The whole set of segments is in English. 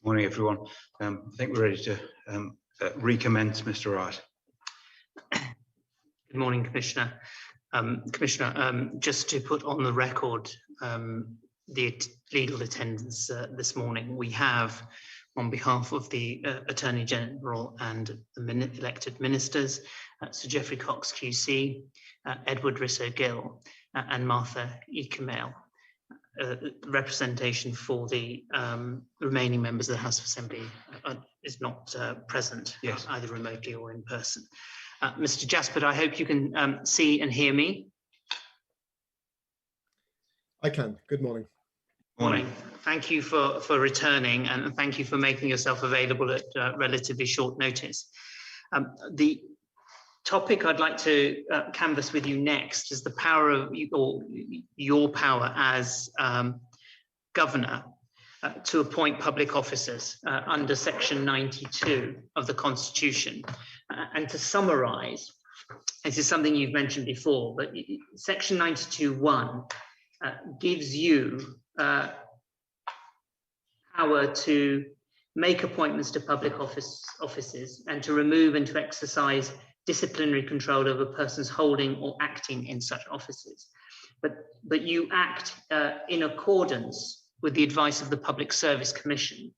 Morning, everyone. I think we're ready to recommence, Mr. Wright. Good morning, Commissioner. Just to put on the record the legal attendance this morning, we have, on behalf of the Attorney General and the elected ministers, Sir Geoffrey Cox QC, Edward Risso-Gill, and Martha Ekamel. Representation for the remaining members of the House of Assembly is not present, yes, either remotely or in person. Mr. Jaspert, I hope you can see and hear me. I can. Good morning. Morning. Thank you for returning, and thank you for making yourself available at relatively short notice. The topic I'd like to canvass with you next is the power of your power as governor to appoint public officers under Section 92 of the Constitution. And to summarize, this is something you've mentioned before, but Section 92(1) gives you power to make appointments to public offices and to remove and to exercise disciplinary control over persons holding or acting in such offices. But you act in accordance with the advice of the Public Service Commission,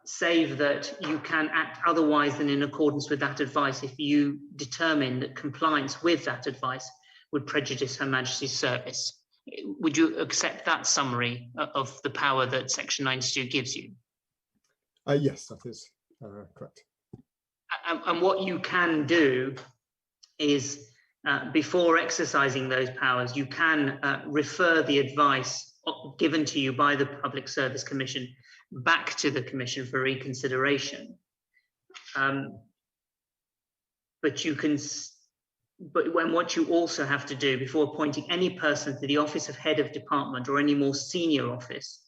save that you can act otherwise than in accordance with that advice if you determine that compliance with that advice would prejudice Her Majesty's service. Would you accept that summary of the power that Section 92 gives you? Yes, that is correct. And what you can do is, before exercising those powers, you can refer the advice given to you by the Public Service Commission back to the Commission for reconsideration. What you also have to do before appointing any person to the office of head of department or any more senior office,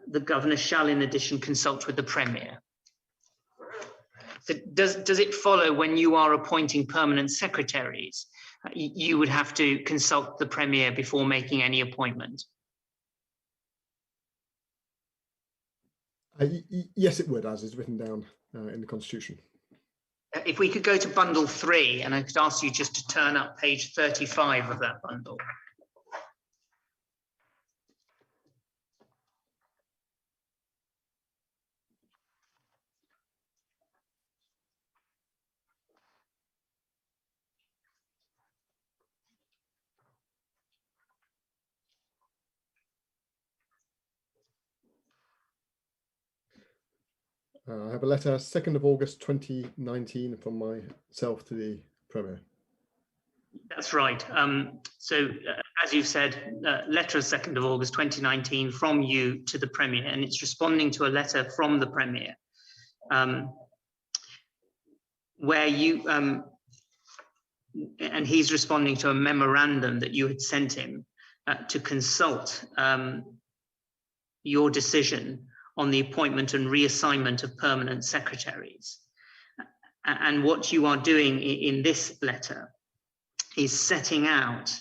the governor shall in addition consult with the Premier. So does it follow when you are appointing permanent secretaries, you would have to consult the Premier before making any appointment? Yes, it would, as is written down in the Constitution. If we could go to bundle 3, and I could ask you just to turn up page 35 of that bundle. I have a letter, 2nd of August 2019, from myself to the Premier. That's right. As you've said, letter of 2nd of August 2019 from you to the Premier, and it's responding to a letter from the Premier where you, and he's responding to a memorandum that you had sent him to consult your decision on the appointment and reassignment of permanent secretaries. And what you are doing in this letter is setting out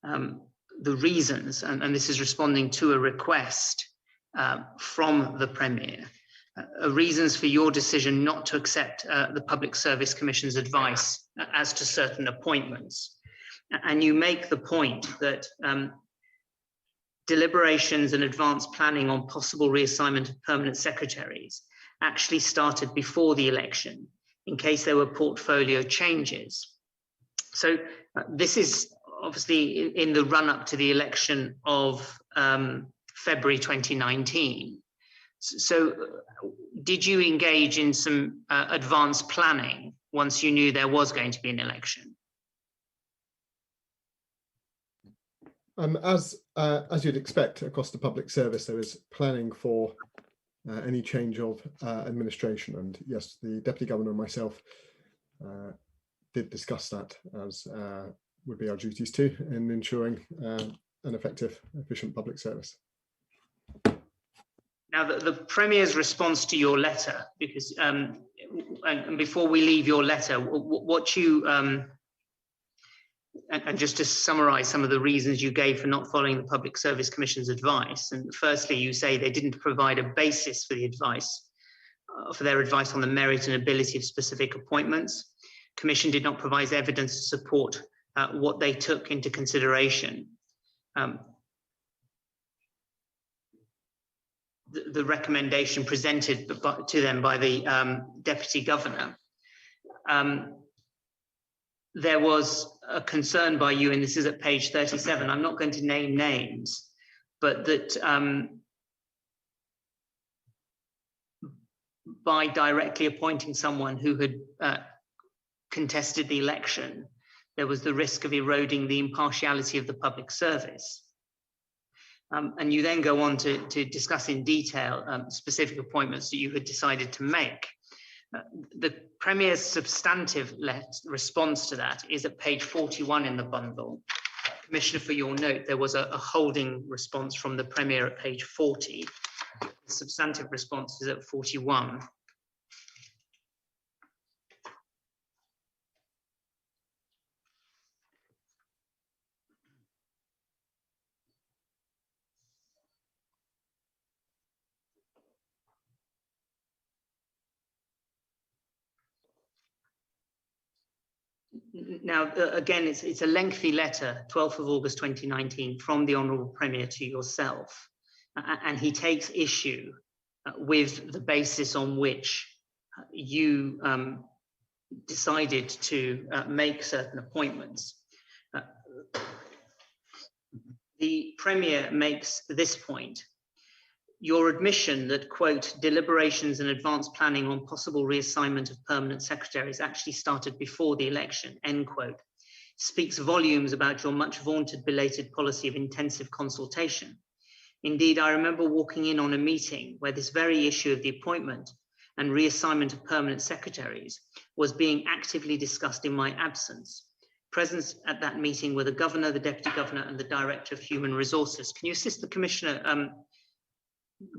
the reasons, and this is responding to a request from the Premier, reasons for your decision not to accept the Public Service Commission's advice as to certain appointments. And you make the point that deliberations and advanced planning on possible reassignment of permanent secretaries actually started before the election in case there were portfolio changes. So this is obviously in the run-up to the election of February 2019. So did you engage in some advanced planning once you knew there was going to be an election? As you'd expect across the public service, there is planning for any change of administration, and yes, the Deputy Governor and myself did discuss that, as would be our duties too, in ensuring an effective, efficient public service. Now, the Premier's response to your letter, because and before we leave your letter, And just to summarise some of the reasons you gave for not following the Public Service Commission's advice. And firstly, you say they didn't provide a basis for the advice, for their advice on the merit and ability of specific appointments. Commission did not provide evidence to support what they took into consideration. The recommendation presented to them by the Deputy Governor. There was a concern by you, and this is at page 37, I'm not going to name names, but that by directly appointing someone who had contested the election, there was the risk of eroding the impartiality of the public service. And you then go on to discuss in detail specific appointments that you had decided to make. The Premier's substantive response to that is at page 41 in the bundle. Commissioner, for your note, there was a holding response from the Premier at page 40. The substantive response is at 41. Now, again, it's a lengthy letter, 12th of August 2019, from the Honourable Premier to yourself. And he takes issue with the basis on which you decided to make certain appointments. The Premier makes this point. Your admission that, quote, deliberations and advanced planning on possible reassignment of permanent secretaries actually started before the election, end quote, speaks volumes about your much vaunted belated policy of intensive consultation. Indeed, I remember walking in on a meeting where this very issue of the appointment and reassignment of permanent secretaries was being actively discussed in my absence. Present at that meeting were the Governor, the Deputy Governor, and the Director of Human Resources. Can you assist the Commissioner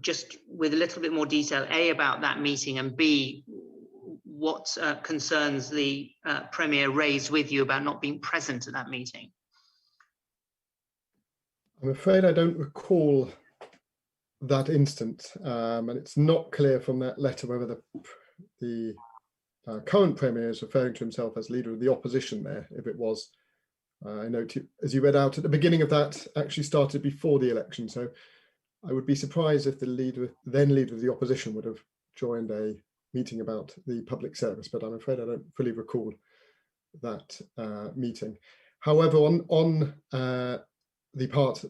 just with a little bit more detail, A, about that meeting, and B, what concerns the Premier raised with you about not being present at that meeting? I'm afraid I don't recall that instance, and it's not clear from that letter whether the current Premier is referring to himself as leader of the opposition there. If it was, I note, as you read out at the beginning of that, actually started before the election. So I would be surprised if the then leader of the opposition would have joined a meeting about the public service, but I'm afraid I don't fully recall that meeting. However, on the part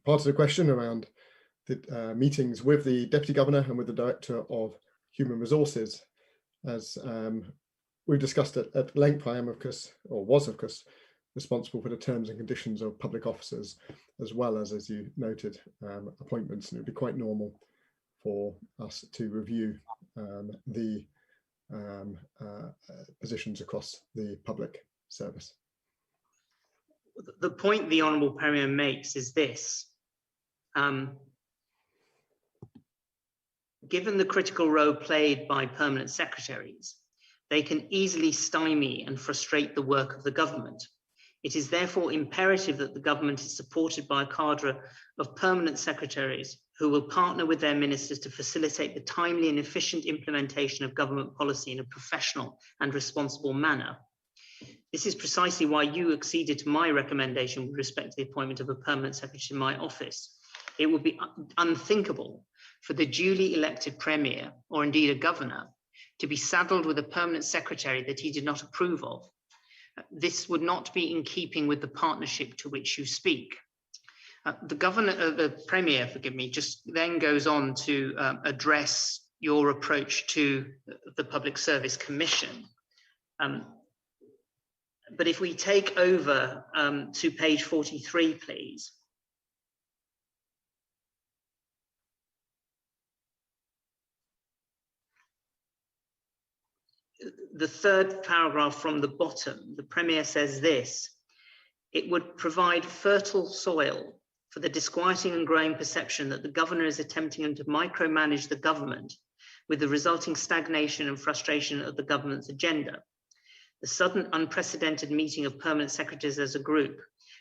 of the question around the meetings with the Deputy Governor and with the Director of Human Resources, as we've discussed at length, I am, of course, or was, of course, responsible for the terms and conditions of public officers, as well as you noted, appointments. And it would be quite normal for us to review the positions across the public service. The point the Honourable Premier makes is this. Given the critical role played by permanent secretaries, they can easily stymie and frustrate the work of the government. It is therefore imperative that the government is supported by a cadre of permanent secretaries who will partner with their ministers to facilitate the timely and efficient implementation of government policy in a professional and responsible manner. This is precisely why you acceded to my recommendation with respect to the appointment of a permanent secretary in my office. It would be unthinkable for the duly elected Premier, or indeed a governor, to be saddled with a permanent secretary that he did not approve of. This would not be in keeping with the partnership to which you speak. The Premier, forgive me, just then goes on to address your approach to the Public Service Commission. But if we take over to page 43, please. The third paragraph from the bottom, the Premier says this: it would provide fertile soil for the disquieting and growing perception that the governor is attempting to micromanage the government, with the resulting stagnation and frustration of the government's agenda. The sudden unprecedented meeting of permanent secretaries as a group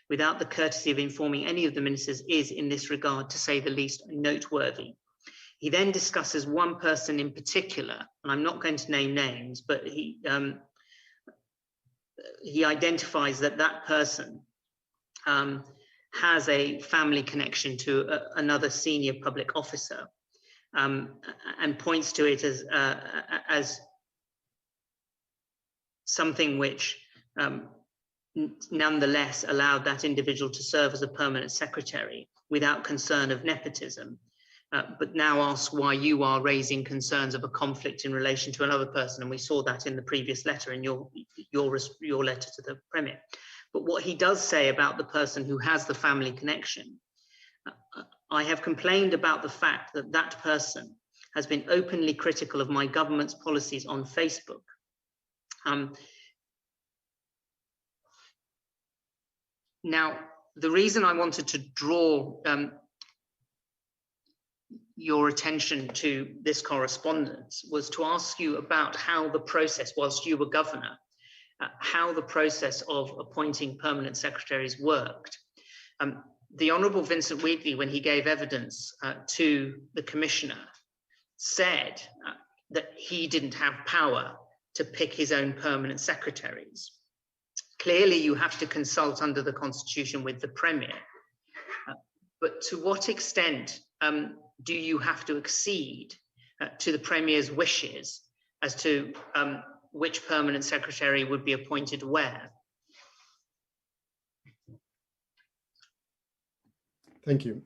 without the courtesy of informing any of the ministers is, in this regard, to say the least, noteworthy. He then discusses one person in particular, and I'm not going to name names, but he identifies that that person has a family connection to another senior public officer, and points to it as something which nonetheless allowed that individual to serve as a permanent secretary without concern of nepotism, but now asks why you are raising concerns of a conflict in relation to another person. And we saw that in the previous letter, in your letter to the Premier. But what he does say about the person who has the family connection, I have complained about the fact that that person has been openly critical of my government's policies on Facebook. Now, the reason I wanted to draw your attention to this correspondence was to ask you about how the process, whilst you were governor, how the process of appointing permanent secretaries worked. The Honourable Vincent Wheatley, when he gave evidence to the Commissioner, said that he didn't have power to pick his own permanent secretaries. Clearly, you have to consult under the Constitution with the Premier. But to what extent do you have to accede to the Premier's wishes as to which permanent secretary would be appointed where? Thank you.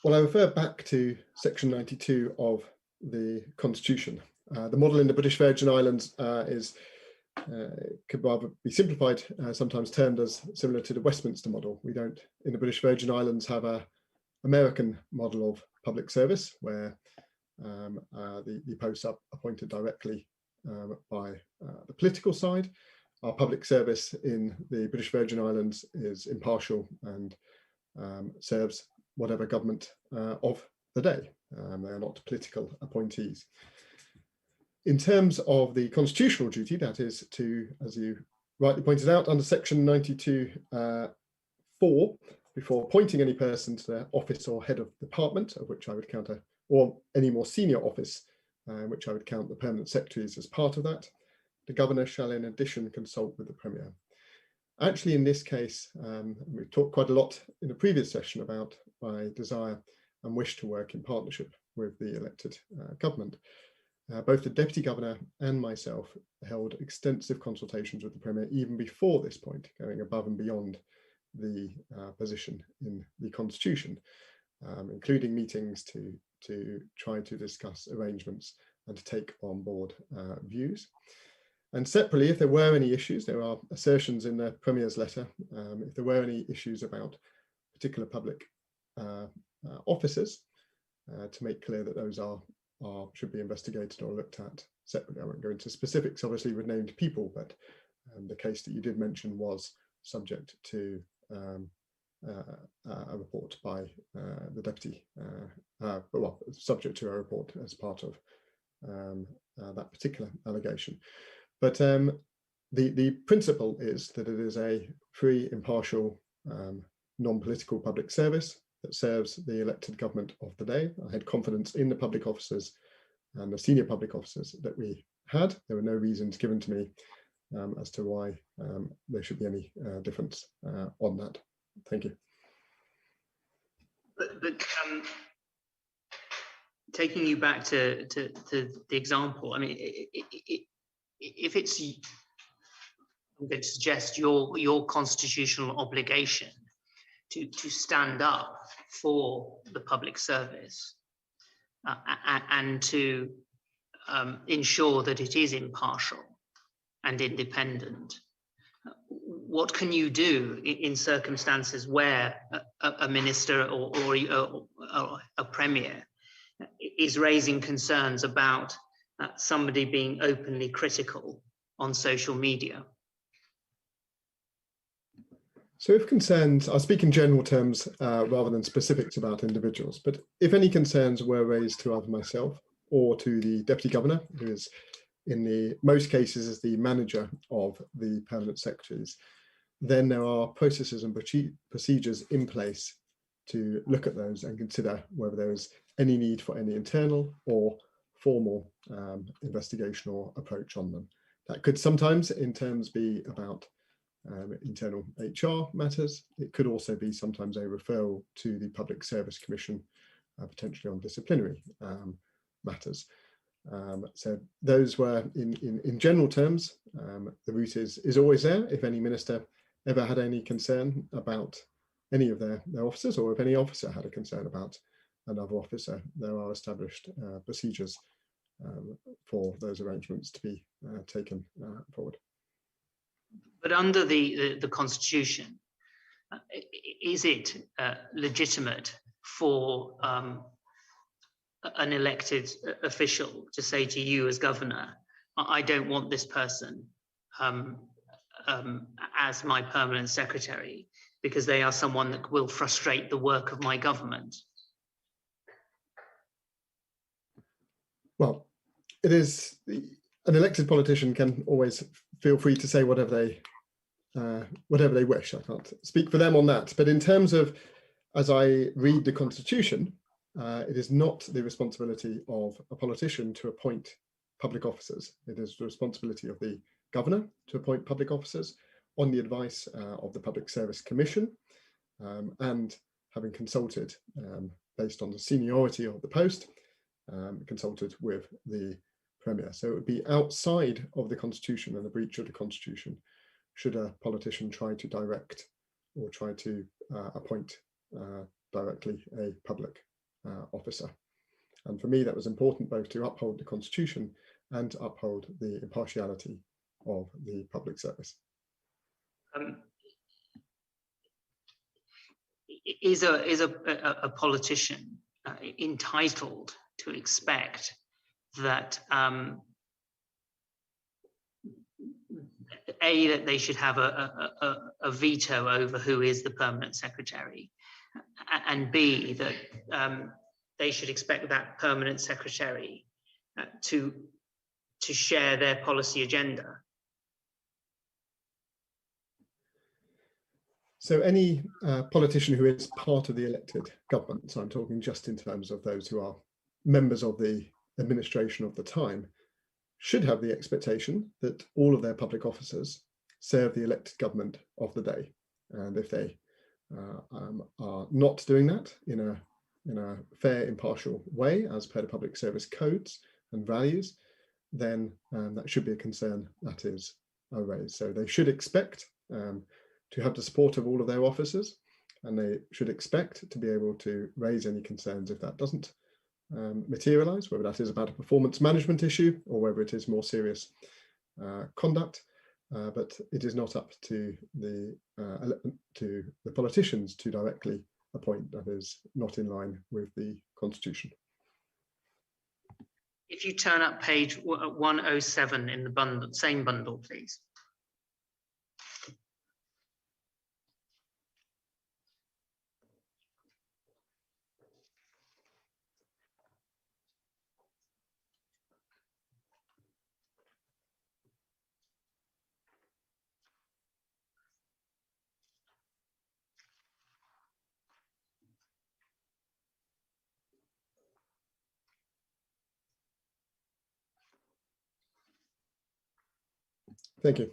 Well, I refer back to section 92 of the Constitution. The model in the British Virgin Islands could rather be simplified, sometimes termed as similar to the Westminster model. We don't, in the British Virgin Islands, have an American model of public service where the posts are appointed directly by the political side. Our public service in the British Virgin Islands is impartial and serves whatever government of the day. They are not political appointees. In terms of the constitutional duty, that is to, as you rightly pointed out, under section 92(4), before appointing any person to their office or head of department, of which I would count or any more senior office, which I would count the permanent secretaries as part of that, the governor shall in addition consult with the Premier. Actually, in this case, we've talked quite a lot in the previous session about my desire and wish to work in partnership with the elected government. Both the Deputy Governor and myself held extensive consultations with the Premier even before this point, going above and beyond the position in the Constitution, including meetings to try to discuss arrangements and to take on board views. And separately, if there were any issues, there are assertions in the Premier's letter, if there were any issues about particular public officers, to make clear that those should be investigated or looked at separately. I won't go into specifics, obviously, with named people, but the case that you did mention was subject to a report by the deputy, well, subject to a report as part of that particular allegation. But the principle is that it is a free, impartial, non-political public service that serves the elected government of the day. I had confidence in the public officers and the senior public officers that we had. There were no reasons given to me as to why there should be any difference on that. Thank you. But taking you back to the example, I mean, if it's, I'm going to suggest your constitutional obligation to stand up for the public service and to ensure that it is impartial and independent. What can you do in circumstances where a minister or a premier is raising concerns about somebody being openly critical on social media? So if concerns, I'll speak in general terms rather than specifics about individuals, but if any concerns were raised to either myself or to the Deputy Governor, who is in the most cases as the manager of the permanent secretaries, then there are processes and procedures in place to look at those and consider whether there is any need for any internal or formal investigation or approach on them. That could sometimes in terms be about internal HR matters. It could also be sometimes a referral to the Public Service Commission, potentially on disciplinary matters. So those were in general terms, the route is always there. If any minister ever had any concern about any of their officers, or if any officer had a concern about another officer, there are established procedures for those arrangements to be taken forward. But under the Constitution, is it legitimate for an elected official to say to you as governor, I don't want this person as my permanent secretary because they are someone that will frustrate the work of my government? Well, it is, an elected politician can always feel free to say whatever they wish. I can't speak for them on that. But in terms of, as I read the Constitution, it is not the responsibility of a politician to appoint public officers. It is the responsibility of the governor to appoint public officers on the advice of the Public Service Commission, and having consulted, based on the seniority of the post, consulted with the Premier. So it would be outside of the Constitution and a breach of the Constitution should a politician try to direct or try to appoint directly a public officer. And for me, that was important both to uphold the Constitution and to uphold the impartiality of the public service. Is a politician entitled to expect that that they should have a veto over who is the permanent secretary, and B, that they should expect that permanent secretary to share their policy agenda? So any politician who is part of the elected government, so I'm talking just in terms of those who are members of the administration of the time, should have the expectation that all of their public officers serve the elected government of the day. And if they are not doing that in a fair, impartial way, as per the public service codes and values, then that should be a concern that is raised. So they should expect to have the support of all of their officers, and they should expect to be able to raise any concerns if that doesn't materialize, whether that is about a performance management issue or whether it is more serious conduct. But it is not up to the politicians to directly appoint. That is not in line with the Constitution. If you turn up page 107 in the bundle, same bundle, please. Thank you.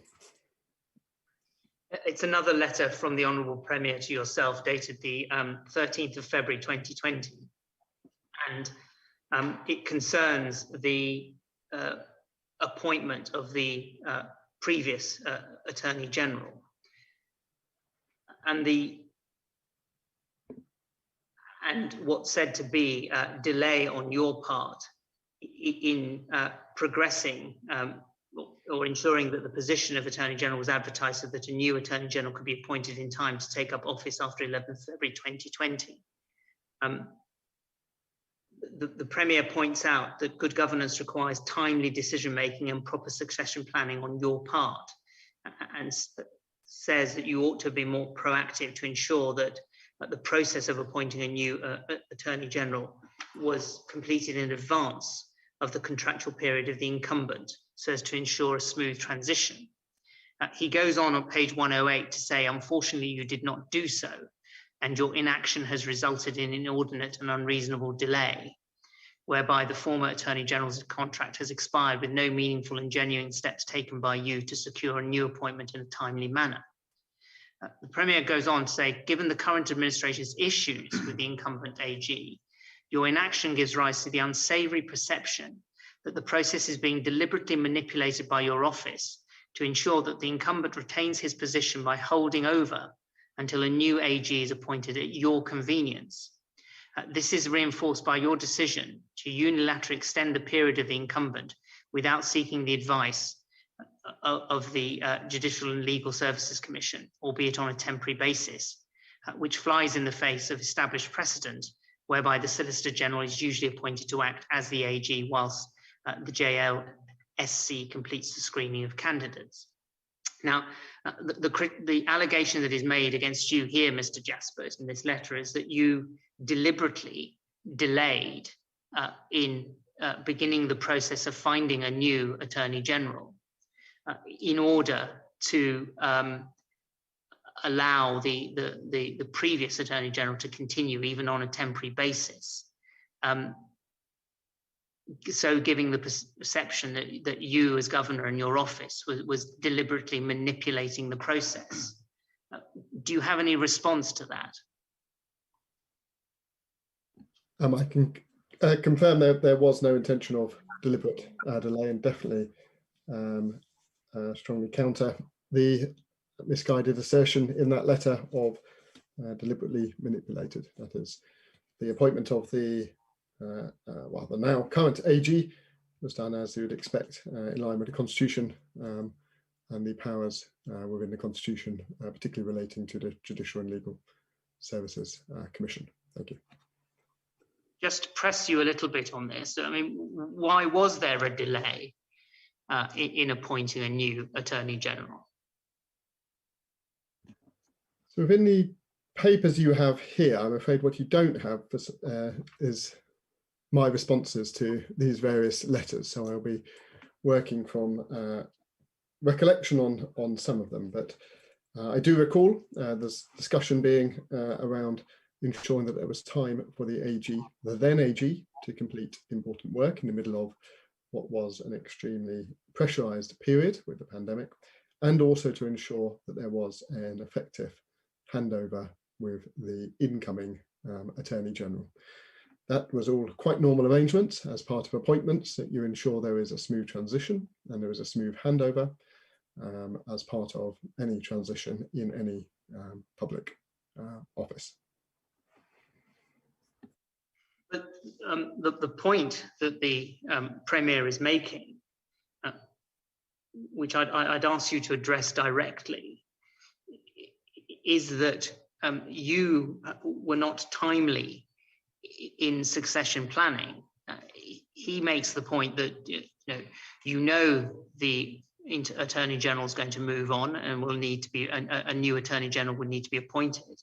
It's another letter from the Honourable Premier to yourself, dated the 13th of February 2020. And it concerns the appointment of the previous Attorney General. And what's said to be delay on your part in progressing or ensuring that the position of Attorney General was advertised so that a new Attorney General could be appointed in time to take up office after 11th February 2020. The Premier points out that good governance requires timely decision-making and proper succession planning on your part, and says that you ought to be more proactive to ensure that the process of appointing a new Attorney General was completed in advance of the contractual period of the incumbent, so as to ensure a smooth transition. He goes on page 108 to say, unfortunately, you did not do so, and your inaction has resulted in inordinate and unreasonable delay, whereby the former Attorney General's contract has expired with no meaningful and genuine steps taken by you to secure a new appointment in a timely manner. The Premier goes on to say, given the current administration's issues with the incumbent AG, your inaction gives rise to the unsavoury perception that the process is being deliberately manipulated by your office to ensure that the incumbent retains his position by holding over until a new AG is appointed at your convenience. This is reinforced by your decision to unilaterally extend the period of the incumbent without seeking the advice of the Judicial and Legal Services Commission, albeit on a temporary basis, which flies in the face of established precedent, whereby the Solicitor General is usually appointed to act as the AG whilst the JLSC completes the screening of candidates. Now, the allegation that is made against you here, Mr. Jaspers, in this letter is that you deliberately delayed in beginning the process of finding a new Attorney General in order to allow the previous Attorney General to continue even on a temporary basis. So giving the perception that you as governor and your office was deliberately manipulating the process. Do you have any response to that? I can confirm that there was no intention of deliberate delay, and definitely strongly counter the misguided assertion in that letter of deliberately manipulated. That is, the appointment of the the now current AG was done as you would expect, in line with the Constitution and the powers within the Constitution, particularly relating to the Judicial and Legal Services Commission. Thank you. Just to press you a little bit on this, I mean, why was there a delay in appointing a new Attorney General? So within the papers you have here, I'm afraid what you don't have is my responses to these various letters. So I'll be working from recollection on some of them, but I do recall there's discussion being around ensuring that there was time for the AG, the then AG, to complete important work in the middle of what was an extremely pressurized period with the pandemic, and also to ensure that there was an effective handover with the incoming Attorney General. That was all quite normal arrangements as part of appointments, that you ensure there is a smooth transition and there is a smooth handover as part of any transition in any public office. But the point that the Premier is making, which I'd ask you to address directly, is that you were not timely in succession planning. He makes the point that you know the Attorney General is going to move on and will need to be a new Attorney General would need to be appointed,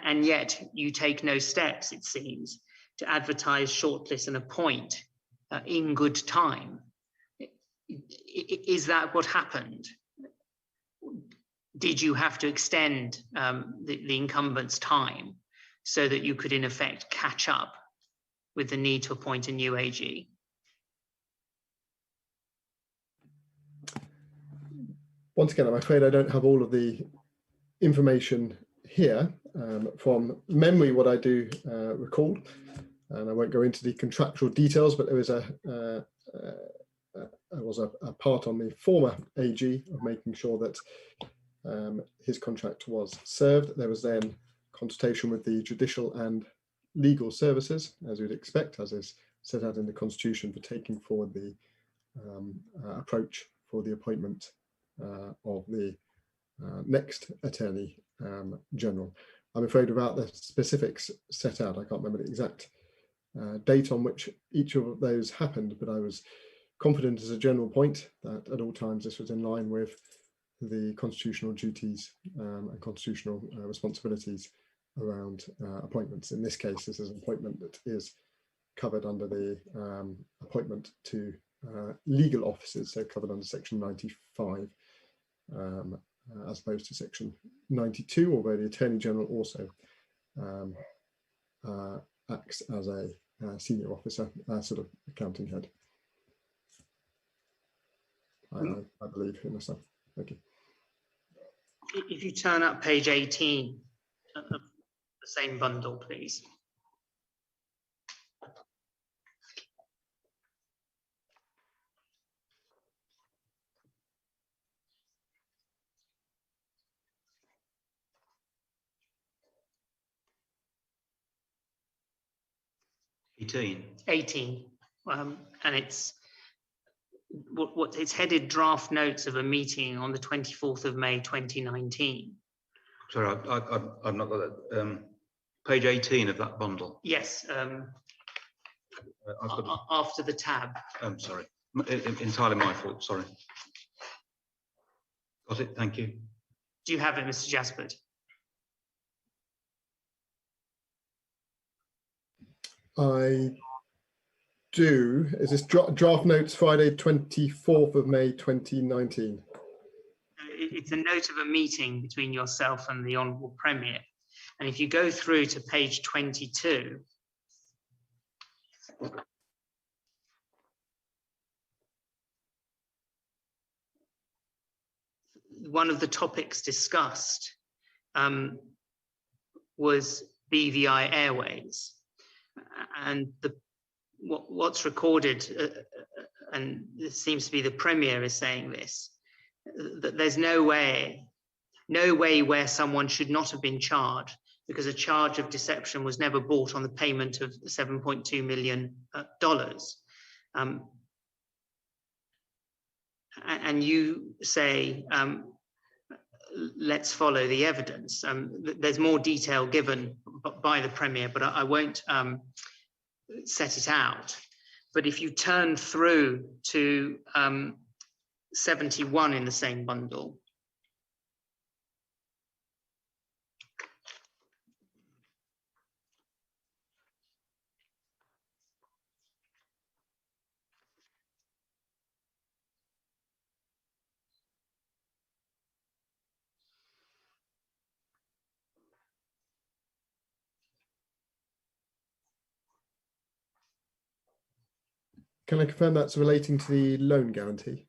and yet you take no steps, it seems, to advertise, shortlist, and appoint in good time. Is that what happened? Did you have to extend the incumbent's time so that you could, in effect, catch up with the need to appoint a new AG? Once again, I'm afraid I don't have all of the information here. From memory, what I do recall, and I won't go into the contractual details, but there was a part on the former AG of making sure that his contract was served. There was then consultation with the Judicial and Legal Services, as you'd expect, as is set out in the Constitution, for taking forward the approach for the appointment of the next Attorney General. I'm afraid without the specifics set out, I can't remember the exact date on which each of those happened, but I was confident as a general point that at all times this was in line with the constitutional duties and constitutional responsibilities around appointments. In this case, this is an appointment that is covered under the appointment to legal officers, so covered under section 95, as opposed to section 92, although the Attorney General also acts as a senior officer, sort of accounting head. I believe in myself. Thank you. If you turn up page 18 of the same bundle, please. Eighteen. 18, and it's what it's headed draft notes of a meeting on the 24th of May 2019. Sorry, I've not got that. Page 18 of that bundle. Yes, I've got, after the tab. sorry, entirely my fault. Sorry. Got it. Thank you. Do you have it, Mr. Jaspert? I do. Is this draft notes Friday 24th of May 2019? It's a note of a meeting between yourself and the Honourable Premier. And if you go through to page 22, one of the topics discussed was BVI Airways. And what's recorded, and it seems to be the Premier is saying this, that there's no way where someone should not have been charged, because a charge of deception was never brought on the payment of $7.2 million. And you say, let's follow the evidence. There's more detail given by the Premier, but I won't set it out. But if you turn through to 71 in the same bundle, Can I confirm that's relating to the loan guarantee?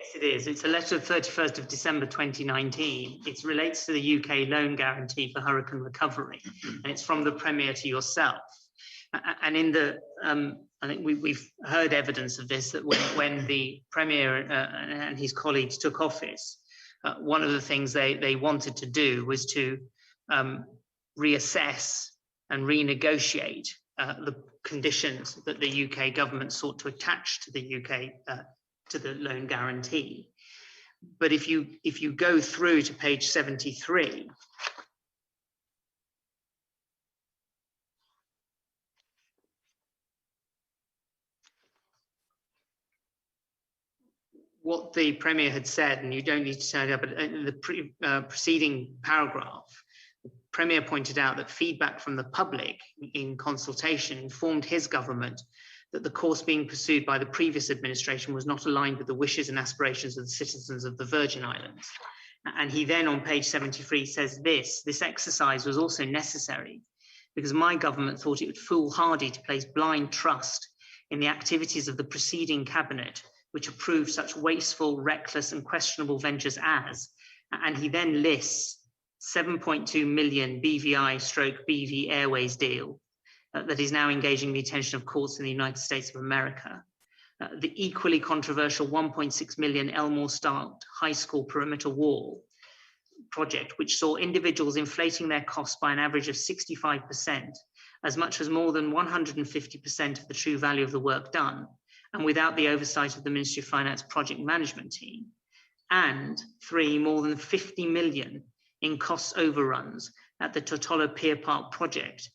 yes, it is. It's a letter of 31st of December 2019. It relates to the UK loan guarantee for hurricane recovery, and it's from the Premier to yourself. And in the, I think we've heard evidence of this, that when the Premier and his colleagues took office, one of the things they wanted to do was to reassess and renegotiate the conditions that the UK government sought to attach to the UK to the loan guarantee. But if you go through to page 73, what the Premier had said, and you don't need to turn it up, but in the preceding paragraph, the Premier pointed out that feedback from the public in consultation informed his government that the course being pursued by the previous administration was not aligned with the wishes and aspirations of the citizens of the Virgin Islands. And he then on page 73 says this exercise was also necessary because my government thought it would foolhardy to place blind trust in the activities of the preceding cabinet, which approved such wasteful, reckless and questionable ventures as, and he then lists 7.2 million BVI/BV Airways deal that is now engaging the attention of courts in the United States of America. The equally controversial 1.6 million Elmore Start High School perimeter wall project, which saw individuals inflating their costs by an average of 65%, as much as more than 150% of the true value of the work done, and without the oversight of the Ministry of Finance project management team. And 3, more than 50 million in cost overruns at the Tortola Pier Park project,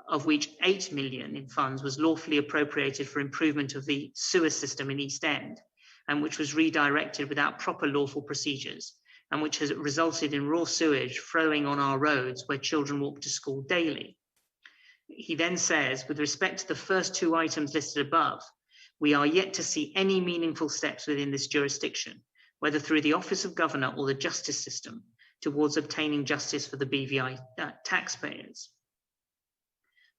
of which 8 million in funds was lawfully appropriated for improvement of the sewer system in East End, and which was redirected without proper lawful procedures, and which has resulted in raw sewage flowing on our roads where children walk to school daily. He then says, with respect to the first 2 items listed above, we are yet to see any meaningful steps within this jurisdiction, whether through the Office of Governor or the justice system, towards obtaining justice for the BVI taxpayers.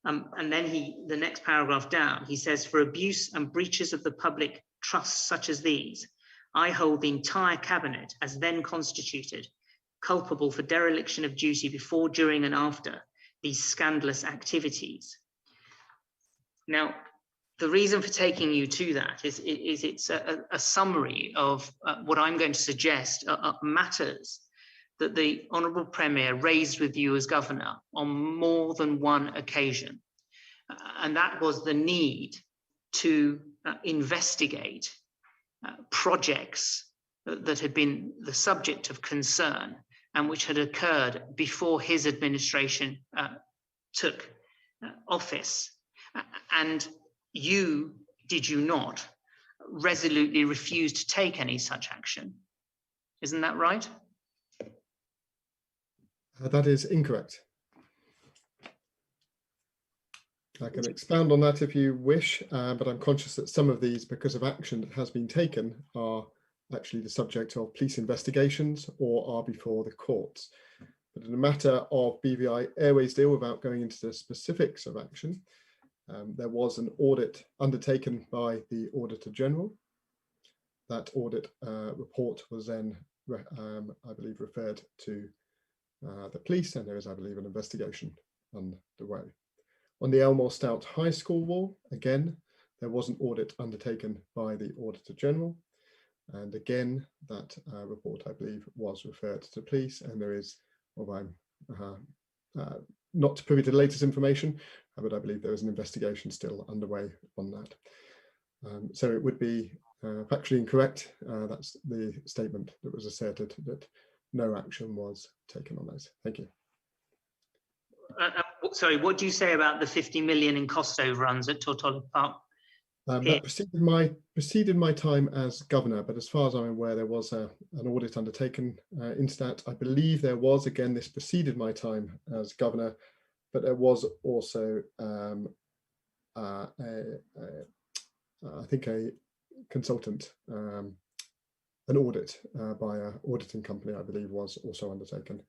And then the next paragraph down, he says, for abuse and breaches of the public trust such as these, I hold the entire cabinet as then constituted culpable for dereliction of duty before, during, and after these scandalous activities. Now, the reason for taking you to that is it's a summary of what I'm going to suggest are matters that the Honourable Premier raised with you as Governor on more than one occasion. And that was the need to investigate projects that had been the subject of concern and which had occurred before his administration took office. And did you not, resolutely refused to take any such action? Isn't that right? That is incorrect. I can expound on that if you wish, but I'm conscious that some of these, because of action that has been taken, are actually the subject of police investigations or are before the courts. But in a matter of BVI Airways deal, without going into the specifics of action, there was an audit undertaken by the Auditor General. That audit report was then, I believe, referred to the police, and there is, I believe, an investigation underway. On the Elmore Stout High School wall, again, there was an audit undertaken by the Auditor General. And again, that report, I believe, was referred to police, and there is, well, I'm not privy to the latest information, but I believe there is an investigation still underway on that. So it would be factually incorrect. That's the statement that was asserted, that no action was taken on those. Thank you. Sorry, what do you say about the 50 million in cost overruns at Tortola Park? That preceded my time as Governor, but as far as I'm aware, there was an audit undertaken into that. I believe there was, again, this preceded my time as Governor, but there was also, I think, a consultant, an audit by an auditing company, I believe, was also undertaken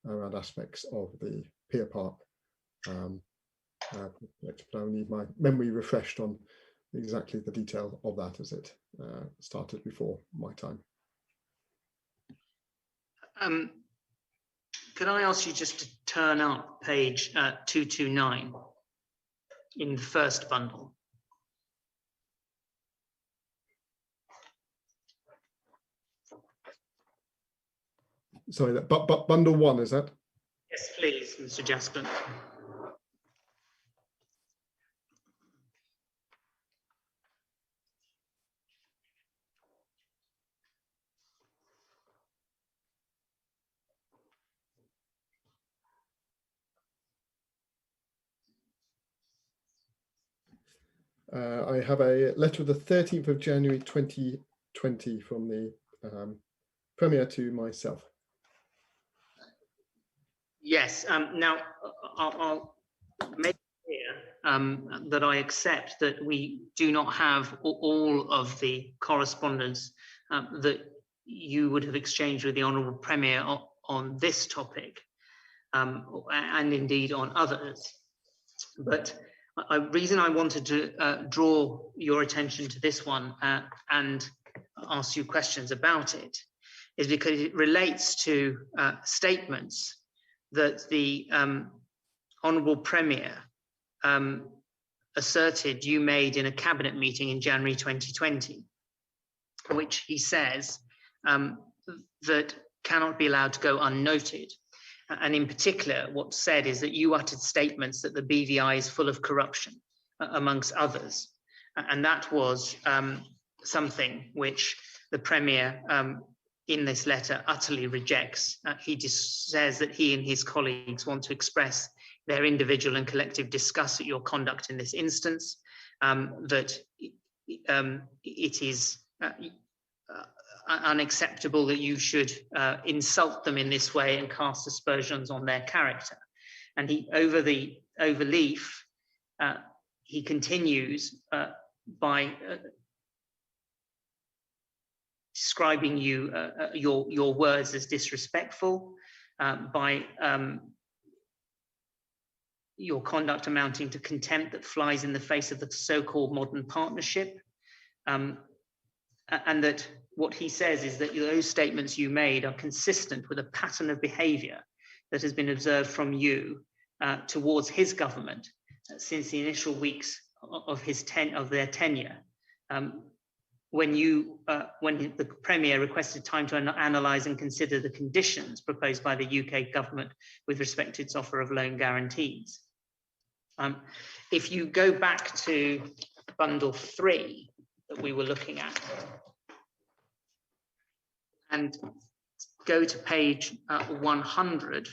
around aspects of the Pier Park project. But I need my memory refreshed on exactly the detail of that, as it started before my time. Could I ask you just to turn up page 229 in the first bundle? Sorry, that bundle one, is that? Yes, please, Mr. Jasper. I have a letter of the 13th of January 2020 from the Premier to myself. Yes, now I'll make clear that I accept that we do not have all of the correspondence that you would have exchanged with the Honourable Premier on this topic, and indeed on others. But the reason I wanted to draw your attention to this one and ask you questions about it is because it relates to statements that the Honourable Premier asserted you made in a cabinet meeting in January 2020, which he says that cannot be allowed to go unnoted. And in particular, what's said is that you uttered statements that the BVI is full of corruption, amongst others. And that was something which the Premier in this letter utterly rejects. He just says that he and his colleagues want to express their individual and collective disgust at your conduct in this instance, that it is unacceptable that you should insult them in this way and cast aspersions on their character. And he, over leaf, he continues by describing your words as disrespectful, by your conduct amounting to contempt that flies in the face of the so-called modern partnership, and that what he says is that those statements you made are consistent with a pattern of behavior that has been observed from you towards his government since the initial weeks of their tenure, when the Premier requested time to analyse and consider the conditions proposed by the UK government with respect to its offer of loan guarantees. If you go back to bundle 3 that we were looking at and go to page 100,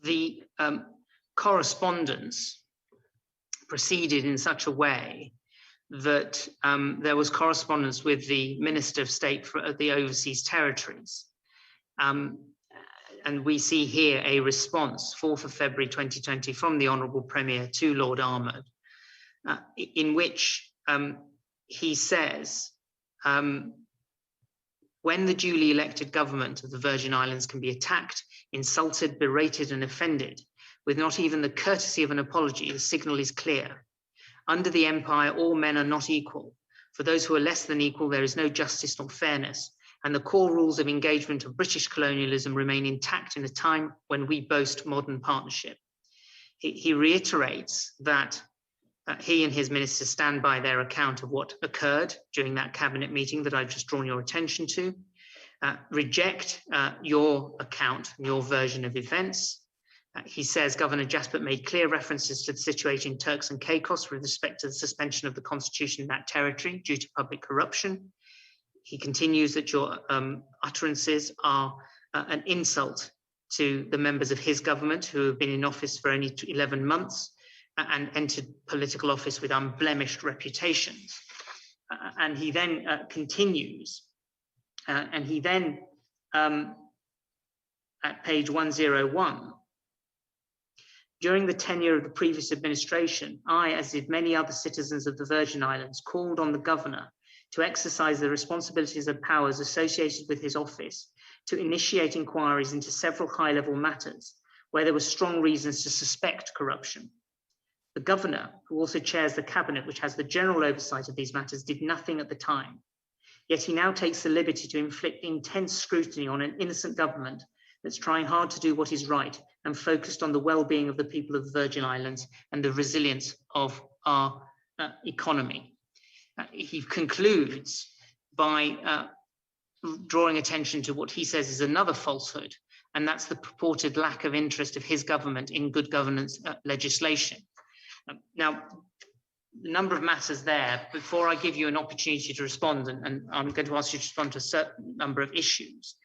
the correspondence proceeded in such a way that there was correspondence with the Minister of State for the Overseas Territories. And we see here a response, 4th of February 2020, from the Honourable Premier to Lord Armagh, in which he says, when the duly elected government of the Virgin Islands can be attacked, insulted, berated and offended, with not even the courtesy of an apology, the signal is clear. Under the empire, all men are not equal. For those who are less than equal, there is no justice nor fairness, and the core rules of engagement of British colonialism remain intact in a time when we boast modern partnership. He reiterates that he and his ministers stand by their account of what occurred during that cabinet meeting that I've just drawn your attention to, reject your account, your version of events. He says Governor Jasper made clear references to the situation in Turks and Caicos with respect to the suspension of the constitution in that territory due to public corruption. He continues that your utterances are an insult to the members of his government who have been in office for only 11 months and entered political office with unblemished reputations. And he then continues, and he then, at page 101, during the tenure of the previous administration, I, as did many other citizens of the Virgin Islands, called on the governor to exercise the responsibilities and powers associated with his office to initiate inquiries into several high-level matters where there were strong reasons to suspect corruption. The governor, who also chairs the cabinet, which has the general oversight of these matters, did nothing at the time. Yet he now takes the liberty to inflict intense scrutiny on an innocent government that's trying hard to do what is right and focused on the well-being of the people of the Virgin Islands and the resilience of our economy. He concludes by drawing attention to what he says is another falsehood, and that's the purported lack of interest of his government in good governance legislation. Now, a number of matters there. Before I give you an opportunity to respond, and I'm going to ask you to respond to a certain number of issues,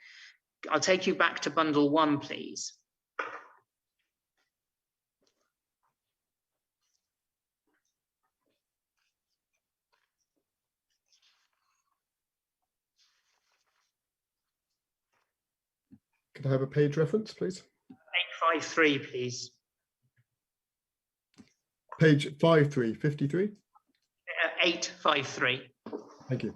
I'll take you back to bundle 1, please. Could I have a page reference, please? 853, please. Page 53, 853. Thank you.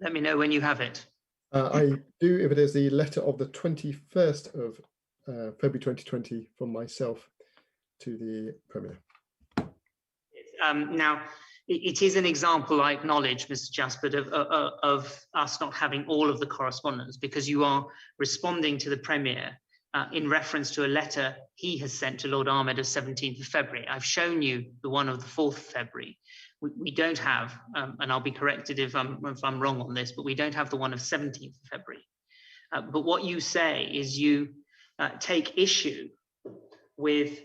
Let me know when you have it. I do, if it is the letter of the 21st of February 2020 from myself to the Premier. Now, it is an example, I acknowledge, Mr. Jaspert, of us not having all of the correspondence, because you are responding to the Premier in reference to a letter he has sent to Lord Ahmed of 17th of February. I've shown you the one of the 4th of February. We don't have, and I'll be corrected if I'm wrong on this, but we don't have the one of 17th of February. But what you say is you take issue with,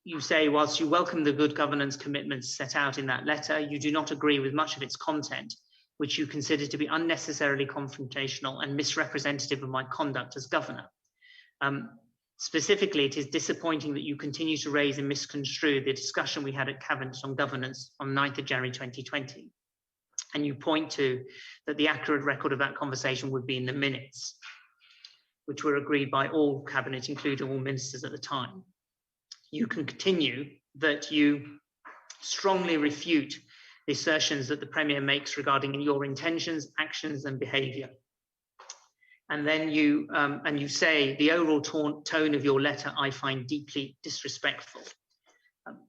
you say, whilst you welcome the good governance commitments set out in that letter, you do not agree with much of its content, which you consider to be unnecessarily confrontational and misrepresentative of my conduct as governor. Specifically, it is disappointing that you continue to raise and misconstrue the discussion we had at Cabinet on governance on 9th of January 2020. And you point to that the accurate record of that conversation would be in the minutes, which were agreed by all Cabinet, including all ministers at the time. You can continue that you strongly refute the assertions that the Premier makes regarding your intentions, actions, and behaviour. And then you say the overall tone of your letter I find deeply disrespectful.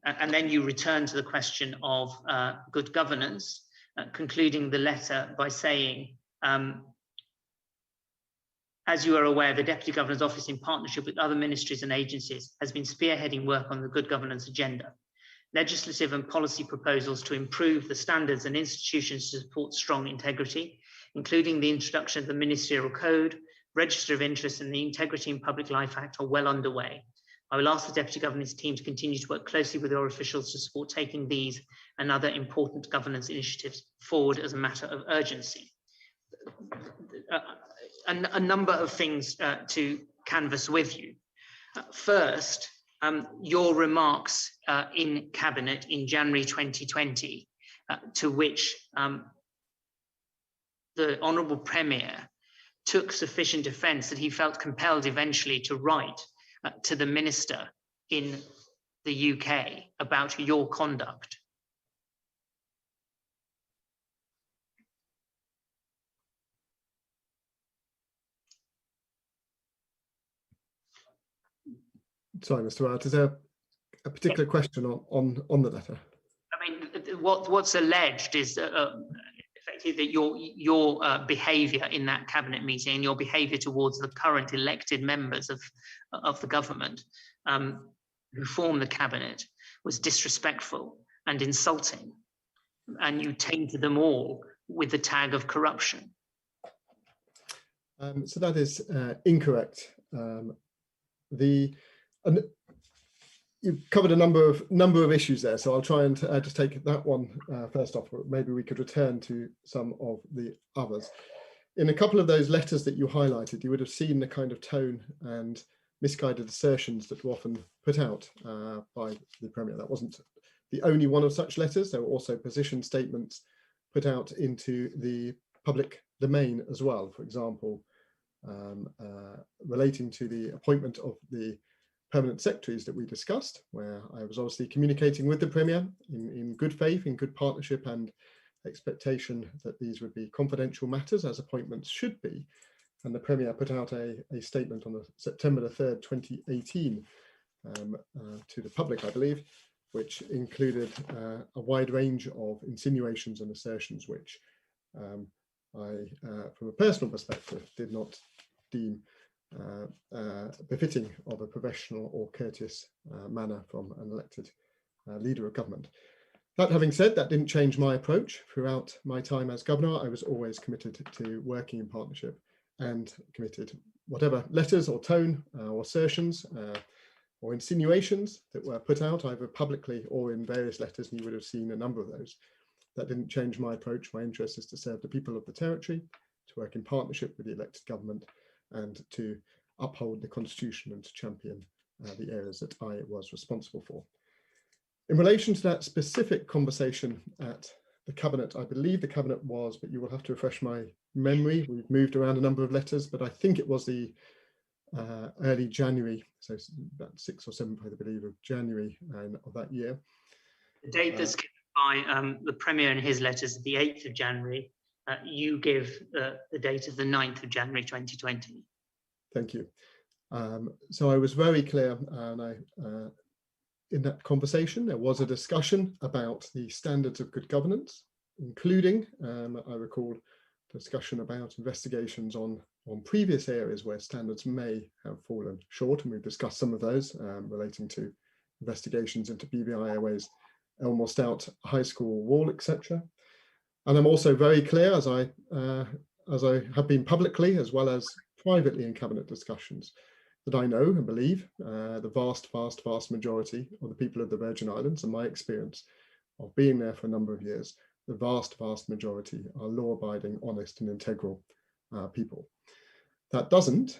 And then you return to the question of good governance, concluding the letter by saying, as you are aware, the Deputy Governor's Office, in partnership with other ministries and agencies, has been spearheading work on the good governance agenda. Legislative and policy proposals to improve the standards and institutions to support strong integrity, including the introduction of the Ministerial Code, Register of Interest, and the Integrity in Public Life Act, are well underway. I will ask the Deputy Governor's team to continue to work closely with your officials to support taking these and other important governance initiatives forward as a matter of urgency. A number of things to canvass with you. First, your remarks in Cabinet in January 2020, to which the Honourable Premier took sufficient offence that he felt compelled eventually to write to the Minister in the UK about your conduct. Sorry, Mr. Wright, is there a particular question on the letter? I mean, what's alleged is effectively that your behaviour in that Cabinet meeting and your behaviour towards the current elected members of the government who form the Cabinet was disrespectful and insulting, and you tainted them all with the tag of corruption. So that is incorrect. You've covered a number of issues there, so I'll try and just take that one first off. Maybe we could return to some of the others. In a couple of those letters that you highlighted, you would have seen the kind of tone and misguided assertions that were often put out by the Premier. That wasn't the only one of such letters. There were also position statements put out into the public domain as well. For example, relating to the appointment of the permanent secretaries that we discussed, where I was obviously communicating with the Premier in good faith, in good partnership and expectation that these would be confidential matters, as appointments should be. And the Premier put out a statement on September the 3rd, 2018 to the public, I believe, which included a wide range of insinuations and assertions, which I, from a personal perspective, did not deem befitting of a professional or courteous manner from an elected leader of government. That having said, that didn't change my approach. Throughout my time as governor, I was always committed to working in partnership and committed, whatever letters or tone or assertions or insinuations that were put out, either publicly or in various letters, and you would have seen a number of those. That didn't change my approach. My interest is to serve the people of the territory, to work in partnership with the elected government, and to uphold the Constitution and to champion the areas that I was responsible for. In relation to that specific conversation at the Cabinet, I believe the Cabinet was, but you will have to refresh my memory. We've moved around a number of letters, but I think it was the early January, so about 6th or 7th, I believe, of January of that year. The date that's given by the Premier in his letters is the 8th of January, you give the date of the 9th of January 2020. Thank you. So I was very clear, and in that conversation, there was a discussion about the standards of good governance, including, I recall, discussion about investigations on previous areas where standards may have fallen short, and we've discussed some of those relating to investigations into BVI airways, Elmore Stout High School wall, etc. And I'm also very clear, as I have been publicly as well as privately in cabinet discussions, that I know and believe the vast majority of the people of the Virgin Islands, and my experience of being there for a number of years, the vast majority are law-abiding, honest and integral people. That doesn't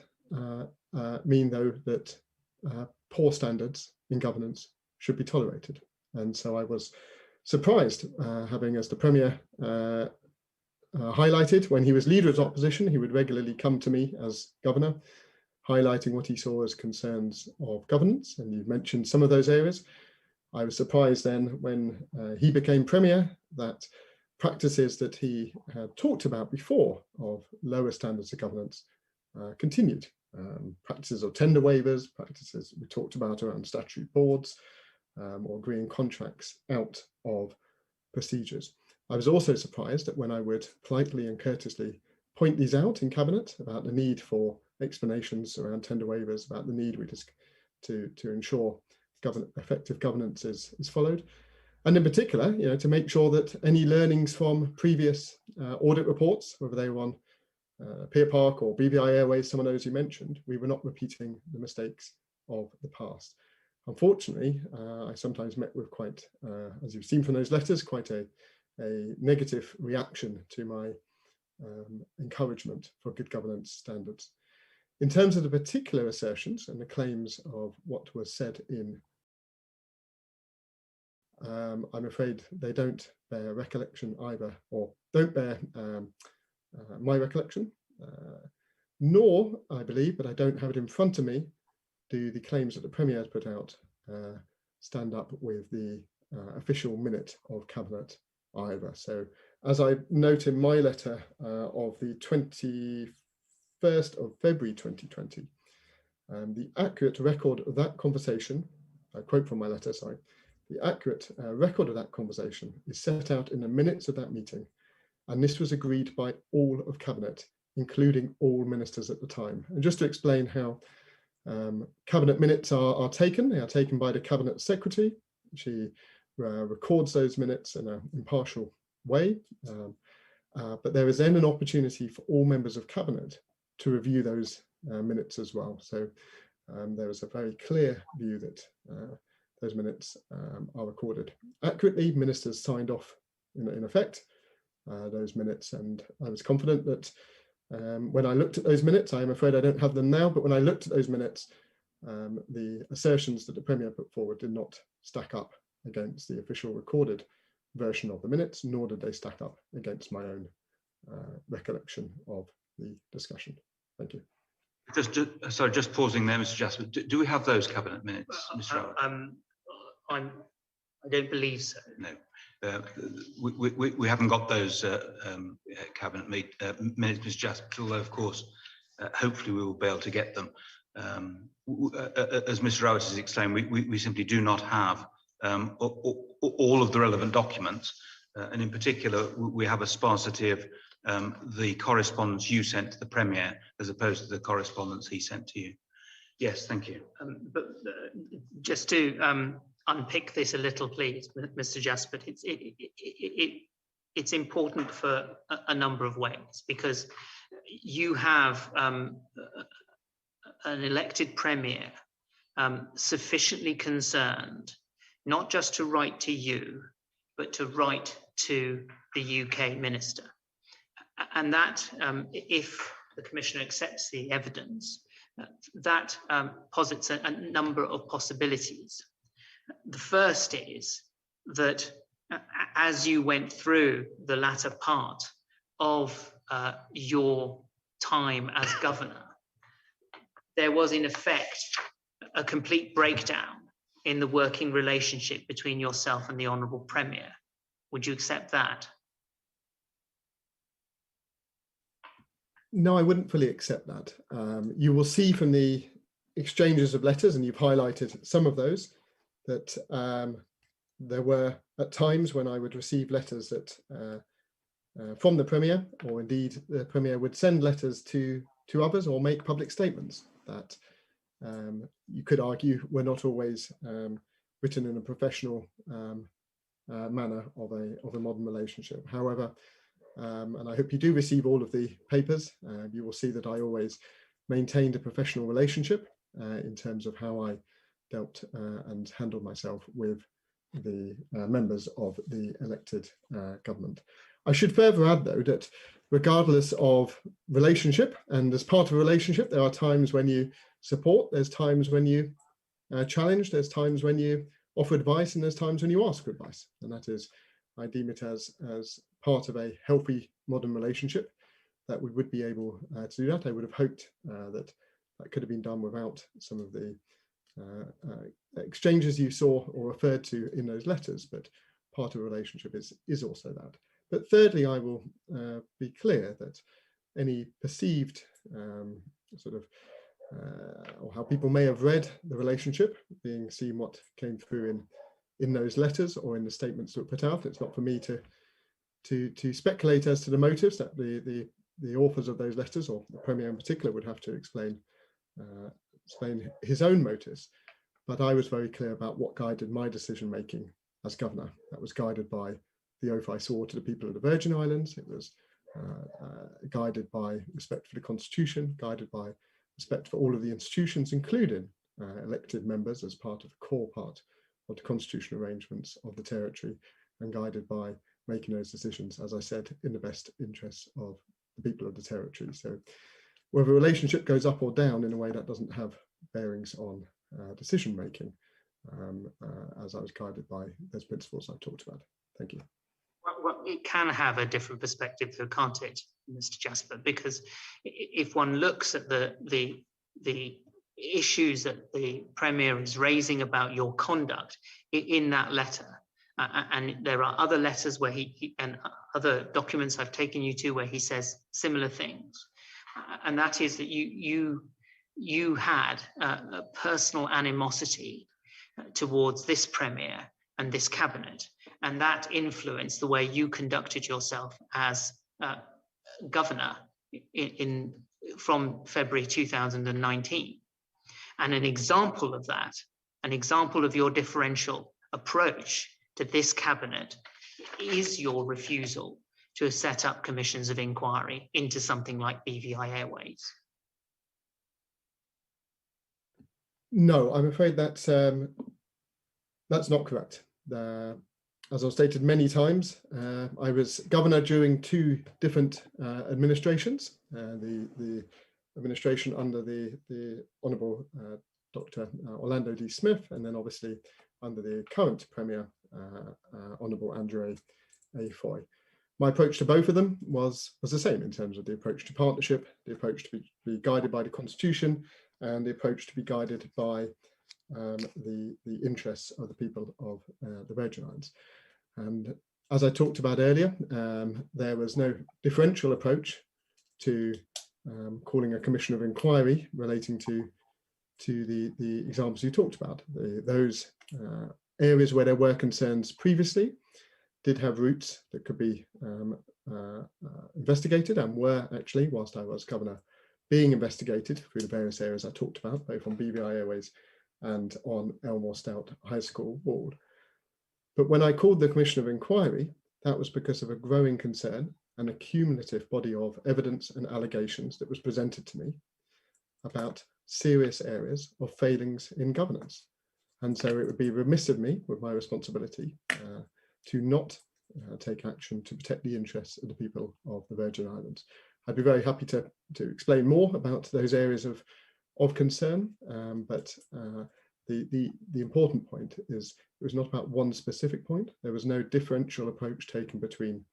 mean, though, that poor standards in governance should be tolerated. And so I was surprised, having, as the Premier highlighted, when he was leader of opposition, he would regularly come to me as governor, highlighting what he saw as concerns of governance, and you've mentioned some of those areas. I was surprised then when he became Premier that practices that he had talked about before of lower standards of governance continued. Practices of tender waivers, practices we talked about around statutory boards, or agreeing contracts out of procedures. I was also surprised that when I would politely and courteously point these out in Cabinet about the need for explanations around tender waivers, about the need to ensure effective governance is followed, and in particular, to make sure that any learnings from previous audit reports, whether they were on Pier Park or BVI Airways, some of those you mentioned, we were not repeating the mistakes of the past. Unfortunately, I sometimes met with quite, as you've seen from those letters, quite a negative reaction to my encouragement for good governance standards. In terms of the particular assertions and the claims of what was said in, I'm afraid they don't bear recollection either, or don't bear my recollection, nor, I believe, but I don't have it in front of me, do the claims that the Premier has put out stand up with the official minute of Cabinet either. So, as I note in my letter of the 21st of February 2020, the accurate record of that conversation, I quote from my letter, sorry, the accurate record of that conversation is set out in the minutes of that meeting, and this was agreed by all of Cabinet, including all ministers at the time. And just to explain how Cabinet minutes are taken, they are taken by the Cabinet Secretary. She records those minutes in an impartial way, but there is then an opportunity for all members of Cabinet to review those minutes as well. So there is a very clear view that those minutes are recorded accurately. Ministers signed off in effect those minutes, and I was confident that when I looked at those minutes, I'm afraid I don't have them now, but when I looked at those minutes, the assertions that the Premier put forward did not stack up against the official recorded version of the minutes, nor did they stack up against my own recollection of the discussion. Thank you. Just pausing there, Mr. Jasper. Do we have those Cabinet minutes, Mr. I don't believe so. No. We haven't got those Cabinet minutes, Mr. Jasper, although of course, hopefully we will be able to get them. As Mr. Rowett has explained, we simply do not have all of the relevant documents, and in particular, we have a sparsity of the correspondence you sent to the Premier as opposed to the correspondence he sent to you. Yes, thank you. But just to unpick this a little, please, Mr. Jasper, it's important for a number of ways, because you have an elected Premier sufficiently concerned not just to write to you, but to write to the UK Minister. And that, if the Commissioner accepts the evidence, that posits a number of possibilities. The first is that as you went through the latter part of your time as governor, there was in effect a complete breakdown in the working relationship between yourself and the Honourable Premier. Would you accept that? No, I wouldn't fully accept that. You will see from the exchanges of letters, and you've highlighted some of those, that there were at times when I would receive letters that from the Premier, or indeed the Premier would send letters to others or make public statements that you could argue were not always written in a professional manner of a modern relationship. However, and I hope you do receive all of the papers, you will see that I always maintained a professional relationship in terms of how I dealt and handled myself with the members of the elected government. I should further add, though, that regardless of relationship, and as part of a relationship, there are times when you support, there's times when you challenge, there's times when you offer advice, and there's times when you ask for advice. And that is, I deem it as part of a healthy modern relationship, that we would be able to do that. I would have hoped that could have been done without some of the exchanges you saw or referred to in those letters, but part of a relationship is also that. But thirdly, I will be clear that any perceived or how people may have read the relationship, being seen what came through in those letters or in the statements that were put out. It's not for me to speculate as to the motives that the authors of those letters, or the Premier in particular, would have to explain his own motives. But I was very clear about what guided my decision making as governor. That was guided by the oath I swore to the people of the Virgin Islands. It was guided by respect for the Constitution, guided by respect for all of the institutions, including elected members as part of the core part of the constitutional arrangements of the territory, and guided by making those decisions, as I said, in the best interests of the people of the territory. So whether a relationship goes up or down in a way, that doesn't have bearings on decision making, as I was guided by those principles I've talked about. Thank you. Well, it can have a different perspective, though, can't it, Mr. Jasper? Because if one looks at the issues that the Premier is raising about your conduct in that letter, and there are other letters where he and other documents I've taken you to where he says similar things, and that is that you had a personal animosity towards this Premier and this cabinet, and that influenced the way you conducted yourself as governor from February 2019. And an example of that, an example of your differential approach to this cabinet, is your refusal to set up commissions of inquiry into something like BVI Airways. No, I'm afraid that's not correct. As I've stated many times, I was governor during two different administrations, the administration under the Honourable Dr. Orlando D. Smith, and then obviously under the current Premier, Honourable Andrew A. Foy. My approach to both of them was the same in terms of the approach to partnership, the approach to be guided by the Constitution, and the approach to be guided by the interests of the people of the Virgin Islands. And as I talked about earlier, there was no differential approach to calling a commission of inquiry relating to the examples you talked about. Those areas where there were concerns previously did have routes that could be investigated, and were actually, whilst I was governor, being investigated through the various areas I talked about, both on BVI Airways and on Elmore Stout High School ward. But when I called the Commission of Inquiry, that was because of a growing concern and a cumulative body of evidence and allegations that was presented to me about serious areas of failings in governance. And so it would be remiss of me, with my responsibility, to not take action to protect the interests of the people of the Virgin Islands. I'd be very happy to explain more about those areas of concern, but the important point is it was not about one specific point. There was no differential approach taken between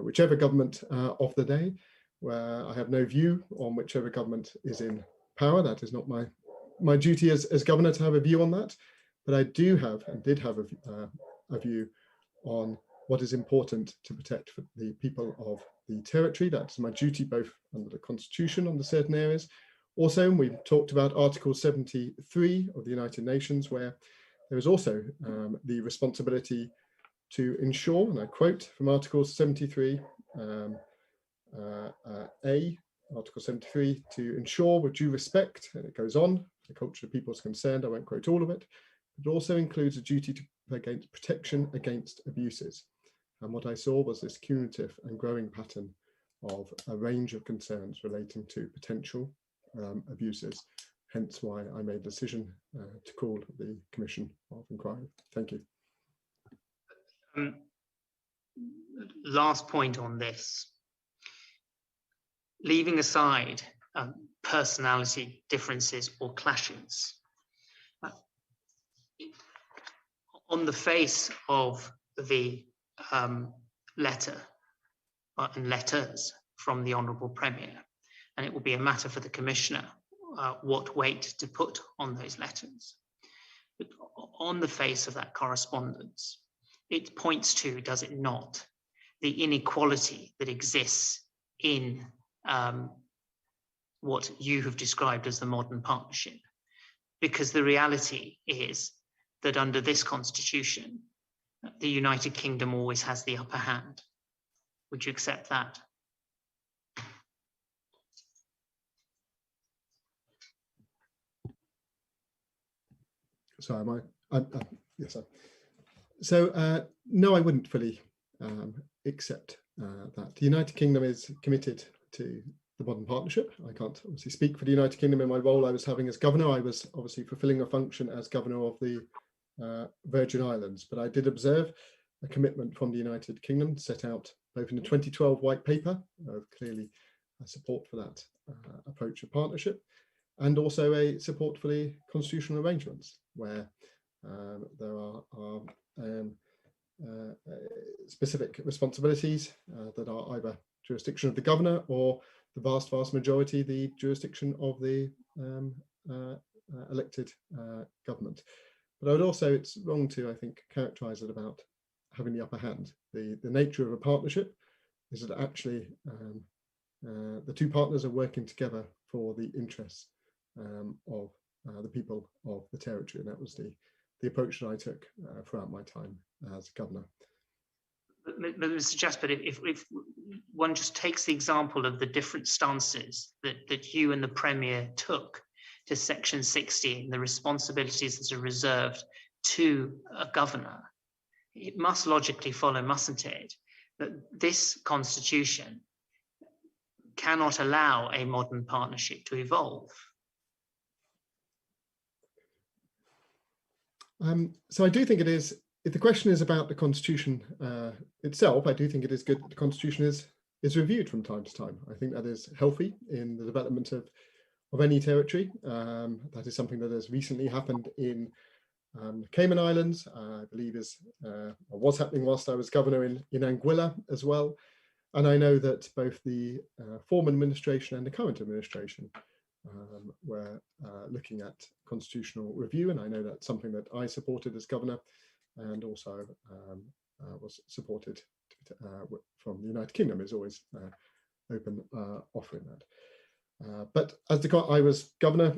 whichever government of the day, where I have no view on whichever government is in power. That is not my duty as governor to have a view on that, but I do have and did have a view on what is important to protect for the people of the territory. That's my duty both under the Constitution on the certain areas. Also, we've talked about Article 73 of the United Nations, where there is also the responsibility to ensure, and I quote from Article 73, Article 73, to ensure with due respect, and it goes on, the culture of people is concerned, I won't quote all of it, but it also includes a duty to against protection against abuses. And what I saw was this cumulative and growing pattern of a range of concerns relating to potential abuses, hence why I made the decision to call the Commission of Inquiry. Thank you. Last point on this, leaving aside personality differences or clashes, on the face of the letter and letters from the Honourable Premier, and it will be a matter for the Commissioner what weight to put on those letters. But on the face of that correspondence, it points to, does it not, the inequality that exists in what you have described as the modern partnership. Because the reality is that under this constitution, the United Kingdom always has the upper hand. Would you accept that? So am I? Yes, sir. So no, I wouldn't fully accept that. The United Kingdom is committed to the modern partnership. I can't obviously speak for the United Kingdom in my role I was having as governor. I was obviously fulfilling a function as governor of the Virgin Islands, but I did observe a commitment from the United Kingdom set out both in the 2012 white paper, clearly a support for that approach of partnership, and also a support for the constitutional arrangements, where there are specific responsibilities that are either jurisdiction of the governor or the vast majority the jurisdiction of the elected government. But I would also, it's wrong to, I think, characterize it about having the upper hand. The nature of a partnership is that actually the two partners are working together for the interests of the people of the territory, and that was the approach that I took throughout my time as governor. But Mr. Jasper, if one just takes the example of the different stances that you and the Premier took to Section 60 and the responsibilities that are reserved to a governor, it must logically follow, mustn't it, that this constitution cannot allow a modern partnership to evolve? So I do think it is, if the question is about the constitution itself, I do think it is good that the constitution is reviewed from time to time. I think that is healthy in the development of any territory. That is something that has recently happened in the Cayman Islands, I believe was happening whilst I was governor in Anguilla as well. And I know that both the former administration and the current administration were looking at constitutional review, and I know that's something that I supported as governor, and also was supported from the United Kingdom, is always open offering that. But as I was governor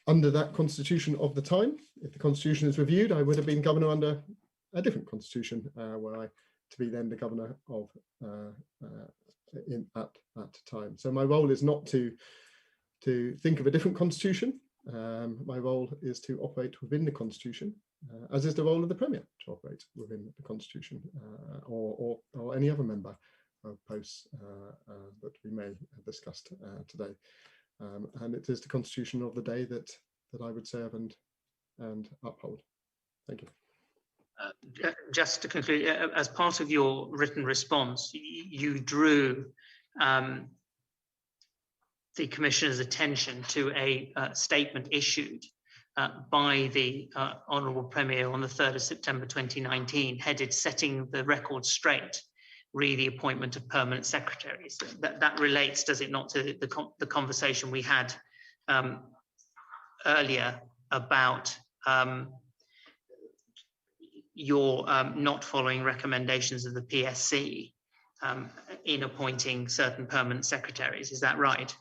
under that constitution of the time, if the constitution is reviewed, I would have been governor under a different constitution, were I to be then the governor of at that time. So my role is not to think of a different constitution. My role is to operate within the constitution, as is the role of the Premier to operate within the constitution, or any other member of posts that we may have discussed today. And it is the constitution of the day that I would serve and uphold. Thank you. Just to conclude, as part of your written response, you drew the Commissioner's attention to a statement issued by the Honourable Premier on the 3rd of September 2019, headed "Setting the Record Straight, re the appointment of permanent secretaries." That relates, does it not, to the conversation we had earlier about you're not following recommendations of the PSC in appointing certain permanent secretaries. Is that right?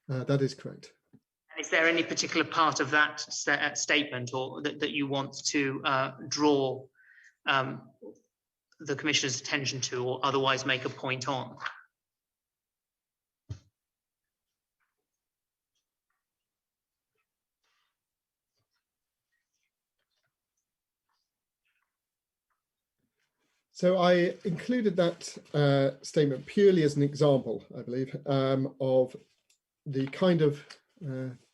That is correct. Is there any particular part of that statement or that you want to draw the Commissioner's attention to, or otherwise make a point on? So I included that statement purely as an example, I believe, of the kind of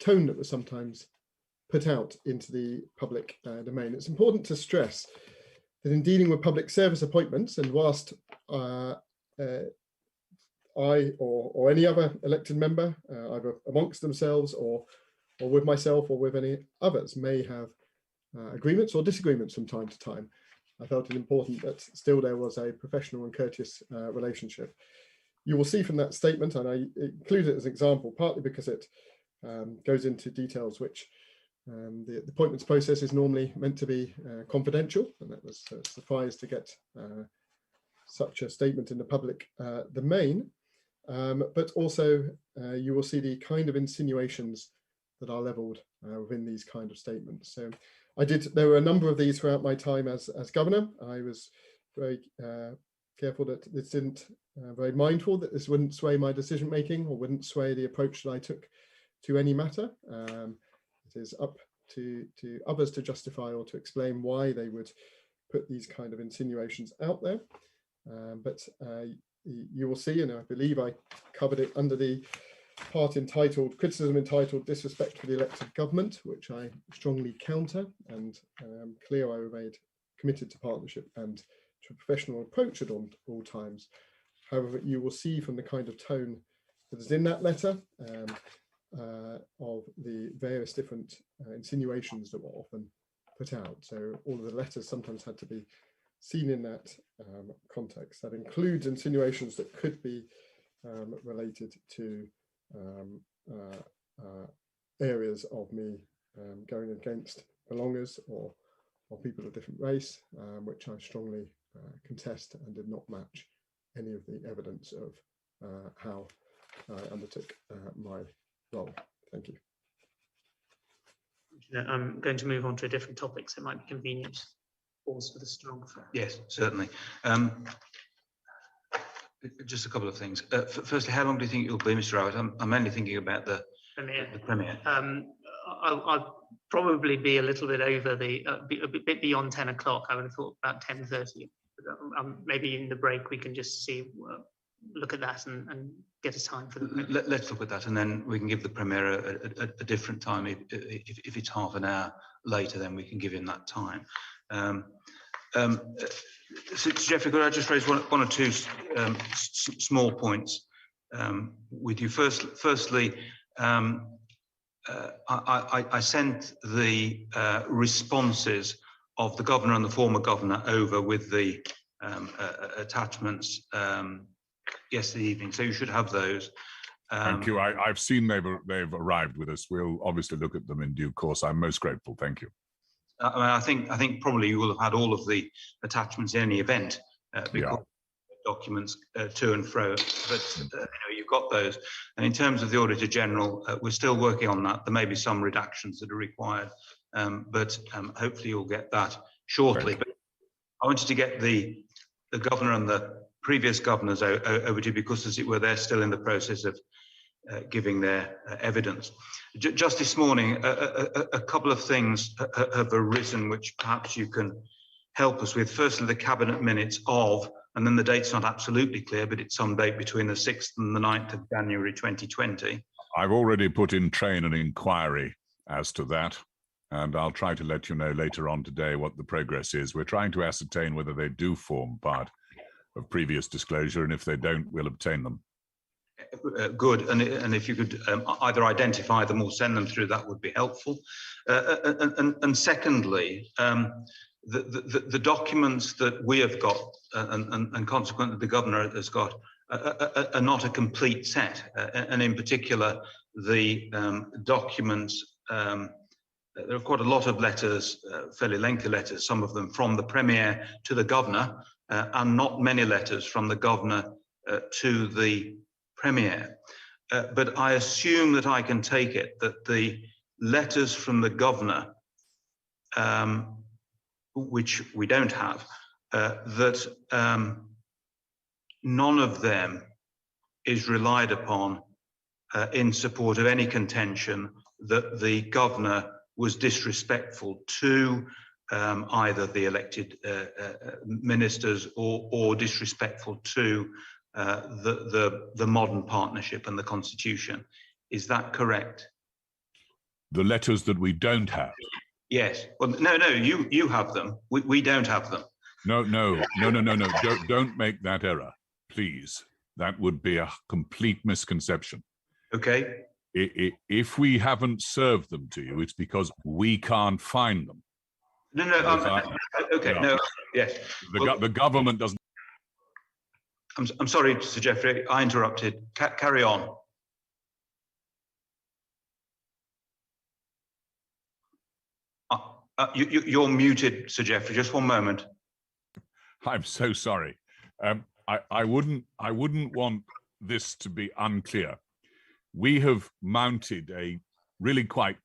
tone that was sometimes put out into the public domain. It's important to stress that in dealing with public service appointments, and whilst I or any other elected member, either amongst themselves or with myself or with any others, may have agreements or disagreements from time to time, I felt it important that still there was a professional and courteous relationship. You will see from that statement, and I include it as an example, partly because it goes into details which the appointments process is normally meant to be confidential, and that was a surprise to get such a statement in the public domain. But also you will see the kind of insinuations that are levelled within these kind of statements. So there were a number of these throughout my time as governor. I was very careful that this didn't, very mindful that this wouldn't sway my decision making or wouldn't sway the approach that I took to any matter. It is up to others to justify or to explain why they would put these kind of insinuations out there. But you will see, and I believe I covered it under the part entitled criticism entitled disrespect for the elected government, which I strongly counter, and clear I remained committed to partnership and to a professional approach at all times. However, you will see from the kind of tone that is in that letter of the various different insinuations that were often put out. So all of the letters sometimes had to be seen in that context. That includes insinuations that could be related to areas of me going against belongers or people of different race, which I strongly contest and did not match any of the evidence of how I undertook my role. Thank you. I'm going to move on to a different topic, so it might be convenient. Pause for the stenographer. Yes, certainly. Just a couple of things. Firstly, how long do you think you'll be, Mr. Rowett? I'm mainly thinking about the Premier. I'll probably be a little bit over a bit beyond 10 o'clock. I would have thought about 10:30. Maybe in the break we can just see, look at that and get a time for the Premier. Let's look at that, and then we can give the Premier a different time. If it's half an hour later, then we can give him that time. So Geoffrey, could I just raise one or two small points with you? Firstly, I sent the responses of the Governor and the former Governor over with the attachments yesterday evening, so you should have those. Thank you. I've seen they've arrived with us. We'll obviously look at them in due course. I'm most grateful. Thank you. I think probably you will have had all of the attachments in any event, because documents to and fro. But you've got those. And in terms of the Auditor General, we're still working on that. There may be some redactions that are required, but hopefully you'll get that shortly. But I wanted to get the Governor and the previous governors over to you, because, as it were, they're still in the process of giving their evidence. Just this morning, a couple of things have arisen which perhaps you can help us with. Firstly, the Cabinet minutes of, and then the date's not absolutely clear, but it's some date between the 6th and the 9th of January 2020. I've already put in train an inquiry as to that, and I'll try to let you know later on today what the progress is. We're trying to ascertain whether they do form part of previous disclosure, and if they don't, we'll obtain them. Good, and if you could either identify them or send them through, that would be helpful. And secondly, the documents that we have got, and consequently the Governor has got, are not a complete set, and in particular the documents there are quite a lot of letters, fairly lengthy letters, some of them from the Premier to the Governor, and not many letters from the Governor to the Premier. But I assume that I can take it that the letters from the Governor, which we don't have, that none of them is relied upon in support of any contention that the Governor was disrespectful to either the elected ministers or disrespectful to the modern partnership and the Constitution. Is that correct? The letters that we don't have. Yes. Well, no, you have them. We don't have them. No. Don't make that error, please. That would be a complete misconception. Okay. If we haven't served them to you, it's because we can't find them. No. Okay. Yeah. No. Yes. The government doesn't. I'm sorry, Sir Geoffrey. I interrupted. Carry on. You're muted, Sir Geoffrey. Just one moment. I'm so sorry. I wouldn't want this to be unclear. We have mounted a really quite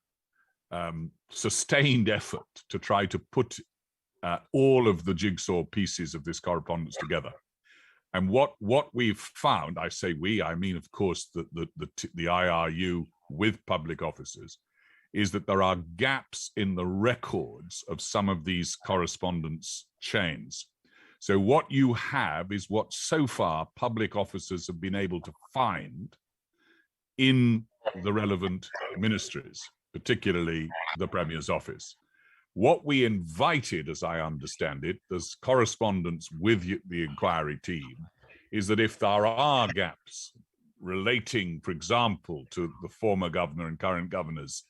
sustained effort to try to put all of the jigsaw pieces of this correspondence together. And what we've found, I say we, I mean, of course, the IRU with public officers, is that there are gaps in the records of some of these correspondence chains. So what you have is what so far public officers have been able to find in the relevant ministries, particularly the Premier's office. What we invited, as I understand it, as correspondence with the inquiry team, is that if there are gaps relating, for example, to the former governor and current governor's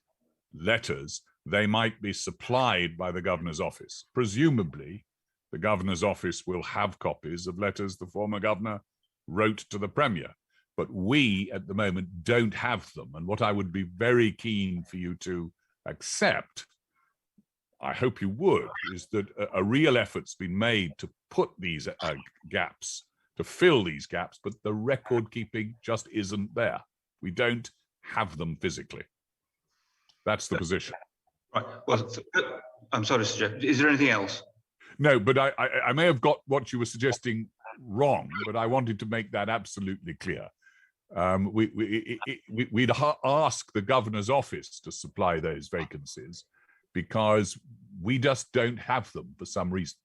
letters, they might be supplied by the governor's office. Presumably, the governor's office will have copies of letters the former governor wrote to the Premier, but we at the moment don't have them. And what I would be very keen for you to accept, I hope you would, is that a real effort's been made to put these gaps, to fill these gaps, but the record keeping just isn't there. We don't have them physically. That's the position. Right. Well, I'm sorry, Sir Geoffrey. Is there anything else? No, but I may have got what you were suggesting wrong, but I wanted to make that absolutely clear. We'd ask the governor's office to supply those vacancies because we just don't have them for some reason.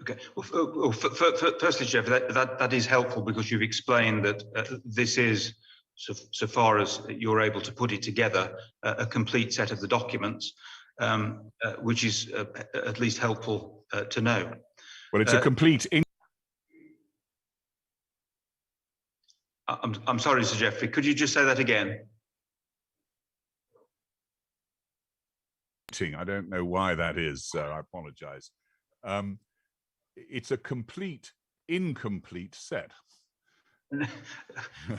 Okay. Well, firstly, Jeff, that is helpful because you've explained that this is, so far as you're able to put it together, a complete set of the documents, which is at least helpful to know. Well, it's a complete. I'm sorry, Sir Geoffrey. Could you just say that again? I don't know why that is, so I apologize. It's a complete, incomplete set.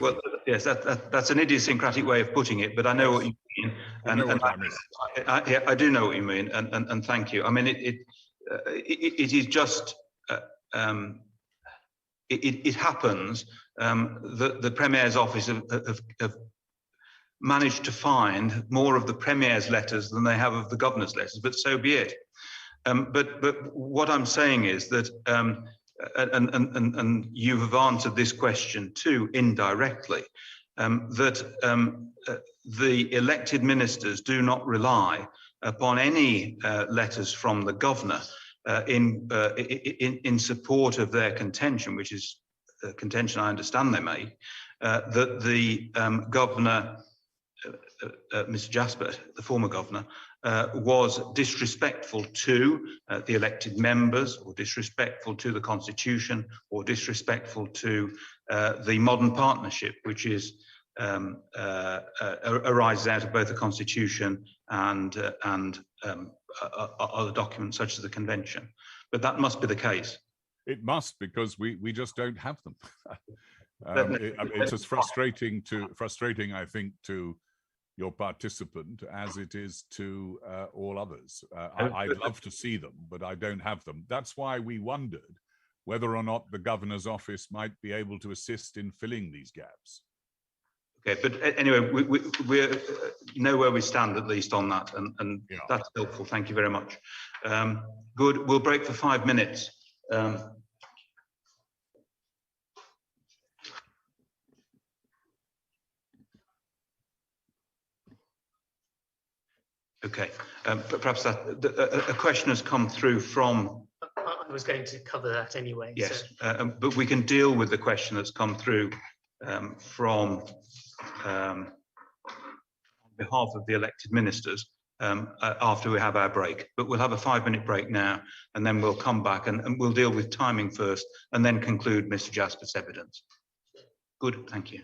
Well, yes, that's an idiosyncratic way of putting it, but I know what you mean. And I do know what you mean, and thank you. I mean, it is just, it happens that the Premier's office have managed to find more of the Premier's letters than they have of the Governor's letters, but so be it. But what I'm saying is that, and you have answered this question too indirectly, that the elected ministers do not rely upon any letters from the Governor in support of their contention, which is a contention I understand they make, that the Governor, Mr. Jasper, the former Governor, was disrespectful to the elected members, or disrespectful to the Constitution, or disrespectful to the modern partnership, which is arises out of both the Constitution and other documents such as the Convention. But that must be the case. It must, because we just don't have them. It's as frustrating, I think, to your participant as it is to all others. I'd love to see them, but I don't have them. That's why we wondered whether or not the governor's office might be able to assist in filling these gaps. Okay, but anyway, we know where we stand at least on that, and Yeah. that's helpful. Thank you very much. Good. We'll break for 5 minutes. Okay, perhaps a question has come through from. I was going to cover that anyway. Yes, so. but we can deal with the question that's come through from on behalf of the elected ministers after we have our break. But we'll have a 5-minute break now, and then we'll come back and we'll deal with timing first, and then conclude Mr. Jasper's evidence. Good, thank you.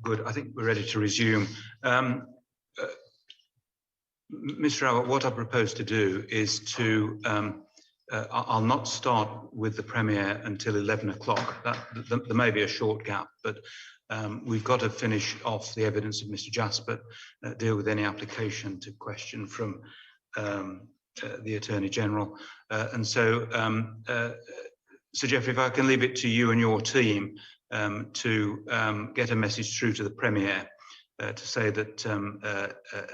Good. I think we're ready to resume. Mr. Albert, what I propose to do is to, I'll not start with the Premier until 11 o'clock. There may be a short gap, but we've got to finish off the evidence of Mr. Jasper, deal with any application to question from the Attorney General. And so, Sir Geoffrey, if I can leave it to you and your team to get a message through to the Premier to say that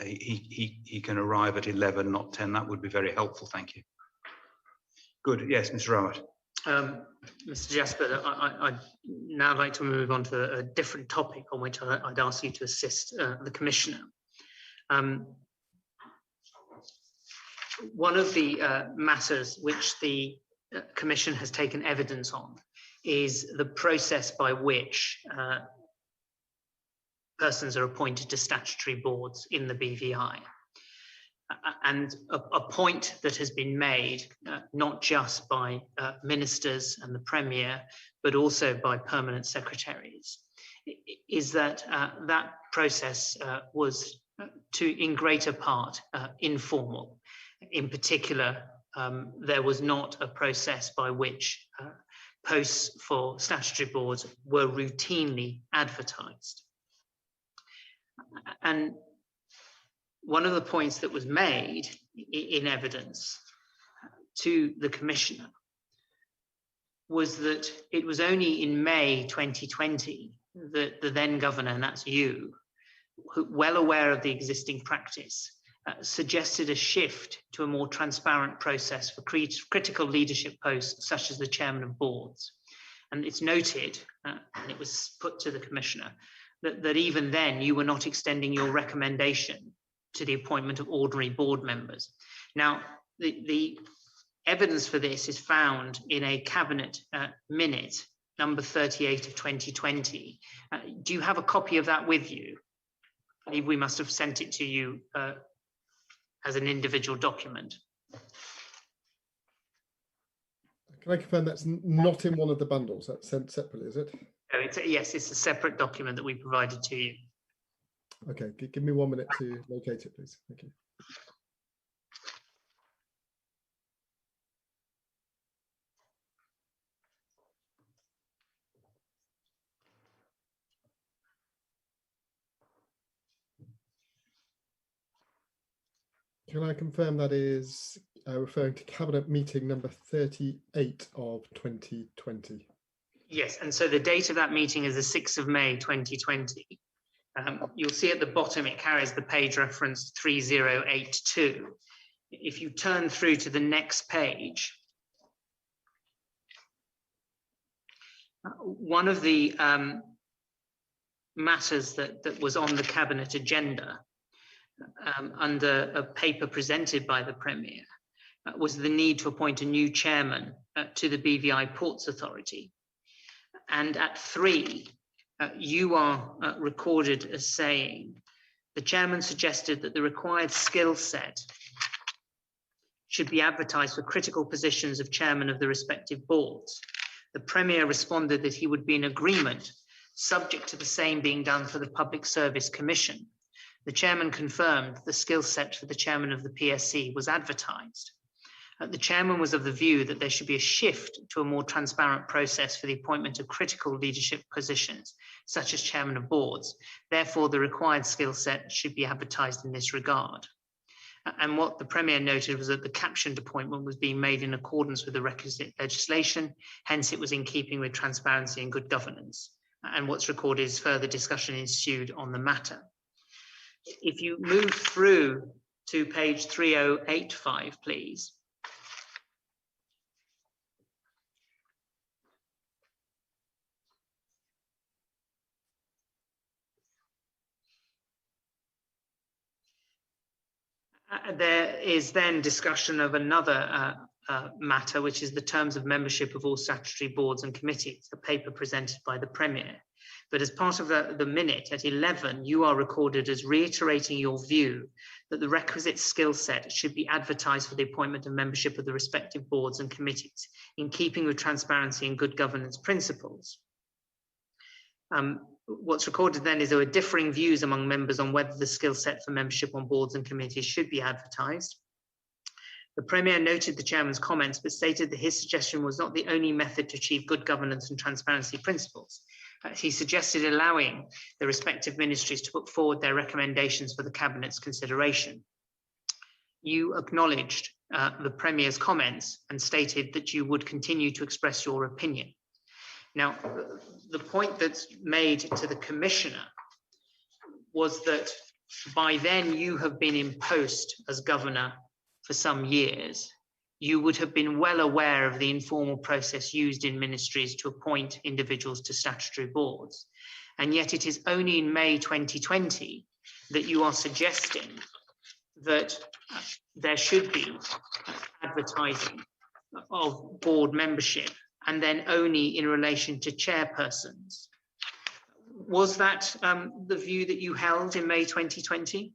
he can arrive at 11, not 10, that would be very helpful. Thank you. Good. Yes, Mr. Rowett. Mr. Jasper, I'd now like to move on to a different topic on which I'd ask you to assist the Commissioner. One of the matters which the Commission has taken evidence on is the process by which persons are appointed to statutory boards in the BVI. And a point that has been made, not just by ministers and the Premier, but also by permanent secretaries, is that that process was in greater part informal. In particular, there was not a process by which posts for statutory boards were routinely advertised. And one of the points that was made in evidence to the Commissioner was that it was only in May 2020 that the then Governor, and that's you, well aware of the existing practice, suggested a shift to a more transparent process for critical leadership posts such as the Chairman of Boards. And it's noted, and it was put to the Commissioner, that even then you were not extending your recommendation to the appointment of ordinary board members. Now, the evidence for this is found in a Cabinet minute, number 38 of 2020. Do you have a copy of that with you? I believe we must have sent it to you as an individual document. Can I confirm that's not in one of the bundles? That's sent separately, is it? No, yes, it's a separate document that we provided to you. Okay, give me 1 minute to locate it, please. Thank you. Can I confirm that is referring to Cabinet meeting number 38 of 2020? Yes, and so the date of that meeting is the 6th of May 2020. You'll see at the bottom it carries the page reference 3082. If you turn through to the next page, one of the matters that was on the Cabinet agenda under a paper presented by the Premier was the need to appoint a new chairman to the BVI Ports Authority. And at 3, you are recorded as saying, the chairman suggested that the required skill set should be advertised for critical positions of chairman of the respective boards. The Premier responded that he would be in agreement, subject to the same being done for the Public Service Commission. The chairman confirmed the skill set for the chairman of the PSC was advertised. The chairman was of the view that there should be a shift to a more transparent process for the appointment of critical leadership positions, such as chairman of boards. Therefore, the required skill set should be advertised in this regard. And what the Premier noted was that the captioned appointment was being made in accordance with the requisite legislation, hence it was in keeping with transparency and good governance. And what's recorded is further discussion ensued on the matter. If you move through to page 3085, please. There is then discussion of another matter, which is the terms of membership of all statutory boards and committees, a paper presented by the Premier. But as part of the minute at 11, you are recorded as reiterating your view that the requisite skill set should be advertised for the appointment and membership of the respective boards and committees, in keeping with transparency and good governance principles. what's recorded then is there were differing views among members on whether the skill set for membership on boards and committees should be advertised. The Premier noted the chairman's comments, but stated that his suggestion was not the only method to achieve good governance and transparency principles. He suggested allowing the respective ministries to put forward their recommendations for the Cabinet's consideration. You acknowledged the Premier's comments and stated that you would continue to express your opinion. Now, the point that's made to the Commissioner was that by then you have been in post as Governor for some years. You would have been well aware of the informal process used in ministries to appoint individuals to statutory boards. And yet it is only in May 2020 that you are suggesting that there should be advertising of board membership, and then only in relation to chairpersons. Was that the view that you held in May 2020?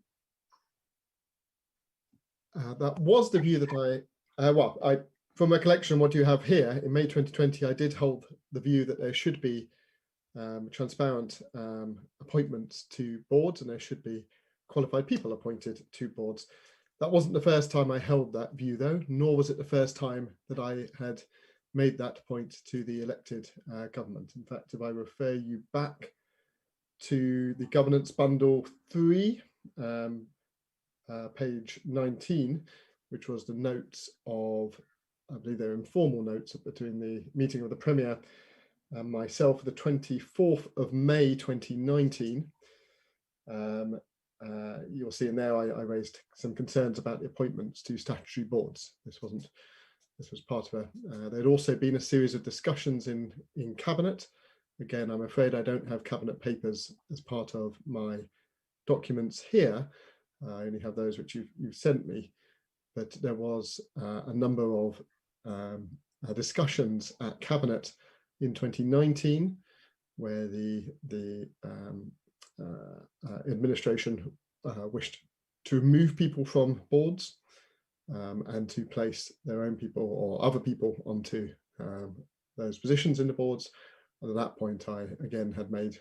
That was the view that from recollection, what you have here, in May 2020, I did hold the view that there should be transparent appointments to boards, and there should be qualified people appointed to boards. That wasn't the first time I held that view, though, nor was it the first time that I had made that point to the elected government. In fact, if I refer you back to the Governance Bundle 3, page 19, which was the notes of, I believe they're informal notes between the meeting of the Premier and myself, the 24th of May 2019. You'll see in there I raised some concerns about the appointments to statutory boards. This was part of there'd also been a series of discussions in Cabinet. Again, I'm afraid I don't have Cabinet papers as part of my documents here. I only have those which you've sent me, but there was a number of discussions at Cabinet in 2019 where the administration wished to remove people from boards and to place their own people or other people onto those positions in the boards. And at that point, I again had made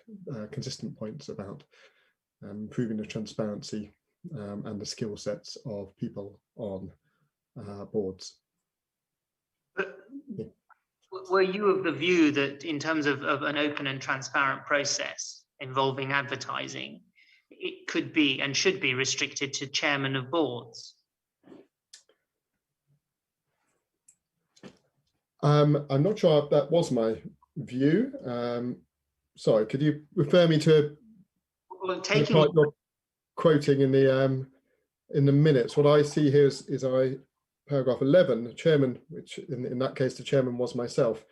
consistent points about improving the transparency and the skill sets of people on boards. Were you of the view that in terms of an open and transparent process involving advertising, it could be and should be restricted to chairmen of boards? I'm not sure if that was my view. Sorry, could you refer me to well, the part you're quoting in the minutes? What I see here is paragraph 11, the chairman, which in that case the chairman was myself,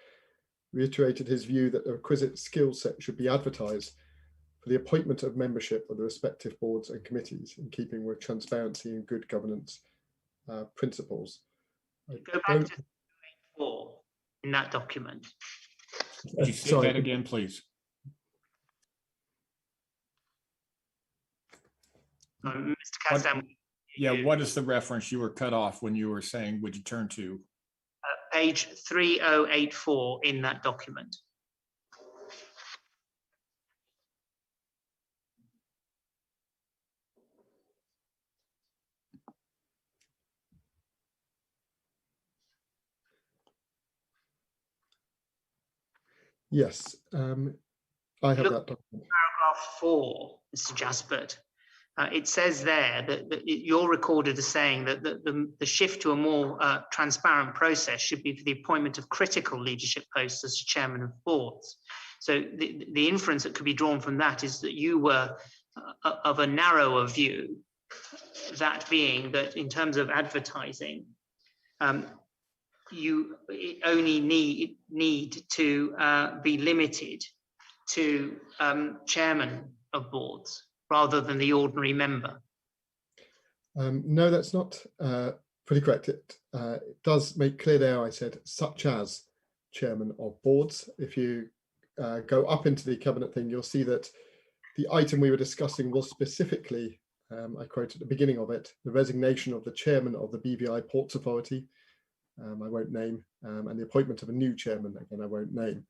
reiterated his view that the requisite skill set should be advertised for the appointment of membership of the respective boards and committees in keeping with transparency and good governance principles. Go back to 4 in that document. Could you say that again, please? Mr. Kasdan. Yeah, what is the reference? You were cut off when you were saying, would you turn to? Page 3084 in that document. Yes, I have that document. Paragraph 4, Mr. Jaspert. It says there that you're recorded as saying that the shift to a more transparent process should be for the appointment of critical leadership posts as chairman of boards. So the inference that could be drawn from that is that you were of a narrower view, that being that in terms of advertising, you only need to be limited to chairman of boards rather than the ordinary member. No, that's not pretty correct. It does make clear there, I said, such as chairman of boards. If you go up into the Cabinet thing, you'll see that the item we were discussing was specifically, I quote at the beginning of it, the resignation of the chairman of the BVI Ports Authority, I won't name, and the appointment of a new chairman, again, I won't name.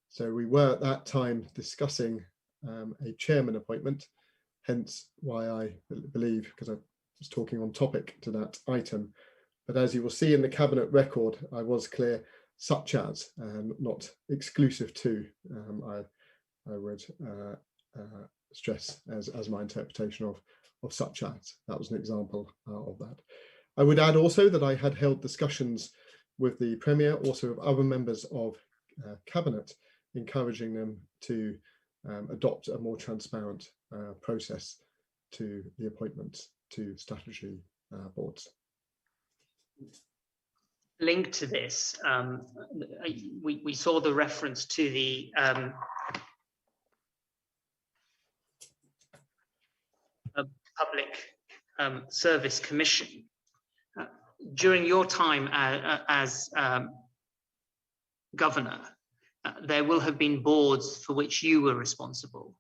So we were at that time discussing a chairman appointment, hence why I believe, because I was talking on topic to that item, but as you will see in the cabinet record, I was clear, such as, not exclusive to. I would stress as my interpretation of such as. That was an example of that. I would add also that I had held discussions with the Premier, also with other members of Cabinet, encouraging them to adopt a more transparent process to the appointments to statutory boards. Linked to this, we saw the reference to the Public Service Commission. During your time as governor, there will have been boards for which you were responsible.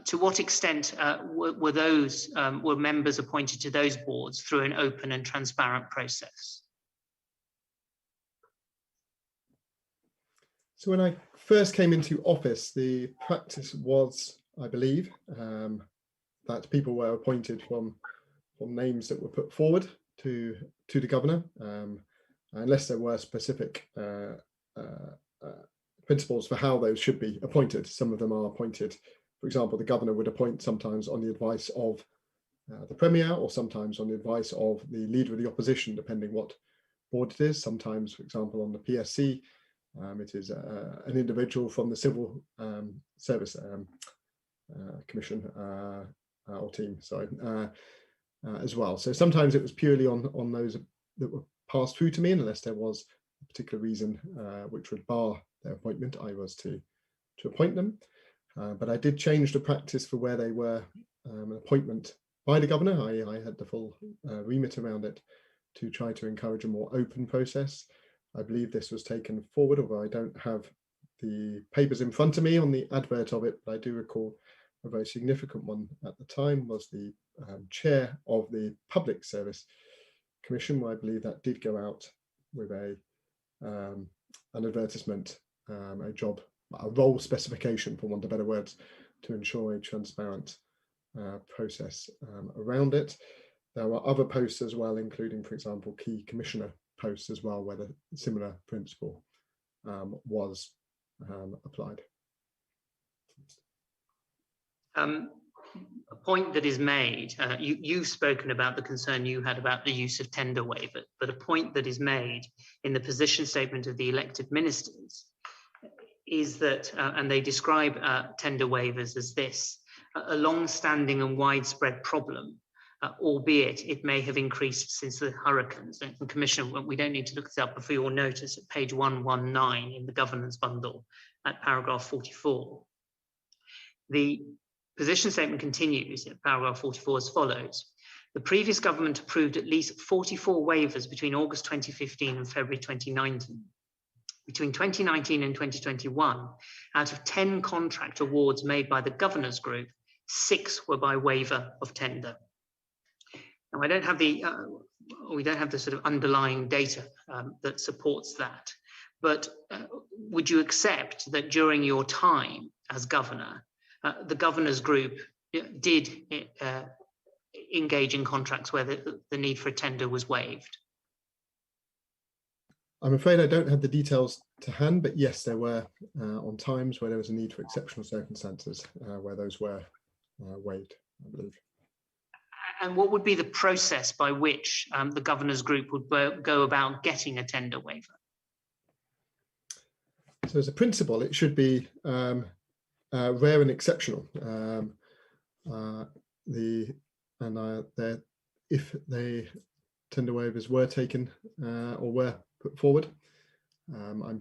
To what extent were members appointed to those boards through an open and transparent process? So when I first came into office, the practice was, I believe, that people were appointed from names that were put forward to the governor, unless there were specific principles for how those should be appointed. Some of them are appointed. For example, the governor would appoint sometimes on the advice of the Premier, or sometimes on the advice of the leader of the opposition, depending what board it is. Sometimes, for example, on the PSC, it is an individual from the Civil Service Commission or team, sorry, as well. So sometimes it was purely on those that were passed through to me, and unless there was a particular reason which would bar their appointment, I was to appoint them. But I did change the practice for where they were an appointment by the governor. I had the full remit around it to try to encourage a more open process. I believe this was taken forward, although I don't have the papers in front of me on the advert of it, but I do recall a very significant one at the time was the chair of the Public Service Commission, where I believe that did go out with an advertisement, a role specification, for want of better words, to ensure a transparent process around it. There were other posts as well, including, for example, key commissioner posts as well, where the similar principle was applied. A point that is made, you've spoken about the concern you had about the use of tender waiver, but a point that is made in the position statement of the elected ministers is that, and they describe tender waivers as this, a long-standing and widespread problem, albeit it may have increased since the hurricanes. And Commissioner, we don't need to look this up, but for your notice at page 119 in the governance bundle at paragraph 44. The position statement continues at paragraph 44 as follows. The previous government approved at least 44 waivers between August 2015 and February 2019. Between 2019 and 2021, out of 10 contract awards made by the Governors Group, 6 were by waiver of tender. Now, we don't have the sort of underlying data that supports that, but would you accept that during your time as governor, the Governors Group did engage in contracts where the need for a tender was waived? I'm afraid I don't have the details to hand, but yes, there were on times where there was a need for exceptional circumstances where those were waived, I believe. And what would be the process by which the Governors Group would go about getting a tender waiver? So as a principle, it should be rare and exceptional. If the tender waivers were taken or were put forward, I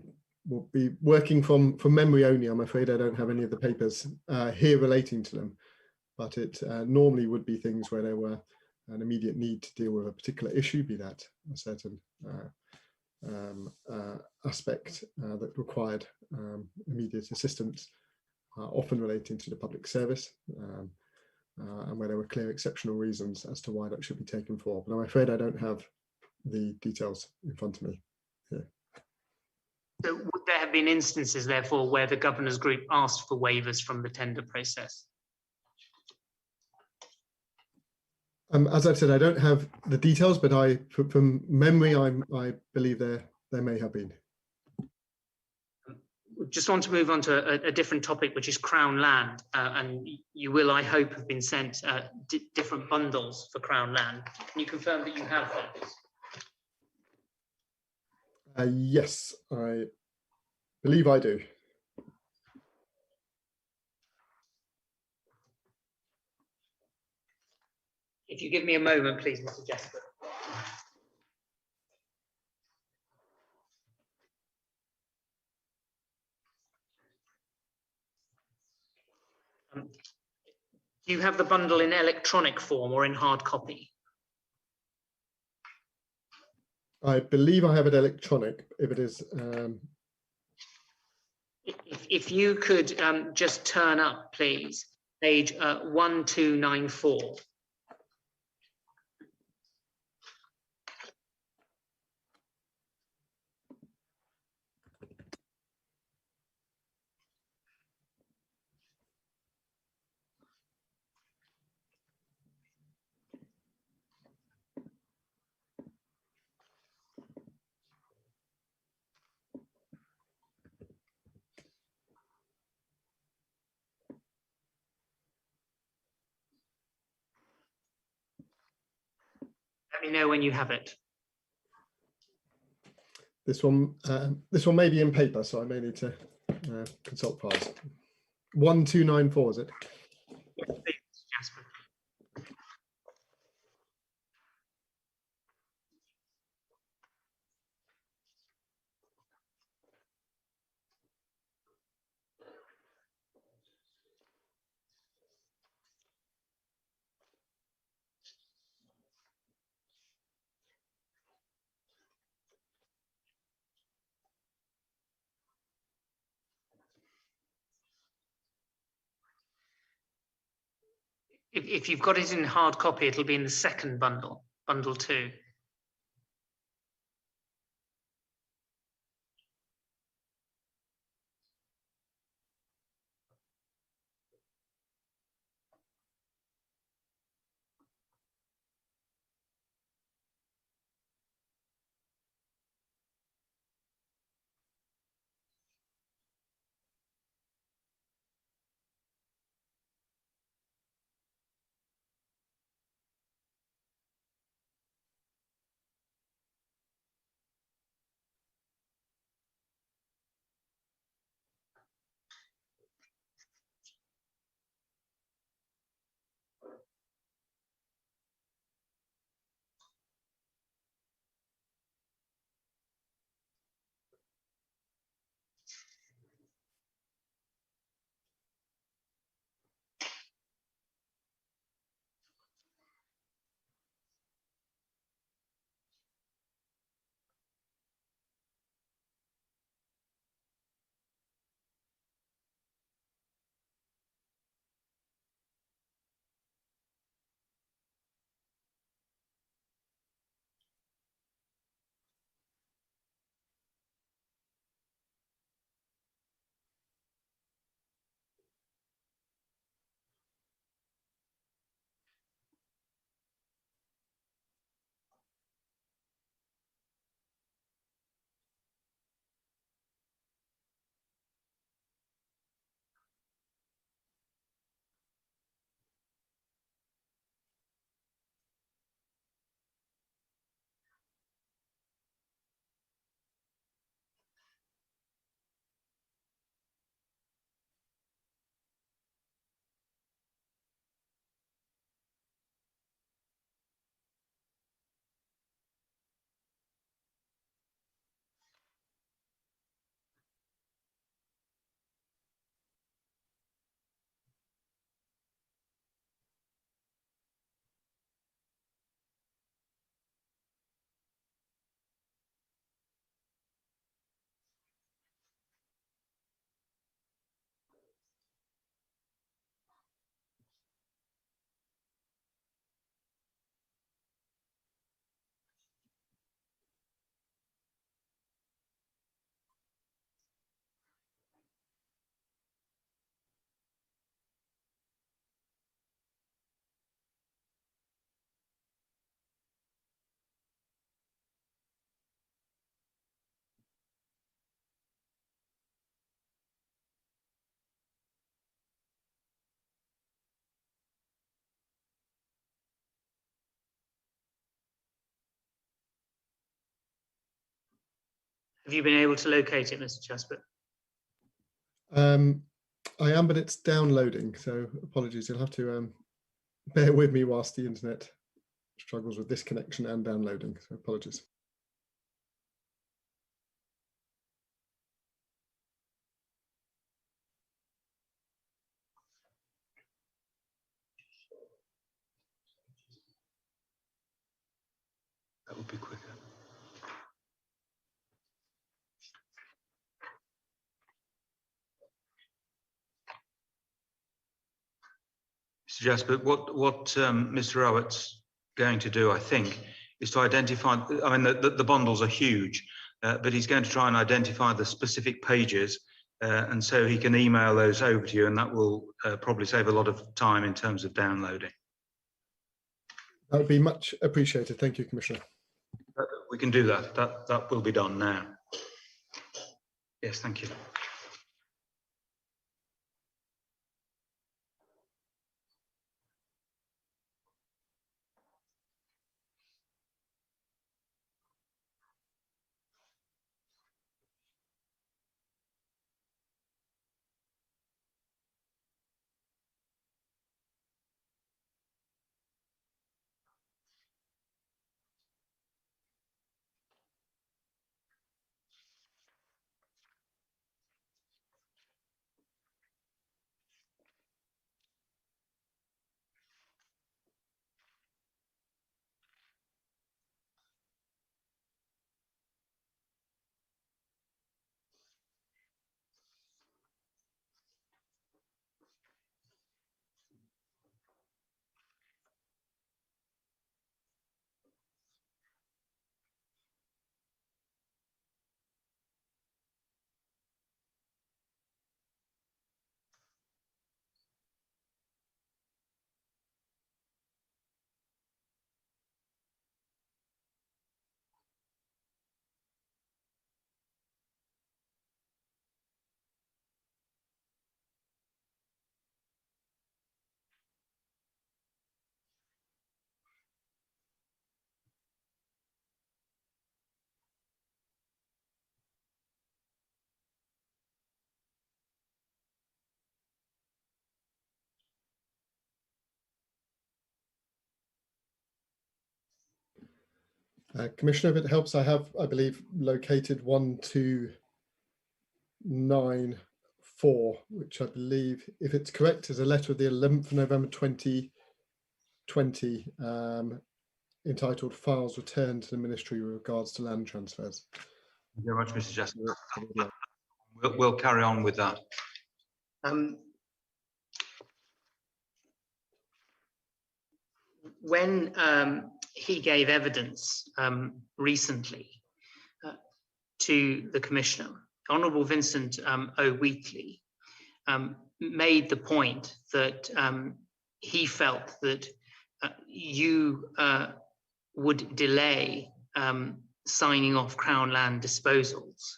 will be working from memory only. I'm afraid I don't have any of the papers here relating to them, but it normally would be things where there were an immediate need to deal with a particular issue, be that a certain aspect that required immediate assistance, often relating to the public service, and where there were clear exceptional reasons as to why that should be taken forward. But I'm afraid I don't have the details in front of me here. So would there have been instances, therefore, where the governors group asked for waivers from the tender process? As I've said, I don't have the details, but from memory, I believe there may have been. Just want to move on to a different topic, which is Crown land, and you will, I hope, have been sent different bundles for Crown land. Can you confirm that you have those? Yes, I believe I do. If you give me a moment, please, Mr. Jasper. Do you have the bundle in electronic form or in hard copy? I believe I have it electronic. If it is, if you could just turn up, please, page 1294. Let me know when you have it. this one may be in paper, so I may need to consult files. 1294, is it? Yes, please, Jasper. If you've got it in hard copy, it'll be in the second bundle, bundle 2. Have you been able to locate it, Mr. Jasper? I am, but it's downloading, so apologies. You'll have to bear with me whilst the internet struggles with this connection and downloading, so apologies. That would be quicker. Mr. Jasper, what Mr. Rowett's going to do, I think, is to identify, I mean, the bundles are huge, but he's going to try and identify the specific pages, and so he can email those over to you, and that will probably save a lot of time in terms of downloading. That would be much appreciated. Thank you, Commissioner. We can do that. That will be done now. Yes, thank you. Commissioner, if it helps, I have, I believe, located 1294, which I believe, if it's correct, is a letter of the 11th of November 2020, entitled Files Returned to the Ministry with regards to land transfers. Thank you very much, Mr. Jasper. We'll carry on with that. When he gave evidence recently to the Commissioner, Honourable Vincent O. Wheatley made the point that he felt that you would delay signing off Crown land disposals,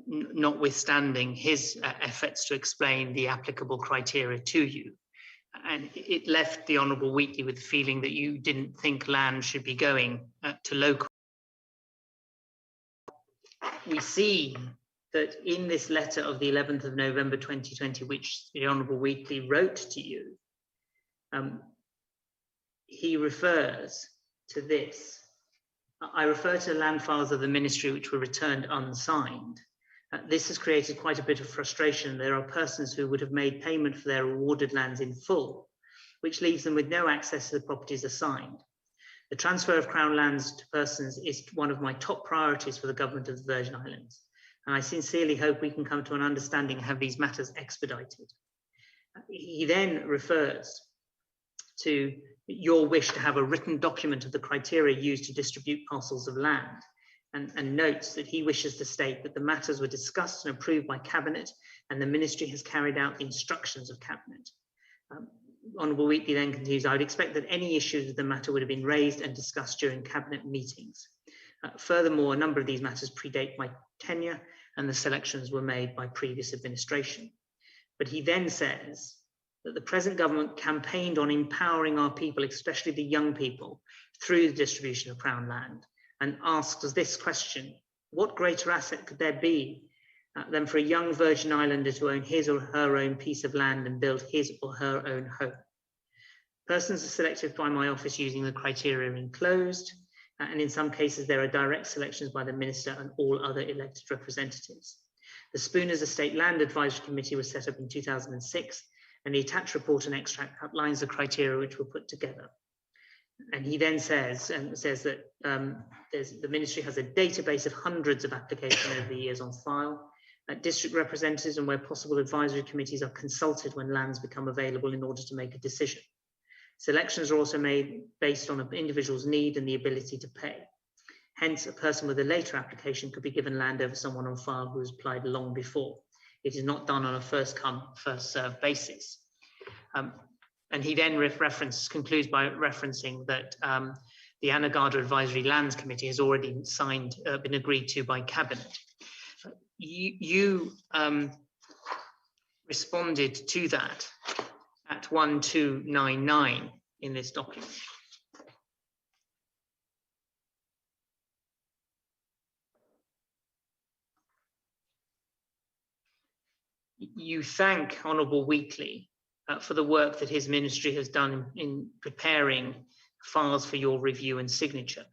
notwithstanding his efforts to explain the applicable criteria to you. And it left the Honourable Wheatley with the feeling that you didn't think land should be going to local. We see that in this letter of the 11th of November 2020, which the Honourable Wheatley wrote to you, he refers to this. I refer to land files of the ministry which were returned unsigned. This has created quite a bit of frustration. There are persons who would have made payment for their awarded lands in full, which leaves them with no access to the properties assigned. The transfer of Crown lands to persons is one of my top priorities for the government of the Virgin Islands, and I sincerely hope we can come to an understanding and have these matters expedited. He then refers to your wish to have a written document of the criteria used to distribute parcels of land, and notes that he wishes to state that the matters were discussed and approved by Cabinet, and the Ministry has carried out the instructions of Cabinet. Honourable Wheatley then continues, I would expect that any issues with the matter would have been raised and discussed during Cabinet meetings. Furthermore, a number of these matters predate my tenure, and the selections were made by previous administration. But he then says that the present government campaigned on empowering our people, especially the young people, through the distribution of Crown land, and asks us this question: What greater asset could there be than for a young Virgin Islander to own his or her own piece of land and build his or her own home? Persons are selected by my office using the criteria enclosed, and in some cases there are direct selections by the Minister and all other elected representatives. The Spooners Estate Land Advisory Committee was set up in 2006, and the attached report and extract outlines the criteria which were put together. And he then says that the Ministry has a database of hundreds of applications over the years on file. District representatives and where possible advisory committees are consulted when lands become available in order to make a decision. Selections are also made based on an individual's need and the ability to pay. Hence, a person with a later application could be given land over someone on file who has applied long before. It is not done on a first come, first served basis. And he then concludes by referencing that the Anagada Advisory Lands Committee has already been agreed to by Cabinet. You responded to that at 1299 in this document. You thank Honourable Wheatley for the work that his ministry has done in preparing files for your review and signature.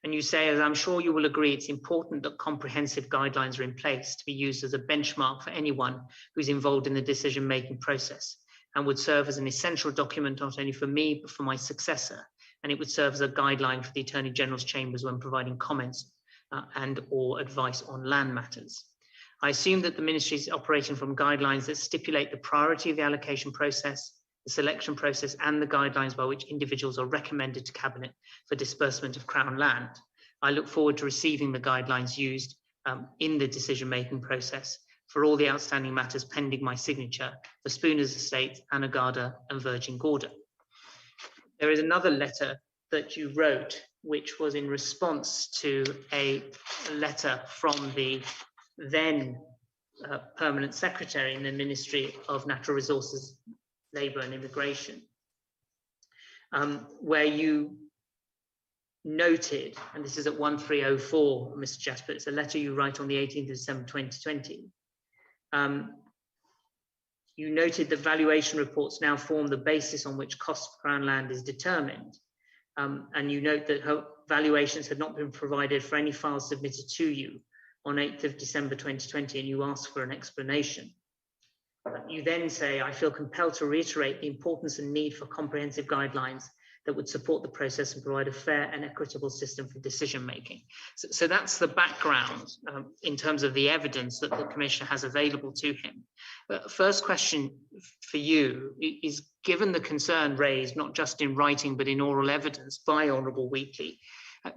And you say, as I'm sure you will agree, it's important that comprehensive guidelines are in place to be used as a benchmark for anyone who's involved in the decision-making process, and would serve as an essential document not only for me, but for my successor. And it would serve as a guideline for the Attorney General's chambers when providing comments and or advice on land matters. I assume that the Ministry is operating from guidelines that stipulate the priority of the allocation process, the selection process, and the guidelines by which individuals are recommended to Cabinet for disbursement of Crown land. I look forward to receiving the guidelines used in the decision-making process for all the outstanding matters pending my signature for Spooners Estate, Anagada, and Virgin Gorda. There is another letter that you wrote, which was in response to a letter from the then Permanent Secretary in the Ministry of Natural Resources, Labour and Immigration, where you noted, and this is at 1304, Mr. Jasper, it's a letter you write on the 18th of December 2020. You noted that valuation reports now form the basis on which cost of Crown land is determined. And you note that valuations had not been provided for any files submitted to you on 8th of December 2020, and you asked for an explanation. You then say, I feel compelled to reiterate the importance and need for comprehensive guidelines that would support the process and provide a fair and equitable system for decision making. So that's the background in terms of the evidence that the Commissioner has available to him. First question for you is, given the concern raised, not just in writing, but in oral evidence by Honourable Wheatley,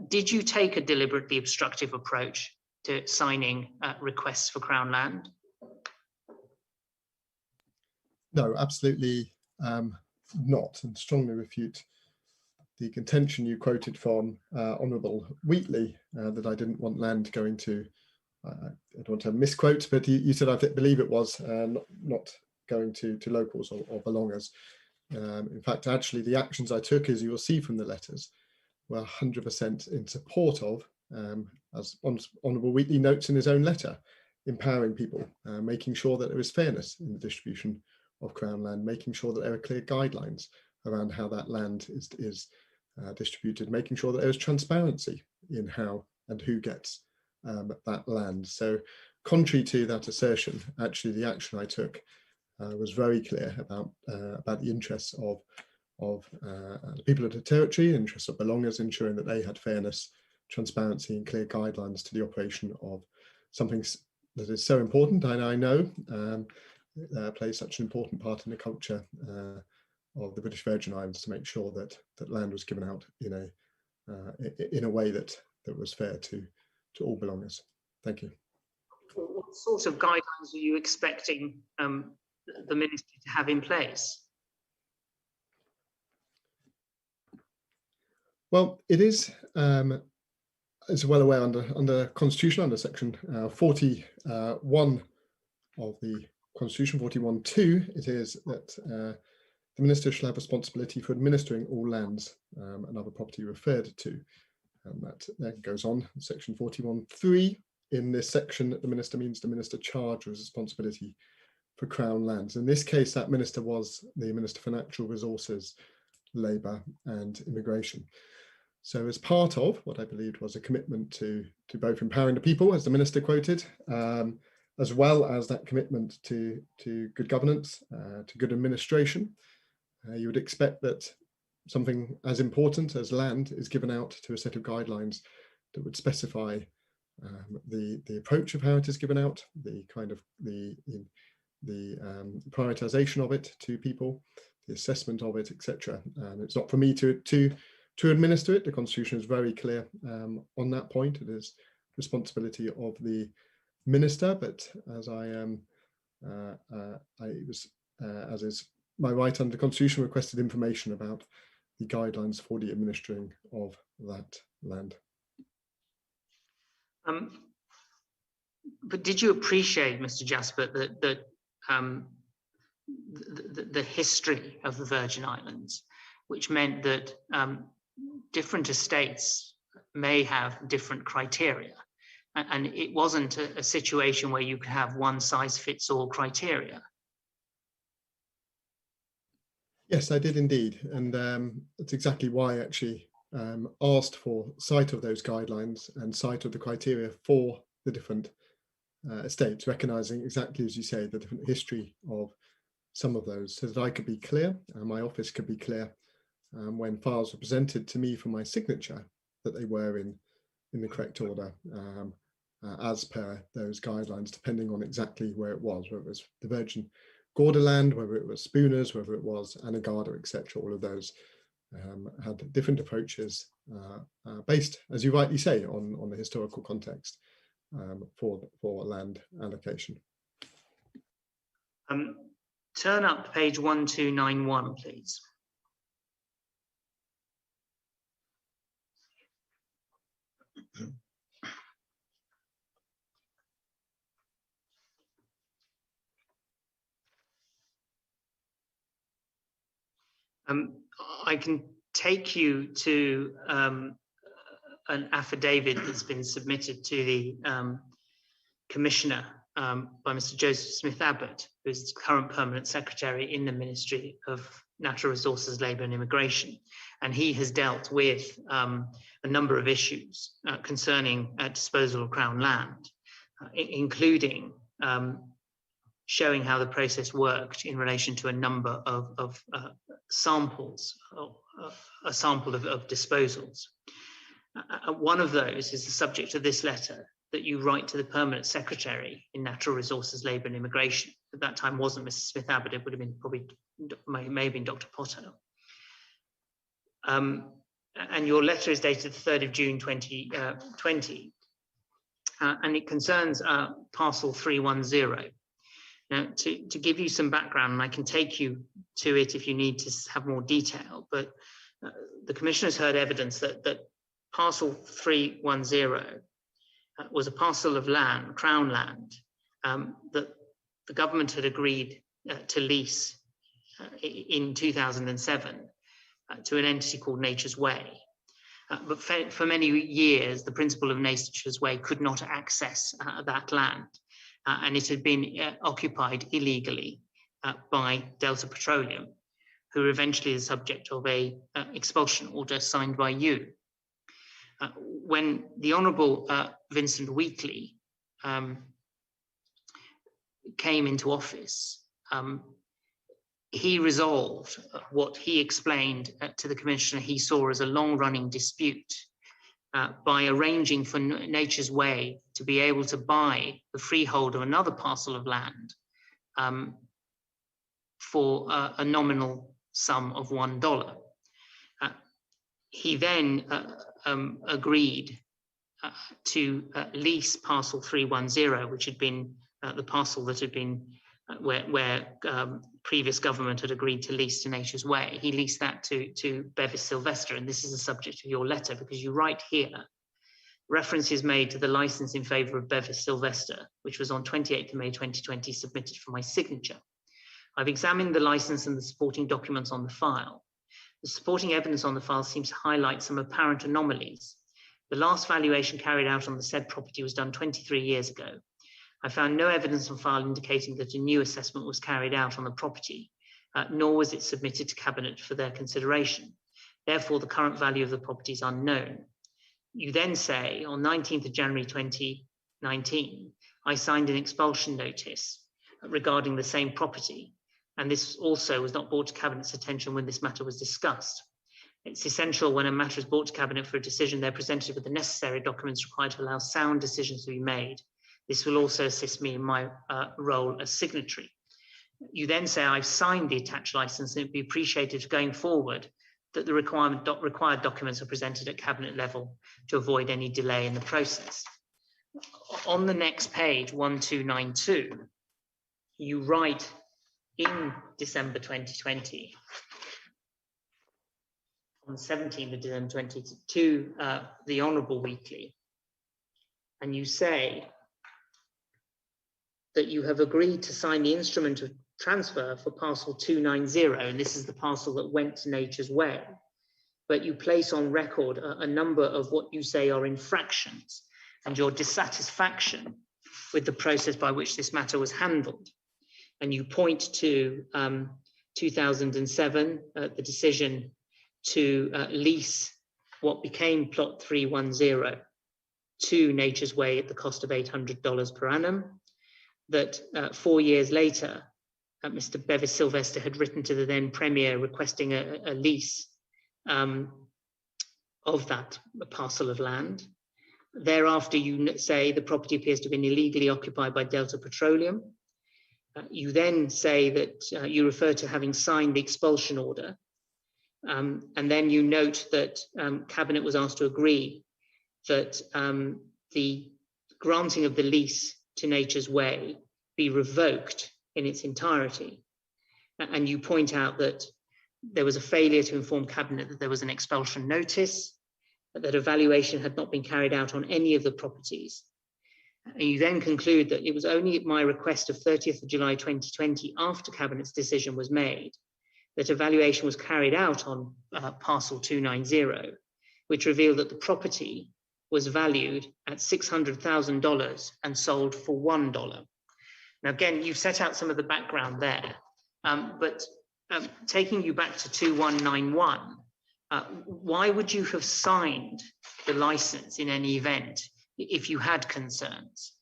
did you take a deliberately obstructive approach to signing requests for Crown land? No, absolutely not, and strongly refute the contention you quoted from Honourable Wheatley that I didn't want land going to, I don't want to misquote, but you said, I believe it was, not going to locals or belongers. In fact, actually, the actions I took, as you will see from the letters, were 100% in support of, as Honourable Wheatley notes in his own letter, empowering people, making sure that there is fairness in the distribution of Crown land, making sure that there are clear guidelines around how that land is distributed, making sure that there is transparency in how and who gets that land. So contrary to that assertion, actually the action I took was very clear about the interests of the people of the territory, interests of belongers, ensuring that they had fairness, transparency and clear guidelines to the operation of something that is so important, and I know plays such an important part in the culture of the British Virgin Islands, to make sure that land was given out in a way that was fair to all belongers. Thank you. What sort of guidelines are you expecting the Ministry to have in place? Well, it is, as well aware, under Constitution, under Section 41 of the Constitution, 41.2, it is that the Minister shall have responsibility for administering all lands and other property referred to. And that then goes on, Section 41.3, in this section that the minister means the minister charged with responsibility for Crown lands. In this case, that minister was the Minister for Natural Resources, Labour and Immigration. So as part of what I believed was a commitment to both empowering the people, as the minister quoted, as well as that commitment to good governance, to good administration, you would expect that something as important as land is given out to a set of guidelines that would specify the approach of how it is given out, the kind of the prioritization of it to people, the assessment of it, etc. And it's not for me to administer it. The Constitution is very clear on that point. It is responsibility of the minister, but as as is my right under the Constitution, requested information about the guidelines for the administering of that land. But did you appreciate, Mr. Jasper, that the history of the Virgin Islands, which meant that different estates may have different criteria, and it wasn't a situation where you could have one size fits all criteria? Yes, I did indeed, and that's exactly why I actually asked for sight of those guidelines and sight of the criteria for the different estates, recognising exactly as you say the different history of some of those, so that I could be clear and my office could be clear when files were presented to me for my signature that they were in the correct order as per those guidelines, depending on exactly where it was, whether it was the Virgin Gorda land, whether it was Spooners, whether it was Anegada, etc. All of those had different approaches based, as you rightly say, on the historical context for land allocation. Turn up page 1291, please. I can take you to an affidavit that's been submitted to the Commissioner by Mr. Joseph Smith-Abbott, who is the current Permanent Secretary in the Ministry of Natural Resources, Labour and Immigration. And he has dealt with a number of issues concerning disposal of Crown land, including showing how the process worked in relation to a number of samples, a sample of disposals. One of those is the subject of this letter that you write to the Permanent Secretary in Natural Resources, Labour and Immigration. At that time wasn't Mrs. Smith-Abbott, it would have been probably, may have been Dr. Potter. And your letter is dated 3rd of June 2020, and it concerns parcel 310. Now, to give you some background, and I can take you to it if you need to have more detail, but the Commissioner has heard evidence that parcel 310 was a parcel of land, Crown land, that the government had agreed to lease in 2007 to an entity called Nature's Way. But for many years, the principal of Nature's Way could not access that land. And it had been occupied illegally by Delta Petroleum, who were eventually the subject of a expulsion order signed by you. When the Honourable Vincent Wheatley came into office, he resolved what he explained to the Commissioner he saw as a long-running dispute by arranging for Nature's Way to be able to buy the freehold of another parcel of land for a nominal sum of $1. He then agreed to lease parcel 310, which had been the parcel that had been where previous government had agreed to lease to Nature's Way. He leased that to Bevis Sylvester, and this is the subject of your letter, because you write here, reference is made to the license in favour of Bevis Sylvester, which was on 28th of May 2020 submitted for my signature. I've examined the license and the supporting documents on the file. The supporting evidence on the file seems to highlight some apparent anomalies, The last valuation carried out on the said property was done 23 years ago. I found no evidence on file indicating that a new assessment was carried out on the property, nor was it submitted to Cabinet for their consideration. Therefore, the current value of the property is unknown. You then say, on 19th of January 2019, I signed an expulsion notice regarding the same property, and this also was not brought to Cabinet's attention when this matter was discussed. It's essential when a matter is brought to Cabinet for a decision, they're presented with the necessary documents required to allow sound decisions to be made. This will also assist me in my role as signatory. You then say, I've signed the attached license, and it'd be appreciated going forward that the required documents are presented at Cabinet level to avoid any delay in the process. On the next page, 1292, you write in December 2020, on the 17th of December 2020, to the Honourable Weekly, and you say that you have agreed to sign the instrument of transfer for parcel 290, and this is the parcel that went to Nature's Way, but you place on record a number of what you say are infractions and your dissatisfaction with the process by which this matter was handled. And you point to 2007, the decision to lease what became plot 310 to Nature's Way at the cost of $800 per annum, that 4 years later, Mr. Bevis Sylvester had written to the then Premier requesting a lease of that parcel of land. Thereafter, you say the property appears to have been illegally occupied by Delta Petroleum. You then say that you refer to having signed the expulsion order. And then you note that Cabinet was asked to agree that the granting of the lease to Nature's Way be revoked in its entirety. And you point out that there was a failure to inform Cabinet that there was an expulsion notice, that evaluation had not been carried out on any of the properties. And you then conclude that it was only at my request of 30th of July 2020, after Cabinet's decision was made, that evaluation was carried out on parcel 290, which revealed that the property was valued at $600,000 and sold for $1. Now, again, you've set out some of the background there, but taking you back to 2191, why would you have signed the license in any event if you had concerns?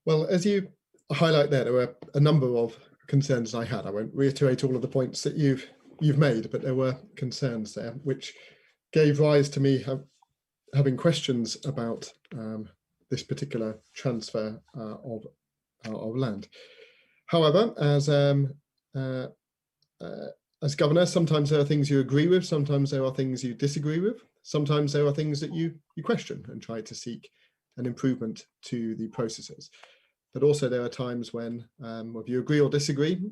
Well, as you highlight there were a number of concerns I had. I won't reiterate all of the points that you've made, but there were concerns there which gave rise to me having questions about this particular transfer of land. However, as governor, sometimes there are things you agree with, sometimes there are things you disagree with, sometimes there are things that you question and try to seek an improvement to the processes. But also there are times when, whether you agree or disagree,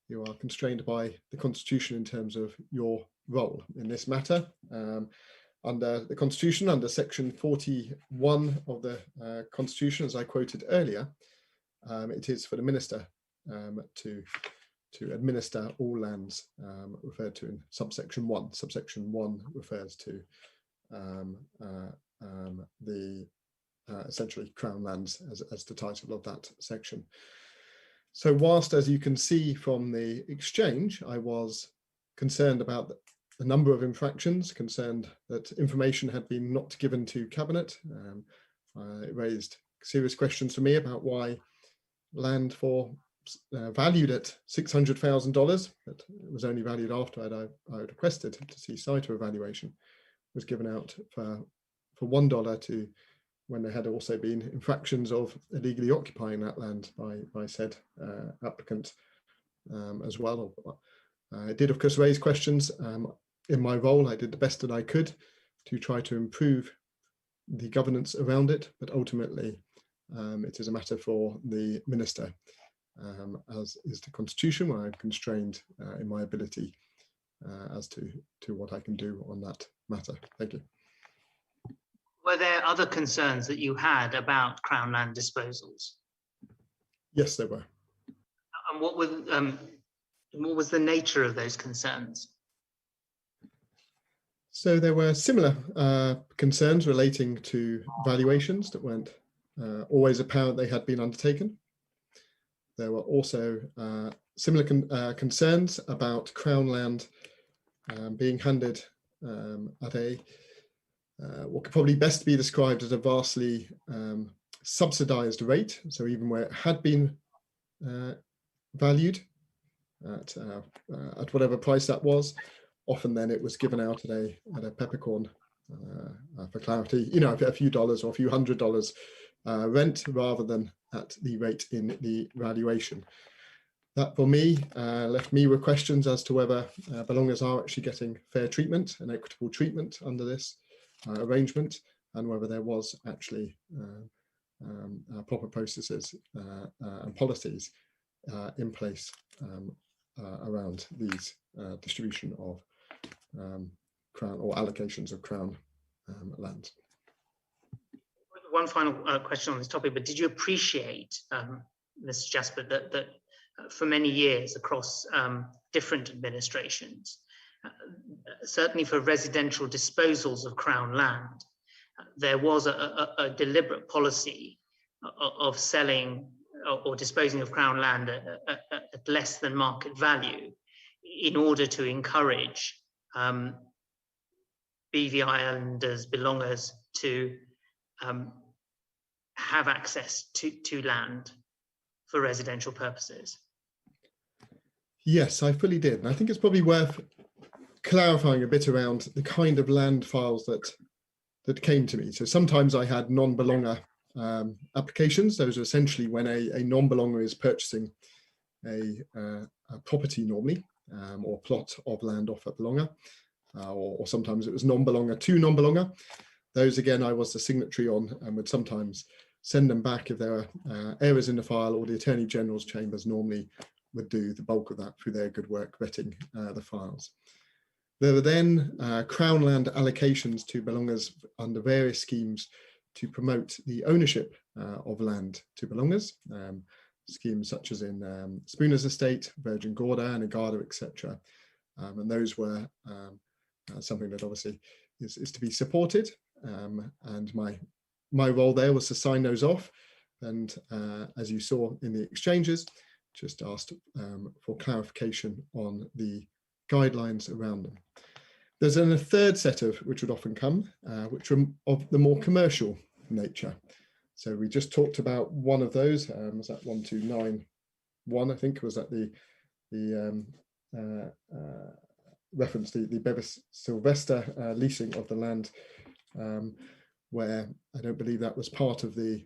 you are constrained by the Constitution in terms of your role in this matter. Under the Constitution, under section 41 of the Constitution, as I quoted earlier, it is for the minister to administer all lands referred to in subsection 1. Subsection 1 refers to the essentially Crown lands as the title of that section. So whilst, as you can see from the exchange, I was concerned about the number of infractions, concerned that information had been not given to Cabinet. It raised serious questions for me about why land for valued at $600,000, but it was only valued after I requested to see CITA evaluation, was given out for $1 to, when there had also been infractions of illegally occupying that land by said applicant as well. It did, of course, raise questions. In my role, I did the best that I could to try to improve the governance around it, but ultimately it is a matter for the minister, as is the Constitution, where I'm constrained in my ability as to what I can do on that matter. Thank you. Were there other concerns that you had about Crown land disposals? Yes, there were. And what was the nature of those concerns? So there were similar concerns relating to valuations that weren't always apparent they had been undertaken. There were also similar concerns about Crown land being handed at a what could probably best be described as a vastly subsidized rate. So even where it had been valued at whatever price that was, often then it was given out at a peppercorn, for clarity, you know, a few dollars or a few $100 rent rather than at the rate in the valuation. That for me left me with questions as to whether belongers are actually getting fair treatment and equitable treatment under this arrangement, and whether there was actually proper processes and policies in place around these distribution of Crown or allocations of Crown lands. One final question on this topic, but did you appreciate, Mr. Jasper, that for many years across different administrations, certainly for residential disposals of Crown land, there was a deliberate policy of selling or disposing of Crown land at less than market value in order to encourage BVI islanders, belongers to have access to land for residential purposes? Yes, I fully did. And I think it's probably worth clarifying a bit around the kind of land files that came to me. So sometimes I had non-belonger applications. Those are essentially when a non-belonger is purchasing a property normally, or plot of land off a belonger, or sometimes it was non-belonger to non-belonger. Those again, I was the signatory on and would sometimes send them back if there were errors in the file, or the Attorney General's chambers normally would do the bulk of that through their good work vetting the files. There were then Crown land allocations to belongers under various schemes to promote the ownership of land to belongers, schemes such as in Spooner's Estate, Virgin Gorda, Negada, etc. And those were something that obviously is to be supported. And my role there was to sign those off. And as you saw in the exchanges, just asked for clarification on the guidelines around them. There's then a third set of which would often come, which are of the more commercial nature. So we just talked about one of those. Was that 1291? I think was that the reference to the Bevis Sylvester leasing of the land, where I don't believe that was part of the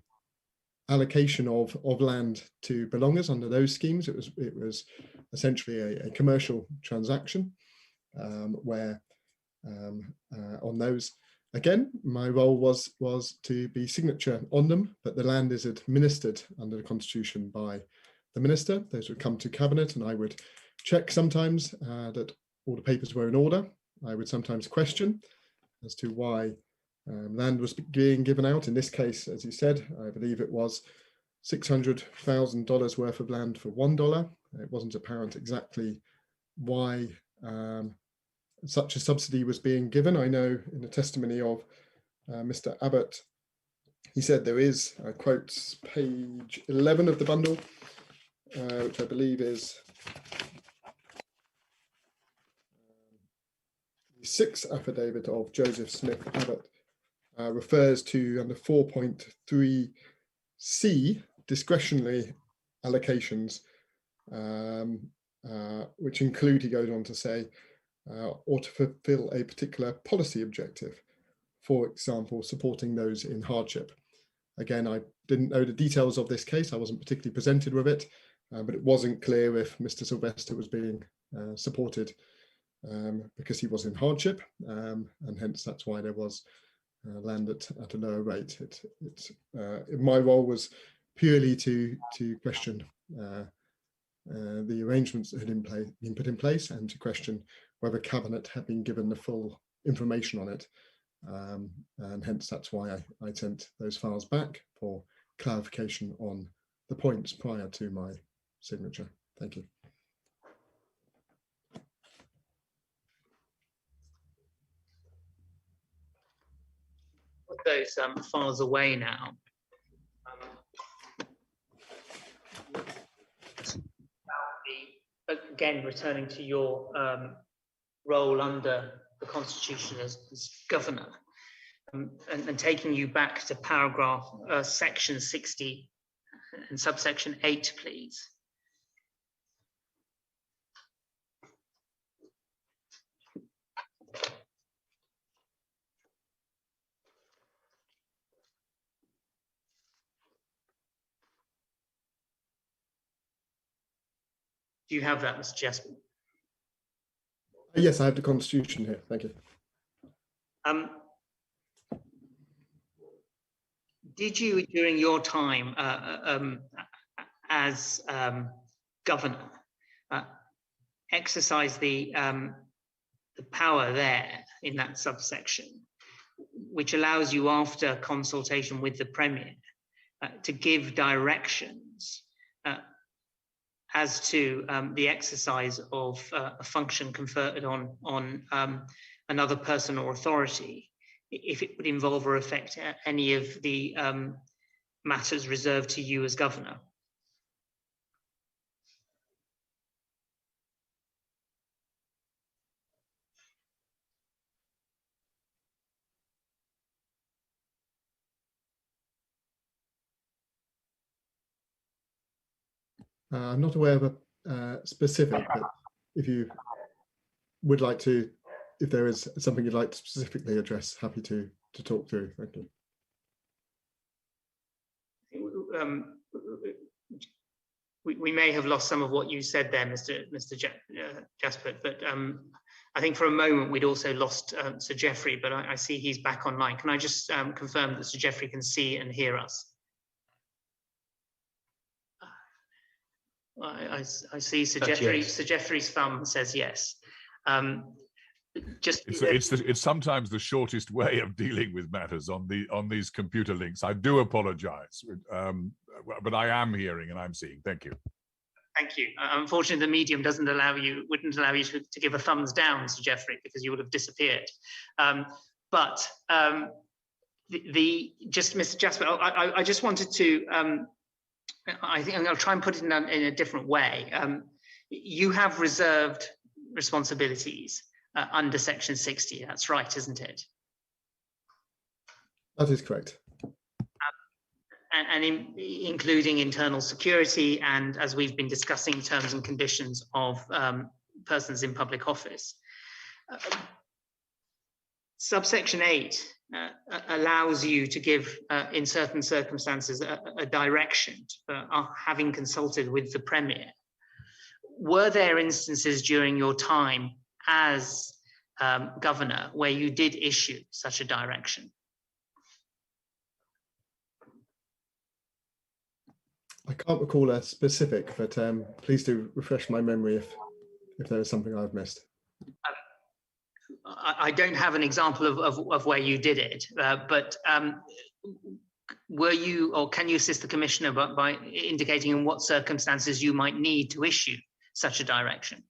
allocation of land to belongers under those schemes. It was essentially a commercial transaction where on those, again, my role was to be signature on them, but the land is administered under the Constitution by the Minister. Those would come to Cabinet, and I would check sometimes that all the papers were in order. I would sometimes question as to why land was being given out. In this case, as you said, I believe it was $600,000 worth of land for $1. It wasn't apparent exactly why such a subsidy was being given. I know in the testimony of Mr. Abbott, he said there is, quotes page 11 of the bundle, which I believe is the 6th affidavit of Joseph Smith Abbott, refers to under 4.3c discretionary allocations, which include, he goes on to say, or to fulfill a particular policy objective, for example, supporting those in hardship. Again, I didn't know the details of this case. I wasn't particularly presented with it, but it wasn't clear if Mr. Sylvester was being supported because he was in hardship, and hence that's why there was land at a lower rate. My role was purely to question the arrangements that had been put in place, and to question whether Cabinet had been given the full information on it. And hence that's why I sent those files back for clarification on the points prior to my signature. Thank you. those files away now. Again, returning to your role under the Constitution as governor, and taking you back to paragraph section 60 and subsection 8, please. Do you have that, Mr. Jasper? Yes, I have the Constitution here. Thank you. Did you, during your time as governor, exercise the power there in that subsection, which allows you, after consultation with the Premier, to give directions as to the exercise of a function conferred on another person or authority, if it would involve or affect any of the matters reserved to you as governor? I'm not aware of a specific, but if you would like to, if there is something you'd like to specifically address, happy to talk through. Thank you. We may have lost some of what you said there, Mr. Jasper, but I think for a moment we'd also lost Sir Geoffrey, but I see he's back online. Can I just confirm that Sir Geoffrey can see and hear us? I see Sir Geoffrey. Yes. Sir Geoffrey's thumb says yes. It's sometimes the shortest way of dealing with matters on these computer links. I do apologize, but I am hearing and I'm seeing. Thank you. Thank you. Unfortunately, the medium wouldn't allow you to give a thumbs down, Sir Geoffrey, because you would have disappeared. Just Mr. Jasper, I just wanted to. I think I'm going to try and put it in a different way. You have reserved responsibilities under section 60. That's right, isn't it? That is correct. And including internal security, and, as we've been discussing, terms and conditions of persons in public office. Subsection 8 allows you to give, in certain circumstances, a direction, having consulted with the Premier. Were there instances during your time as governor where you did issue such a direction? I can't recall a specific, but please do refresh my memory if there is something I've missed. I don't have an example of where you did it, but were you, or can you assist the Commissioner by indicating in what circumstances you might need to issue such a direction?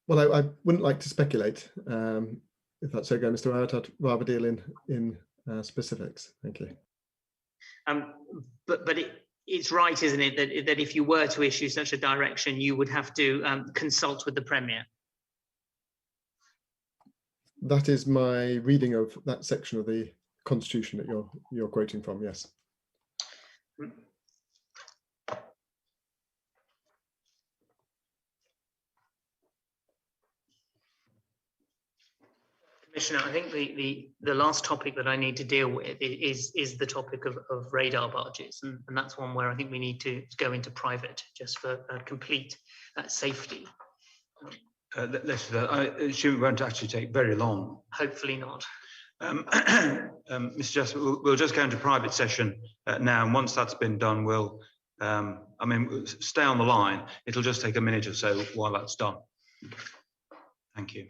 Well, I wouldn't like to speculate. If that's okay, Mr. Howard, I'd rather deal in specifics. Thank you. But it's right, isn't it, that if you were to issue such a direction, you would have to consult with the Premier? That is my reading of that section of the Constitution that you're quoting from, yes. Commissioner, I think the last topic that I need to deal with is the topic of radar barges, and that's one where I think we need to go into private just for complete safety. I assume it won't actually take very long. Hopefully not. Mr. Jasper, we'll just go into private session now, and once that's been done, we'll stay on the line. It'll just take a minute or so while that's done. Thank you.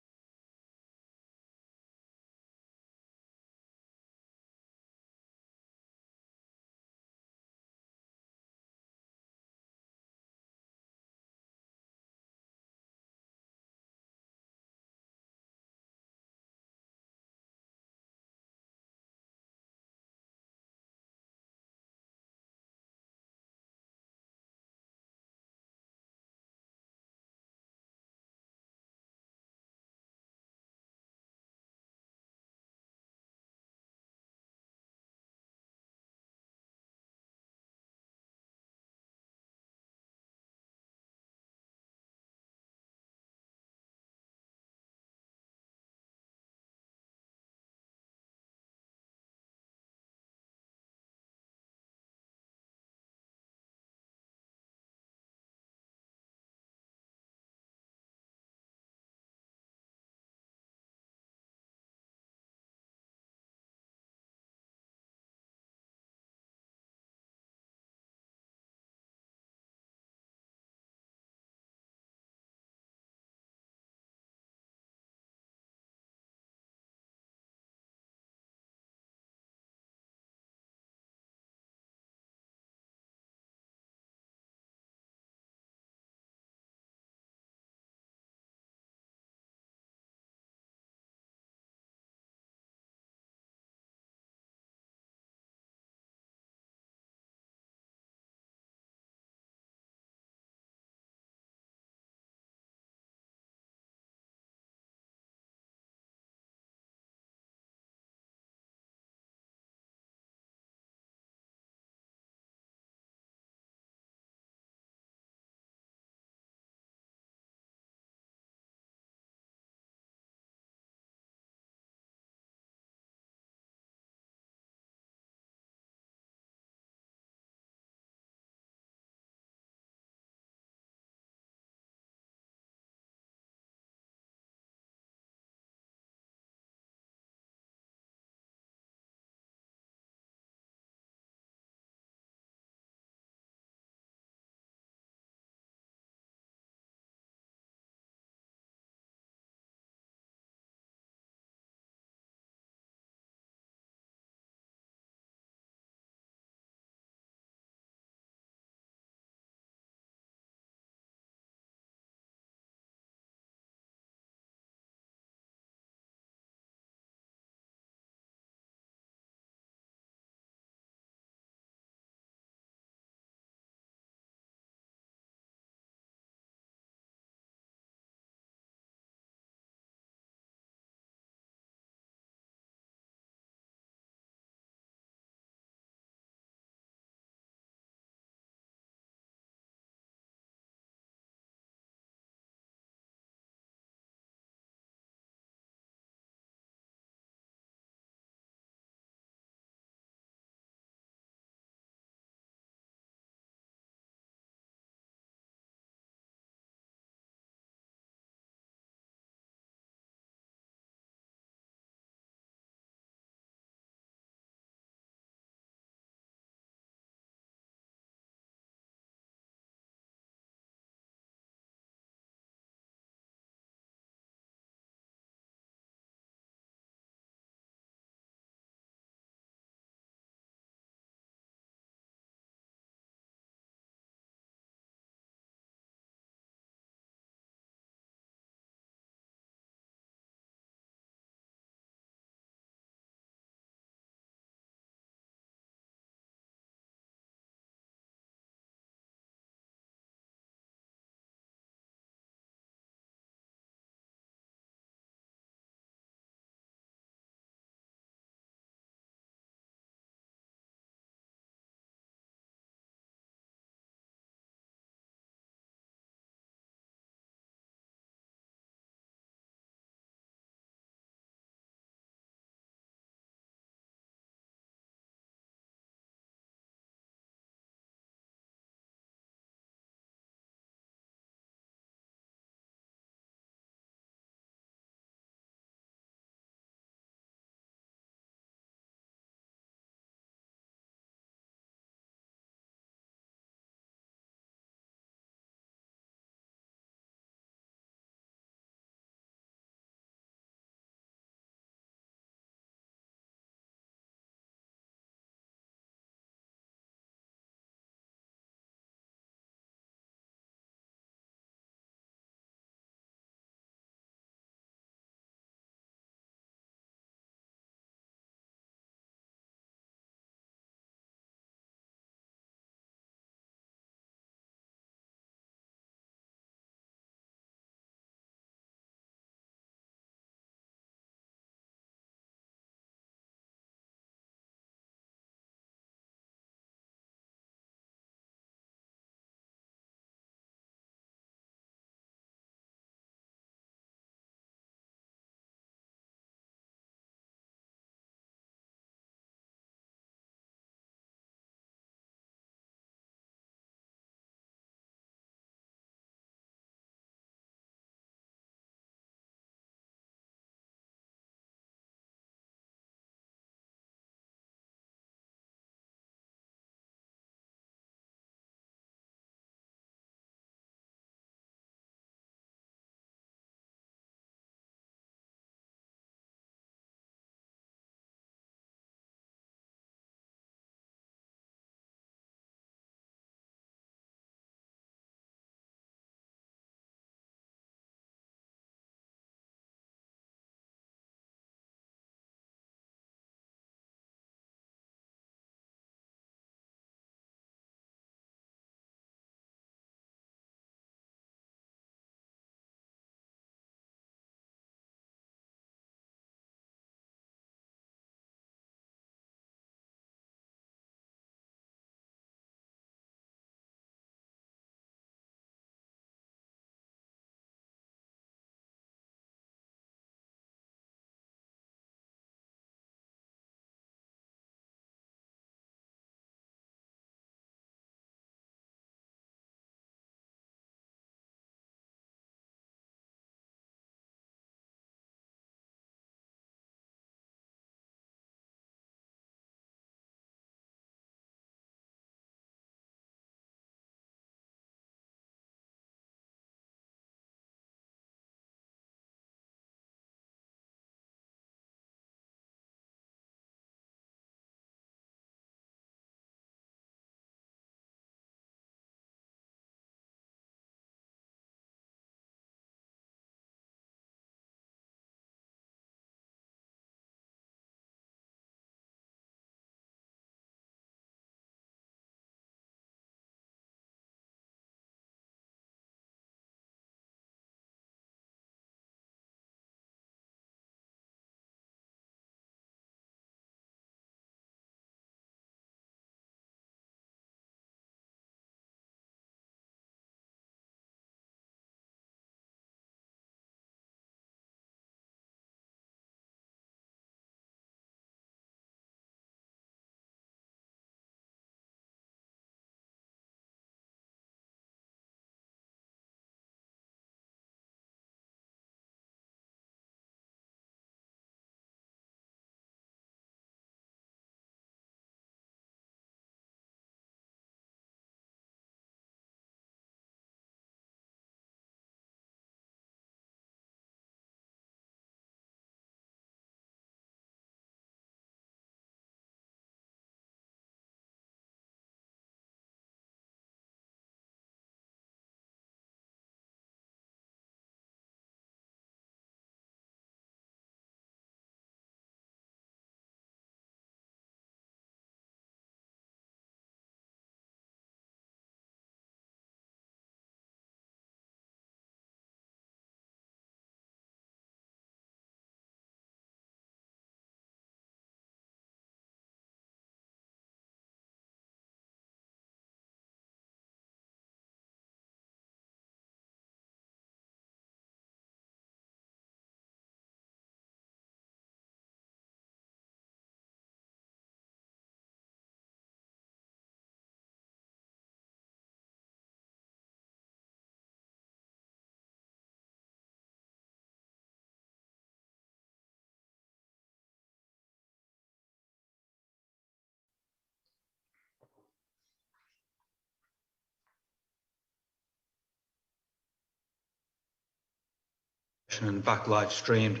session and back live streamed.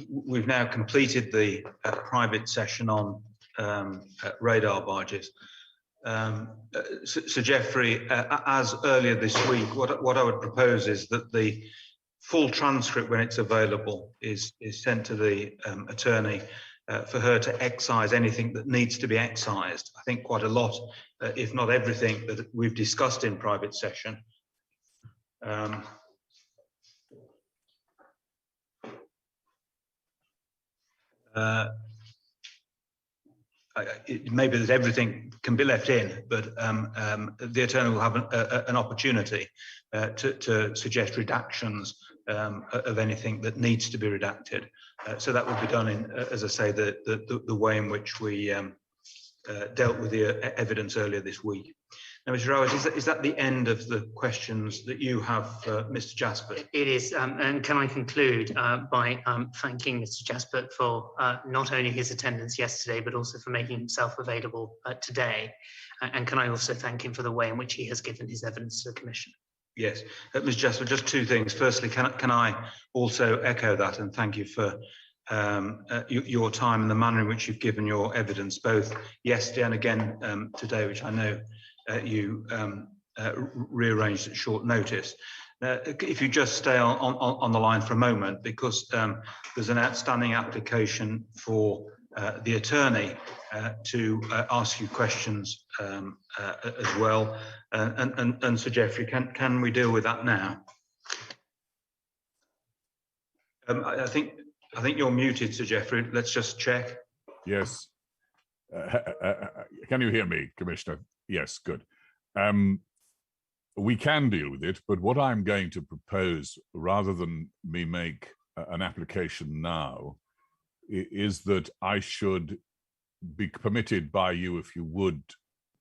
We've now completed the private session on radar barges. So Geoffrey, as earlier this week, what I would propose is that the full transcript, when it's available, is sent to the attorney for her to excise anything that needs to be excised. I think quite a lot, if not everything, that we've discussed in private session. Maybe that everything can be left in, but the attorney will have an opportunity to suggest redactions of anything that needs to be redacted. So that will be done in, as I say, the way in which we dealt with the evidence earlier this week. Now, Mr. Rowett, is that the end of the questions that you have, Mr. Jasper? It is, and can I conclude by thanking Mr. Jasper for not only his attendance yesterday, but also for making himself available today. And can I also thank him for the way in which he has given his evidence to the Commission? Yes, Mr. Jasper, just two things. Firstly, can I also echo that and thank you for your time and the manner in which you've given your evidence, both yesterday and again today, which I know you rearranged at short notice. If you just stay on the line for a moment, because there's an outstanding application for the attorney to ask you questions as well. And Sir Geoffrey, can we deal with that now? I think you're muted, Sir Geoffrey. Let's just check. Yes. Can you hear me, Commissioner? Yes, good. We can deal with it, but what I'm going to propose, rather than me make an application now, is that I should be permitted by you, if you would,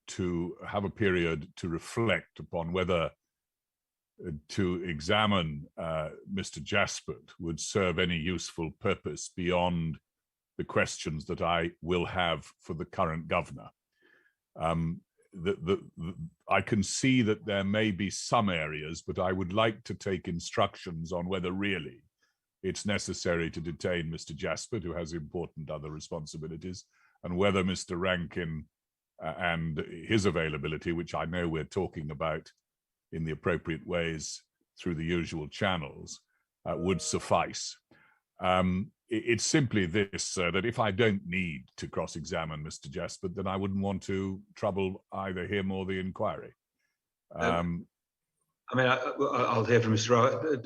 to have a period to reflect upon whether to examine Mr. Jaspert would serve any useful purpose beyond the questions that I will have for the current governor. I can see that there may be some areas, but I would like to take instructions on whether really it's necessary to detain Mr. Jaspert, who has important other responsibilities, and whether Mr. Rankin and his availability, which I know we're talking about in the appropriate ways through the usual channels, would suffice. It's simply this, that if I don't need to cross-examine Mr. Jaspert, then I wouldn't want to trouble either him or the inquiry. I mean, I'll hear from Mr. Rowett.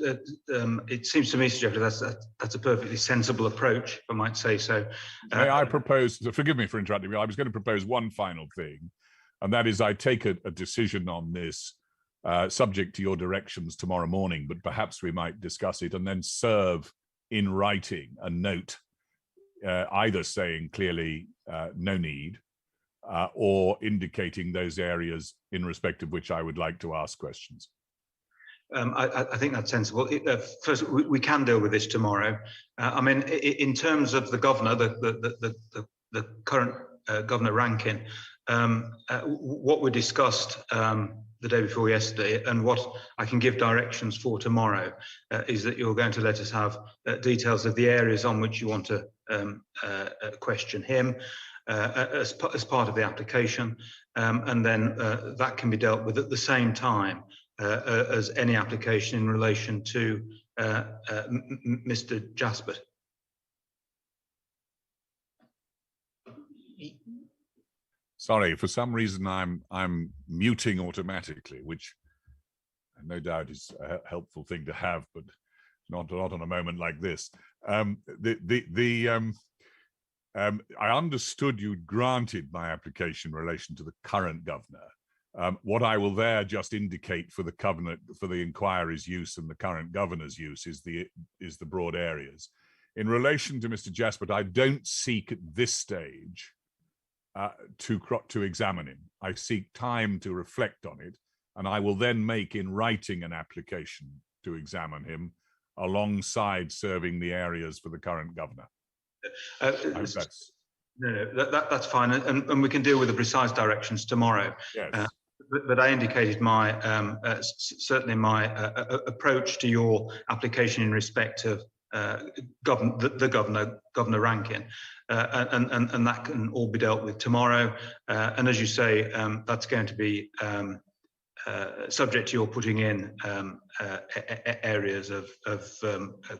It seems to me, Sir Geoffrey, that's a perfectly sensible approach, if I might say so. May I propose, forgive me for interrupting you, I was going to propose one final thing, and that is I take a decision on this subject to your directions tomorrow morning, but perhaps we might discuss it and then serve in writing a note, either saying clearly no need, or indicating those areas in respect of which I would like to ask questions. I think that's sensible. First, we can deal with this tomorrow. I mean, in terms of the governor, the current Governor Rankin, what we discussed the day before yesterday, and what I can give directions for tomorrow, is that you're going to let us have details of the areas on which you want to question him as part of the application, and then that can be dealt with at the same time as any application in relation to Mr. Jaspert. Sorry, for some reason I'm muting automatically, which no doubt is a helpful thing to have, but not on a moment like this. I understood you'd granted my application in relation to the current governor. What I will there just indicate for the inquiry's use and the current governor's use is the broad areas. In relation to Mr. Jaspert, I don't seek at this stage to examine him. I seek time to reflect on it, and I will then make in writing an application to examine him alongside serving the areas for the current governor. No, that's fine, and we can deal with the precise directions tomorrow. Yes. but I indicated my certainly my approach to your application in respect of Governor Rankin, and that can all be dealt with tomorrow. And as you say, that's going to be subject to your putting in areas of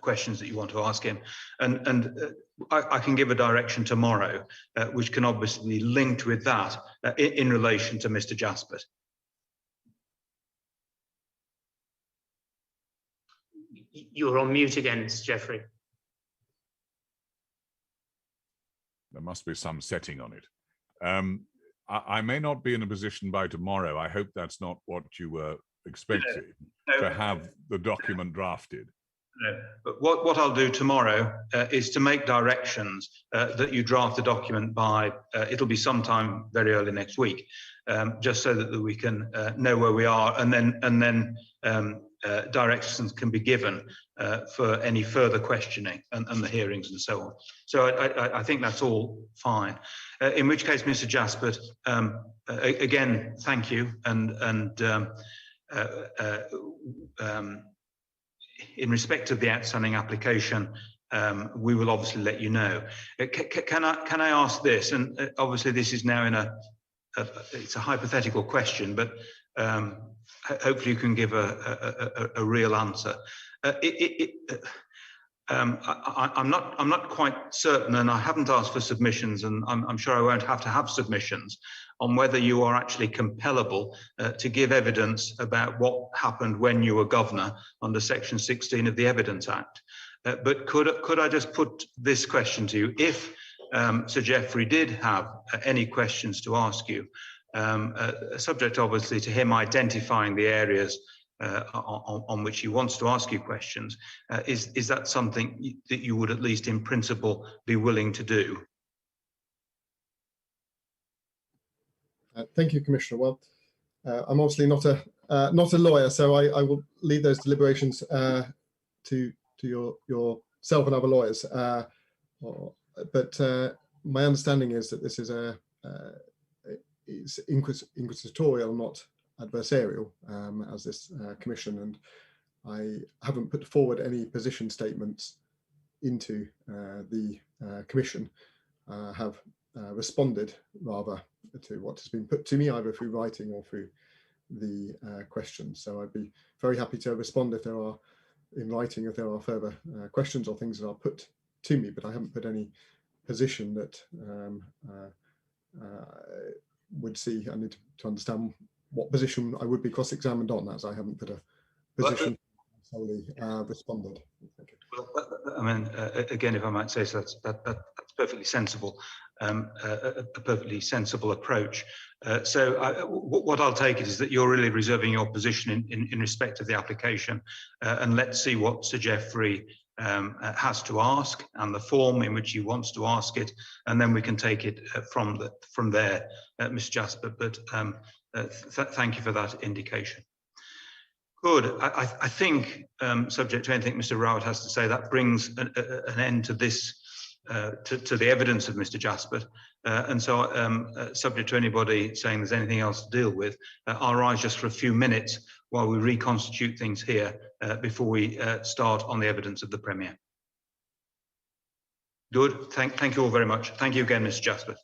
questions that you want to ask him, and I can give a direction tomorrow, which can obviously be linked with that in relation to Mr. Jaspert. You're on mute again, Mr. Jeffrey. There must be some setting on it. I may not be in a position by tomorrow. I hope that's not what you were expecting, to have the document drafted. No, but what I'll do tomorrow is to make directions that you draft the document by, it'll be sometime very early next week, just so that we can know where we are, and then directions can be given for any further questioning and the hearings and so on. So I think that's all fine. In which case, Mr. Jaspert, again, thank you, and in respect of the outstanding application, we will obviously let you know. Can I ask this? And obviously, this is now in it's a hypothetical question, but hopefully you can give a real answer. I'm not quite certain, and I haven't asked for submissions, and I'm sure I won't have to have submissions on whether you are actually compellable to give evidence about what happened when you were governor under Section 16 of the Evidence Act. But could I just put this question to you? If Sir Geoffrey did have any questions to ask you, subject obviously to him identifying the areas on which he wants to ask you questions, is that something that you would at least in principle be willing to do? Thank you, Commissioner. Well, I'm obviously not a lawyer, so I will leave those deliberations to yourself and other lawyers. But my understanding is that this is is inquisitorial, not adversarial, as this commission, and I haven't put forward any position statements into the commission. Have responded rather to what has been put to me, either through writing or through the questions. So I'd be very happy to respond if there are, in writing, if there are further questions or things that are put to me, but I haven't put any position that would see. I need to understand what position I would be cross-examined on, as I haven't put a position solely responded. Thank you. Well, I mean, again, if I might say so, that's perfectly sensible, a perfectly sensible approach. So what I'll take it is that you're really reserving your position in respect of the application, and let's see what Sir Geoffrey has to ask and the form in which he wants to ask it, and then we can take it from there, Ms. Jasper. But thank you for that indication. Good. I think, subject to anything Mr. Rowett has to say, that brings an end to this, to the evidence of Mr. Jasper. And so, subject to anybody saying there's anything else to deal with, I'll rise just for a few minutes while we reconstitute things here before we start on the evidence of the Premier. Good. Thank you all very much. Thank you again, Mr. Jasper.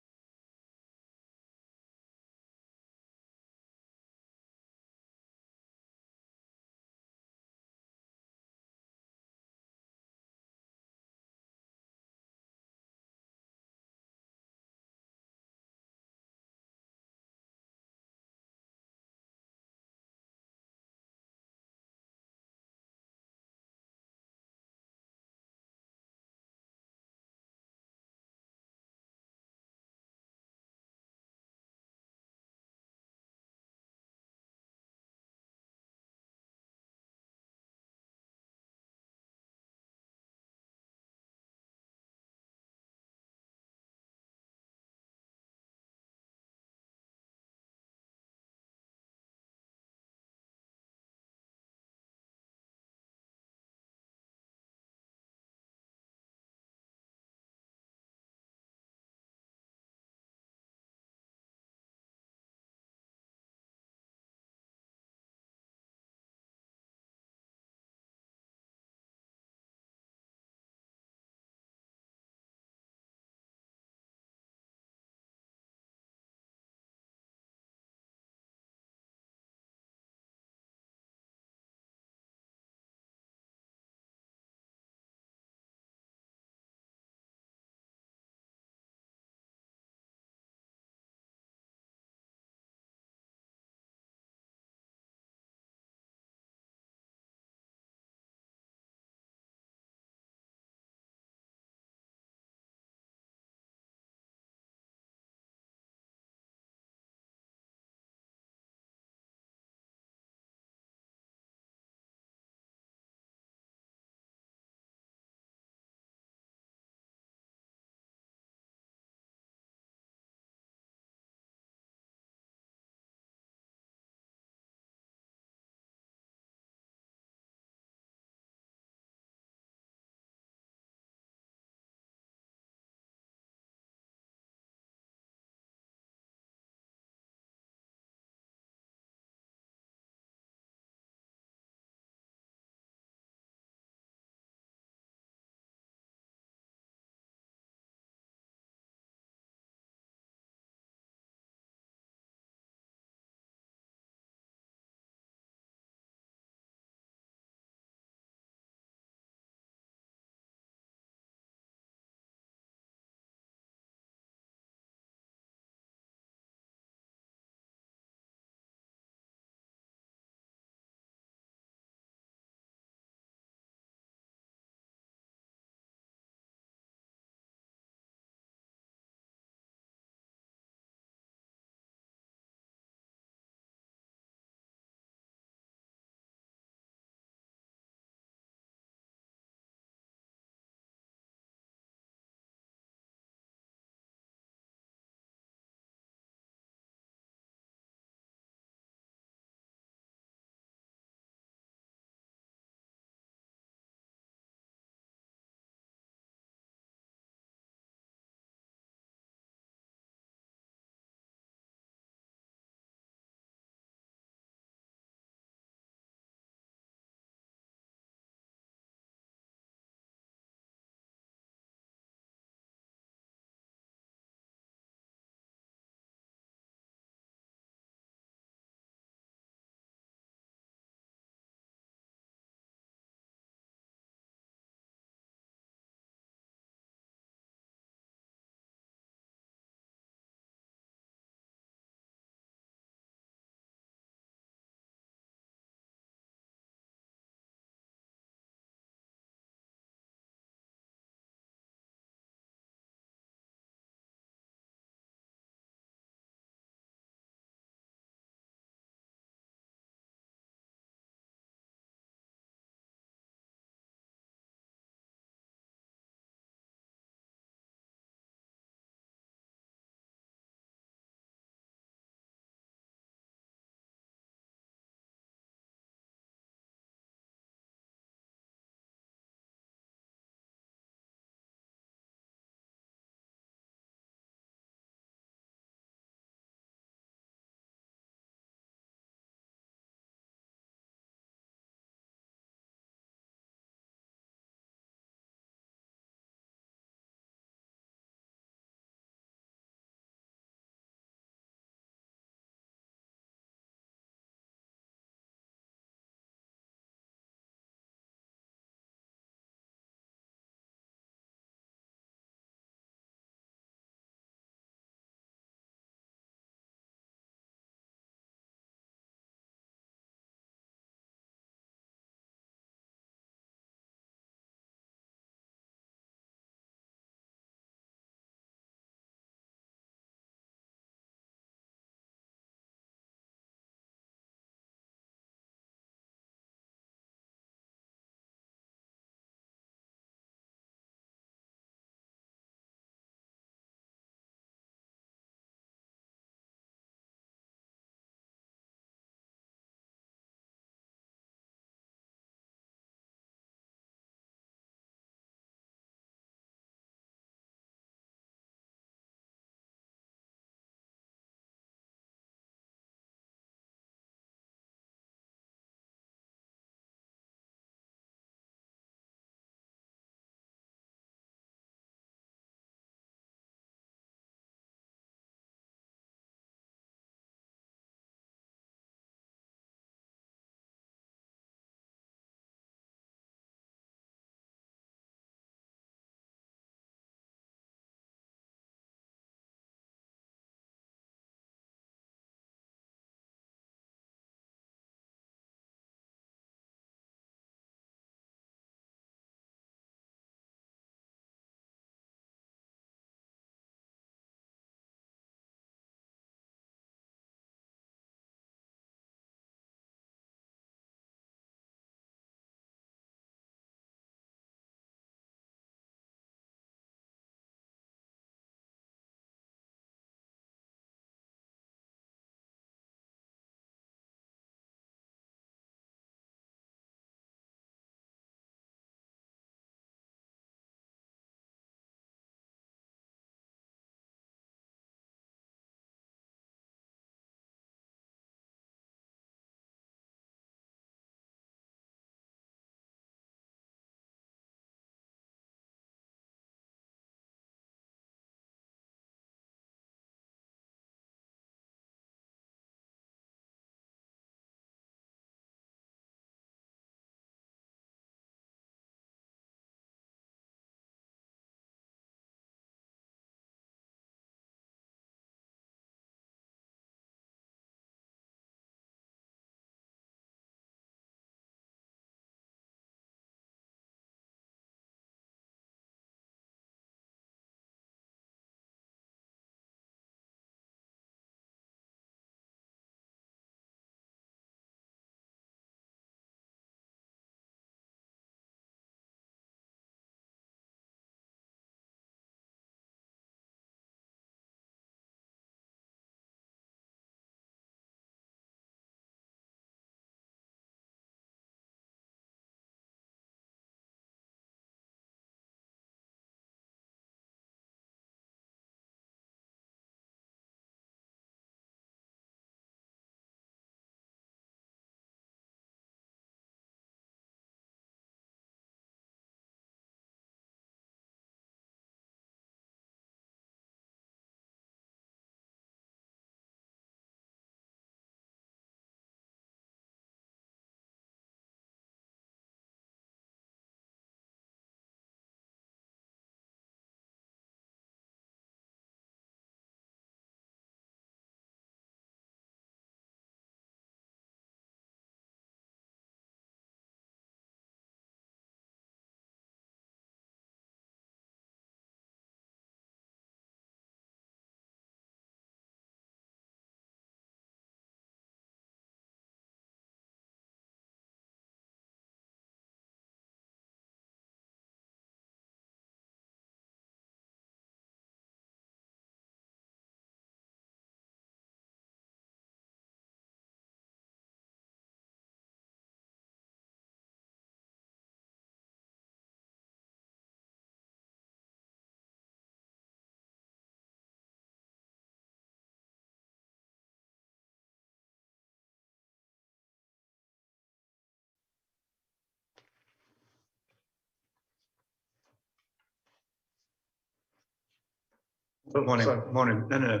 Morning, sorry. morning. No,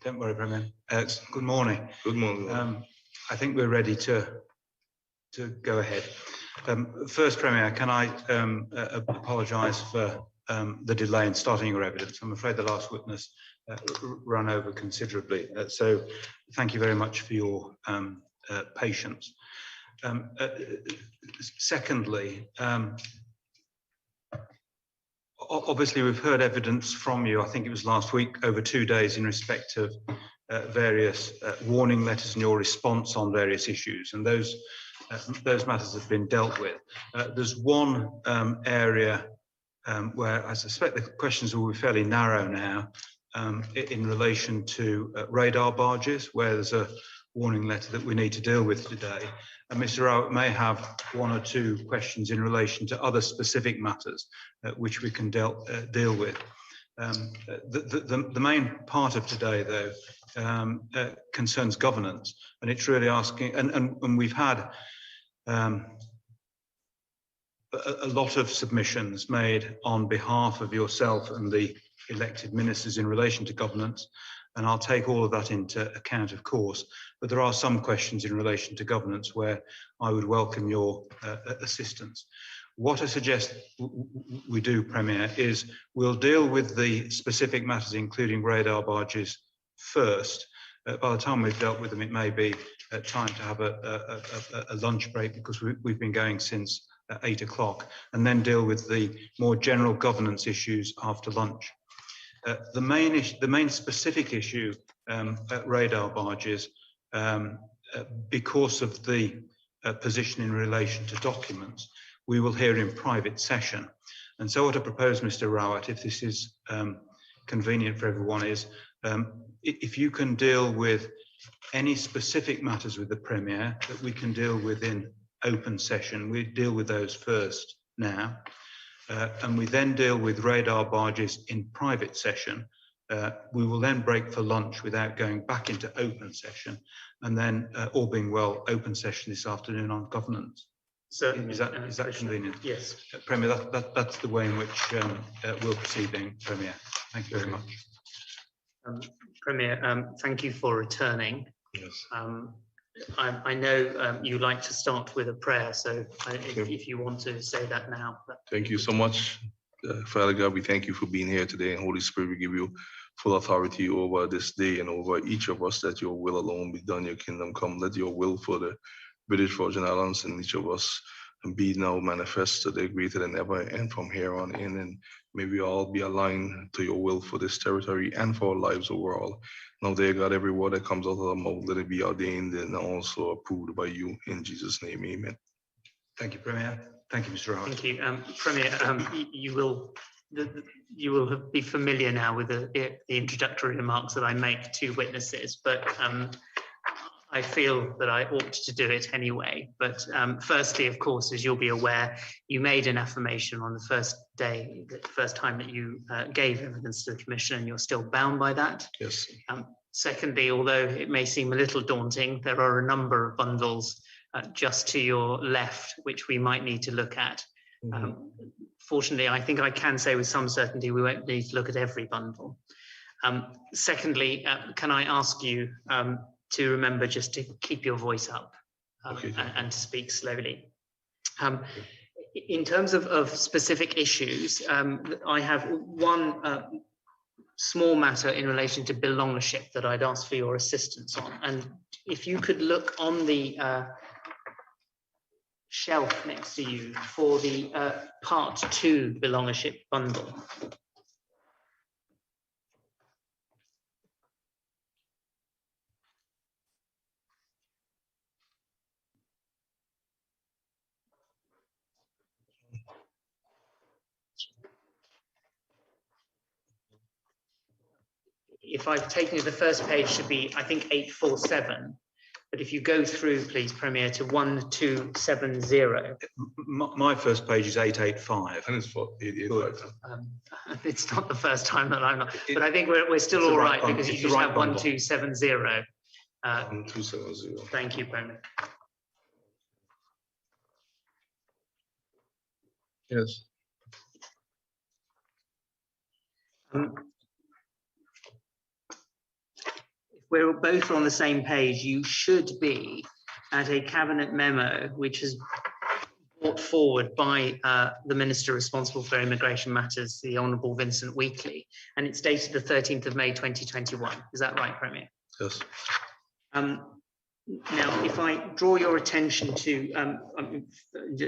don't worry, Premier. Good morning. Good morning. I think we're ready to go ahead. First, Premier, can I apologise for the delay in starting your evidence? I'm afraid the last witness ran over considerably. So thank you very much for your patience. Secondly, obviously we've heard evidence from you, I think it was last week, over 2 days in respect of various warning letters and your response on various issues, and those matters have been dealt with. There's one area where I suspect the questions will be fairly narrow now, in relation to radar barges, where there's a warning letter that we need to deal with today. And Mr. Rowett may have 1 or 2 questions in relation to other specific matters which we can deal with. The main part of today, though, concerns governance, and it's really asking, and we've had a lot of submissions made on behalf of yourself and the elected ministers in relation to governance, and I'll take all of that into account, of course, but there are some questions in relation to governance where I would welcome your assistance. What I suggest we do, Premier, is we'll deal with the specific matters, including radar barges, first. By the time we've dealt with them, it may be time to have a lunch break, because we've been going since 8 o'clock, and then deal with the more general governance issues after lunch. The main specific issue at radar barges, because of the position in relation to documents, we will hear in private session. And so what I propose, Mr. Rowett, if this is convenient for everyone, is if you can deal with any specific matters with the Premier that we can deal with in open session, we deal with those first now. And we then deal with radar barges in private session. We will then break for lunch without going back into open session, and then, all being well, open session this afternoon on governance. So Is that convenient? Yes. Premier, that's the way in which we'll proceed then, Premier. Thank you very much. Premier, thank you for returning. Yes. I know you like to start with a prayer, so if you want to say that now. Thank you so much, Father God. We thank you for being here today, and Holy Spirit, we give you full authority over this day and over each of us, that your will alone be done, your kingdom come. Let your will for the British Virgin Islands and each of us be now manifest today, greater than ever, and from here on in, and may we all be aligned to your will for this territory and for our lives overall. Now, dear God, every word that comes out of our mouth, let it be ordained and also approved by you. In Jesus' name, amen. Thank you, Premier. Thank you, Mr. Rowett. Thank you. Premier, you will be familiar now with the introductory remarks that I make to witnesses, but I feel that I ought to do it anyway. But firstly, of course, as you'll be aware, you made an affirmation on the first day, the first time that you gave evidence to the Commission, and you're still bound by that. Yes. Secondly, although it may seem a little daunting, there are a number of bundles just to your left, which we might need to look at. Fortunately, I think I can say with some certainty we won't need to look at every bundle. Secondly, can I ask you to remember just to keep your voice up and to speak slowly. In terms of specific issues, I have one small matter in relation to belongership that I'd ask for your assistance on. And if you could look on the shelf next to you for the Part 2 belongership bundle. If I've taken it, the first page should be, I think, 847. But if you go through, please, Premier, to 1270. My first page is 885. And it's for 885. It's not the first time that I'm not, but I think we're still all right, because you just have 1270. 1270. Thank you, Premier. Yes. we're both on the same page, you should be at a cabinet memo which is brought forward by the Minister responsible for immigration matters, the Honourable Vincent Weekly, and it's dated the 13th of May 2021. Is that right, Premier? Yes. Now, if I draw your attention to,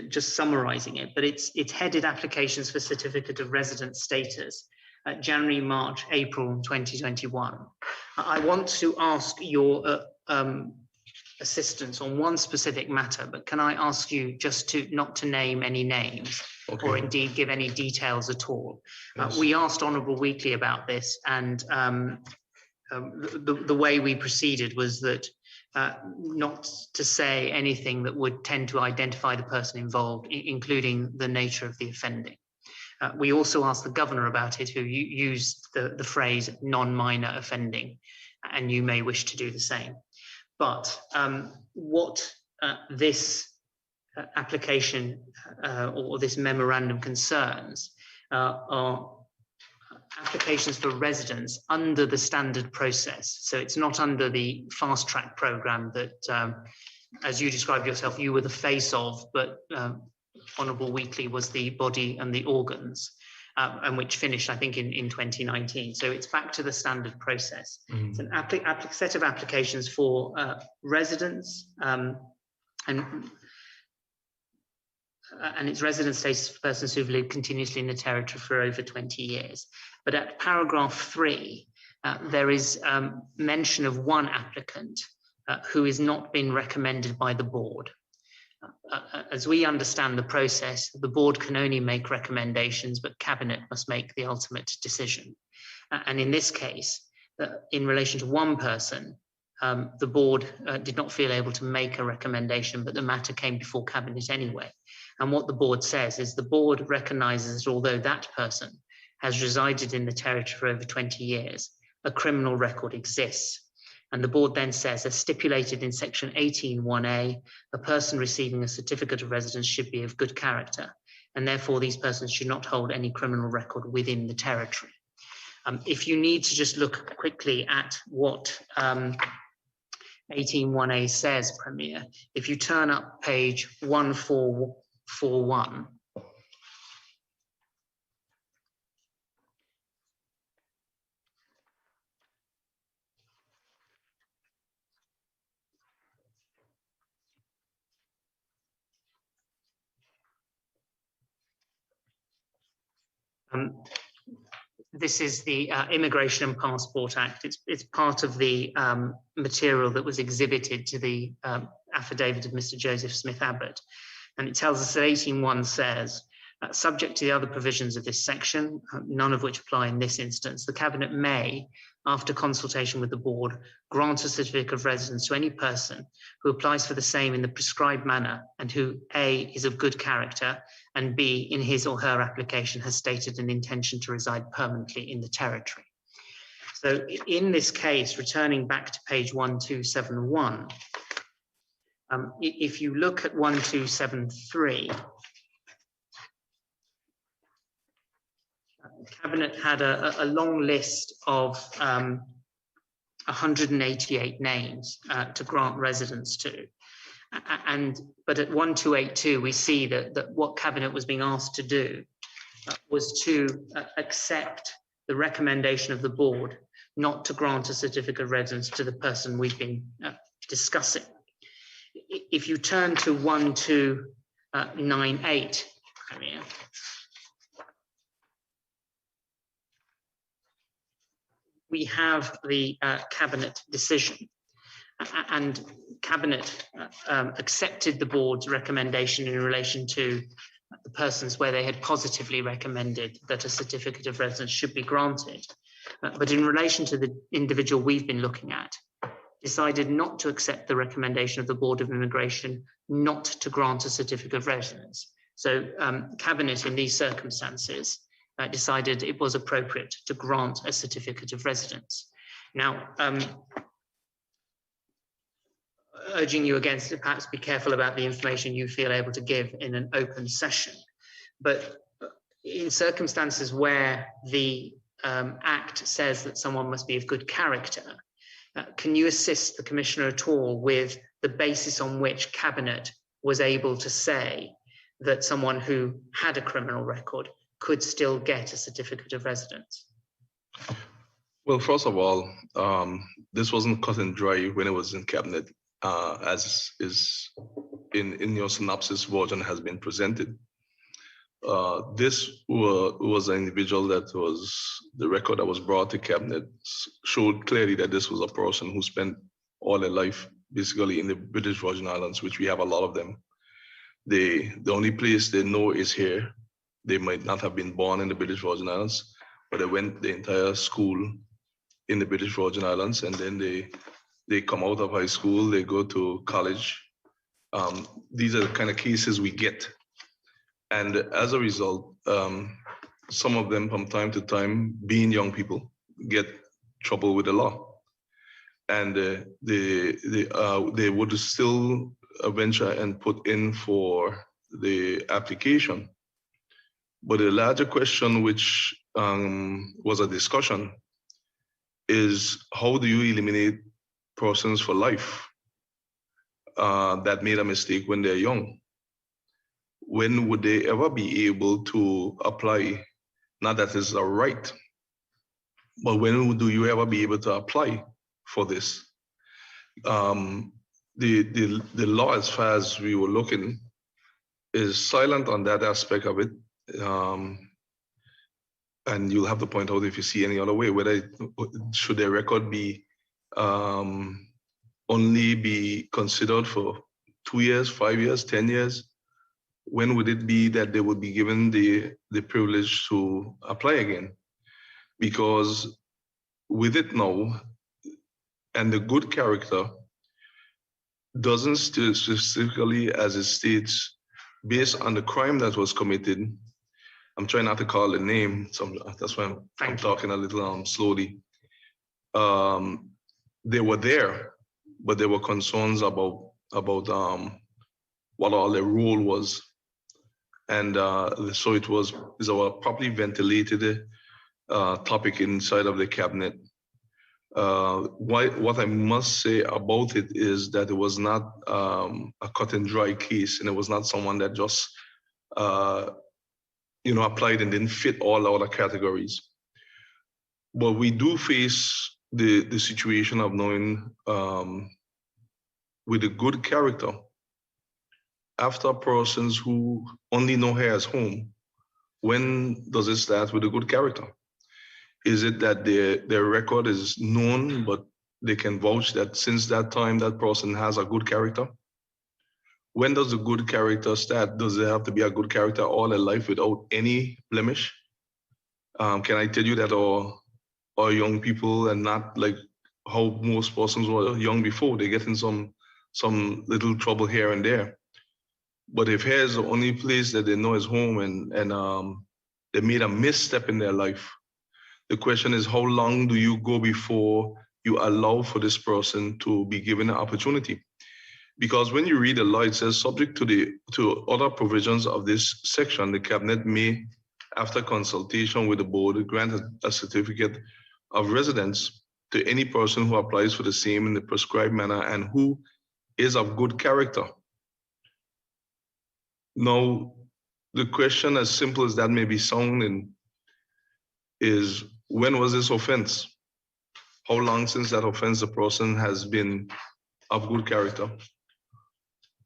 just summarising it, but it's headed applications for certificate of residence status, January, March, April 2021. I want to ask your assistance on one specific matter, but can I ask you just to not to name any names, Okay. or indeed give any details at all? Yes. We asked Honourable Weekly about this, and the way we proceeded was that not to say anything that would tend to identify the person involved, including the nature of the offending. We also asked the governor about it, who used the phrase non-minor offending, and you may wish to do the same. But what this application or this memorandum concerns are applications for residence under the standard process. So it's not under the fast track program that, as you described yourself, you were the face of, but Honourable Weekly was the body and the organs, and which finished, I think, in 2019. So it's back to the standard process. It's an set of applications for residence and its residence status for persons who've lived continuously in the territory for over 20 years. But at paragraph 3, there is mention of one applicant who has not been recommended by the board. As we understand the process, the board can only make recommendations, but cabinet must make the ultimate decision. And in this case, in relation to one person, the board did not feel able to make a recommendation, but the matter came before cabinet anyway. And what the board says is the board recognises that although that person has resided in the territory for over 20 years, a criminal record exists. And the board then says, as stipulated in section 18(1)(a), a person receiving a certificate of residence should be of good character, and therefore these persons should not hold any criminal record within the territory. If you need to just look quickly at what 18(1)(a) says, Premier, if you turn up page 1441, this is the Immigration and Passport Act. It's part of the material that was exhibited to the affidavit of Mr. Joseph Smith Abbott. And it tells us that 18(1) says, subject to the other provisions of this section, none of which apply in this instance, the Cabinet may, after consultation with the board, grant a certificate of residence to any person who applies for the same in the prescribed manner and who A, is of good character, and B, in his or her application has stated an intention to reside permanently in the territory. So in this case, returning back to page 1271, if you look at 1273, the Cabinet had a long list of 188 names to grant residence to. But at 1282, we see that what Cabinet was being asked to do was to accept the recommendation of the board not to grant a certificate of residence to the person we've been discussing. If you turn to 1298, we have the Cabinet decision, and Cabinet accepted the board's recommendation in relation to the persons where they had positively recommended that a certificate of residence should be granted. But in relation to the individual we've been looking at, decided not to accept the recommendation of the Board of Immigration not to grant a certificate of residence. So Cabinet in these circumstances decided it was appropriate to grant a certificate of residence. Now, urging you again to perhaps be careful about the information you feel able to give in an open session. But in circumstances where the Act says that someone must be of good character, Can you assist the Commissioner at all with the basis on which Cabinet was able to say that someone who had a criminal record could still get a certificate of residence? Well, first of all, this wasn't cut and dry when it was in Cabinet, as is in your synopsis version has been presented. This was an individual that was, the record that was brought to Cabinet showed clearly that this was a person who spent all their life basically in the British Virgin Islands, which we have a lot of them. The only place they know is here. They might not have been born in the British Virgin Islands, but they went the entire school in the British Virgin Islands, and then they come out of high school, they go to college. These are the kind of cases we get. And as a result, some of them from time to time, being young people, get trouble with the law. And they would still venture and put in for the application. But the larger question, which was a discussion, is how do you eliminate persons for life that made a mistake when they're young? When would they ever be able to apply? Not that it's a right, but when do you ever be able to apply for this? The law, as far as we were looking, is silent on that aspect of it. And you'll have to point out if you see any other way, whether should their record be only be considered for 2 years, 5 years, 10 years? When would it be that they would be given the privilege to apply again? Because with it now, and the good character doesn't state specifically as it states, based on the crime that was committed. I'm trying not to call the name, so that's why I'm talking a little slowly. They were there, but there were concerns about what all their role was. And so it's a properly ventilated topic inside of the Cabinet. What I must say about it is that it was not a cut and dry case, and it was not someone that just applied and didn't fit all other categories. But we do face the situation of knowing with a good character, after persons who only know her as home, when does it start with a good character? Is it that their record is known, but they can vouch that since that time that person has a good character? When does a good character start? Does it have to be a good character all their life without any blemish? Can I tell you that our young people, and not like how most persons were young before, they get in some little trouble here and there. But if here is the only place that they know is home, and they made a misstep in their life, the question is, how long do you go before you allow for this person to be given an opportunity? Because when you read the law, it says, subject to other provisions of this section, the Cabinet may, after consultation with the board, grant a certificate of residence to any person who applies for the same in the prescribed manner and who is of good character. Now, the question, as simple as that may be sounding, is when was this offense? How long since that offense the person has been of good character?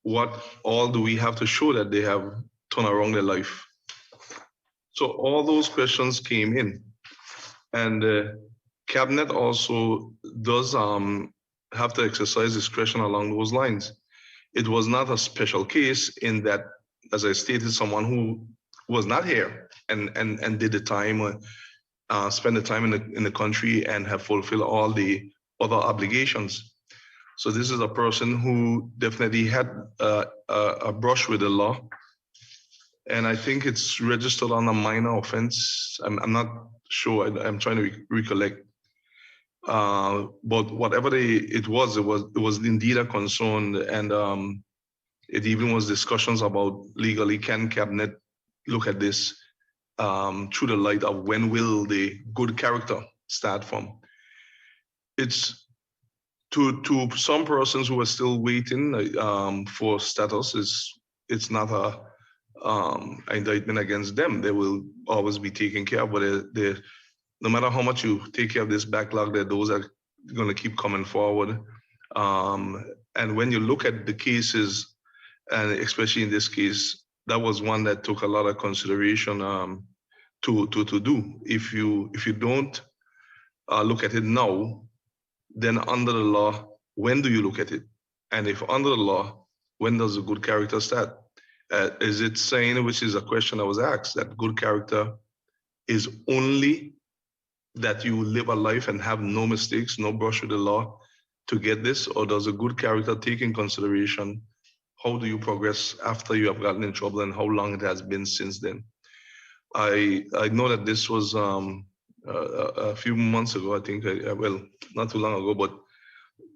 What all do we have to show that they have turned around their life? So all those questions came in. And Cabinet also does have to exercise discretion along those lines. It was not a special case in that, as I stated, someone who was not here and did the time, spend the time in the country and have fulfilled all the other obligations. So this is a person who definitely had a brush with the law. And I think it's registered on a minor offense. I'm not sure, I'm trying to recollect. But whatever it was indeed a concern. And it even was discussions about legally, can Cabinet look at this through the light of when will the good character start from? It's to some persons who are still waiting for status, it's not a indictment against them. They will always be taken care of, but no matter how much you take care of this backlog, those are going to keep coming forward. And when you look at the cases, and especially in this case, that was one that took a lot of consideration to do. If you don't look at it now, then under the law, when do you look at it? And if under the law, when does a good character start? Is it saying, which is a question I was asked, that good character is only that you live a life and have no mistakes, no brush with the law to get this? Or does a good character take in consideration how do you progress after you have gotten in trouble and how long it has been since then? I know that this was a few months ago, I think, well, not too long ago, but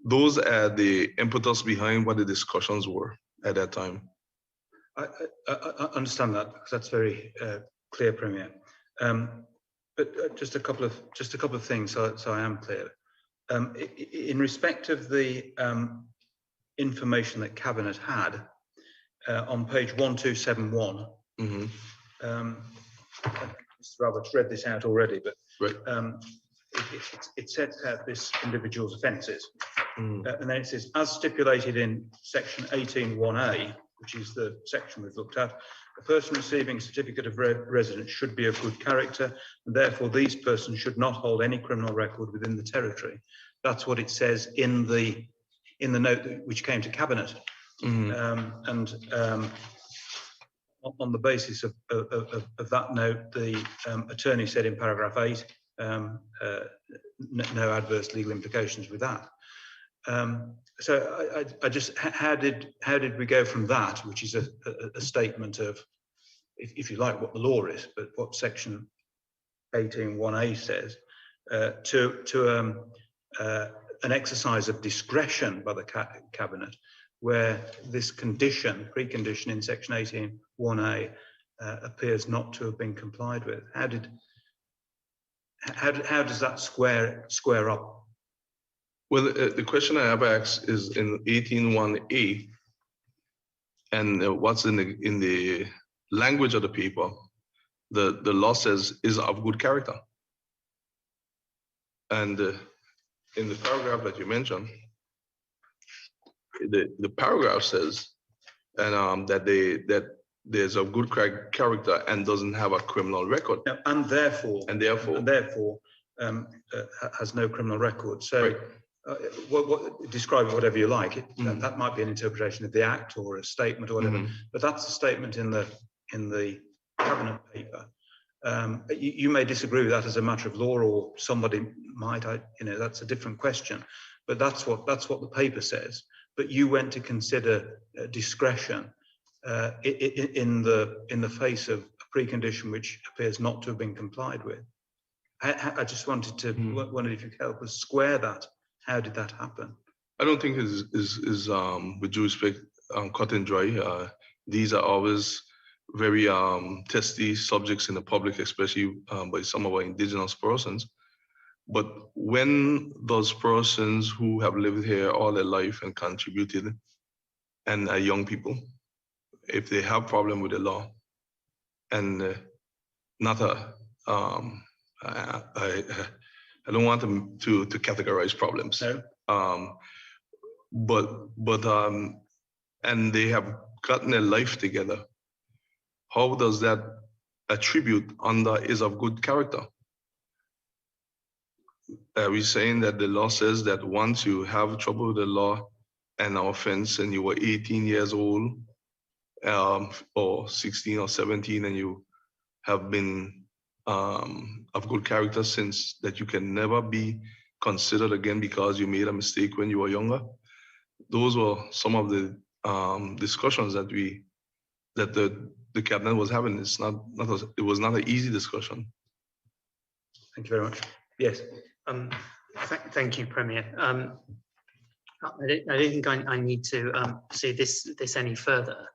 those are the impetus behind what the discussions were at that time. I understand that, because that's very clear, Premier. But just a couple of things, so I am clear. In respect of the information that Cabinet had on page 1271, Mr. Roberts read this out already, but right. It sets out this individual's offences, and then it says, as stipulated in section 18(1)(a), which is the section we've looked at, a person receiving a certificate of residence should be of good character, and therefore these persons should not hold any criminal record within the territory. That's what it says in the note which came to Cabinet, and on the basis of that note, the attorney said in paragraph 8, no adverse legal implications with that. So I just, how did we go from that, which is a statement of, if you like, what the law is, but what section 18(1)(a) says, to an exercise of discretion by the Cabinet, where this condition, precondition in section 18(1)(a) appears not to have been complied with? How does that square up? Well, the question I have asked is in 18(1)(a), and what's in the language of the paper, the law says is of good character. And in the paragraph that you mentioned, the paragraph says, and that there's a good character and doesn't have a criminal record, and therefore has no criminal record. So. Right. Describe it whatever you like. That might be an interpretation of the Act or a statement or whatever, but that's a statement in the Cabinet paper. You may disagree with that as a matter of law, or somebody might. That's a different question. But that's what the paper says. But you went to consider discretion in the face of a precondition which appears not to have been complied with. I just wanted to wondered if you could help us square that. How did that happen? I don't think is with due respect, cut and dry. These are always very testy subjects in the public, especially by some of our indigenous persons. But when those persons who have lived here all their life and contributed, and are young people, if they have problem with the law, and not a I don't want them to categorize problems. No. But and they have gotten their life together. How does that attribute under is of good character? Are we saying that the law says that once you have trouble with the law and an offense and you were 18 years old, or 16 or 17, and you have been of good character since, that you can never be considered again because you made a mistake when you were younger? Those were some of the discussions that the Cabinet was having. It was not an easy discussion. Thank you very much. Yes. Thank you, Premier. I don't think I need to see this any further.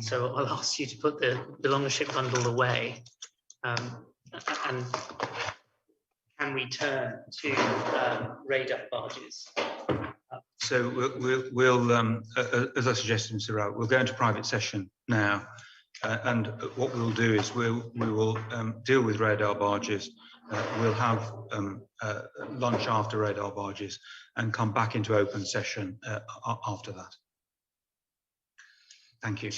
So I'll ask you to put the belongership bundle away. And can we turn to radar barges? So as I suggested, Mr. Rao, we'll go into private session now, and what we'll do is we will deal with radar barges. We'll have lunch after radar barges, and come back into open session after that. Thank you.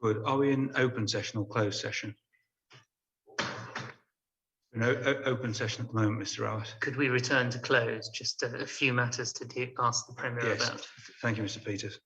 Good. Are we in open session or closed session? Open session at the moment, Mr. Rowett. Could we return to close? Just a few matters to ask the Premier Yes. about. Thank you, Mr. Peters.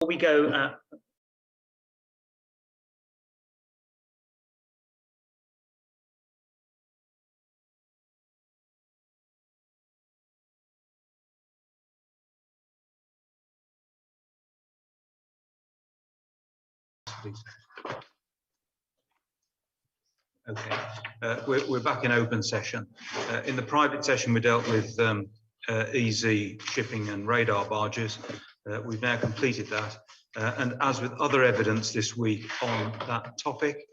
we go, please. Okay, we're back in open session. In the private session, we dealt with easy shipping and radar barges. We've now completed that. And as with other evidence this week on that topic,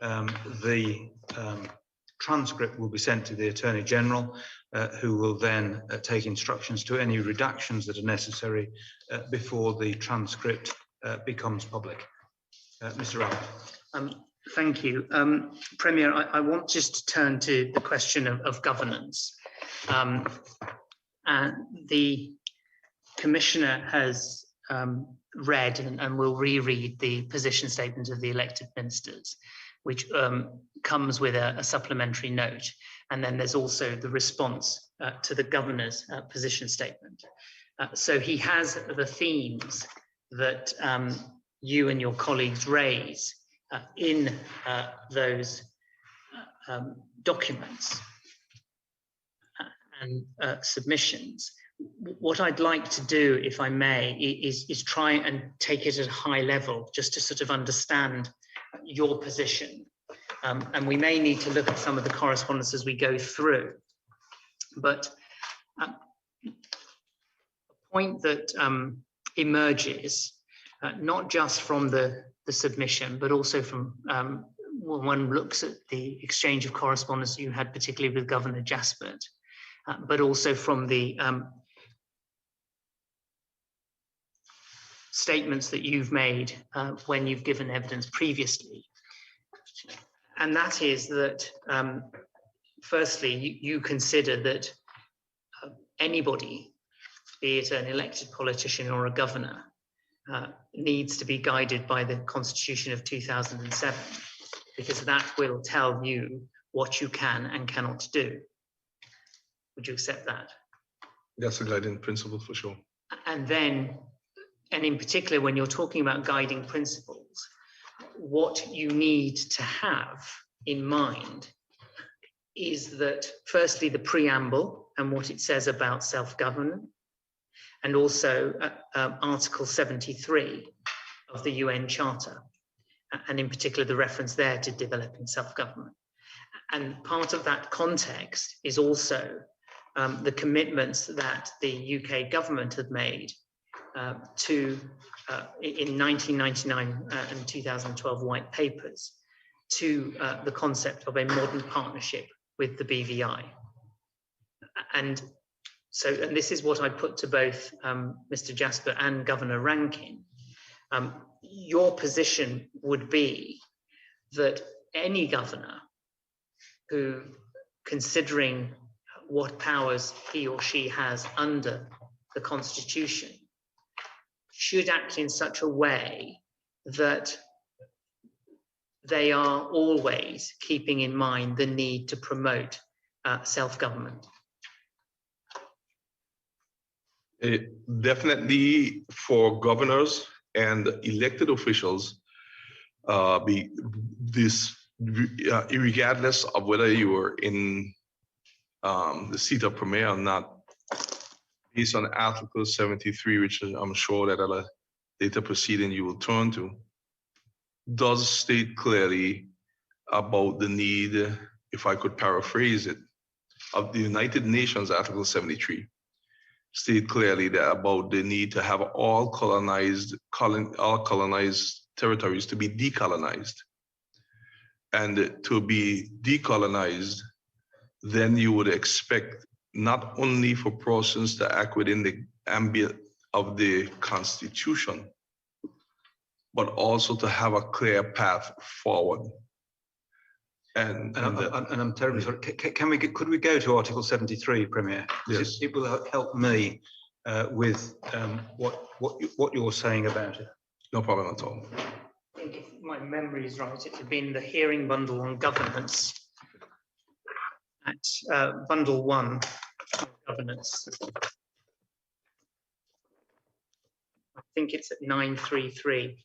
the transcript will be sent to the Attorney General, who will then take instructions to any redactions that are necessary before the transcript becomes public. Mr. Rabbit. Thank you. Premier, I want just to turn to the question of governance. The Commissioner has read and will reread the position statement of the elected ministers, which comes with a supplementary note. And then there's also the response to the Governor's position statement. So he has the themes that you and your colleagues raise in those documents and submissions. What I'd like to do, if I may, is try and take it at a high level, just to sort of understand your position. And we may need to look at some of the correspondence as we go through. But a point that emerges, not just from the submission, but also from when one looks at the exchange of correspondence you had, particularly with Governor Jaspert, but also from the statements that you've made when you've given evidence previously. And that is that, firstly, you consider that anybody, be it an elected politician or a governor, needs to be guided by the Constitution of 2007, because that will tell you what you can and cannot do. Would you accept that? That's a guiding principle for sure. And then, and in particular, when you're talking about guiding principles, what you need to have in mind is that, firstly, the preamble and what it says about self-government, and also Article 73 of the UN Charter, and in particular the reference there to developing self-government. And part of that context is also the commitments that the UK government had made in 1999 and 2012 white papers to the concept of a modern partnership with the BVI. And so, and this is what I put to both Mr. Jasper and Governor Rankin. Your position would be that any governor who, considering what powers he or she has under the Constitution, should act in such a way that they are always keeping in mind the need to promote self-government. Definitely for governors and elected officials, regardless of whether you are in the seat of premier or not, based on Article 73, which I'm sure that at a later proceeding you will turn to, does state clearly about the need, if I could paraphrase it, of the United Nations Article 73. State clearly that about the need to have all colonized territories to be decolonized. And to be decolonized, then you would expect not only for persons to act within the ambit of the Constitution, but also to have a clear path forward. And I'm terribly sorry. Could we go to Article 73, Premier? Yes. It will help me with what you're saying about it. No problem at all. I think if my memory is right, it had been the hearing bundle on governance at bundle 1 on governance. I think it's at 933.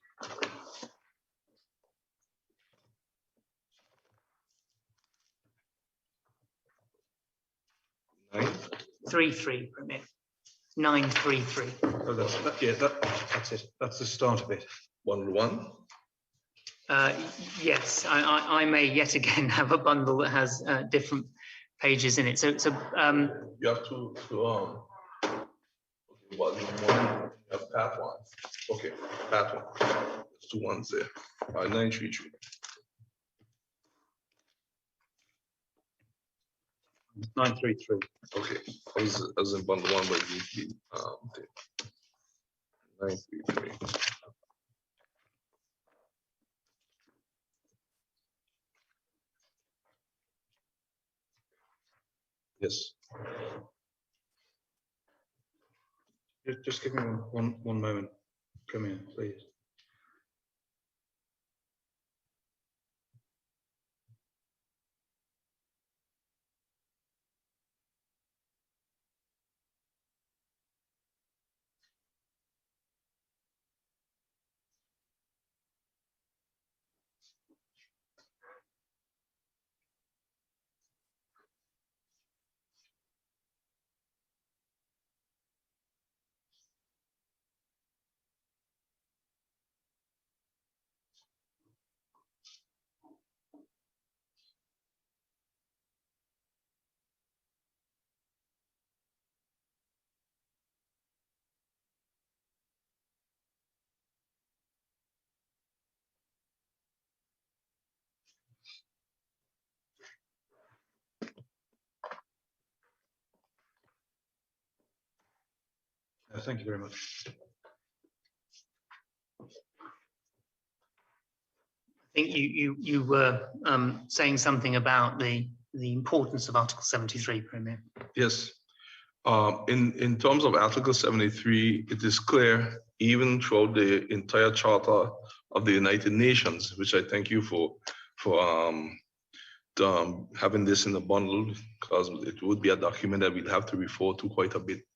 Nine? 33 Premier. 933. Oh, that's it. That's the start of it. Bundle one? Yes, I may yet again have a bundle that has different pages in it. So You have to okay, volume one, you have path one. Okay, path one. There's two ones there. 933. It's 933. Okay, I was in bundle one, but you thing. 933. Yes. Just give me one moment, Premier, please. Thank you very much. I think you were saying something about the importance of Article 73, Premier. Yes. In terms of Article 73, it is clear, even throughout the entire Charter of the United Nations, which I thank you for having this in the bundle, because it would be a document that we'd have to refer to quite a bit.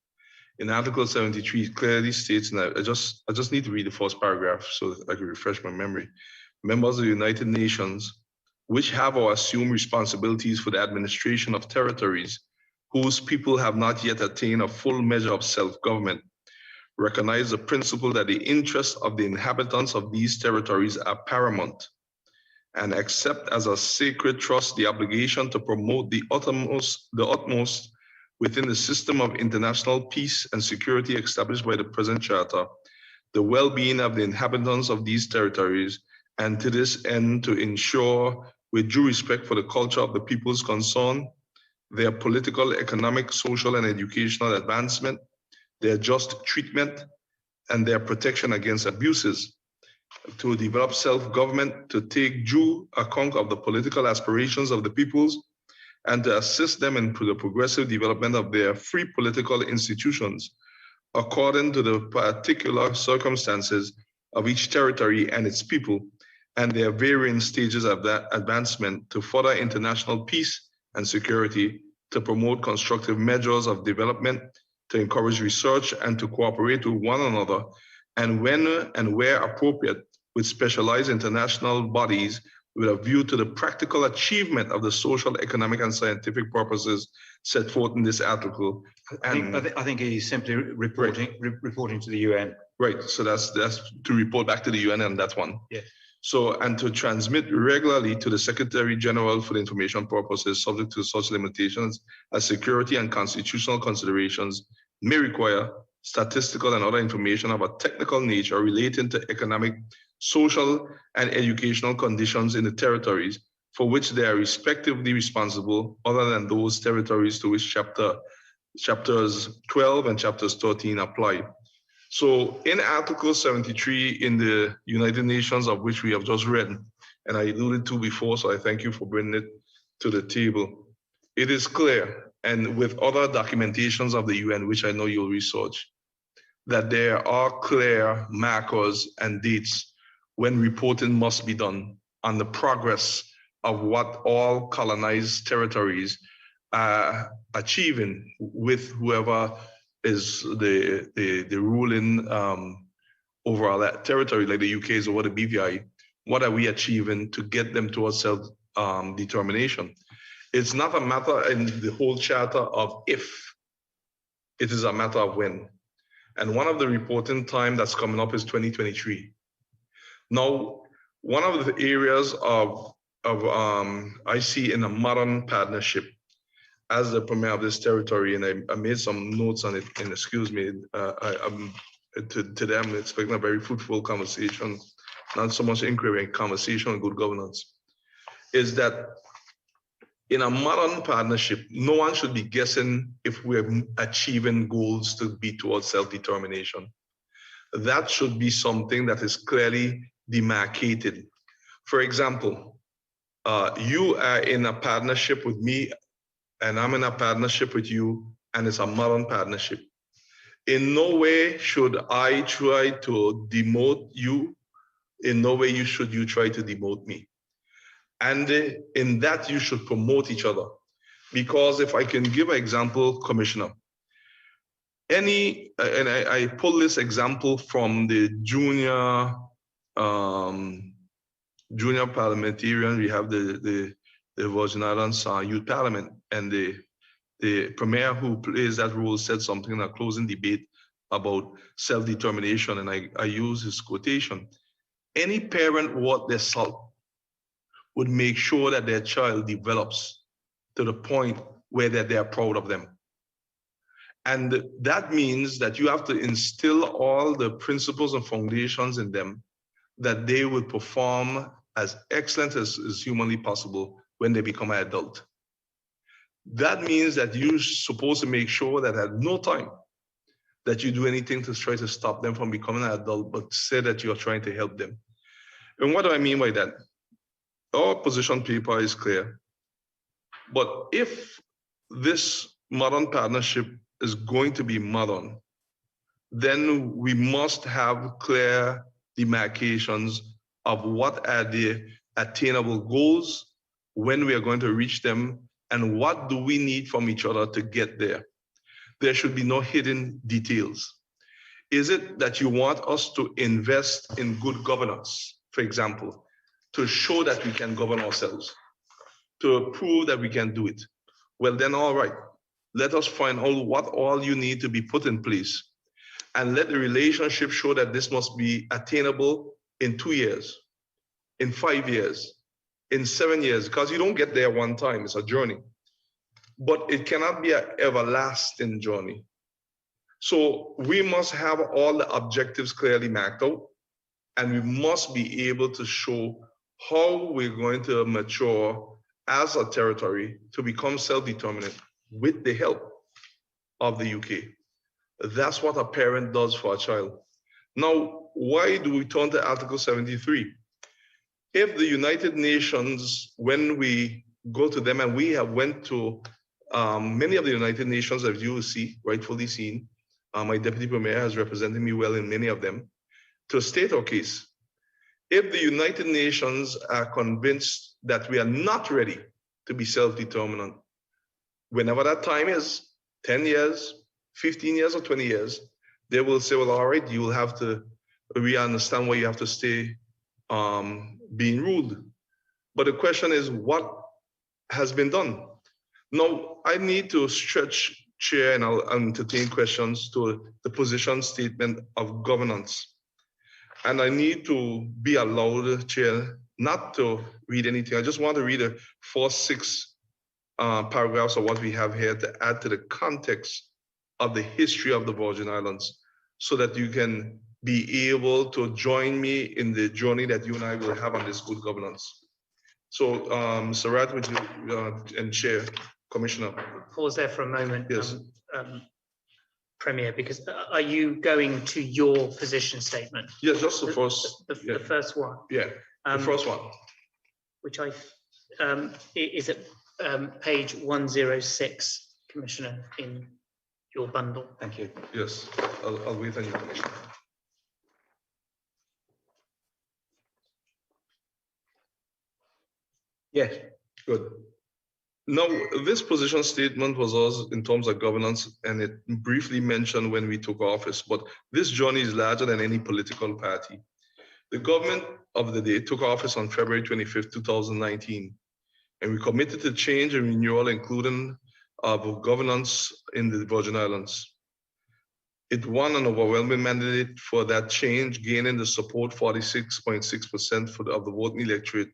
In Article 73, it clearly states, and I just need to read the first paragraph so that I can refresh my memory. Members of the United Nations, which have or assume responsibilities for the administration of territories whose people have not yet attained a full measure of self-government, recognize the principle that the interests of the inhabitants of these territories are paramount, and accept as a sacred trust the obligation to promote the utmost within the system of international peace and security established by the present charter, the well-being of the inhabitants of these territories, and to this end to ensure, with due respect for the culture of the peoples concerned, their political, economic, social, and educational advancement, their just treatment, and their protection against abuses, to develop self-government, to take due account of the political aspirations of the peoples, and to assist them in the progressive development of their free political institutions, according to the particular circumstances of each territory and its people, and their varying stages of that advancement, to further international peace and security, to promote constructive measures of development, to encourage research, and to cooperate with one another, and when and where appropriate, with specialized international bodies with a view to the practical achievement of the social, economic, and scientific purposes set forth in this article. I think he's simply reporting to the UN. Right, so that's to report back to the UN, and that's one. Yes. So, and to transmit regularly to the Secretary General for the information purposes, subject to such limitations as security and constitutional considerations may require, statistical and other information of a technical nature relating to economic, social, and educational conditions in the territories for which they are respectively responsible, other than those territories to which chapters 12 and chapters 13 apply. So in Article 73 in the United Nations, of which we have just read, and I alluded to before, so I thank you for bringing it to the table, it is clear, and with other documentations of the UN, which I know you'll research, that there are clear markers and dates when reporting must be done on the progress of what all colonized territories are achieving with whoever is the ruling over our territory, like the UK is over the BVI, what are we achieving to get them towards self-determination? It's not a matter in the whole charter of if, it is a matter of when. And one of the reporting time that's coming up is 2023. Now, one of the areas of I see in a modern partnership as the premier of this territory, and I made some notes on it, and excuse me, today I'm expecting a very fruitful conversation, not so much inquiry, conversation on good governance, is that in a modern partnership, no one should be guessing if we're achieving goals to be towards self-determination. That should be something that is clearly demarcated. For example, you are in a partnership with me, and I'm in a partnership with you, and it's a modern partnership. In no way should I try to demote you. In no way should you try to demote me. And in that, you should promote each other. Because if I can give an example, Commissioner, and I pull this example from the junior parliamentarian, we have the Virgin Islands Youth Parliament, and the premier who plays that role said something in a closing debate about self-determination, and I use his quotation. Any parent worth their salt would make sure that their child develops to the point where they're proud of them. And that means that you have to instill all the principles and foundations in them that they will perform as excellent as is humanly possible when they become an adult. That means that you're supposed to make sure that at no time that you do anything to try to stop them from becoming an adult, but say that you're trying to help them. And what do I mean by that? Our position paper is clear. But if this modern partnership is going to be modern, then we must have clear demarcations of what are the attainable goals, when we are going to reach them, and what do we need from each other to get there. There should be no hidden details. Is it that you want us to invest in good governance, for example, to show that we can govern ourselves, to prove that we can do it? Well, then, all right, let us find out what all you need to be put in place, and let the relationship show that this must be attainable in 2 years, in 5 years, in 7 years, because you don't get there one time, it's a journey. But it cannot be an everlasting journey. So we must have all the objectives clearly mapped out, and we must be able to show how we're going to mature as a territory to become self-determinant with the help of the UK. That's what a parent does for a child. Now, why do we turn to Article 73? If the United Nations, when we go to them, and we have went to many of the United Nations, as you see, rightfully seen, my deputy premier has represented me well in many of them, to state our case. If the United Nations are convinced that we are not ready to be self-determinant, whenever that time is, 10 years, 15 years, or 20 years, they will say, well, all right, you will have to, we understand why you have to stay being ruled. But the question is, what has been done? Now, I need to stretch, Chair, and I'll entertain questions to the position statement of governance. And I need to be allowed, Chair, not to read anything. I just want to read the first 6 paragraphs of what we have here to add to the context of the history of the Virgin Islands, so that you can be able to join me in the journey that you and I will have on this good governance. So, Sarat, would you, and Chair, Commissioner. Pause there for a moment, Yes. Premier, because are you going to your position statement? Yes, just the first. The first one. Yeah, the first one. Which is at page 106, Commissioner, in your bundle. Thank you. Yes, I'll wait on you, Commissioner. Yes. Good. Now, this position statement was us in terms of governance, and it briefly mentioned when we took office, but this journey is larger than any political party. The government of the day took office on February 25th, 2019, and we committed to change and renewal, including of governance in the Virgin Islands. It won an overwhelming mandate for that change, gaining the support 46.6% of the voting electorate,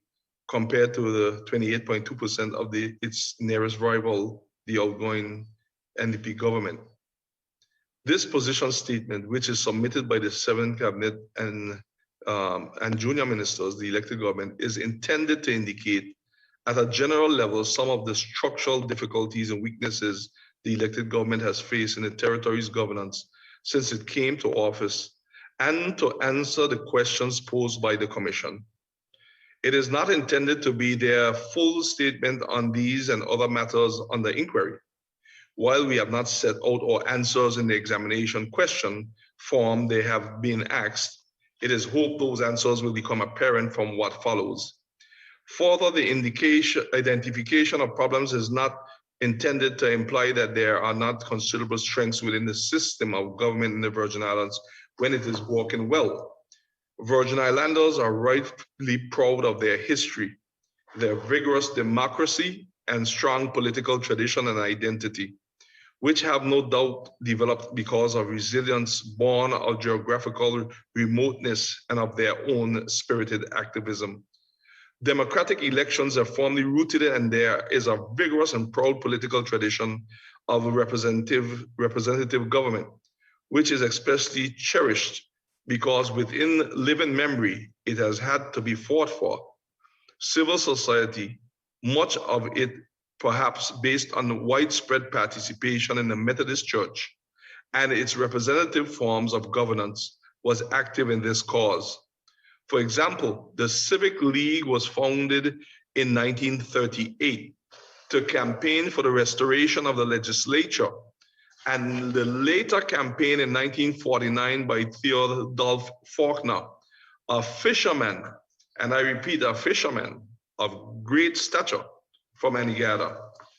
compared to the 28.2% of its nearest rival, the outgoing NDP government. This position statement, which is submitted by the 7 cabinet and junior ministers, the elected government, is intended to indicate at a general level some of the structural difficulties and weaknesses the elected government has faced in the territory's governance since it came to office, and to answer the questions posed by the Commission. It is not intended to be their full statement on these and other matters under inquiry. While we have not set out our answers in the examination question form they have been asked, it is hoped those answers will become apparent from what follows. Further, the identification of problems is not intended to imply that there are not considerable strengths within the system of government in the Virgin Islands when it is working well. Virgin Islanders are rightfully proud of their history, their vigorous democracy, and strong political tradition and identity, which have no doubt developed because of resilience born of geographical remoteness and of their own spirited activism. Democratic elections are firmly rooted in, and there is a vigorous and proud political tradition of representative government, which is especially cherished because within living memory, it has had to be fought for. Civil society, much of it perhaps based on widespread participation in the Methodist Church and its representative forms of governance, was active in this cause. For example, the Civic League was founded in 1938 to campaign for the restoration of the legislature, and the later campaign in 1949 by Theodulf Faulkner, a fisherman, and I repeat, a fisherman of great stature from Anegada,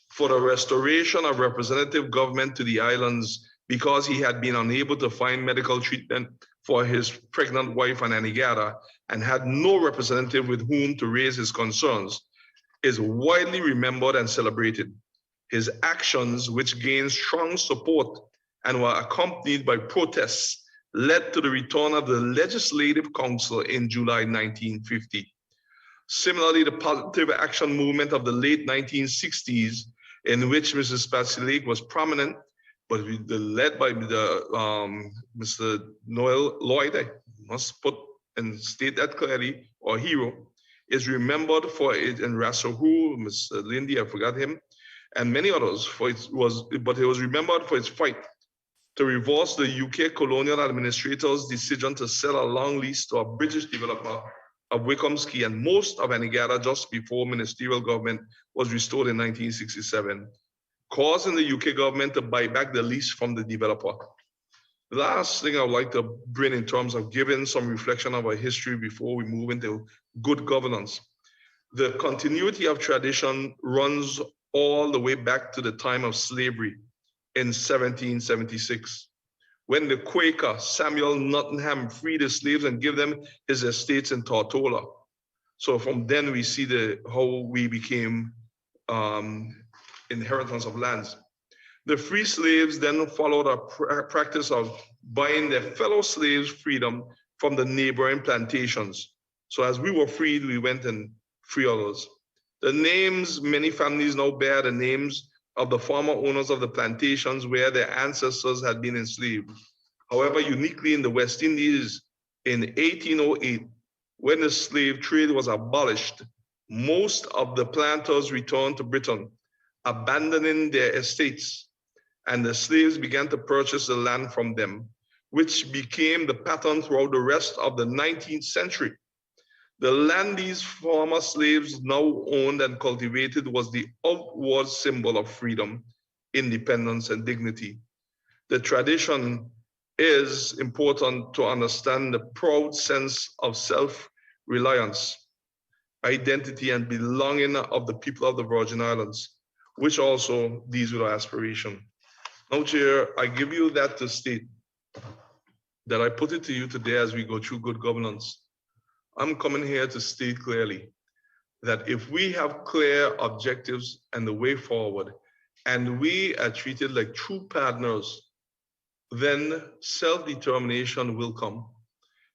for the restoration of representative government to the islands because he had been unable to find medical treatment for his pregnant wife in Anegada and had no representative with whom to raise his concerns, is widely remembered and celebrated. His actions, which gained strong support and were accompanied by protests, led to the return of the Legislative Council in July 1950. Similarly, the positive action movement of the late 1960s, in which Mrs. Patsy Lake was prominent, but led by Mr. Noel Lloyd, I must put and state that clearly, our hero, is remembered for it in Rassahu, Mr. Lindy, I forgot him, and many others, but he was remembered for its fight to reverse the UK colonial administrator's decision to sell a long lease to a British developer of Wickham's Quay and most of Anegada just before ministerial government was restored in 1967, causing the UK government to buy back the lease from the developer. The last thing I would like to bring in terms of giving some reflection of our history before we move into good governance. The continuity of tradition runs all the way back to the time of slavery in 1776, when the Quaker Samuel Nottingham freed his slaves and gave them his estates in Tortola. So from then we see how we became inheritance of lands. The free slaves then followed a practice of buying their fellow slaves' freedom from the neighboring plantations. So as we were freed, we went and free others. The names, many families now bear the names of the former owners of the plantations where their ancestors had been enslaved. However, uniquely in the West Indies, in 1808, when the slave trade was abolished, most of the planters returned to Britain, abandoning their estates, and the slaves began to purchase the land from them, which became the pattern throughout the rest of the 19th century. The land these former slaves now owned and cultivated was the outward symbol of freedom, independence, and dignity. The tradition is important to understand the proud sense of self-reliance, identity, and belonging of the people of the Virgin Islands, which also deals with our aspiration. Now, Chair, I give you that to state that I put it to you today as we go through good governance. I'm coming here to state clearly that if we have clear objectives and the way forward, and we are treated like true partners, then self-determination will come.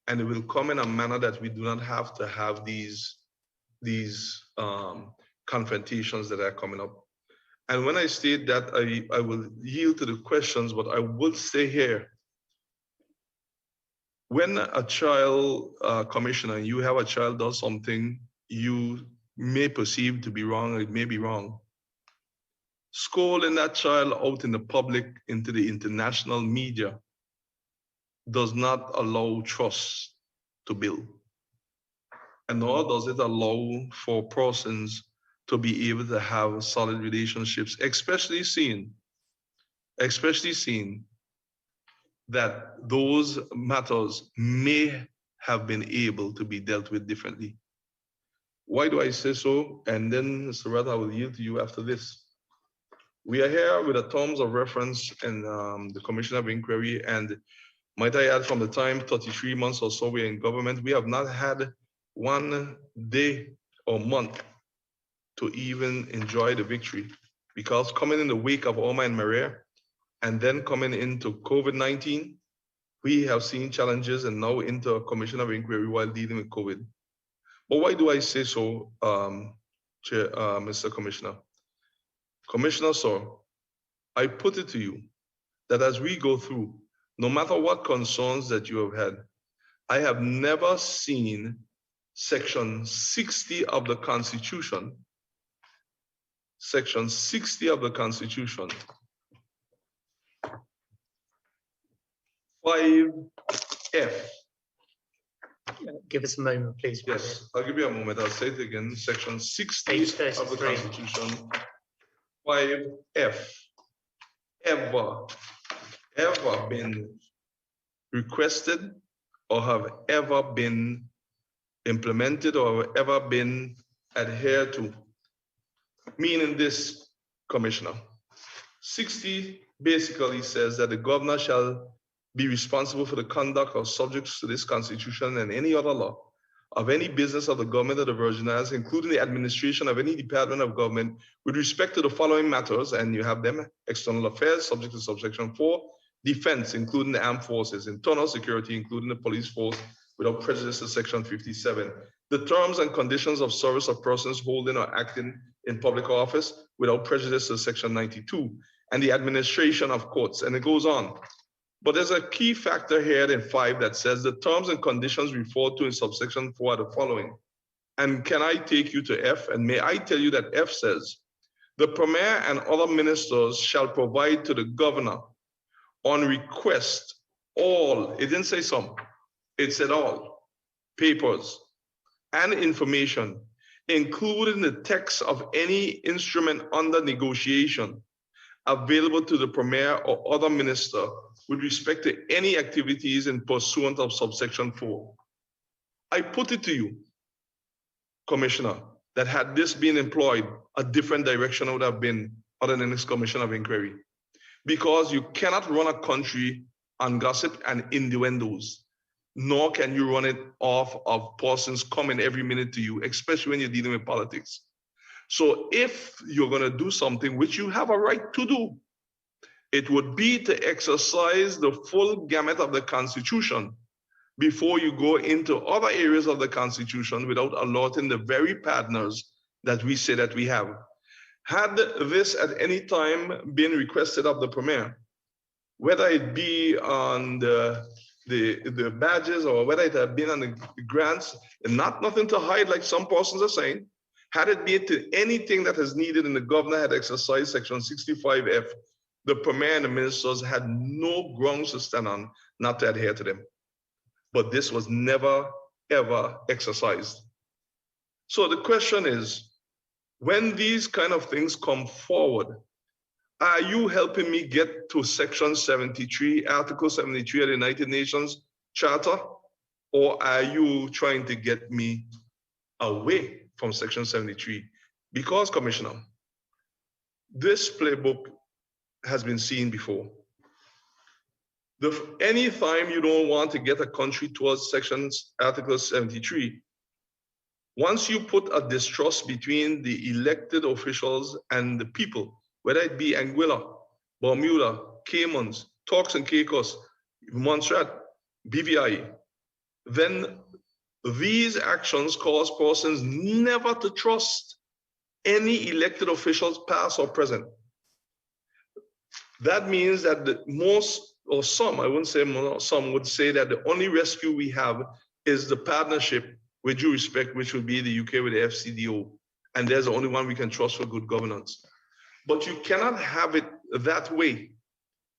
And it will come in a manner that we do not have to have these confrontations that are coming up. And when I state that, I will yield to the questions, but I would say here, when a child commissioner, you have a child does something you may perceive to be wrong, it may be wrong. Scolding that child out in the public, into the international media, does not allow trust to build. And nor does it allow for persons to be able to have solid relationships, especially seeing that those matters may have been able to be dealt with differently. Why do I say so? And then, Mr. Rudd, I will yield to you after this. We are here with the terms of reference and the Commission of Inquiry, and might I add, from the time 33 months or so we're in government, we have not had one day or month to even enjoy the victory, because coming in the wake of Irma and Maria, and then coming into COVID-19, we have seen challenges, and now into a Commission of Inquiry while dealing with COVID. But why do I say so, Chair, Mr. Commissioner? Commissioner, sir, I put it to you that as we go through, no matter what concerns that you have had, I have never seen Section 60 of the Constitution, Section 60 of the Constitution, 5F. Give us a moment, please. Yes, I'll give you a moment. I'll say it again. Section 60 of the Constitution, 5F, ever been requested or have ever been implemented or have ever been adhered to. Meaning this, Commissioner, 60 basically says that the governor shall be responsible for the conduct of subjects to this Constitution and any other law of any business of the government of the Virgin Islands, including the administration of any department of government with respect to the following matters, and you have them: external affairs, subject to subsection 4, defense, including the armed forces, internal security, including the police force, without prejudice to section 57, the terms and conditions of service of persons holding or acting in public office without prejudice to section 92, and the administration of courts, and it goes on. But there's a key factor here in 5 that says the terms and conditions referred to in subsection 4 are the following. And can I take you to F? And may I tell you that F says, the Premier and other ministers shall provide to the governor on request all, it didn't say some, it said all, papers and information, including the text of any instrument under negotiation available to the Premier or other minister with respect to any activities in pursuant of subsection 4. I put it to you, Commissioner, that had this been employed, a different direction would have been other than this Commission of Inquiry. Because you cannot run a country on gossip and innuendos, nor can you run it off of persons coming every minute to you, especially when you're dealing with politics. So if you're going to do something which you have a right to do, it would be to exercise the full gamut of the Constitution before you go into other areas of the Constitution without alerting the very partners that we say that we have. Had this at any time been requested of the Premier, whether it be on the badges or whether it had been on the grants, and nothing to hide like some persons are saying, had it been to anything that is needed and the governor had exercised section 65F, the Premier and the ministers had no grounds to stand on not to adhere to them. But this was never, ever exercised. So the question is, when these kind of things come forward, are you helping me get to section 73, article 73 of the United Nations Charter? Or are you trying to get me away from section 73? Because, Commissioner, this playbook has been seen before. Anytime you don't want to get a country towards Article 73, once you put a distrust between the elected officials and the people, whether it be Anguilla, Bermuda, Caymans, Turks and Caicos, Montserrat, BVI, then these actions cause persons never to trust any elected officials, past or present. That means that most, or some, I wouldn't say more, some would say that the only rescue we have is the partnership, with due respect, which would be the UK with the FCDO. And there's the only one we can trust for good governance. But you cannot have it that way,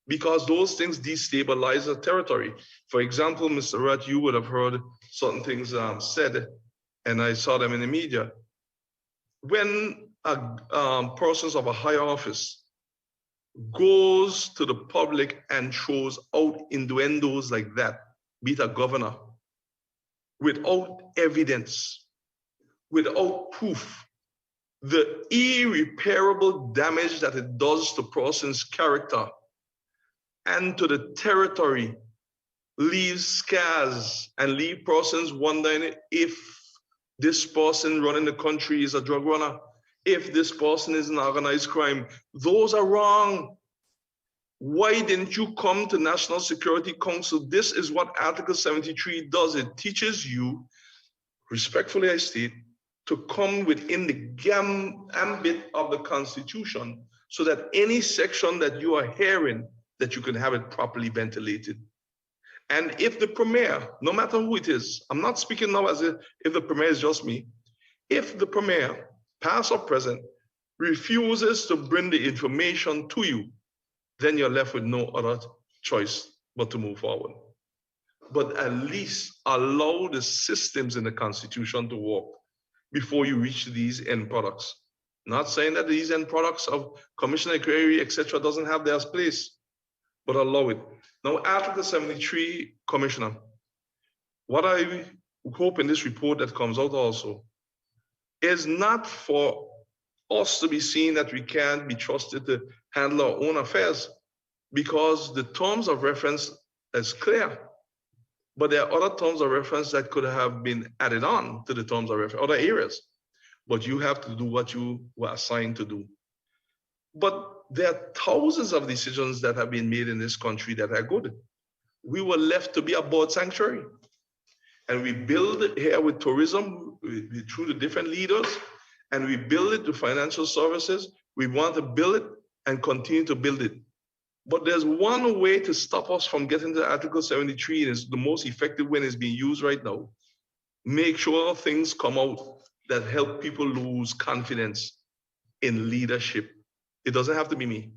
because those things destabilize the territory. For example, Mr. Rudd, you would have heard certain things said, and I saw them in the media. When persons of a higher office goes to the public and throws out innuendos like that, be it a governor, without evidence, without proof, the irreparable damage that it does to person's character and to the territory leaves scars and leave persons wondering if this person running the country is a drug runner, if this person is an organized crime. Those are wrong. Why didn't you come to National Security Council? This is what Article 73 does. It teaches you, respectfully I state, to come within the ambit of the Constitution so that any section that you are hearing, that you can have it properly ventilated. And if the Premier, no matter who it is, I'm not speaking now as if the Premier is just me, if the Premier, past or present, refuses to bring the information to you, then you're left with no other choice but to move forward. But at least allow the systems in the Constitution to work before you reach these end products. Not saying that these end products of commissioner inquiry, etc., doesn't have their place, but allow it. Now, Article 73, Commissioner, what I hope in this report that comes out also is not for us to be seen that we can't be trusted to handle our own affairs, because the terms of reference is clear. But there are other terms of reference that could have been added on to the terms of reference, other areas. But you have to do what you were assigned to do. But there are thousands of decisions that have been made in this country that are good. We were left to be a bird sanctuary. And we build it here with tourism, through the different leaders, and we build it to financial services. We want to build it and continue to build it. But there's one way to stop us from getting to Article 73, and it's the most effective when it's being used right now. Make sure things come out that help people lose confidence in leadership. It doesn't have to be me,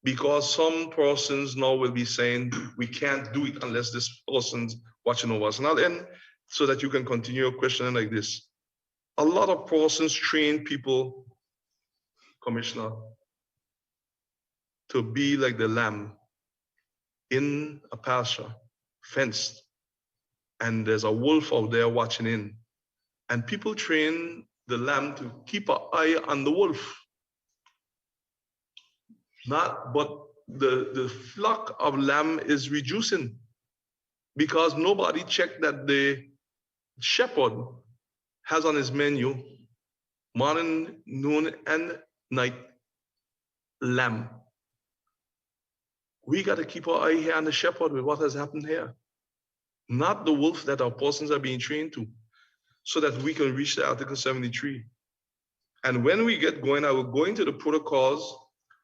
because some persons now will be saying, we can't do it unless this person's watching over us. And I'll end so that you can continue your questioning like this. A lot of persons train people, Commissioner, to be like the lamb in a pasture, fenced, and there's a wolf out there watching in. And people train the lamb to keep an eye on the wolf. But the flock of lamb is reducing because nobody checked that the shepherd has on his menu morning, noon, and night lamb. We got to keep our eye here on the shepherd with what has happened here, not the wolf that our persons are being trained to, so that we can reach the Article 73. And when we get going, I will go into the protocols,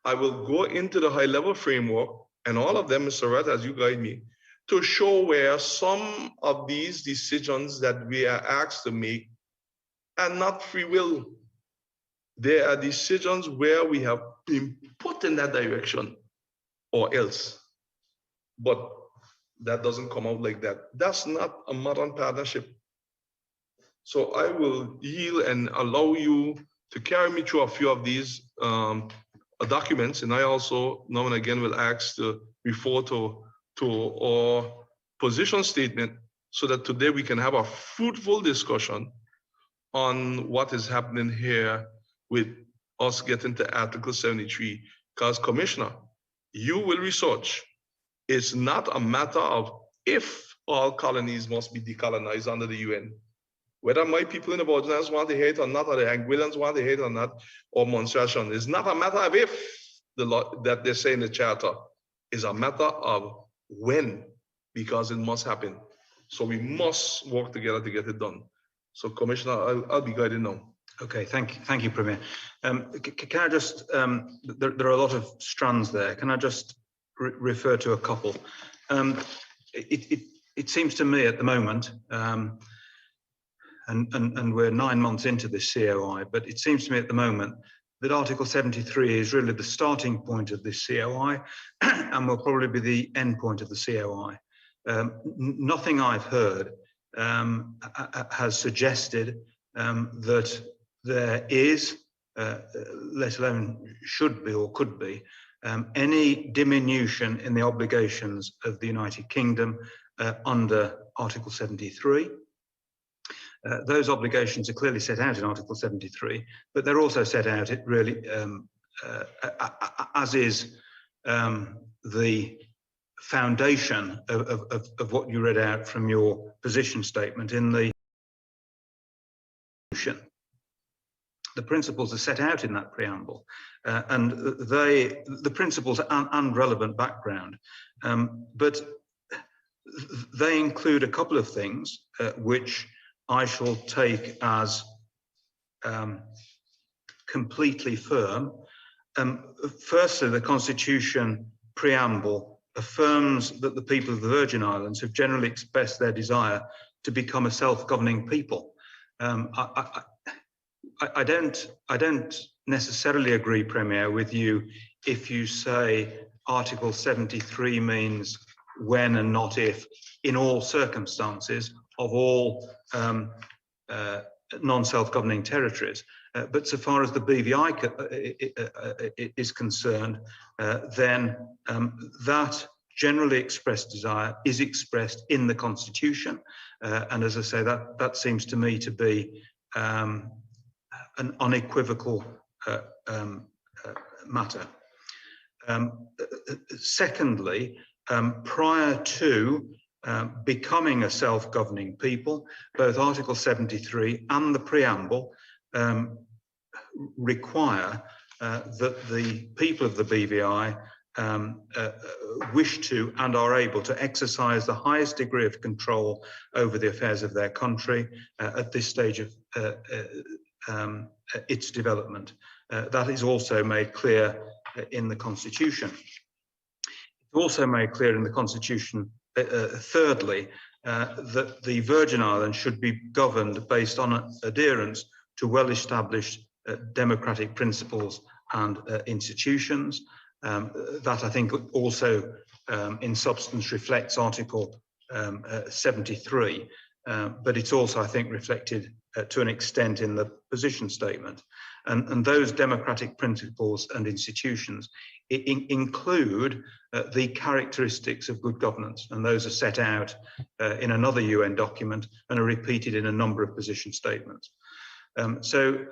I will go into the high-level framework, and all of them, Mr. Rudd, as you guide me, to show where some of these decisions that we are asked to make are not free will. There are decisions where we have been put in that direction or else. But that doesn't come out like that. That's not a modern partnership. So I will yield and allow you to carry me through a few of these documents. And I also now and again will ask to refer to our position statement so that today we can have a fruitful discussion on what is happening here with us get into Article 73, because Commissioner, you will research. It's not a matter of if all colonies must be decolonized under the UN. Whether my people in the Borders want to hear it or not, or the Anguillans want to hear it or not, or Monstration, it's not a matter of if the law that they say in the charter, is a matter of when, because it must happen. So we must work together to get it done. So Commissioner, I'll be guided now. Okay, thank you, Premier. Can I just, there are a lot of strands there. Can I just refer to a couple? It seems to me at the moment, and we're 9 months into this COI, but it seems to me at the moment that Article 73 is really the starting point of this COI and will probably be the end point of the COI. Nothing I've heard has suggested that there is, let alone should be or could be, any diminution in the obligations of the United Kingdom under Article 73. Those obligations are clearly set out in Article 73, but they're also set out, it really, as is the foundation of what you read out from your position statement in the The principles are set out in that preamble, and the principles and relevant background, but they include a couple of things which I shall take as completely firm. Firstly, the Constitution preamble affirms that the people of the Virgin Islands have generally expressed their desire to become a self-governing people. I don't necessarily agree, Premier, with you if you say Article 73 means when and not if, in all circumstances of all non-self-governing territories. But so far as the BVI is concerned, then that generally expressed desire is expressed in the Constitution. And as I say, that seems to me to be an unequivocal matter. Secondly, prior to becoming a self-governing people, both Article 73 and the preamble require that the people of the BVI wish to and are able to exercise the highest degree of control over the affairs of their country at this stage of its development. That is also made clear in the Constitution. It's also made clear in the Constitution, thirdly, that the Virgin Islands should be governed based on adherence to well-established democratic principles and institutions. That I think also in substance reflects Article 73, but it's also, I think, reflected to an extent in the position statement. And those democratic principles and institutions include the characteristics of good governance, and those are set out in another UN document and are repeated in a number of position statements. So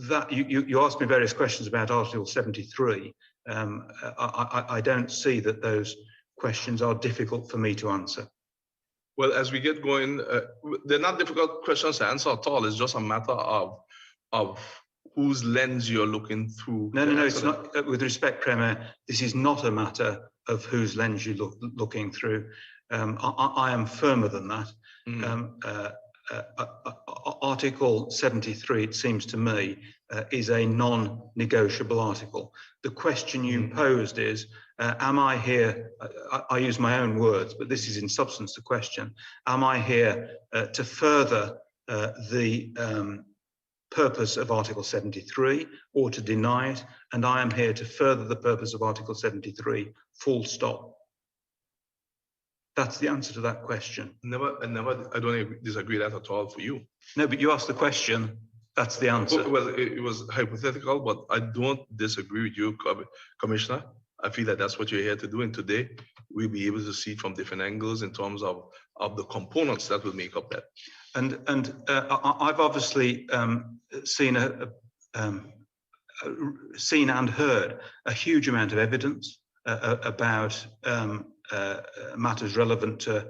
that you asked me various questions about Article 73. I don't see that those questions are difficult for me to answer. Well, as we get going, they're not difficult questions to answer at all. It's just a matter of whose lens you're looking through. No, it's not. With respect, Premier, this is not a matter of whose lens you're looking through. I am firmer than that. Article 73, it seems to me, is a non-negotiable article. The question you posed is, am I here, I use my own words, but this is in substance the question, am I here to further the purpose of Article 73 or to deny it? And I am here to further the purpose of Article 73, full stop. That's the answer to that question. I don't disagree with that at all for you. No, but you asked the question, that's the answer. Well, it was hypothetical, but I don't disagree with you, Commissioner. I feel that that's what you're here to do, and today we'll be able to see it from different angles in terms of the components that will make up that. And I've obviously seen seen and heard a huge amount of evidence about matters relevant to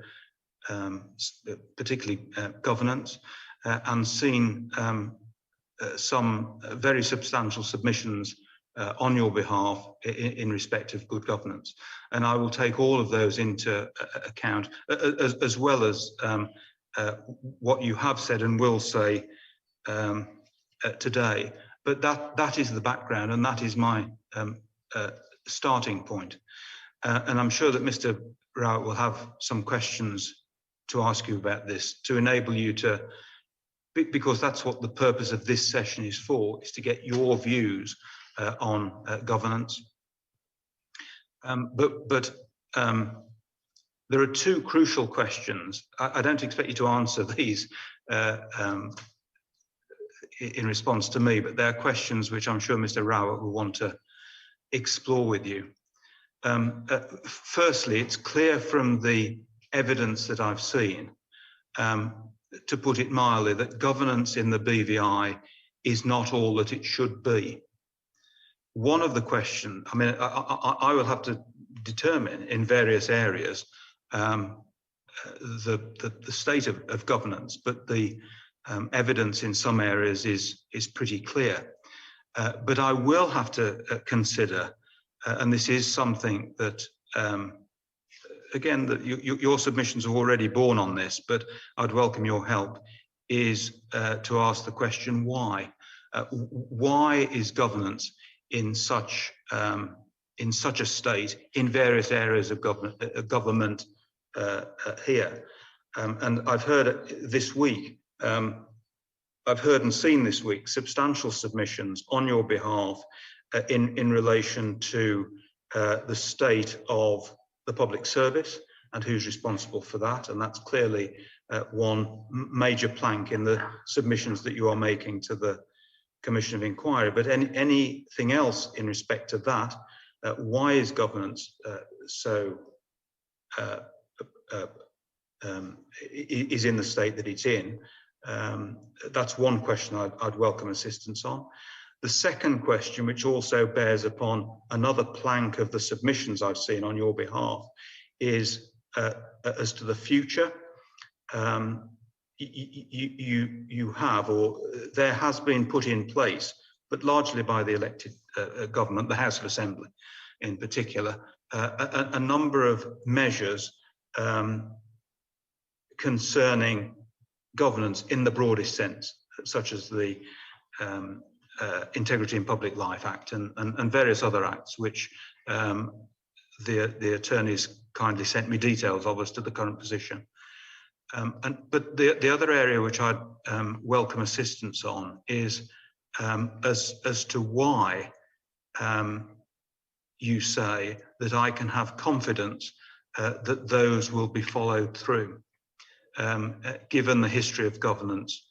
particularly governance, and seen some very substantial submissions on your behalf in respect of good governance. And I will take all of those into account, as well as what you have said and will say today. But that is the background, and that is my starting point. And I'm sure that Mr. Rowett will have some questions to ask you about this, to enable you to, because that's what the purpose of this session is for, is to get your views on governance. But there are two crucial questions. I don't expect you to answer these in response to me, but they're questions which I'm sure Mr. Rowett will want to explore with you. Firstly, it's clear from the evidence that I've seen, to put it mildly, that governance in the BVI is not all that it should be. One of the questions, I mean, I will have to determine in various areas the state of governance, but the evidence in some areas is pretty clear. But I will have to consider, and this is something that, again, that your submissions are already born on this, but I'd welcome your help, is to ask the question, why? Why is governance in such a state in various areas of government here? And I've heard this week, I've heard and seen this week substantial submissions on your behalf in relation to the state of the public service and who's responsible for that. And that's clearly one major plank in the submissions that you are making to the Commission of Inquiry. But anything else in respect to that, why is governance is in the state that it's in? That's one question I'd welcome assistance on. The second question, which also bears upon another plank of the submissions I've seen on your behalf, is as to the future. You have, or there has been put in place, but largely by the elected government, the House of Assembly in particular, a number of measures concerning governance in the broadest sense, such as the Integrity in Public Life Act and various other acts, which the attorneys kindly sent me details of as to the current position. But the other area which I'd welcome assistance on is as to why you say that I can have confidence that those will be followed through, given the history of governance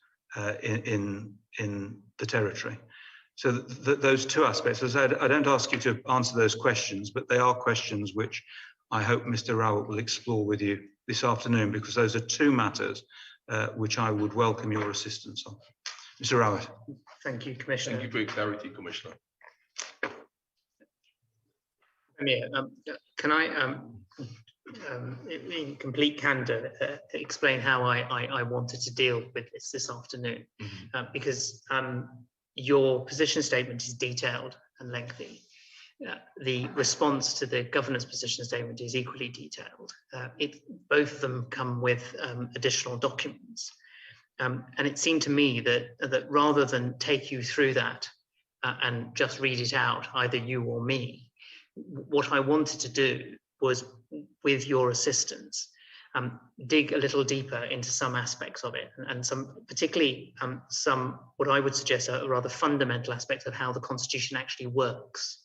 in the territory. So those two aspects, as I don't ask you to answer those questions, but they are questions which I hope Mr. Rowett will explore with you this afternoon, because those are two matters which I would welcome your assistance on. Mr. Rowett. Thank you, Commissioner. Thank you for your clarity, Commissioner. Can I, in complete candor, explain how I wanted to deal with this afternoon? Because your position statement is detailed and lengthy. The response to the governance position statement is equally detailed. Both of them come with additional documents. And it seemed to me that rather than take you through that and just read it out, either you or me, what I wanted to do was, with your assistance, dig a little deeper into some aspects of it, and some, particularly some, what I would suggest are rather fundamental aspects of how the Constitution actually works.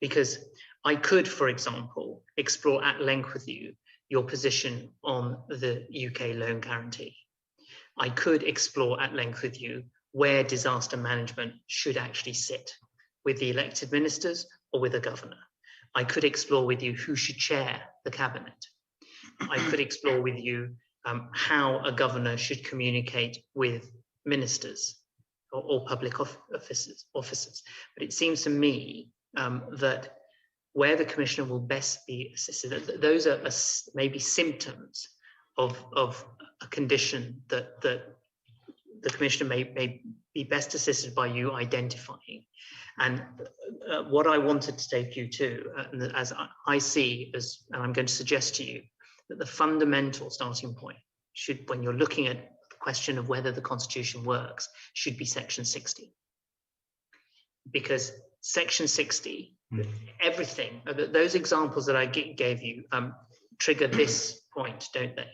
Because I could, for example, explore at length with you your position on the UK loan guarantee. I could explore at length with you where disaster management should actually sit, with the elected ministers or with a governor. I could explore with you who should chair the cabinet. I could explore with you how a governor should communicate with ministers. or public officers. But it seems to me that where the commissioner will best be assisted, those are maybe symptoms of a condition that the commissioner may be best assisted by you identifying. And what I wanted to take you to, as I see, and I'm going to suggest to you, that the fundamental starting point should, when you're looking at the question of whether the Constitution works, should be Section 60. Because Section 60, everything, those examples that I gave you trigger this point, don't they?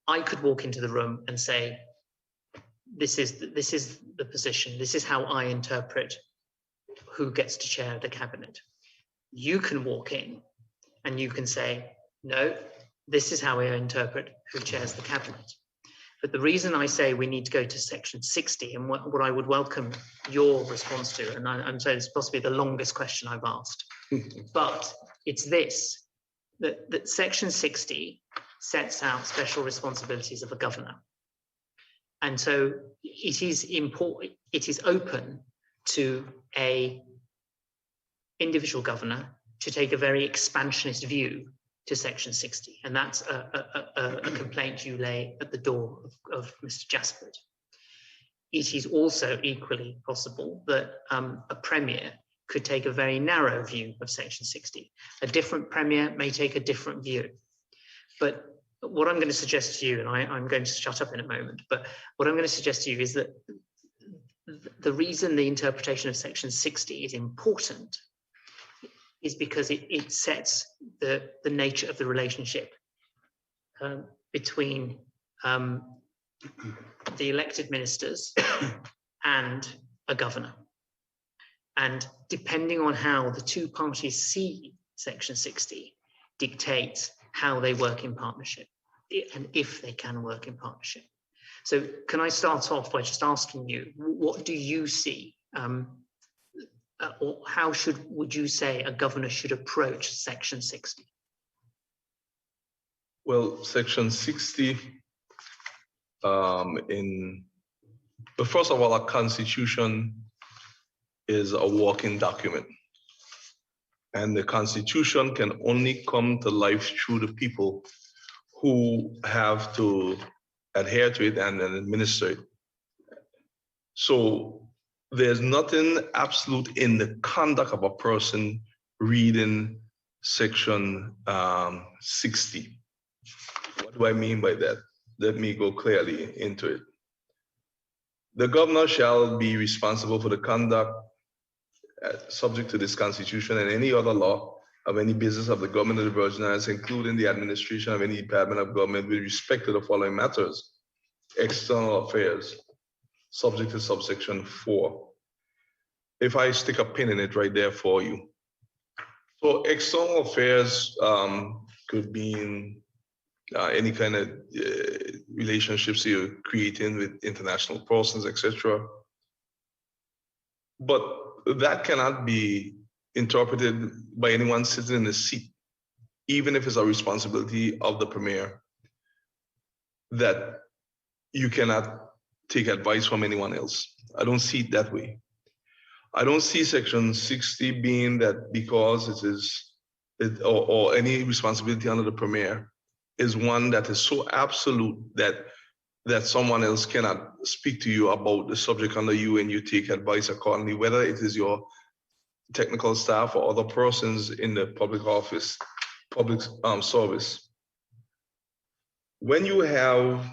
I could walk into the room and say, this is the position, this is how I interpret who gets to chair the cabinet. You can walk in and you can say, no, this is how I interpret who chairs the cabinet. But the reason I say we need to go to Section 60, and what I would welcome your response to, and I'm saying it's possibly the longest question I've asked, but it's this, that Section 60 sets out special responsibilities of a governor. And so it is important, it is open to a individual governor to take a very expansionist view to Section 60. And that's a complaint you lay at the door of Mr. Jaspert. It is also equally possible that a premier could take a very narrow view of Section 60. A different premier may take a different view. But what I'm going to suggest to you, and I'm going to shut up in a moment, but what I'm going to suggest to you is that the reason the interpretation of Section 60 is important is because it sets the nature of the relationship between the elected ministers and a governor. And depending on how the two parties see Section 60 dictates how they work in partnership and if they can work in partnership. So can I start off by just asking you, what do you see, or how would you say a governor should approach Section 60? Well, Section 60, but first of all, our Constitution is a walking document. And the Constitution can only come to life through the people who have to adhere to it and administer it. So there's nothing absolute in the conduct of a person reading Section 60. What do I mean by that? Let me go clearly into it. The governor shall be responsible for the conduct subject to this Constitution and any other law of any business of the government of the Virgin Islands, including the administration of any department of government with respect to the following matters: external affairs, subject to subsection 4. If I stick a pin in it right there for you. So external affairs could mean any kind of relationships you're creating with international persons, etc. But that cannot be interpreted by anyone sitting in the seat, even if it's a responsibility of the premier, that you cannot take advice from anyone else. I don't see it that way. I don't see Section 60 being that because or any responsibility under the premier is one that is so absolute that someone else cannot speak to you about the subject under you and you take advice accordingly, whether it is your technical staff or other persons in the public office, public service. When you have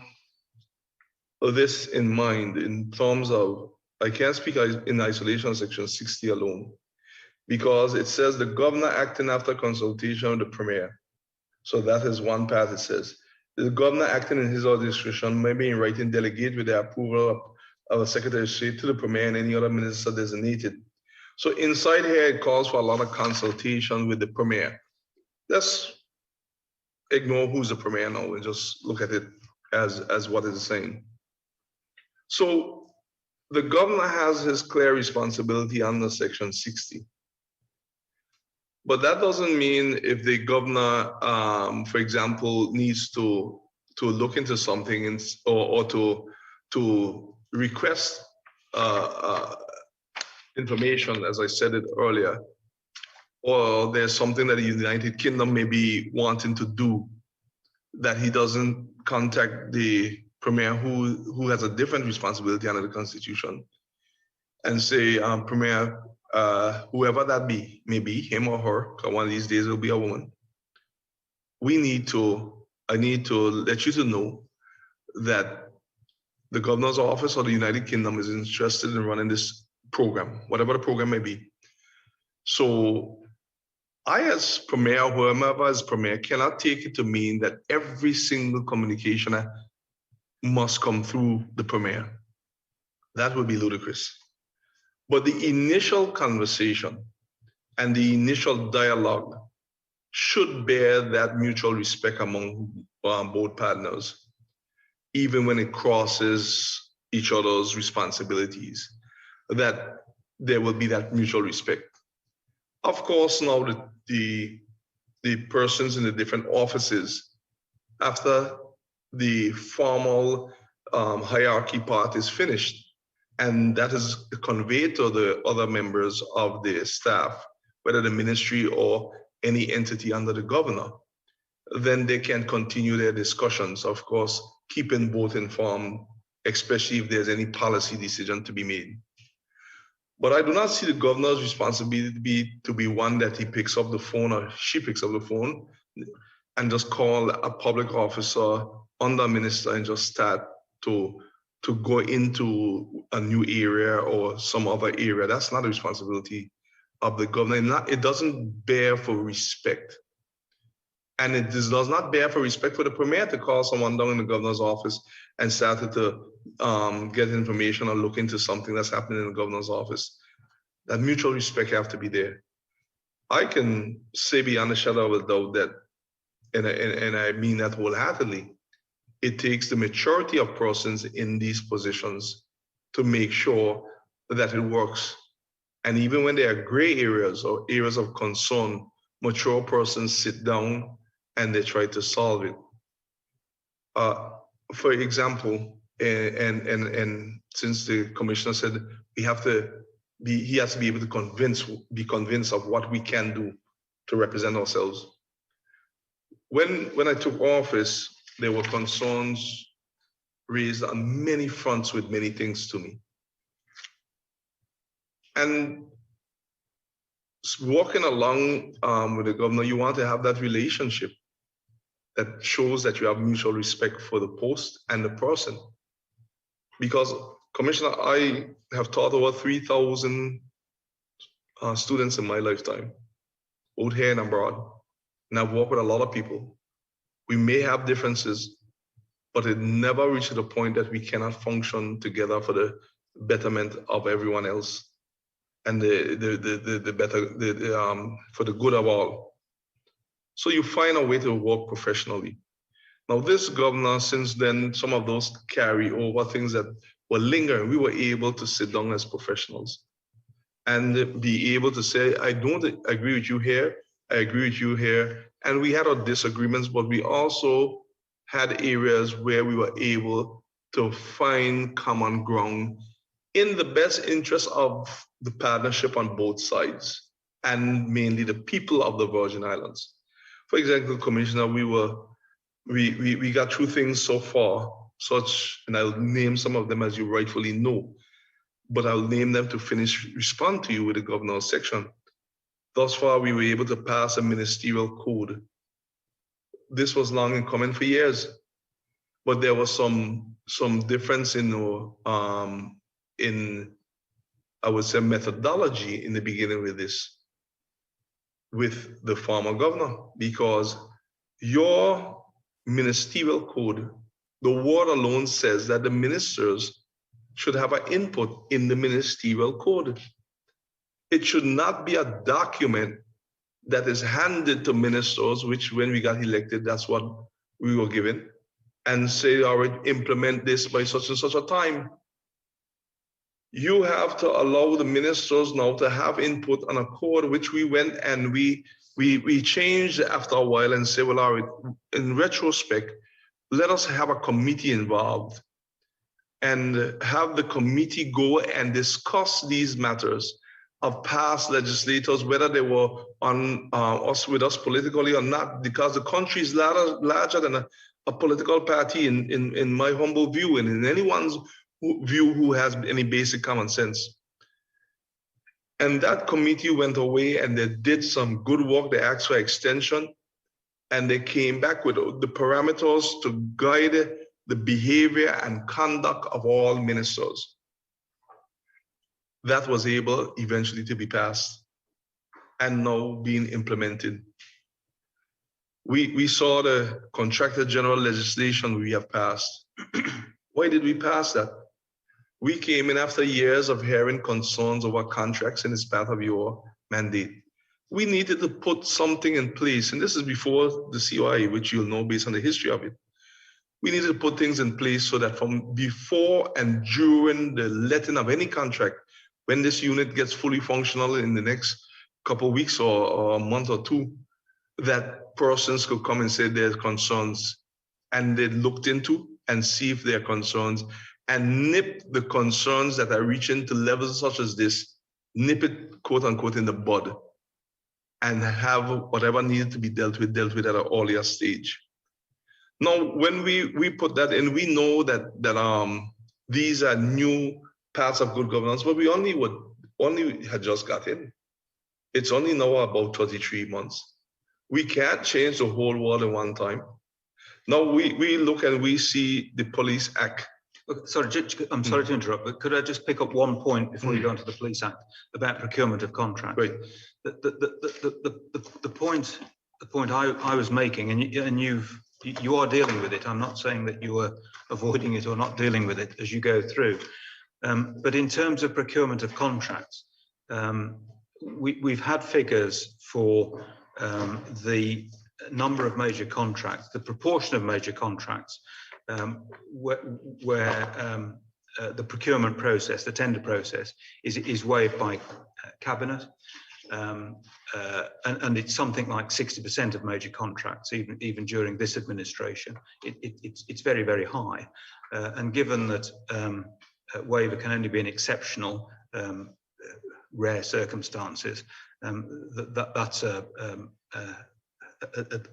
this in mind in terms of, I can't speak in isolation of Section 60 alone, because it says the governor acting after consultation with the premier. So that is one part. It says the governor acting in his or her discretion may be in writing delegate with the approval of a secretary of state to the premier and any other minister designated. So inside here, it calls for a lot of consultation with the premier. Let's ignore who's the premier now and just look at it as what it's saying. So the governor has his clear responsibility under Section 60. But that doesn't mean if the governor, for example, needs to look into something or to request information, as I said it earlier, or there's something that the United Kingdom may be wanting to do, that he doesn't contact the Premier who has a different responsibility under the Constitution and say, Premier, whoever that be, maybe him or her, because one of these days it'll be a woman. I need to let you to know that the governor's office or the United Kingdom is interested in running this program, whatever the program may be. So I, as Premier, or whoever as Premier, cannot take it to mean that every single communication must come through the Premier. That would be ludicrous. But the initial conversation and the initial dialogue should bear that mutual respect among both partners, even when it crosses each other's responsibilities, that there will be that mutual respect. Of course, now the persons in the different offices, after the formal hierarchy part is finished, and that is conveyed to the other members of the staff, whether the ministry or any entity under the governor, then they can continue their discussions, of course, keeping both informed, especially if there's any policy decision to be made. But I do not see the governor's responsibility to be one that he picks up the phone or she picks up the phone and just call a public officer under a minister and just start to go into a new area or some other area. That's not the responsibility of the governor. It doesn't bear for respect. And it does not bear for respect for the Premier to call someone down in the governor's office and started to get information or look into something that's happening in the governor's office. That mutual respect have to be there. I can say beyond a shadow of a doubt that, and I mean that wholeheartedly, it takes the maturity of persons in these positions to make sure that it works. And even when there are gray areas or areas of concern, mature persons sit down and they try to solve it. For example, and since the commissioner said he has to be able to be convinced of what we can do to represent ourselves. When I took office, there were concerns raised on many fronts with many things to me. And walking along with the governor, you want to have that relationship that shows that you have mutual respect for the post and the person. Because, Commissioner, I have taught over 3,000 students in my lifetime, both here and abroad. And I've worked with a lot of people. We may have differences, but it never reaches the point that we cannot function together for the betterment of everyone else and for the good of all. So you find a way to work professionally. Now this governor, since then, some of those carry over things that were lingering. We were able to sit down as professionals and be able to say, I don't agree with you here, I agree with you here. And we had our disagreements, but we also had areas where we were able to find common ground in the best interest of the partnership on both sides, and mainly the people of the Virgin Islands. For example, Commissioner, we got through things so far, and I'll name some of them as you rightfully know, but I'll name them to respond to you with the governor's section. Thus far, we were able to pass a ministerial code. This was long in coming for years, but there was some difference in I would say methodology in the beginning with this, with the former governor, because your ministerial code, the word alone says that the ministers should have an input in the ministerial code. It should not be a document that is handed to ministers, which when we got elected, that's what we were given, and say, all right, implement this by such and such a time. You have to allow the ministers now to have input on a code, which we went and we changed after a while and say, well, all right, in retrospect, let us have a committee involved and have the committee go and discuss these matters of past legislators, whether they were on us with us politically or not, because the country is larger than a political party in my humble view, and in anyone's view who has any basic common sense. And that committee went away and they did some good work. They asked for extension, and they came back with the parameters to guide the behavior and conduct of all ministers. That was able eventually to be passed and now being implemented. We saw the contractor general legislation we have passed. Why did we pass that? We came in after years of hearing concerns over contracts, and it's part of your mandate. We needed to put something in place, and this is before the COI, which you'll know based on the history of it. We needed to put things in place so that from before and during the letting of any contract, when this unit gets fully functional in the next couple of weeks or a month or two, that persons could come and say their concerns, and they looked into and see if there are concerns, and nip the concerns that are reaching to levels such as this, nip it, quote unquote, in the bud, and have whatever needed to be dealt with at an earlier stage. Now, when we put that in, we know that these are new parts of good governance, but we only had just got in. It's only now about 33 months. We can't change the whole world in one time. Now we look and we see the Police Act. Look, sorry, I'm sorry to interrupt, but could I just pick up one point before you go on to the Police Act about procurement of contracts? Right. The point I was making, and you are dealing with it. I'm not saying that you are avoiding it or not dealing with it as you go through. But in terms of procurement of contracts, we've had figures for the number of major contracts, the proportion of major contracts where the procurement process, the tender process, is waived by Cabinet. And it's something like 60% of major contracts, even during this administration. It's very, very high. And given that waiver can only be in exceptional, rare circumstances, that's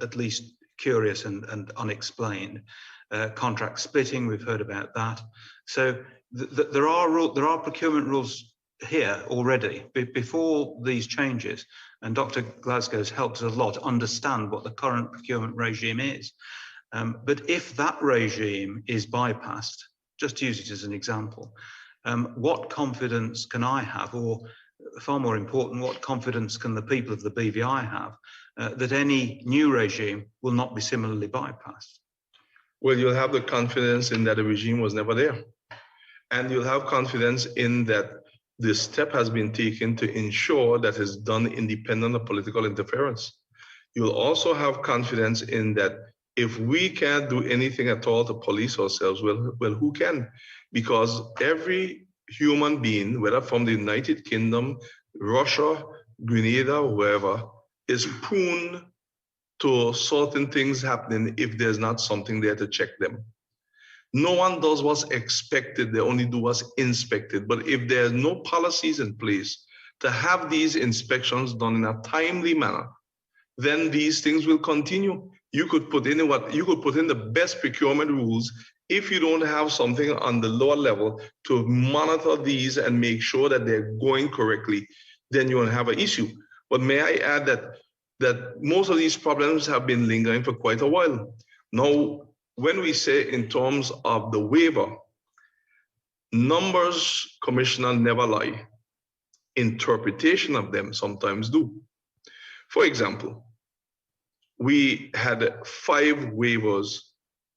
at least curious and unexplained. Contract splitting, we've heard about that. So there are procurement rules here already before these changes, and Dr. Glasgow's helped us a lot understand what the current procurement regime is. But if that regime is bypassed, just to use it as an example, what confidence can I have, or far more important, what confidence can the people of the BVI have that any new regime will not be similarly bypassed? Well, you'll have the confidence in that the regime was never there. And you'll have confidence in that this step has been taken to ensure that it's done independent of political interference. You'll also have confidence in that if we can't do anything at all to police ourselves, well, who can? Because every human being, whether from the United Kingdom, Russia, Grenada, wherever, is prone to certain things happening if there's not something there to check them. No one does what's expected, they only do what's inspected. But if there's no policies in place to have these inspections done in a timely manner, then these things will continue. You could put in the best procurement rules. If you don't have something on the lower level to monitor these and make sure that they're going correctly, then you will have an issue. But may I add that most of these problems have been lingering for quite a while. Now, when we say in terms of the waiver, numbers, Commissioner, never lie. Interpretation of them sometimes do. For example, we had 5 waivers,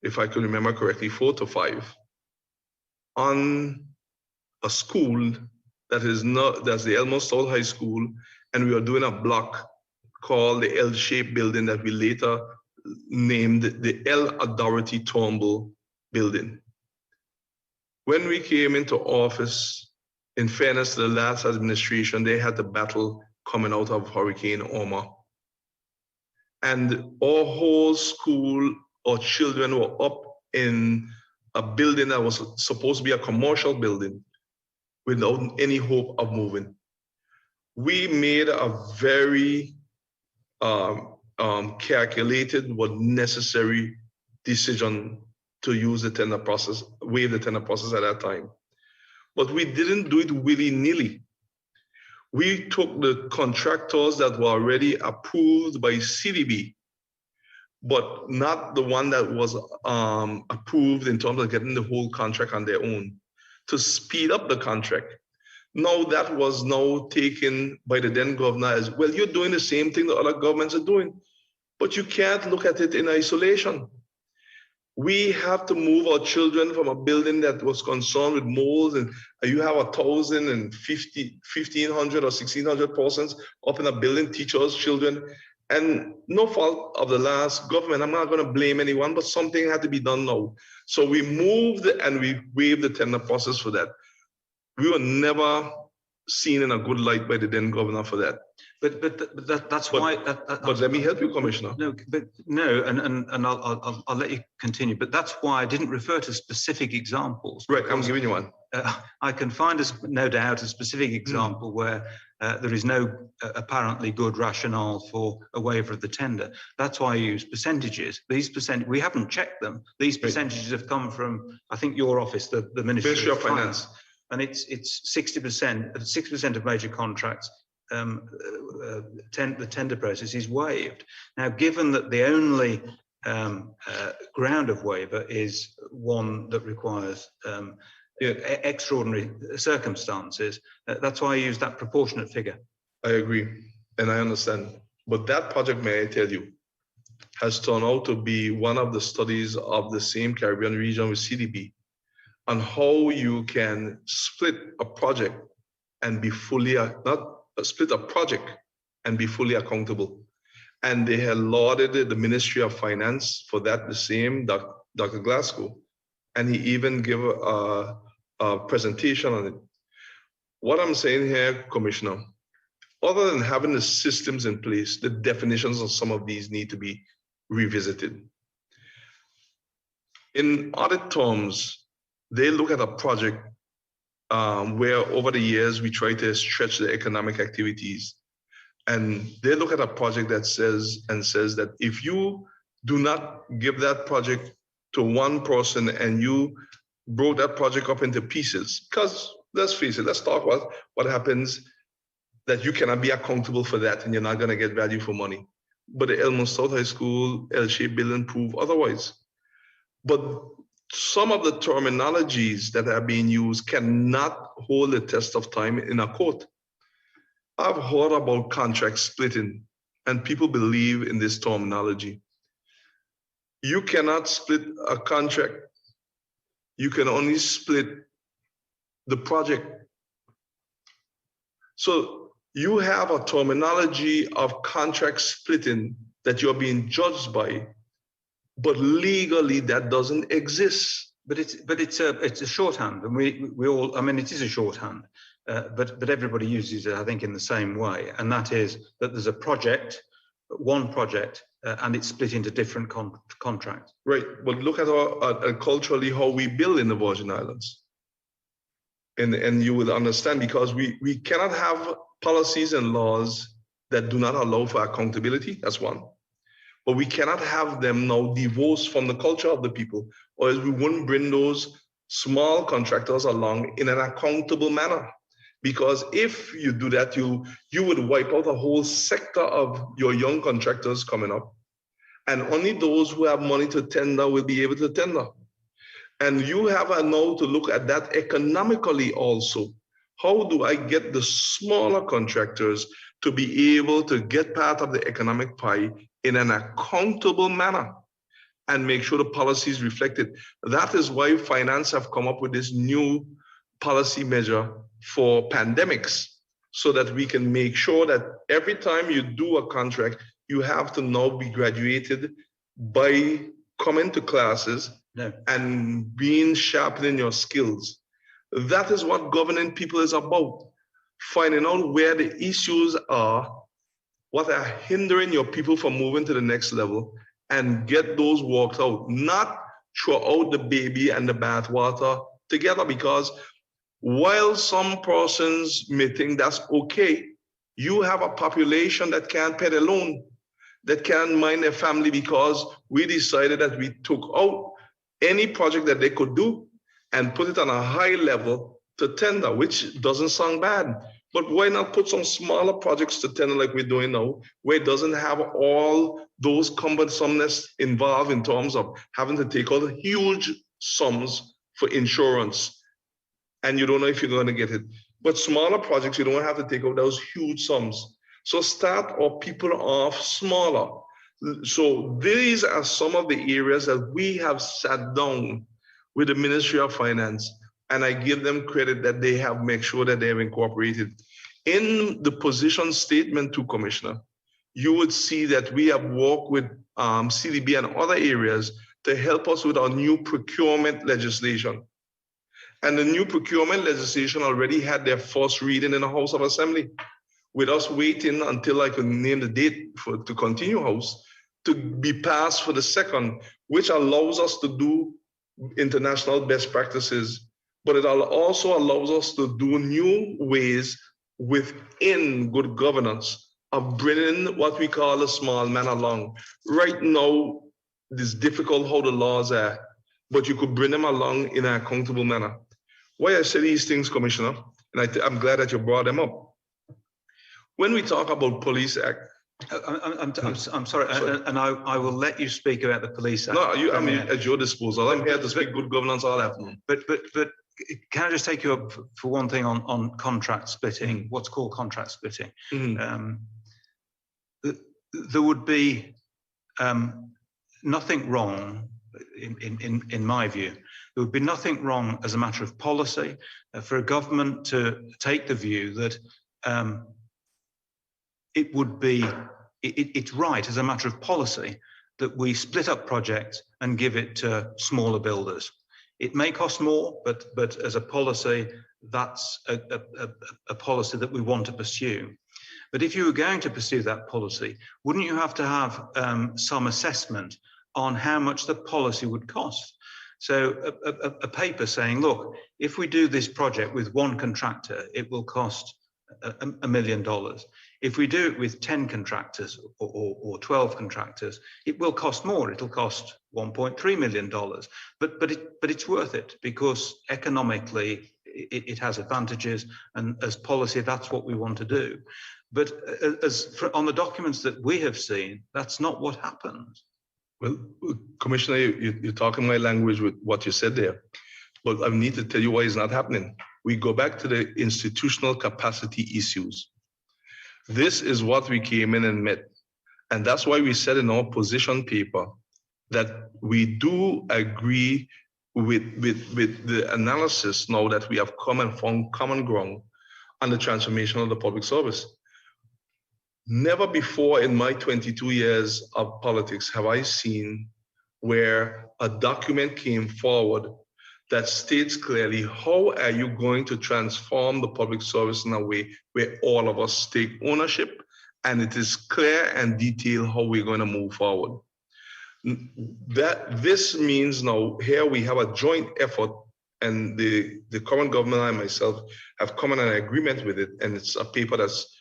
if I can remember correctly, 4 to 5, on a school that's the Elmo South High School, and we were doing a block called the L-shaped building that we later named the L. Dorothy Turnbull building. When we came into office, in fairness to the last administration, they had the battle coming out of Hurricane Irma. And our whole school, our children were up in a building that was supposed to be a commercial building without any hope of moving. We made a very calculated but necessary decision to use the tender process, waive the tender process at that time. But we didn't do it willy-nilly. We took the contractors that were already approved by CDB, but not the one that was approved in terms of getting the whole contract on their own, to speed up the contract. Now that was now taken by the then governor as, well, you're doing the same thing that other governments are doing, but you can't look at it in isolation. We have to move our children from a building that was concerned with molds, and you have 1,050, 1,500 or 1,600 persons up in a building, teachers, children, and no fault of the last government. I'm not going to blame anyone, but something had to be done now. So we moved and we waived the tender process for that. We were never seen in a good light by the then governor for that. That's why. But let me help you, Commissioner. No, and I'll let you continue. But that's why I didn't refer to specific examples. Right, I'm giving you one. I can find, no doubt, a specific example where there is no apparently good rationale for a waiver of the tender. That's why I use percentages. These we haven't checked them. These percentages have come from, I think, your office, the Ministry of Finance. And it's 60%. 6% of major contracts, the tender process is waived. Now, given that the only ground of waiver is one that requires extraordinary circumstances, that's why I use that proportionate figure. I agree, and I understand. But that project, may I tell you, has turned out to be one of the studies of the same Caribbean region with CDB on how you can split a project and be fully, split a project and be fully accountable. And they had lauded the Ministry of Finance for that, the same Dr. Glasgow. And he even gave a presentation on it. What I'm saying here, Commissioner, other than having the systems in place, the definitions of some of these need to be revisited. In audit terms, they look at a project where over the years we try to stretch the economic activities. And they look at a project that says that if you do not give that project to one person and you broke that project up into pieces, because let's face it, let's talk about what happens that you cannot be accountable for that and you're not going to get value for money. But the Elmwood South High School L-shaped building prove otherwise. But some of the terminologies that are being used cannot hold the test of time in a court. I've heard about contract splitting, and people believe in this terminology. You cannot split a contract. You can only split the project. So you have a terminology of contract splitting that you're being judged by, but legally that doesn't exist. But it's a shorthand, and we all, I mean, it is a shorthand, but everybody uses it, I think, in the same way, and that is that there's a project, one project, and it's split into different contracts. Right, but look at culturally how we build in the Virgin Islands, and you will understand, because we cannot have policies and laws that do not allow for accountability. That's one. But we cannot have them now divorced from the culture of the people, or else we wouldn't bring those small contractors along in an accountable manner. Because if you do that, you would wipe out a whole sector of your young contractors coming up. And only those who have money to tender will be able to tender. And you have now to look at that economically also. How do I get the smaller contractors to be able to get part of the economic pie in an accountable manner and make sure the policy is reflected? That is why finance have come up with this new policy measure for pandemics, so that we can make sure that every time you do a contract, you have to now be graduated by coming to classes and being sharpening your skills. That is what governing people is about. Finding out where the issues are, what are hindering your people from moving to the next level, and get those worked out. Not throw out the baby and the bathwater together, because while some persons may think that's okay, you have a population that can't pay their loan, that can't mind their family, because we decided that we took out any project that they could do and put it on a high level to tender, which doesn't sound bad. But why not put some smaller projects to tender like we're doing now, where it doesn't have all those cumbersomeness involved in terms of having to take out huge sums for insurance, and you don't know if you're going to get it. But smaller projects, you don't have to take out those huge sums. So start our people off smaller. So these are some of the areas that we have sat down with the Ministry of Finance, and I give them credit that they have made sure that they have incorporated. In the position statement to Commissioner, you would see that we have worked with CDB and other areas to help us with our new procurement legislation. And the new procurement legislation already had their first reading in the House of Assembly, with us waiting until I could name the date to continue House, to be passed for the second, which allows us to do international best practices, but it also allows us to do new ways within good governance of bringing what we call a small man along. Right now, it's difficult how the laws are, but you could bring them along in an accountable manner. Why I say these things, Commissioner, and I'm glad that you brought them up. When we talk about Police Act, I'm sorry, and I will let you speak about the Police Act. No, I mean, at your disposal. I'm here to speak good governance all afternoon. But can I just take you up for one thing on contract splitting, what's called contract splitting? There would be nothing wrong, in my view, there would be nothing wrong as a matter of policy for a government to take the view that it's right as a matter of policy that we split up projects and give it to smaller builders. It may cost more, but as a policy, that's a policy that we want to pursue. But if you were going to pursue that policy, wouldn't you have to have some assessment on how much the policy would cost? So a paper saying, look, if we do this project with one contractor, it will cost $1 million. If we do it with 10 contractors or 12 contractors, it will cost more. It'll cost $1.3 million. But it's worth it, because economically it has advantages, and as policy, that's what we want to do. But on the documents that we have seen, that's not what happens. Well, Commissioner, you're talking my language with what you said there, but I need to tell you why it's not happening. We go back to the institutional capacity issues. This is what we came in and met. And that's why we said in our position paper that we do agree with the analysis now that we have come and found common ground on the transformation of the public service. Never before in my 22 years of politics have I seen where a document came forward that states clearly, how are you going to transform the public service in a way where all of us take ownership, and it is clear and detailed how we're going to move forward. That this means now here we have a joint effort, and the current government and I myself have come in an agreement with it, and it's a paper that's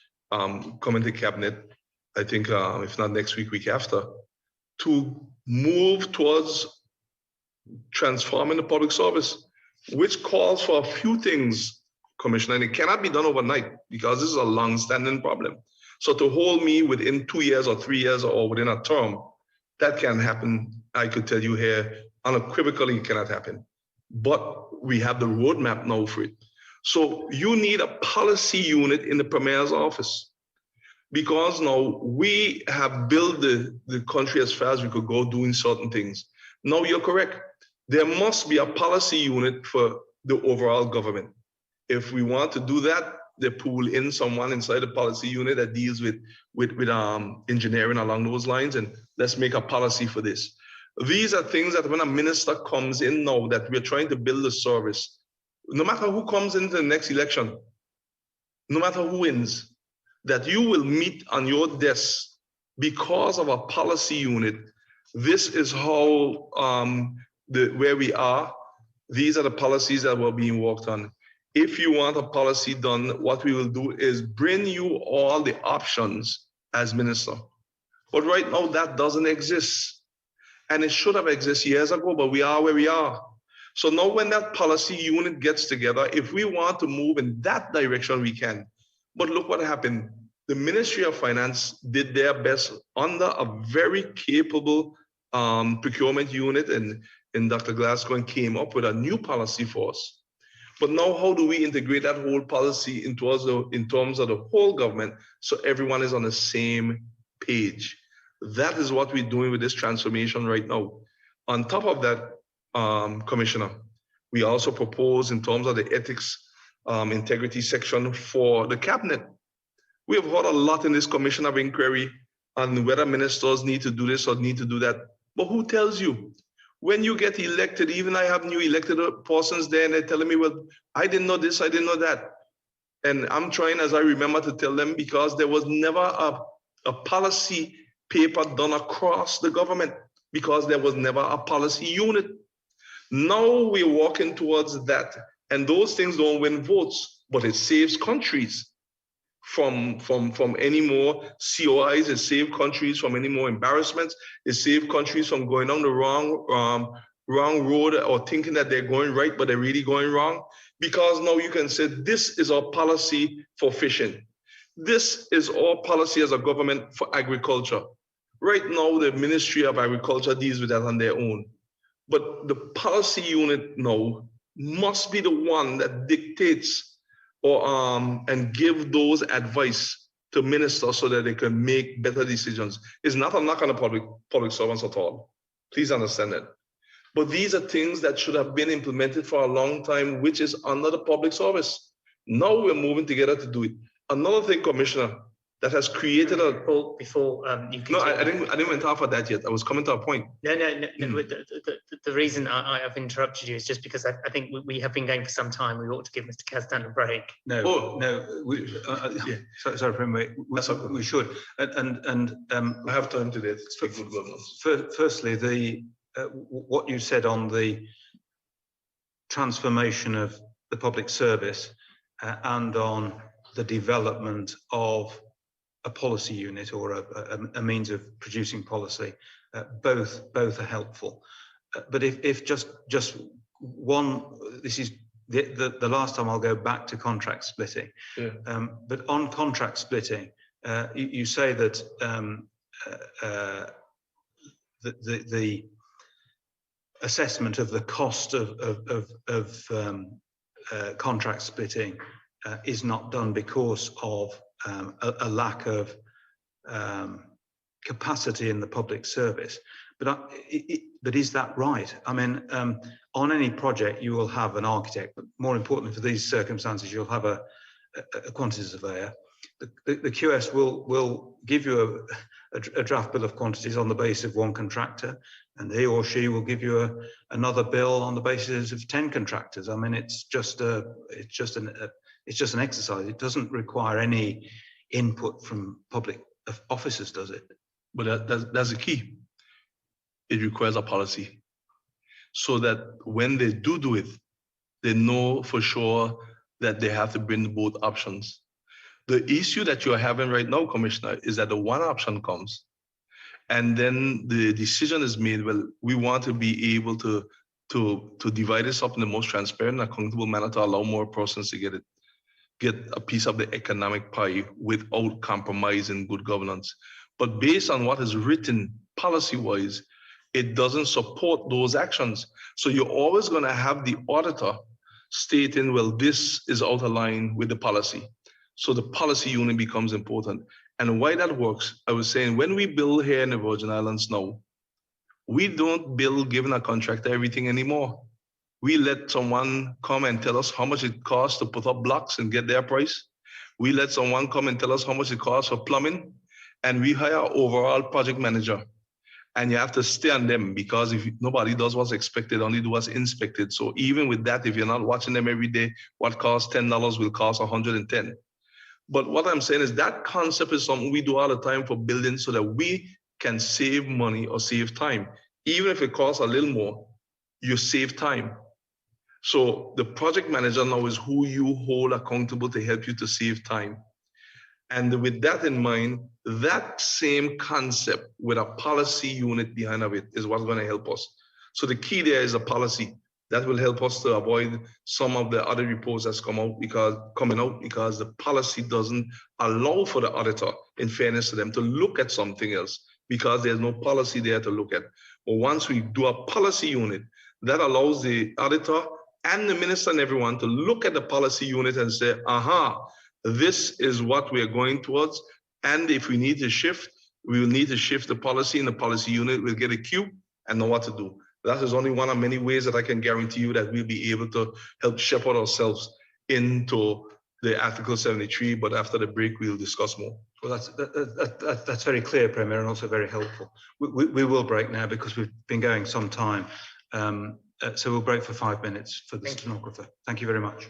coming to cabinet, I think if not next week, week after, to move towards transforming the public service, which calls for a few things, Commissioner, and it cannot be done overnight because this is a long-standing problem. So to hold me within 2 years or 3 years or within a term, that can happen. I could tell you here unequivocally it cannot happen. But we have the roadmap now for it. So you need a policy unit in the Premier's office, because now we have built the country as far as we could go doing certain things. Now you're correct. There must be a policy unit for the overall government. If we want to do that, they pull in someone inside the policy unit that deals with engineering along those lines, and let's make a policy for this. These are things that when a minister comes in now that we're trying to build a service, no matter who comes into the next election, no matter who wins, that you will meet on your desk because of a policy unit. This is how where we are, these are the policies that were being worked on. If you want a policy done, what we will do is bring you all the options as minister. But right now that doesn't exist. And it should have existed years ago, but we are where we are. So now when that policy unit gets together, if we want to move in that direction, we can. But look what happened. The Ministry of Finance did their best under a very capable procurement unit in Dr. Glasgow and came up with a new policy for us. But now how do we integrate that whole policy in terms of the whole government so everyone is on the same page? That is what we're doing with this transformation right now. On top of that, Commissioner, we also propose in terms of the ethics integrity section for the cabinet. We have heard a lot in this commission of inquiry on whether ministers need to do this or need to do that. But who tells you? When you get elected, even I have new elected persons there and they're telling me, well, I didn't know this, I didn't know that. And I'm trying, as I remember, to tell them because there was never a policy paper done across the government because there was never a policy unit. Now we're walking towards that. And those things don't win votes, but it saves countries from any more COIs, it saves countries from any more embarrassments, it saves countries from going on the wrong road or thinking that they're going right, but they're really going wrong. Because now you can say, this is our policy for fishing. This is our policy as a government for agriculture. Right now, the Ministry of Agriculture deals with that on their own. But the policy unit now must be the one that dictates or and give those advice to ministers so that they can make better decisions. It's not a knock on the public servants at all. Please understand that. But these are things that should have been implemented for a long time, which is under the public service. Now we're moving together to do it. Another thing, Commissioner, that has created a... Before you continue. No, I didn't went off of that yet. I was coming to a point. No. The reason I've interrupted you is just because I think we have been going for some time. We ought to give Mr. Kasdan a break. No, sorry, we should. And I have time today to speak good governance. Firstly, what you said on the transformation of the public service and on the development of a policy unit or a means of producing policy, both are helpful. But if just one, this is the last time I'll go back to contract splitting. Yeah. But on contract splitting, you say that the assessment of the cost of contract splitting is not done because of a lack of capacity in the public service. But is that right? I mean, on any project, you will have an architect, but more importantly for these circumstances, you'll have a quantity surveyor. The QS will give you a draft bill of quantities on the basis of one contractor, and he or she will give you another bill on the basis of 10 contractors. I mean, it's just an exercise. It doesn't require any input from public officers, does it? But that's the key. It requires a policy so that when they do it, they know for sure that they have to bring both options. The issue that you're having right now, Commissioner, is that the one option comes and then the decision is made, well, we want to be able to divide this up in the most transparent and accountable manner to allow more persons to get a piece of the economic pie without compromising good governance. But based on what is written policy-wise, it doesn't support those actions. So you're always going to have the auditor stating, well, this is out of line with the policy. So the policy unit becomes important. And why that works, I was saying, when we build here in the Virgin Islands now, we don't build giving a contractor everything anymore. We let someone come and tell us how much it costs to put up blocks and get their price. We let someone come and tell us how much it costs for plumbing, and we hire an overall project manager. And you have to stay on them because if nobody does what's expected, only do what's inspected. So even with that, if you're not watching them every day, what costs $10 will cost 110. But what I'm saying is that concept is something we do all the time for buildings so that we can save money or save time. Even if it costs a little more, you save time. So the project manager now is who you hold accountable to help you to save time. And with that in mind, that same concept with a policy unit behind of it is what's going to help us. So the key there is a policy that will help us to avoid some of the other reports that's coming out because the policy doesn't allow for the auditor, in fairness to them, to look at something else because there's no policy there to look at. But once we do a policy unit, that allows the auditor and the minister and everyone to look at the policy unit and say, aha, this is what we're going towards. And if we need to shift, we will need to shift the policy, and the policy unit will get a cue and know what to do. That is only one of many ways that I can guarantee you that we'll be able to help shepherd ourselves into the Article 73. But after the break, we'll discuss more. Well, that's very clear, Premier, and also very helpful. We will break now because we've been going some time. So we'll break for 5 minutes for the stenographer. Thank you very much.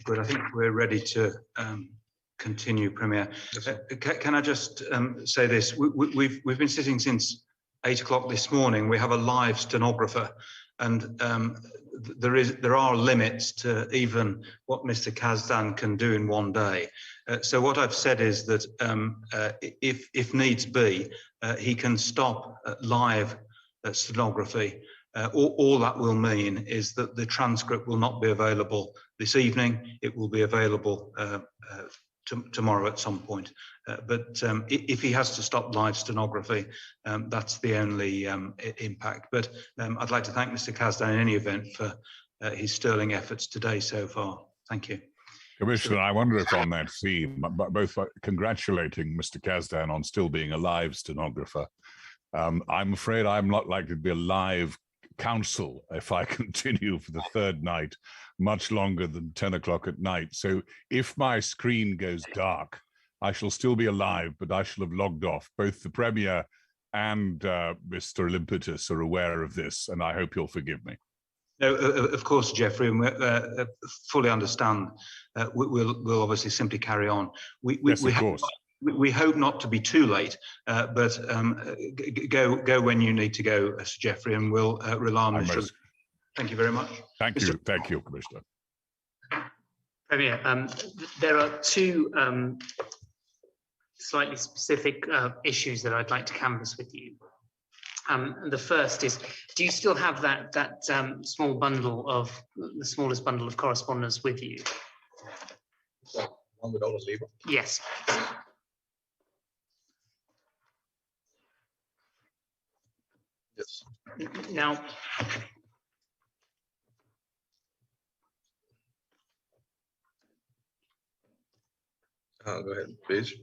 But I think we're ready to continue, Premier. Can I just say this? We've been sitting since 8 o'clock this morning. We have a live stenographer, and there are limits to even what Mr. Kazdan can do in one day. So what I've said is that if needs be, he can stop live stenography. All that will mean is that the transcript will not be available this evening. It will be available tomorrow at some point. But if he has to stop live stenography, that's the only impact. But I'd like to thank Mr. Kazdan in any event for his sterling efforts today so far. Thank you. Commissioner, I wonder if on that theme, both congratulating Mr. Kazdan on still being a live stenographer, I'm afraid I'm not likely to be a live counsel if I continue for the third night, much longer than 10 o'clock at night. So if my screen goes dark, I shall still be alive, but I shall have logged off. Both the Premier and Mr. Olympitis are aware of this, and I hope you'll forgive me. No, of course, Geoffrey, and we fully understand. We'll obviously simply carry on. Yes, of course. We hope not to be too late, but go when you need to go, Sir Geoffrey, and we'll rely on Mr. Thank you very much. Thank you, thank you, Commissioner. Premier, there are two slightly specific issues that I'd like to canvass with you. The first is, do you still have that small bundle of the smallest bundle of correspondence with you? One without a label? Yes. Yes. Now, Go ahead, page.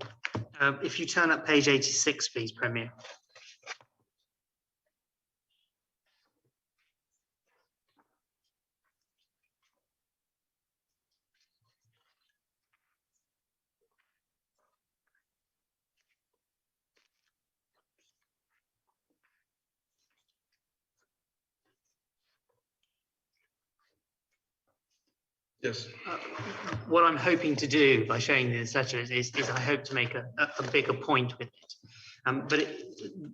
if you turn up page 86, please, Premier. Yes. What I'm hoping to do by showing you this letter is I hope to make a bigger point with it.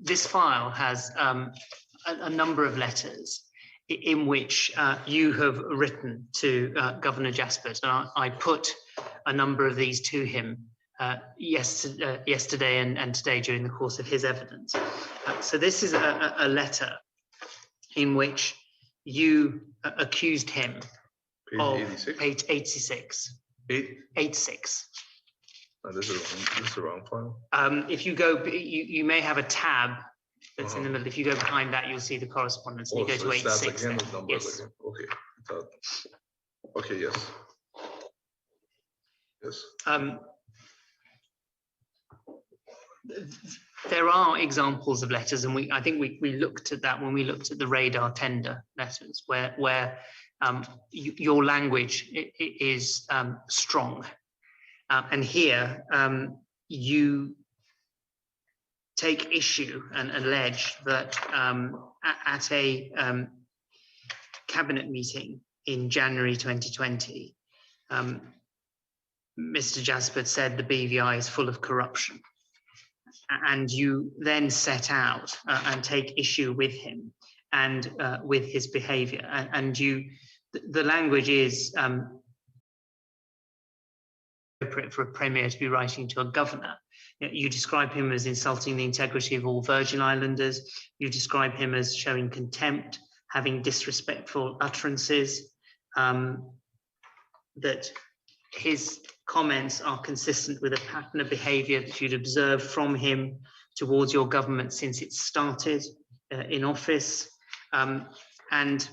This file has a number of letters in which you have written to Governor Jaspert, and I put a number of these to him yesterday and today during the course of his evidence. So this is a letter in which you accused him Page of 86. page 86. 86. Oh, this is the wrong file. If you go, you may have a tab that's in the middle. If you go behind that, you'll see the correspondence. And you go to 86. Again, the numbers Yes. again. Okay. Okay. Yes. Yes. There are examples of letters, and I think we looked at that when we looked at the radar tender letters, where your language is strong, and here you take issue and allege that at a cabinet meeting in January 2020, Mr. Jaspert said the BVI is full of corruption, and you then set out and take issue with him and with his behaviour, and the language is appropriate for a Premier to be writing to a governor. You describe him as insulting the integrity of all Virgin Islanders. You describe him as showing contempt, having disrespectful utterances, that his comments are consistent with a pattern of behaviour that you'd observed from him towards your government since it started in office. And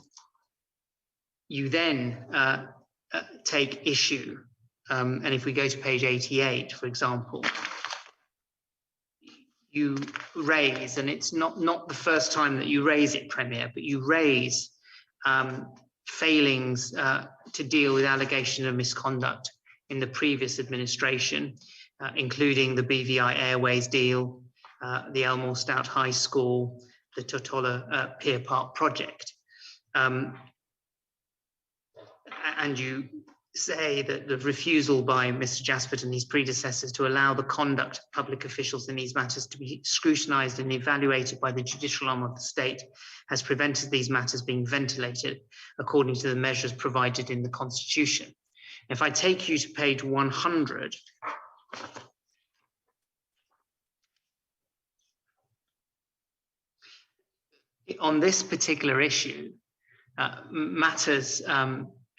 you then take issue, and if we go to page 88, for example, you raise, and it's not the first time that you raise it, Premier, but you raise failings to deal with allegation of misconduct in the previous administration, including the BVI Airways deal, the Elmore Stout High School, the Tortola Pier Park project. And you say that the refusal by Mr. Jaspert and his predecessors to allow the conduct of public officials in these matters to be scrutinised and evaluated by the judicial arm of the state has prevented these matters being ventilated according to the measures provided in the Constitution. If I take you to page 100, on this particular issue, matters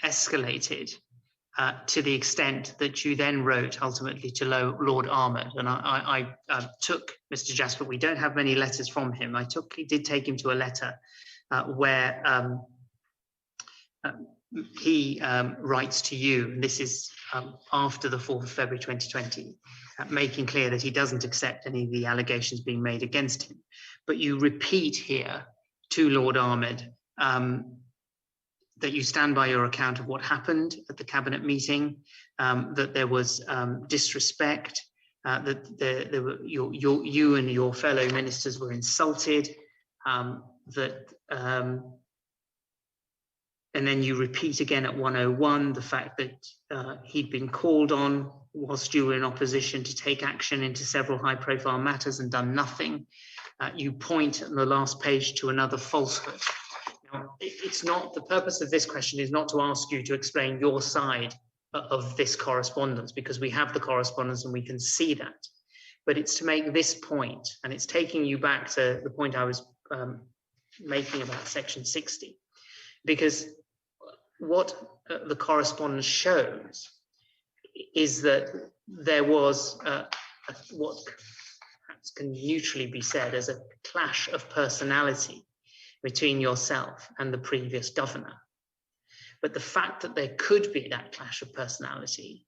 escalated to the extent that you then wrote ultimately to Lord Ahmed. And I took Mr. Jasper, we don't have many letters from him. I did take him to a letter where he writes to you, and this is after the 4th of February 2020, making clear that he doesn't accept any of the allegations being made against him. But you repeat here to Lord Ahmed that you stand by your account of what happened at the cabinet meeting, that there was disrespect, that there were, you and your fellow ministers were insulted, and then you repeat again at 101 the fact that he'd been called on whilst you were in opposition to take action into several high-profile matters and done nothing. You point on the last page to another falsehood. Now, it's not, the purpose of this question is not to ask you to explain your side of this correspondence, because we have the correspondence and we can see that. But it's to make this point, and it's taking you back to the point I was making about section 60, because what the correspondence shows is that there was what perhaps can neutrally be said as a clash of personality between yourself and the previous governor. But the fact that there could be that clash of personality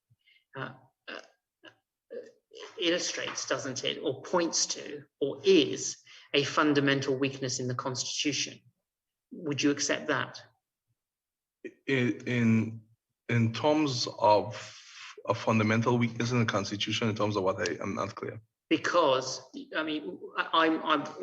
illustrates, doesn't it, or points to, or is a fundamental weakness in the Constitution. Would you accept that? In terms of a fundamental weakness in the Constitution, in terms of what, I'm not clear. Because, I mean,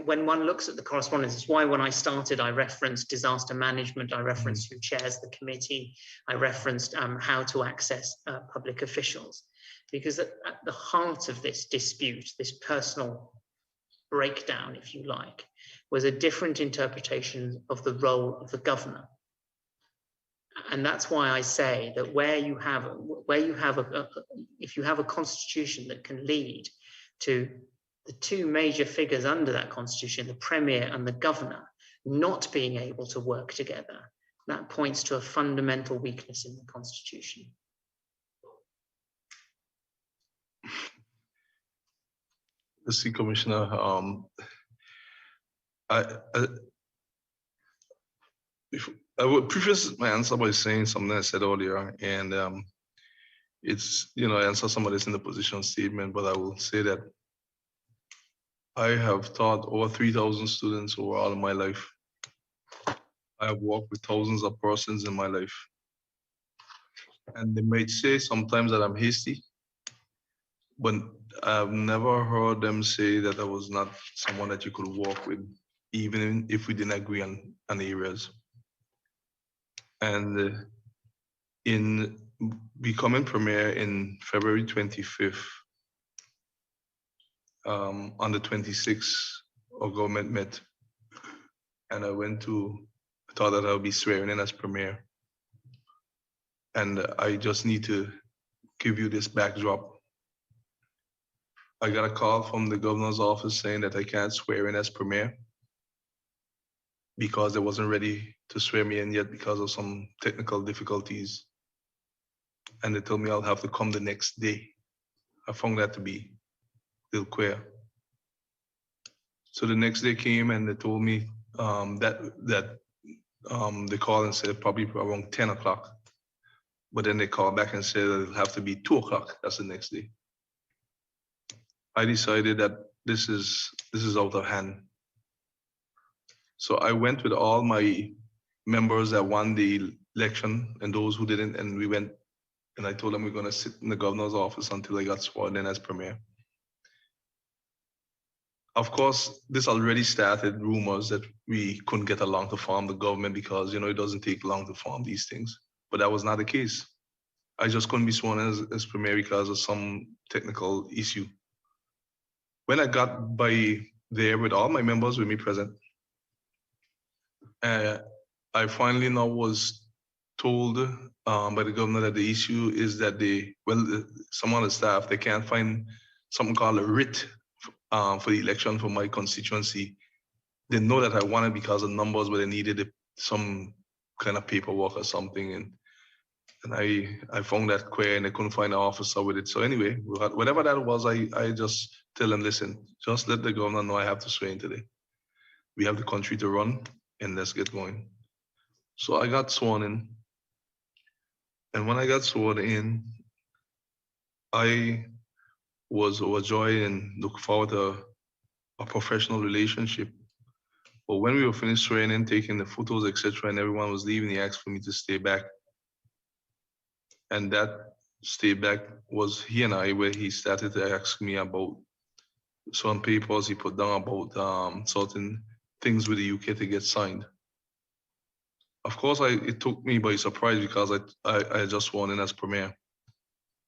when one looks at the correspondence, it's why when I started, I referenced disaster management, I referenced who chairs the committee, I referenced how to access public officials. Because at the heart of this dispute, this personal breakdown, if you like, was a different interpretation of the role of the governor. And that's why I say that if you have a constitution that can lead to the two major figures under that constitution, the premier and the governor, not being able to work together, that points to a fundamental weakness in the Constitution. See, Commissioner, I would preface my answer by saying something I said earlier, and it's, I answer some of this in the position statement, but I will say that I have taught over 3,000 students over all of my life. I have worked with thousands of persons in my life. And they might say sometimes that I'm hasty, but I've never heard them say that I was not someone that you could work with, even if we didn't agree on areas. And in becoming premier in February 25th, on the 26th, our government met, and I thought that I would be swearing in as premier. And I just need to give you this backdrop. I got a call from the governor's office saying that I can't swear in as premier because they wasn't ready to swear me in yet because of some technical difficulties. And they told me I'll have to come the next day. I found that to be a little queer. So the next day came and they told me that they called and said probably around 10 o'clock. But then they called back and said that it'll have to be 2 o'clock. That's the next day. I decided that this is out of hand. So I went with all my members that won the election and those who didn't, and we went, and I told them we're going to sit in the governor's office until I got sworn in as premier. Of course, this already started rumors that we couldn't get along to form the government because, it doesn't take long to form these things. But that was not the case. I just couldn't be sworn as Premier because of some technical issue. When I got by there with all my members with me present, I finally now was told by the governor that the issue is that some of the staff, they can't find something called a writ for the election for my constituency. They know that I won it because of numbers, but they needed some kind of paperwork or something. And I found that queer and I couldn't find an officer with it. So anyway, whatever that was, I just tell them, listen, just let the governor know I have to swear in today. We have the country to run and let's get going. So I got sworn in. And when I got sworn in, I was overjoyed and looked forward to a professional relationship. But when we were finished swearing in, taking the photos, etc., and everyone was leaving, he asked for me to stay back. And that stay back was he and I, where he started to ask me about some papers he put down about certain things with the UK to get signed. Of course, it took me by surprise because I just sworn in as Premier.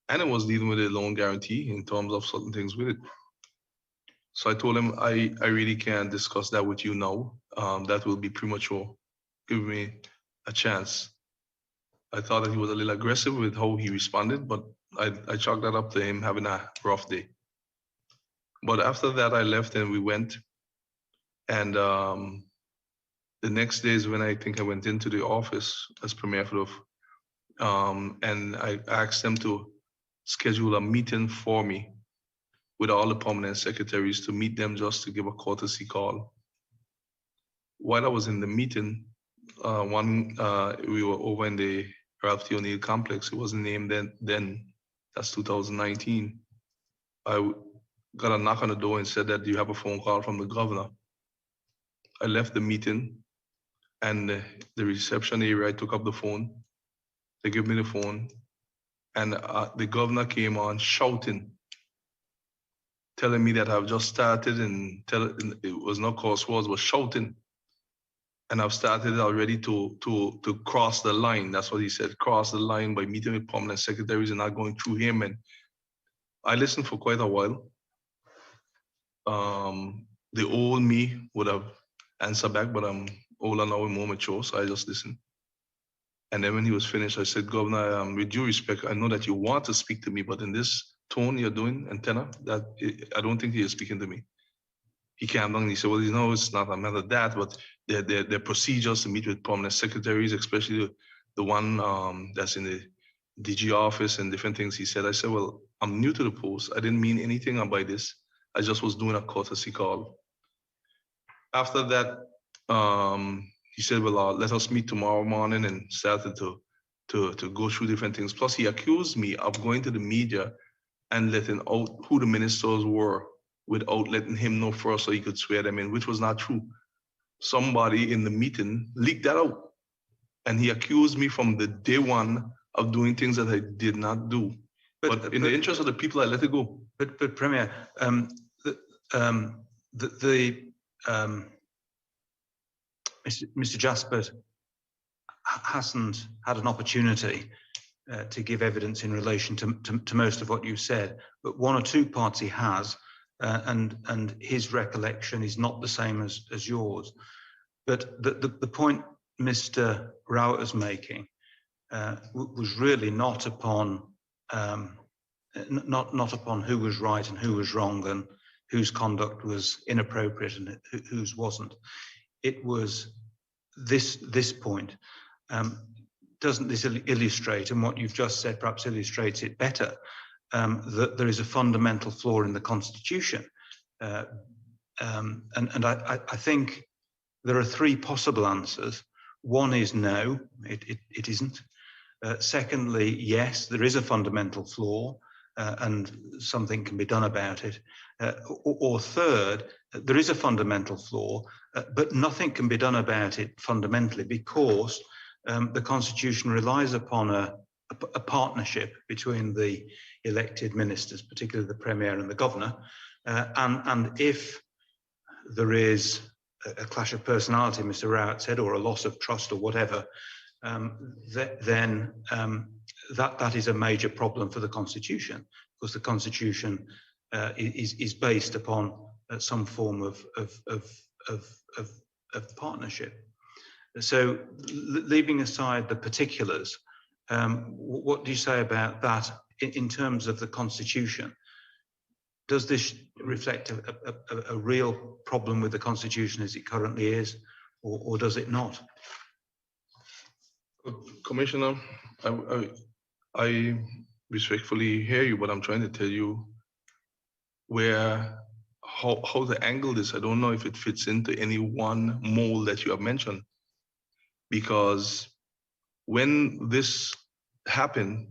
And it was dealing with a loan guarantee in terms of certain things with it. So I told him, I really can't discuss that with you now. That will be premature. Give me a chance. I thought that he was a little aggressive with how he responded, but I chalked that up to him having a rough day. But after that, I left and we went. And the next day is when I think I went into the office as Premier and I asked them to schedule a meeting for me with all the permanent secretaries to meet them just to give a courtesy call. While I was in the meeting, we were over in the Ralph T. O'Neill complex. It wasn't named then. That's 2019. I got a knock on the door and said that you have a phone call from the governor. I left the meeting and the reception area, I took up the phone. They gave me the phone and the governor came on shouting, telling me that I've just started and it was not coarse words, but shouting. And I've started already to cross the line. That's what he said, cross the line by meeting with permanent secretaries and not going through him. And I listened for quite a while. The old me would have answered back, but I'm older now and more mature, so I just listened. And then when he was finished, I said, Governor, with due respect, I know that you want to speak to me, but in this tone you're doing and tenor, I don't think he is speaking to me. He came down and he said, well, you know, it's not a matter of that, but there are procedures to meet with permanent secretaries, especially the one that's in the DG office and different things. He said, I said, well, I'm new to the post. I didn't mean anything by this. I just was doing a courtesy call. After that, he said, well, let us meet tomorrow morning, and started to go through different things. Plus, he accused me of going to the media and letting out who the ministers were without letting him know first so he could swear them in, which was not true. Somebody in the meeting leaked that out. And he accused me from the day one of doing things that I did not do. But in the interest of the people, I let it go. But Premier, Mr. Jaspert hasn't had an opportunity to give evidence in relation to most of what you said, but one or two parts he has, and his recollection is not the same as yours. But the point Mr. Rowett is making was really not upon not upon who was right and who was wrong and whose conduct was inappropriate and whose wasn't. It was this point. Doesn't this illustrate, and what you've just said perhaps illustrates it better, that there is a fundamental flaw in the Constitution? And I think there are three possible answers. One is no, it isn't. Secondly, yes, there is a fundamental flaw and something can be done about it. Or third, there is a fundamental flaw, but nothing can be done about it fundamentally because the Constitution relies upon a partnership between the elected ministers, particularly the Premier and the Governor. And if there is a clash of personality, Mr. Rowett said, or a loss of trust or whatever, then that is a major problem for the Constitution, because the Constitution is based upon some form of partnership. So, leaving aside the particulars, what do you say about that in terms of the Constitution? Does this reflect a real problem with the Constitution as it currently is, or does it not? Commissioner, I respectfully hear you, but I'm trying to tell you how to angle this. I don't know if it fits into any one mold that you have mentioned, because when this happened,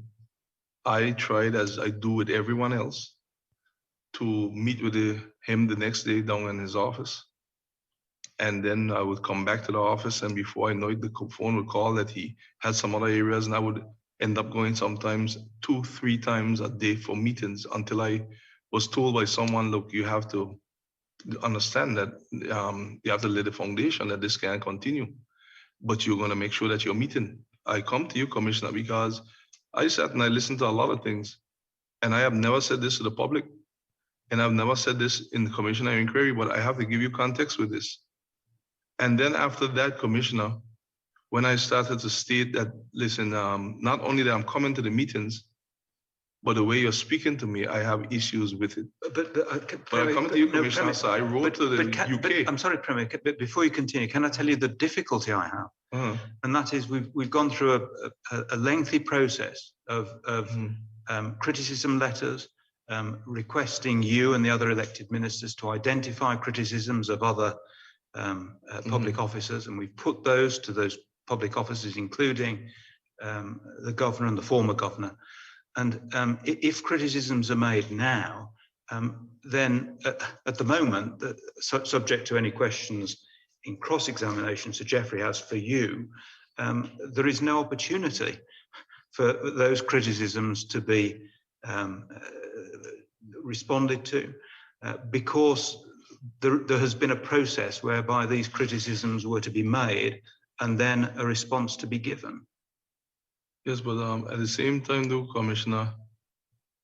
I tried, as I do with everyone else, to meet with him the next day down in his office. And then I would come back to the office, and before I know it, the phone would call that he had some other areas, and I would end up going sometimes 2-3 times a day for meetings, until I was told by someone, look, you have to understand that you have to lay the foundation that this can't continue, but you're going to make sure that you're meeting. I come to you, Commissioner, because I sat and I listened to a lot of things, and I have never said this to the public, and I've never said this in the Commissioner inquiry, but I have to give you context with this. And then after that, Commissioner, when I started to state that, listen, not only that I'm coming to the meetings, but the way you're speaking to me, I have issues with it. But I'm coming to you, Commissioner, Premier, so I wrote to the UK. I'm sorry, Premier, but before you continue, can I tell you the difficulty I have? And that is we've gone through a lengthy process of criticism letters, requesting you and the other elected ministers to identify criticisms of other public officers, and we've put those to those public officers, including the governor and the former governor. And if criticisms are made now, then at the moment, subject to any questions in cross-examination, Sir Geoffrey has for you, there is no opportunity for those criticisms to be responded to, because there has been a process whereby these criticisms were to be made and then a response to be given. Yes, but at the same time, though, Commissioner,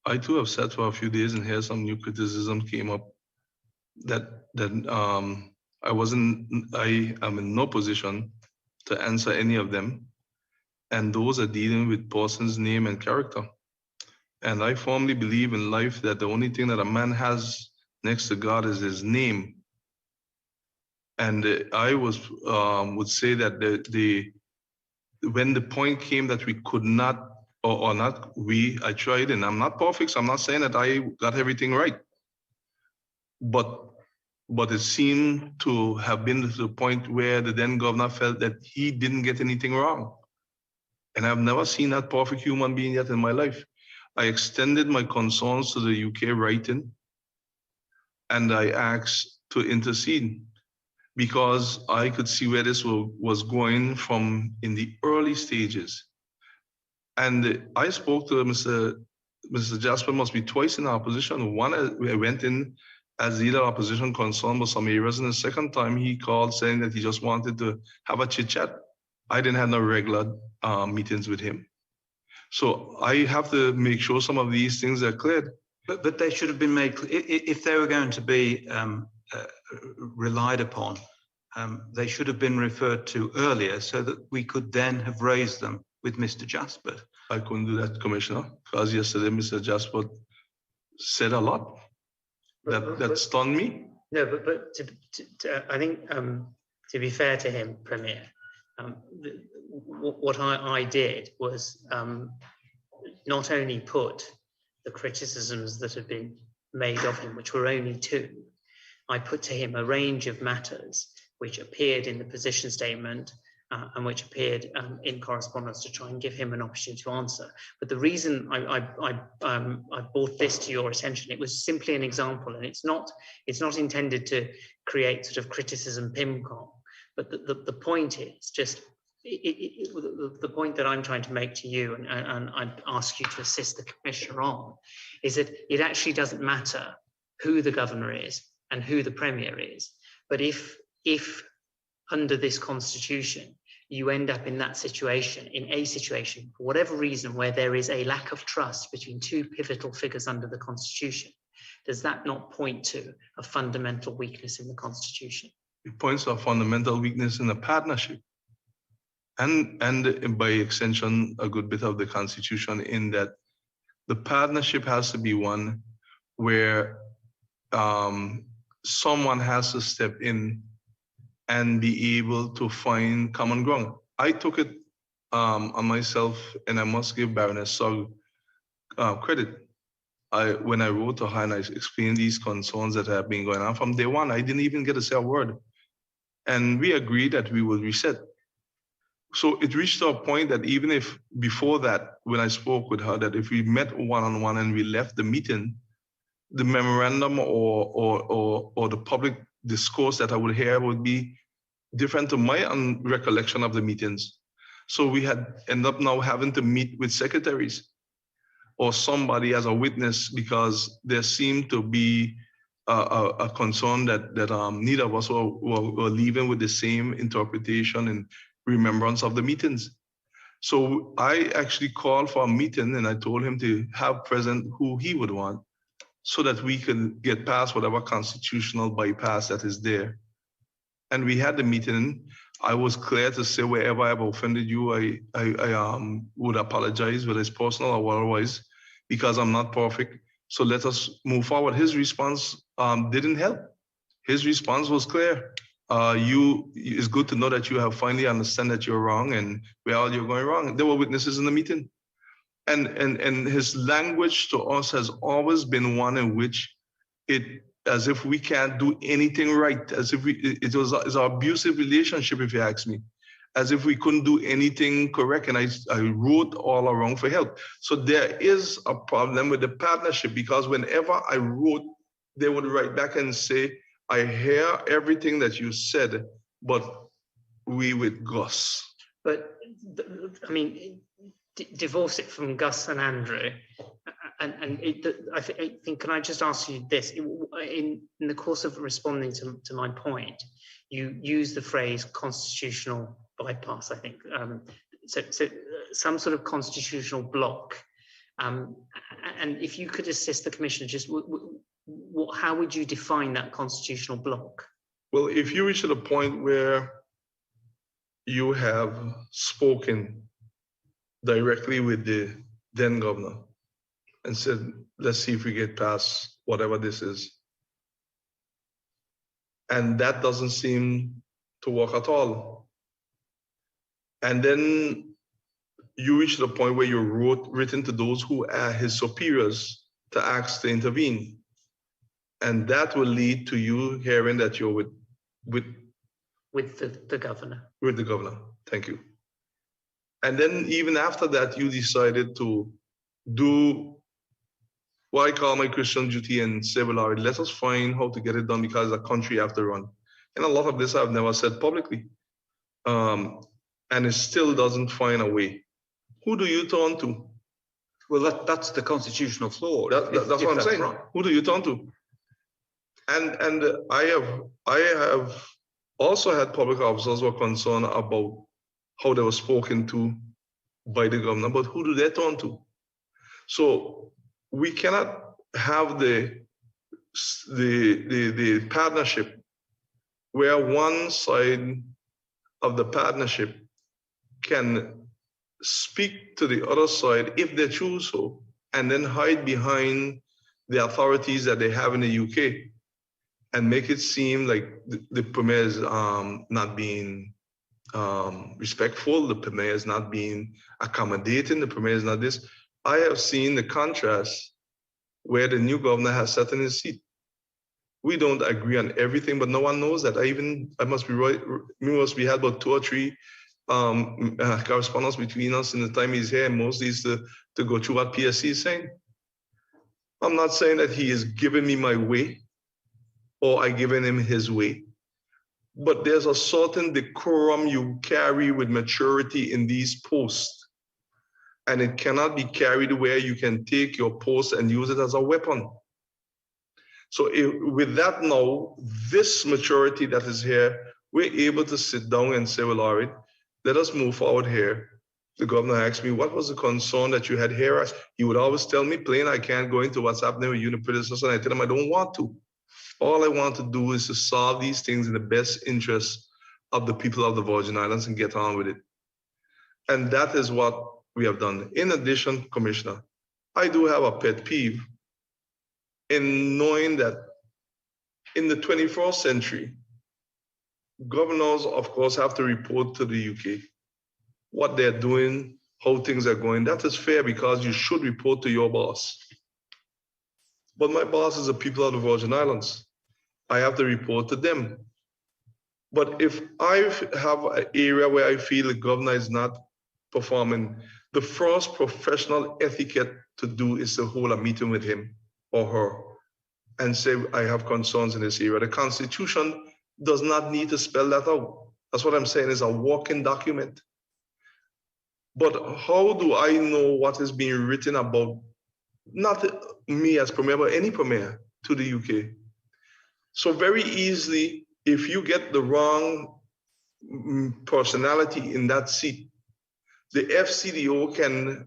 I too have sat for a few days, and here some new criticism came up that I am in no position to answer any of them, and those are dealing with person's name and character. And I firmly believe in life that the only thing that a man has next to God is his name. And I would say that when the point came that we could not, I tried, and I'm not perfect, so I'm not saying that I got everything right. But it seemed to have been to the point where the then governor felt that he didn't get anything wrong. And I've never seen that perfect human being yet in my life. I extended my concerns to the UK writing, and I asked to intercede, because I could see where this was going from in the early stages. And I spoke to Mr. Jasper must be twice in opposition. One, I went in as leader opposition concerned with some areas, and the second time he called saying that he just wanted to have a chit chat. I didn't have no regular meetings with him. So I have to make sure some of these things are cleared. But they should have been made, if they were going to be relied upon, they should have been referred to earlier so that we could then have raised them with Mr. Jasper. I couldn't do that, Commissioner, because yesterday Mr. Jasper said a lot that stunned me. No, but I think to be fair to him, Premier, what I did was not only put the criticisms that had been made of him, which were only 2, I put to him a range of matters which appeared in the position statement and which appeared in correspondence to try and give him an opportunity to answer. But the reason I brought this to your attention, it was simply an example, and it's not intended to create sort of criticism ping-pong. But the point is just the point that I'm trying to make to you, and I'd ask you to assist the Commissioner on, is that it actually doesn't matter who the governor is and who the Premier is, but if under this Constitution you end up in that situation, for whatever reason, where there is a lack of trust between two pivotal figures under the Constitution, does that not point to a fundamental weakness in the Constitution? It points to a fundamental weakness in the partnership, and by extension, a good bit of the Constitution, in that the partnership has to be one where someone has to step in and be able to find common ground. I took it on myself, and I must give Baroness Sugg credit. When I wrote to her and I explained these concerns that have been going on from day one, I didn't even get to say a word. And we agreed that we would reset. So it reached to a point that even if before that, when I spoke with her, that if we met one-on-one and we left the meeting, the memorandum or the public discourse that I would hear would be different to my own recollection of the meetings. So we had ended up now having to meet with secretaries or somebody as a witness, because there seemed to be a concern that neither of us were leaving with the same interpretation and remembrance of the meetings. So I actually called for a meeting, and I told him to have present who he would want, so that we could get past whatever constitutional bypass that is there. And we had the meeting. I was clear to say, wherever I've offended you, I would apologize, whether it's personal or otherwise, because I'm not perfect. So let us move forward. His response didn't help. His response was clear. It's good to know that you have finally understand that you're wrong and where all you're going wrong. There were witnesses in the meeting. And his language to us has always been one in which as if we can't do anything right, as if it's an abusive relationship, if you ask me, as if we couldn't do anything correct. And I wrote all around for help. So there is a problem with the partnership, because whenever I wrote, they would write back and say, I hear everything that you said, but we with Gus. But I mean, divorce it from Gus and Andrew. I think, can I just ask you this? In the course of responding to my point, you use the phrase constitutional bypass, I think. So some sort of constitutional block. And if you could assist the Commissioner, just how would you define that constitutional block? Well, if you reach to the point where you have spoken directly with the then governor and said, let's see if we get past whatever this is. And that doesn't seem to work at all. And then you reach the point where you written to those who are his superiors to ask to intervene. And that will lead to you hearing that you're with the governor. With the governor, thank you. And then even after that, you decided to do what I call my Christian duty and say, well, all right, let us find how to get it done, because the country have to run. And a lot of this I've never said publicly. And it still doesn't find a way. Who do you turn to? Well, that's the constitutional flaw. That's what I'm saying. Right. Who do you turn to? And I have also had public officers who are concerned about how they were spoken to by the governor, but who do they turn to? So we cannot have the partnership where one side of the partnership can speak to the other side if they choose so, and then hide behind the authorities that they have in the UK and make it seem like the Premier is not being respectful, the Premier is not being accommodating, the Premier is not this. I have seen the contrast where the new governor has sat in his seat. We don't agree on everything, but no one knows that. I must be right. We had about 2 or 3 correspondence between us in the time he's here, and mostly is to go through what PSC is saying. I'm not saying that he is giving me my way or I giving him his way, but there's a certain decorum you carry with maturity in these posts, and it cannot be carried where you can take your post and use it as a weapon. So with that now, this maturity that is here, we're able to sit down and say, well, all right, let us move forward here. The governor asked me, what was the concern that you had here? He would always tell me plain, I can't go into what's happening with you and the predecessor. And I tell him I don't want to. All I want to do is to solve these things in the best interest of the people of the Virgin Islands and get on with it. And that is what we have done. In addition, Commissioner, I do have a pet peeve in knowing that in the 21st century, governors, of course, have to report to the UK what they're doing, how things are going. That is fair because you should report to your boss. But my boss is the people of the Virgin Islands. I have to report to them. But if I have an area where I feel the governor is not performing, the first professional etiquette to do is to hold a meeting with him or her and say, I have concerns in this area. The Constitution does not need to spell that out. That's what I'm saying, is a walking document. But how do I know what is being written about, not me as premier, but any premier to the UK? So very easily, if you get the wrong personality in that seat, the FCDO can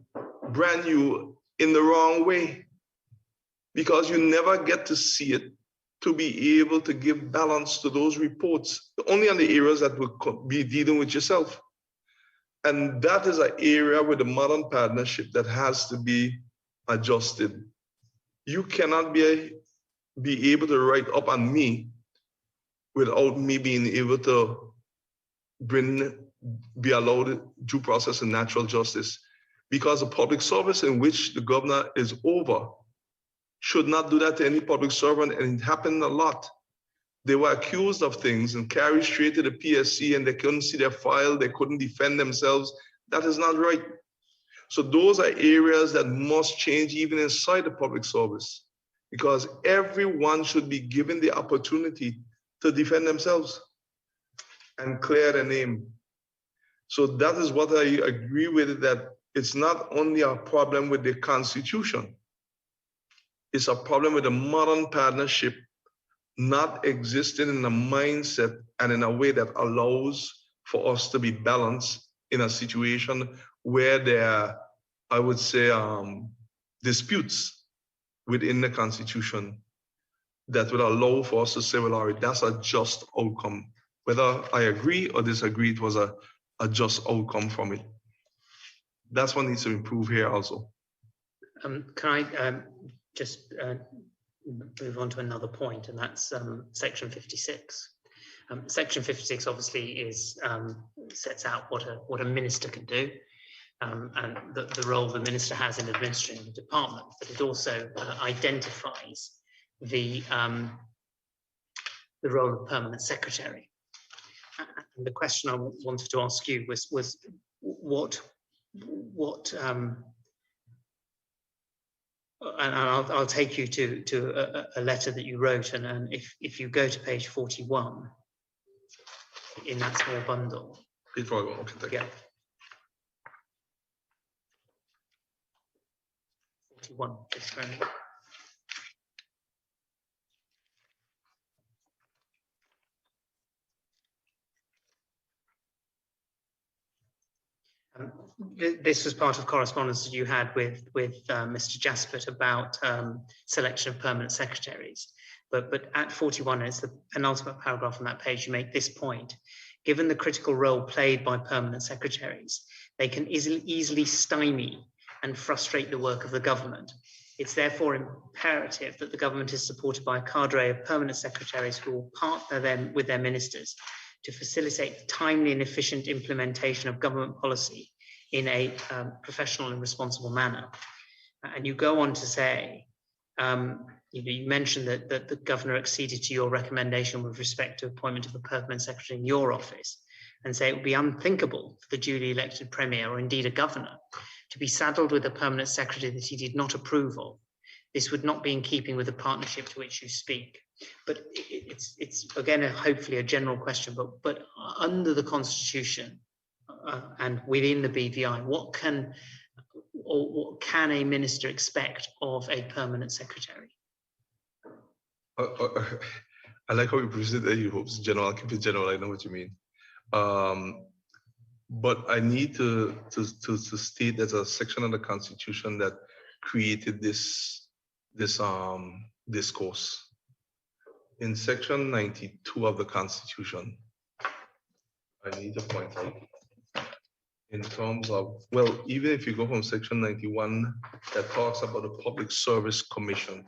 brand you in the wrong way because you never get to see it to be able to give balance to those reports, only on the areas that will be dealing with yourself. And that is an area with the modern partnership that has to be adjusted. You cannot be able to write up on me without me being able to be allowed due process and natural justice, because the public service in which the governor is over should not do that to any public servant, and it happened a lot. They were accused of things and carried straight to the PSC, and they couldn't see their file, they couldn't defend themselves. That is not right. So those are areas that must change even inside the public service, because everyone should be given the opportunity to defend themselves and clear their name. So that is what I agree with, that it's not only a problem with the Constitution, it's a problem with the modern partnership not existing in a mindset and in a way that allows for us to be balanced in a situation where there are, I would say, disputes within the Constitution that would allow for us to say, well, all right, that's a just outcome. Whether I agree or disagree, it was a just outcome from it. That's what needs to improve here also. Can I just move on to another point, and that's section 56. Section 56 obviously is sets out what a minister can do, and the role the minister has in administering the department, but it also identifies the role of permanent secretary. And the question I wanted to ask you was what and I'll take you to a letter that you wrote, and if you go to page 41 in that small bundle. Page 41, okay, thank you. Yeah. 41, just very much. This was part of correspondence that you had with Mr. Jaspert about selection of permanent secretaries. But at 41, it's the penultimate paragraph on that page, you make this point. Given the critical role played by permanent secretaries, they can easily stymie and frustrate the work of the government. It's therefore imperative that the government is supported by a cadre of permanent secretaries who will partner with their ministers to facilitate the timely and efficient implementation of government policy in a professional and responsible manner. And you go on to say, you mentioned that the governor acceded to your recommendation with respect to appointment of a permanent secretary in your office, and say it would be unthinkable for the duly elected premier, or indeed a governor, to be saddled with a permanent secretary that he did not approve of. This would not be in keeping with the partnership to which you speak. But it's again, hopefully a general question, but under the Constitution and within the BVI, what can a minister expect of a permanent secretary? I like how you present that. You hope it's general. I'll keep it general. I know what you mean. But I need to state there's a section of the Constitution that created this discourse. In section 92 of the Constitution, I need to point out, in terms of, well, even if you go from section 91, that talks about the Public Service Commission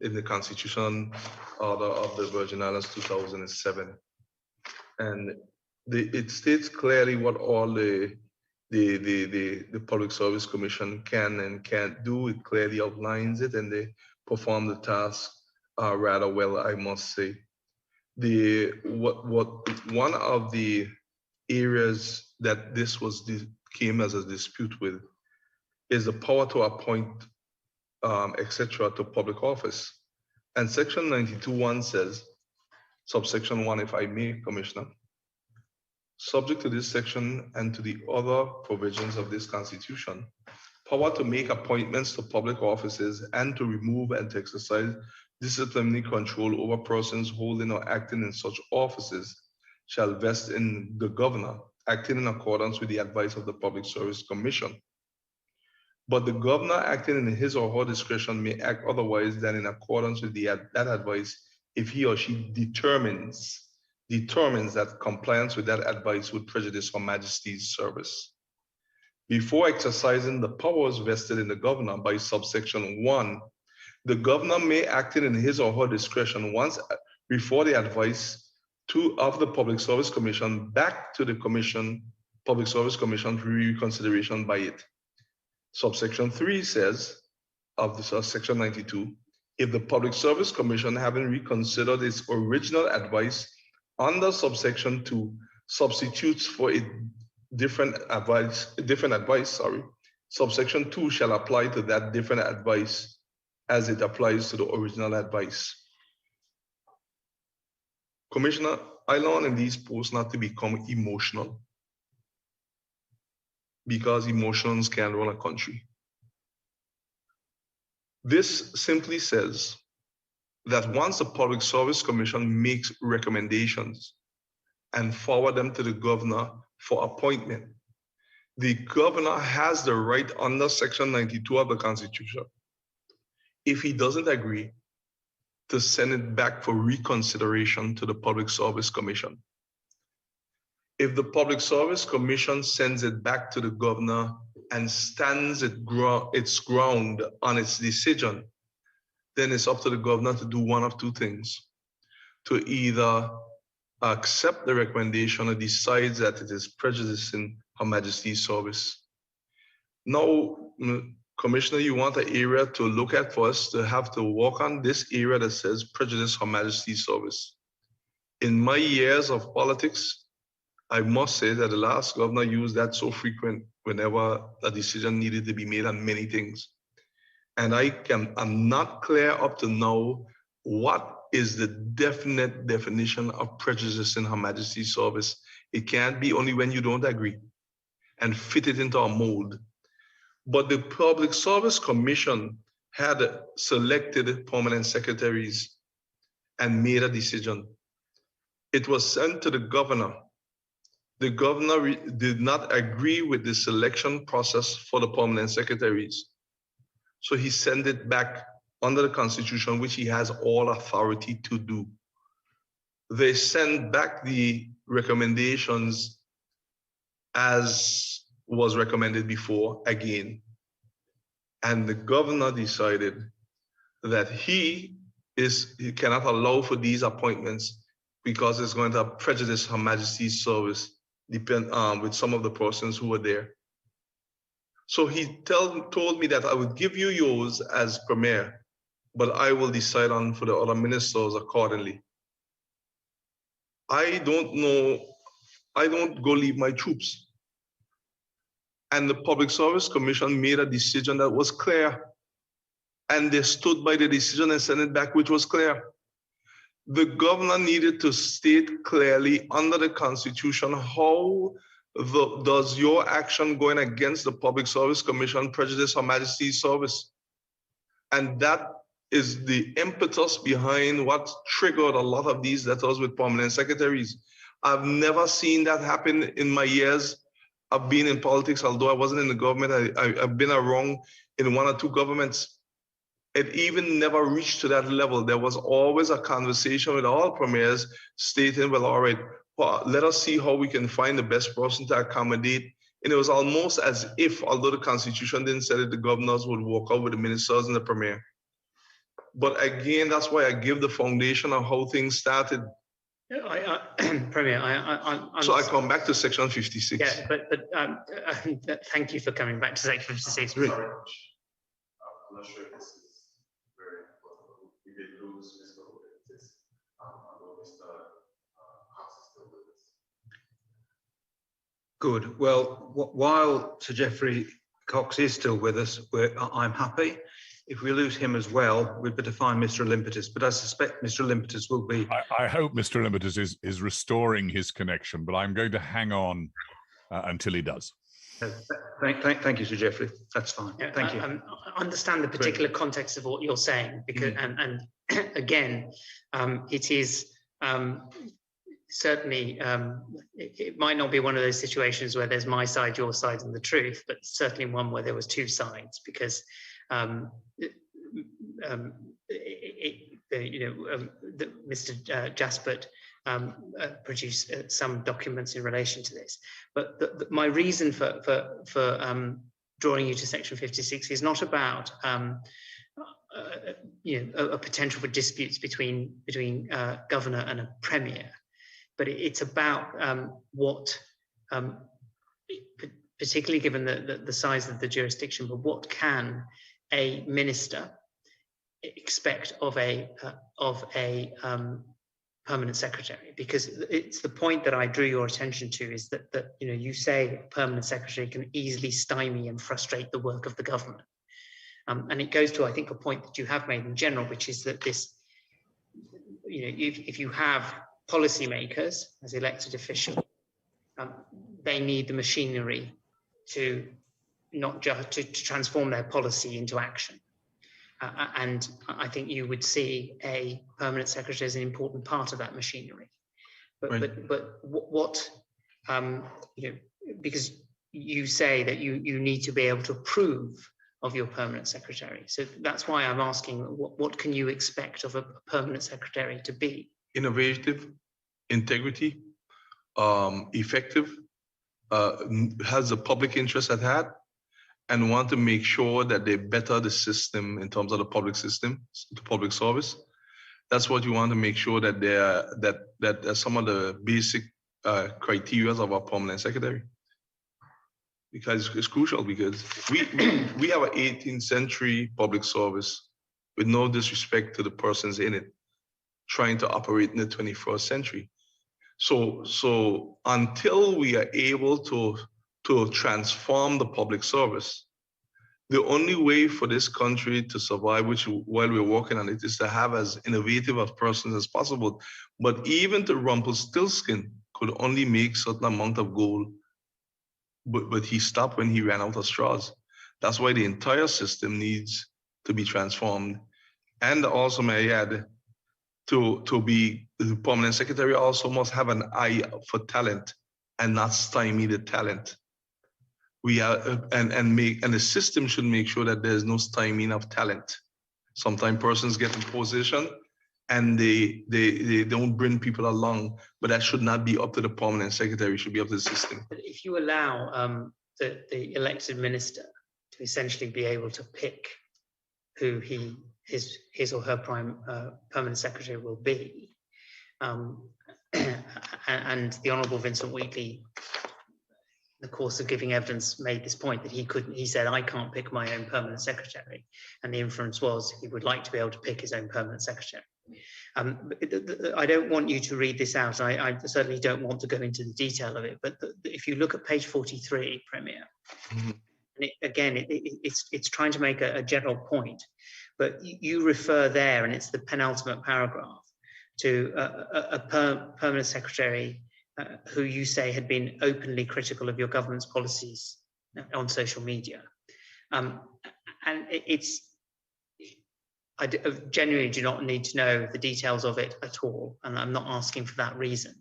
in the Constitution Order of the Virgin Islands 2007. And it states clearly what all the Public Service Commission can and can't do. It clearly outlines it, and they perform the task rather well, I must say. One of the areas that this came as a dispute with is the power to appoint, etc., to public office. And section 92(1) says, subsection 1, if I may, Commissioner, subject to this section and to the other provisions of this Constitution, power to make appointments to public offices and to remove and to exercise disciplinary control over persons holding or acting in such offices shall vest in the governor, acting in accordance with the advice of the Public Service Commission. But the governor acting in his or her discretion may act otherwise than in accordance with that advice if he or she determines that compliance with that advice would prejudice Her Majesty's service. Before exercising the powers vested in the governor by subsection 1, the governor may act in his or her discretion once before the advice of the Public Service Commission back to the Public Service Commission for reconsideration by it. Subsection 3 says of section 92, if the Public Service Commission, having reconsidered its original advice under subsection 2, substitutes for a different advice, subsection 2 shall apply to that different advice as it applies to the original advice. Commissioner, I learn in these posts not to become emotional, because emotions can run a country. This simply says that once the Public Service Commission makes recommendations and forward them to the governor for appointment, the governor has the right under section 92 of the Constitution, if he doesn't agree, to send it back for reconsideration to the Public Service Commission. If the Public Service Commission sends it back to the governor and stands its ground on its decision, then it's up to the governor to do one of two things: to either accept the recommendation or decides that it is prejudicing Her Majesty's service. Now, Commissioner, you want an area to look at for us to have to work on this area that says prejudice Her Majesty's service. In my years of politics, I must say that the last governor used that so frequent whenever a decision needed to be made on many things. And I'm not clear up to now what is the definite definition of prejudice in Her Majesty's service. It can't be only when you don't agree and fit it into a mold. But the Public Service Commission had selected permanent secretaries and made a decision. It was sent to the governor. The governor did not agree with the selection process for the permanent secretaries. So he sent it back under the Constitution, which he has all authority to do. They sent back the recommendations as was recommended before again. And the governor decided that he cannot allow for these appointments because it's going to prejudice Her Majesty's service with some of the persons who were there. So he told me that I would give you yours as Premier, but I will decide on for the other ministers accordingly. I don't go leave my troops. And the Public Service Commission made a decision that was clear. And they stood by the decision and sent it back, which was clear. The governor needed to state clearly under the Constitution how does your action going against the Public Service Commission prejudice Her Majesty's service? And that is the impetus behind what triggered a lot of these letters with permanent secretaries. I've never seen that happen in my years I've been in politics, although I wasn't in the government. I've been around in one or two governments. It even never reached to that level. There was always a conversation with all premiers stating, well, all right, well, let us see how we can find the best person to accommodate. And it was almost as if, although the Constitution didn't say that the governors would walk out with the ministers and the premier. But again, that's why I give the foundation of how things started. Premier, So I come back to section 56. Yeah, but thank you for coming back to section 56. Sorry, I'm not sure if this is very important. We did lose Mr. Otis, although Mr. House is still with us. Good. Well, while Sir Geoffrey Cox is still with us, I'm happy. If we lose him as well, we'd better find Mr. Olympitis, but I suspect Mr. Olympitis will be. I hope Mr. Olympitis is restoring his connection, but I'm going to hang on until he does. Thank you, Sir Geoffrey. That's fine. Yeah, Thank you. I understand the particular context of what you're saying, because and again, it is certainly it might not be one of those situations where there's my side, your side, and the truth, but certainly one where there was two sides, because Mr. Jaspert produced some documents in relation to this. But my reason for drawing you to section 56 is not about a potential for disputes between governor and a premier, but it's about what, particularly given the size of the jurisdiction, but what can a minister expect of a permanent secretary? Because it's the point that I drew your attention to, is that you say a permanent secretary can easily stymie and frustrate the work of the government, and it goes to, I think, a point that you have made in general, which is that this, if you have policymakers as elected officials, they need the machinery to not just to transform their policy into action. And I think you would see a permanent secretary as an important part of that machinery. But Right. but what because you say that you need to be able to approve of your permanent secretary. So that's why I'm asking, what can you expect of a permanent secretary to be? Innovative, integrity, effective, has the public interest at heart, and want to make sure that they better the system in terms of the public system, the public service. That's what you want to make sure that that some of the basic criteria of our permanent secretary. Because it's crucial, because we have an 18th century public service, with no disrespect to the persons in it, trying to operate in the 21st century. So until we are able to transform the public service, the only way for this country to survive, which while we're working on it, is to have as innovative of persons as possible. But even the Rumpelstiltskin could only make certain amount of gold, but he stopped when he ran out of straws. That's why the entire system needs to be transformed. And also, may I add, to be the permanent secretary also must have an eye for talent and not stymie the talent. We are and the system should make sure that there's no stymieing of talent. Sometimes persons get in position and they don't bring people along, but that should not be up to the permanent secretary, it should be up to the system. But if you allow the elected minister to essentially be able to pick who his or her permanent secretary will be, and the Honourable Vincent Wheatley, in the course of giving evidence, made this point that he said, I can't pick my own permanent secretary, and the inference was he would like to be able to pick his own permanent secretary. I don't want you to read this out. I certainly don't want to go into the detail of it, but if you look at page 43, Premier, and it's trying to make a general point, but you refer there, and it's the penultimate paragraph, to a permanent secretary who you say had been openly critical of your government's policies on social media. And I genuinely do not need to know the details of it at all, and I'm not asking for that reason,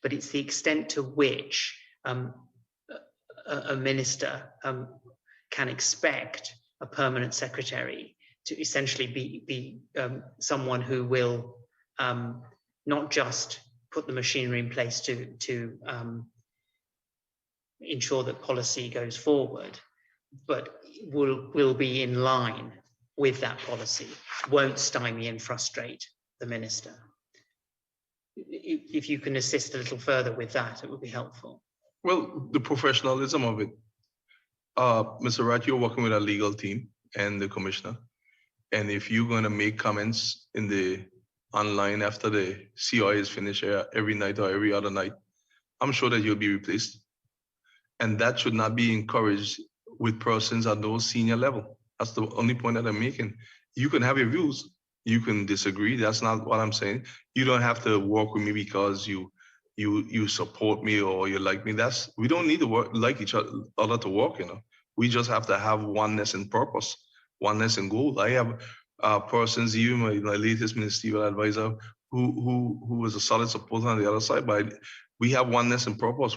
but it's the extent to which a minister can expect a permanent secretary to essentially be someone who will not just put the machinery in place to ensure that policy goes forward, but will be in line with that policy, won't stymie and frustrate the minister. If you can assist a little further with that, it would be helpful. Well, the professionalism of it. Mr. Wright, you're working with a legal team and the commissioner. And if you're going to make comments in the online after the COI is finished every night or every other night, I'm sure that you'll be replaced. And that should not be encouraged with persons at those senior level. That's the only point that I'm making. You can have your views. You can disagree. That's not what I'm saying. You don't have to work with me because you support me or you like me. We don't need to like each other to work, you know. We just have to have oneness in purpose, oneness in goal. I have persons, even my latest ministerial advisor, who was a solid supporter on the other side, but we have oneness in purpose.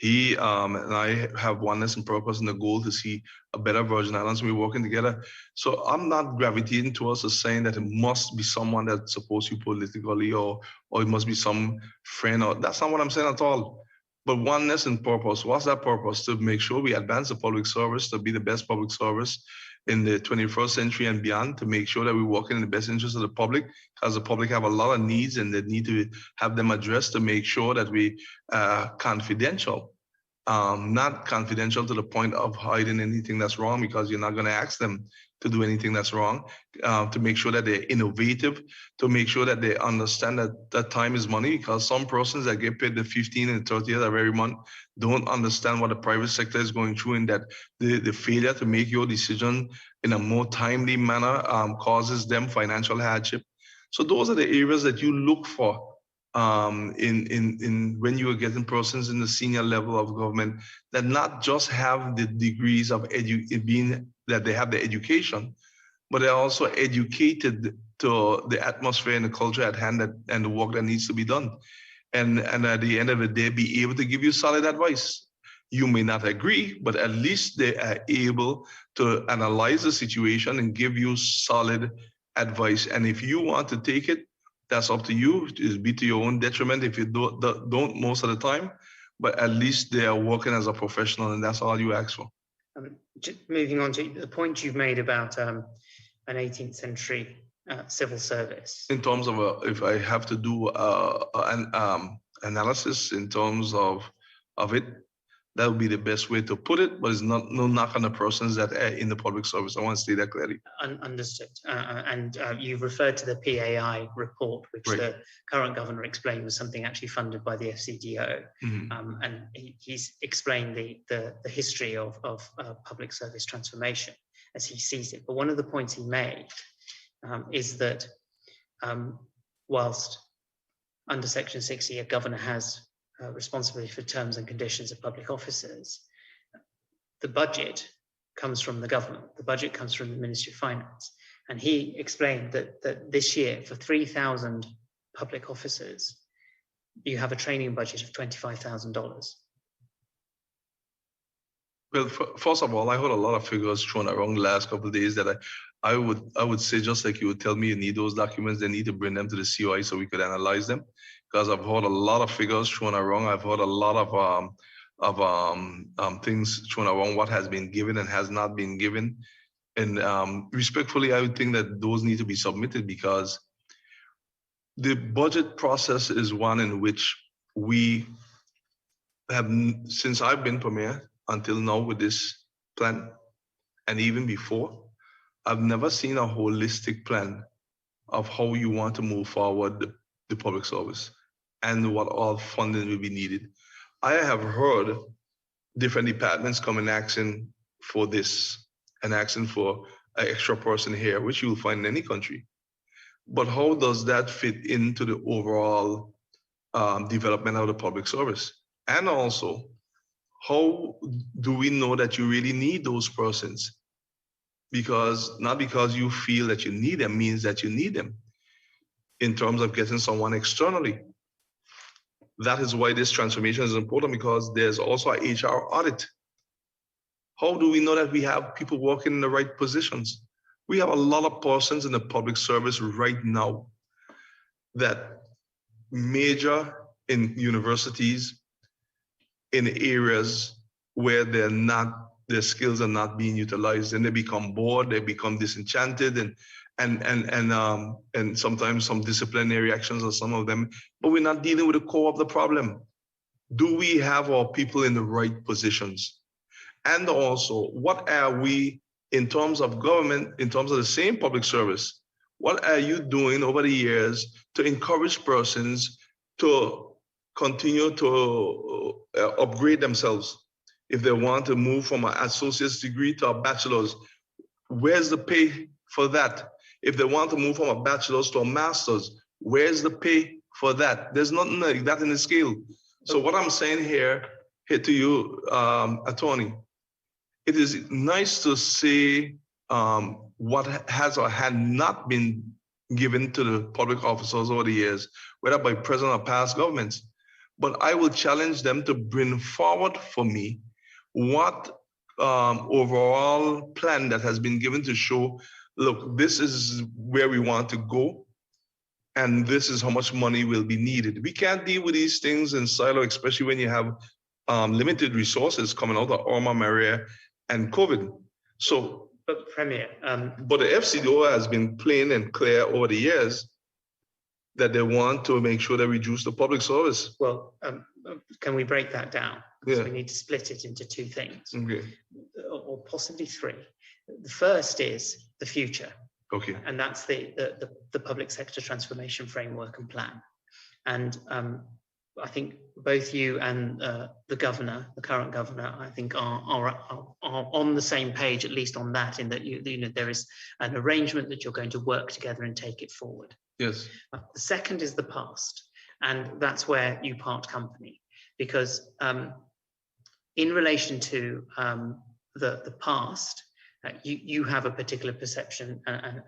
He and I have oneness and purpose and the goal to see a better Virgin Islands. We're working together. So I'm not gravitating towards the saying that it must be someone that supports you politically or it must be some friend. Or that's not what I'm saying at all. But oneness and purpose. What's that purpose? To make sure we advance the public service, to be the best public service in the 21st century and beyond, to make sure that we're working in the best interest of the public, because the public have a lot of needs and they need to have them addressed, to make sure that we confidential, not confidential to the point of hiding anything that's wrong, because you're not going to ask them to do anything that's wrong, to make sure that they're innovative, to make sure that they understand that time is money, because some persons that get paid the 15th and 30th of every month don't understand what the private sector is going through, and that the failure to make your decision in a more timely manner causes them financial hardship. So those are the areas that you look for in when you are getting persons in the senior level of government, that not just have the degrees of that they have the education, but they're also educated to the atmosphere and the culture at hand and the work that needs to be done. And at the end of the day, be able to give you solid advice. You may not agree, but at least they are able to analyze the situation and give you solid advice. And if you want to take it, that's up to you. It'll be to your own detriment if you don't most of the time, but at least they are working as a professional, and that's all you ask for. Moving on to the point you've made about an 18th century civil service. In terms of if I have to do an analysis in terms of it, that would be the best way to put it, but it's no knock on the persons that are in the public service. I want to say that clearly. Understood. And you've referred to the PAI report, which Right. the current governor explained was something actually funded by the FCDO. Mm-hmm. And he's explained the history of public service transformation as he sees it. But one of the points he made is that whilst under Section 60, a governor has responsibility for terms and conditions of public officers, the budget comes from the government. The budget comes from the Ministry of Finance. And he explained that this year, for 3,000 public officers, you have a training budget of $25,000. Well, first of all, I heard a lot of figures thrown around the last couple of days that I would say, just like you would tell me you need those documents, they need to bring them to the COI so we could analyze them. Because I've heard a lot of figures thrown around. I've heard a lot of things thrown around, what has been given and has not been given. And respectfully, I would think that those need to be submitted, because the budget process is one in which we have, since I've been Premier until now with this plan, and even before, I've never seen a holistic plan of how you want to move forward the public service and what all funding will be needed. I have heard different departments come and asking for this and asking for an extra person here, which you'll find in any country. But how does that fit into the overall development of the public service? And also, how do we know that you really need those persons? Because not because you feel that you need them means that you need them in terms of getting someone externally. That is why this transformation is important, because there's also an HR audit. How do we know that we have people working in the right positions? We have a lot of persons in the public service right now that major in universities in areas where their skills are not being utilized, and they become bored, they become disenchanted, and sometimes some disciplinary actions on some of them, but we're not dealing with the core of the problem. Do we have our people in the right positions? And also, what are we, in terms of government, in terms of the same public service, what are you doing over the years to encourage persons to continue to upgrade themselves? If they want to move from an associate's degree to a bachelor's, where's the pay for that? If they want to move from a bachelor's to a master's, where's the pay for that? There's nothing like that in the scale. So what I'm saying here to you, attorney, it is nice to say what has or had not been given to the public officers over the years, whether by present or past governments. But I will challenge them to bring forward for me what overall plan that has been given to show, look, this is where we want to go, and this is how much money will be needed. We can't deal with these things in silo, especially when you have limited resources coming out of Irma, Maria, and COVID. So, but Premier, but the FCDO has been plain and clear over the years that they want to make sure they reduce the public service. Well, can we break that down? Because Yeah. we need to split it into two things, Okay. or possibly three. The first is the future, Okay. and that's the public sector transformation framework and plan. And I think both you and the governor, the current governor, I think are on the same page, at least on that, in that you know there is an arrangement that you're going to work together and take it forward. Yes. The second is the past, and that's where you part company, because in relation to the past, you have a particular perception and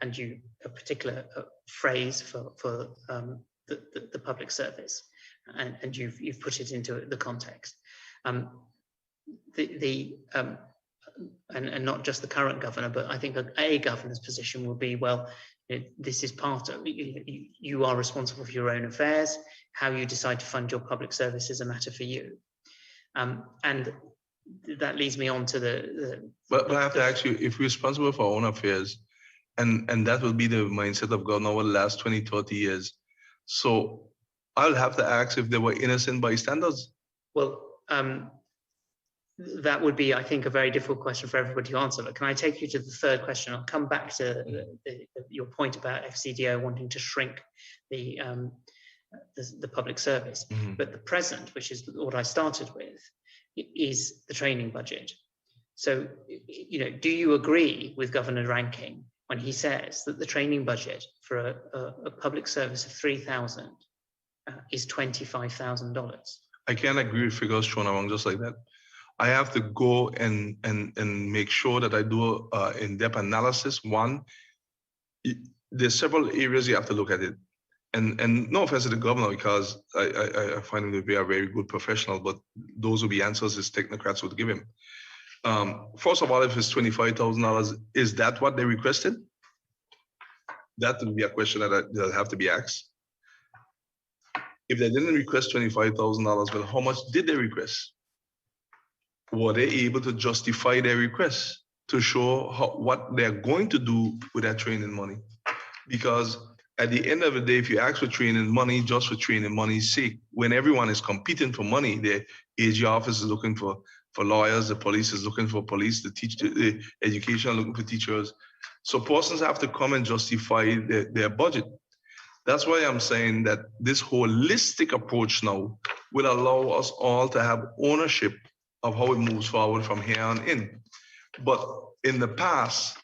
a particular phrase for the public service, and you've put it into the context. And not just the current governor, but I think a governor's position will be, well, this is part of, you are responsible for your own affairs. How you decide to fund your public service is a matter for you. And that leads me on to But I have to ask you, if we're responsible for our own affairs, and that will be the mindset of government over the last 20, 30 years. So I'll have to ask if they were innocent bystanders. Well, that would be, I think, a very difficult question for everybody to answer. But can I take you to the third question? I'll come back to your point about FCDO wanting to shrink the public service. Mm-hmm. But the present, which is what I started with, is the training budget. So, do you agree with Governor Rankin when he says that the training budget for a public service of 3,000 is $25,000? I can't agree with figures thrown around just like that. I have to go and make sure that I do in-depth analysis. One, there's several areas you have to look at it. And no offense to the governor, because I find him to be a very good professional, but those would be answers his technocrats would give him. First of all, if it's $25,000, is that what they requested? That would be a question that'll have to be asked. If they didn't request $25,000, well, how much did they request? Were they able to justify their request to show what they're going to do with that training money? Because at the end of the day, if you ask for training money, just for training money's sake, when everyone is competing for money, the AG office is looking for lawyers, the police is looking for police, the education looking for teachers. So persons have to come and justify their budget. That's why I'm saying that this holistic approach now will allow us all to have ownership of how it moves forward from here on in. But in the past,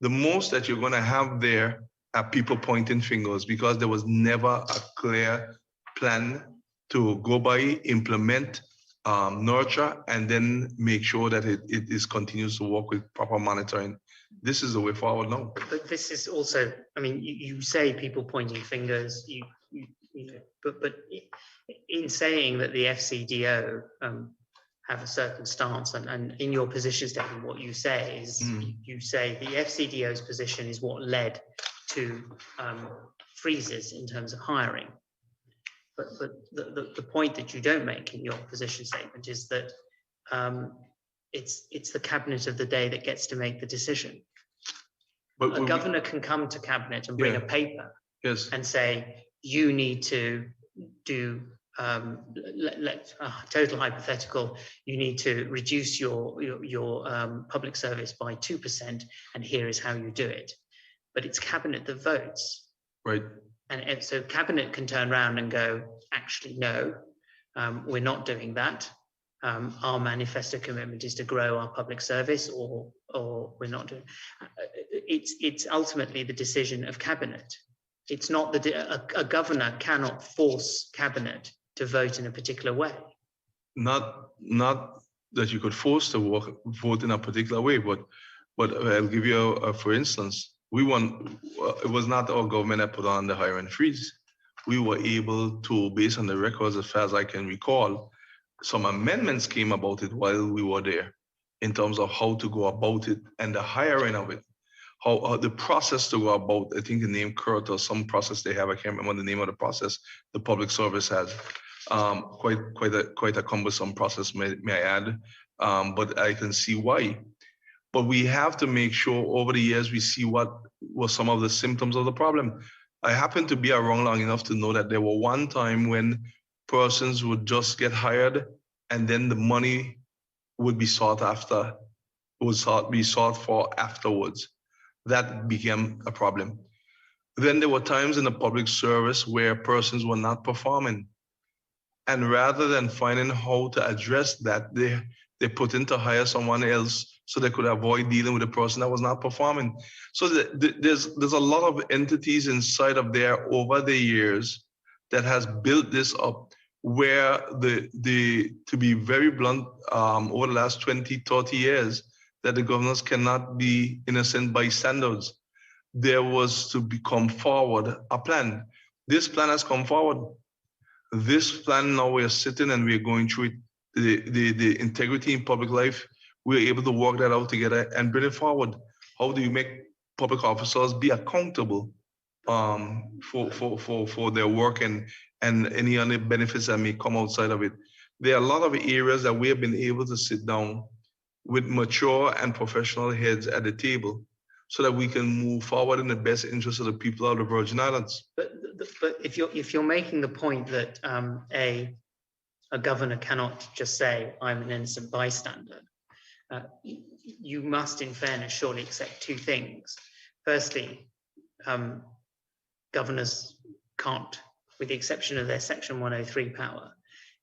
the most that you're going to have there are people pointing fingers, because there was never a clear plan to go by, implement, nurture, and then make sure that it continues to work with proper monitoring. This is the way forward now. But this is also, I mean, you say people pointing fingers, but in saying that the FCDO have a certain stance, and in your position statement, what you say is you say the FCDO's position is what led to freezes in terms of hiring. But the point that you don't make in your position statement is that it's the cabinet of the day that gets to make the decision. But a governor can come to cabinet and bring a paper and say, you need to do total hypothetical, you need to reduce your public service by 2%, and here is how you do it. But it's cabinet that votes. Right. And so cabinet can turn around and go, actually, no, we're not doing that. Our manifesto commitment is to grow our public service, or we're not doing. It's ultimately the decision of cabinet. It's not a governor cannot force cabinet to vote in a particular way. Not that you could force to vote in a particular way, but I'll give you for instance, it was not our government that put on the hiring freeze. We were able to, based on the records, as far as I can recall, some amendments came about it while we were there in terms of how to go about it and the hiring of it, how the process to go about. I think the name Kurt or some process they have, I can't remember the name of the process the public service has. Quite a cumbersome process, may I add, but I can see why. But we have to make sure over the years we see what were some of the symptoms of the problem. I happen to be around long enough to know that there were one time when persons would just get hired and then the money would be sought after, be sought for afterwards. That became a problem. Then there were times in the public service where persons were not performing. And rather than finding how to address that, they put in to hire someone else so they could avoid dealing with a person that was not performing. So there's a lot of entities inside of there over the years that has built this up, where to be very blunt, over the last 20, 30 years, that the governors cannot be innocent bystanders. There was to come forward a plan. This plan has come forward. This plan now we're sitting and we're going through it. The integrity in public life, we're able to work that out together and bring it forward. How do you make public officers be accountable for their work and any other benefits that may come outside of it? There are a lot of areas that we have been able to sit down with mature and professional heads at the table so that we can move forward in the best interest of the people of the Virgin Islands. But if you're making the point that a governor cannot just say, I'm an innocent bystander, you must, in fairness, surely accept two things. Firstly, governors can't, with the exception of their Section 103 power,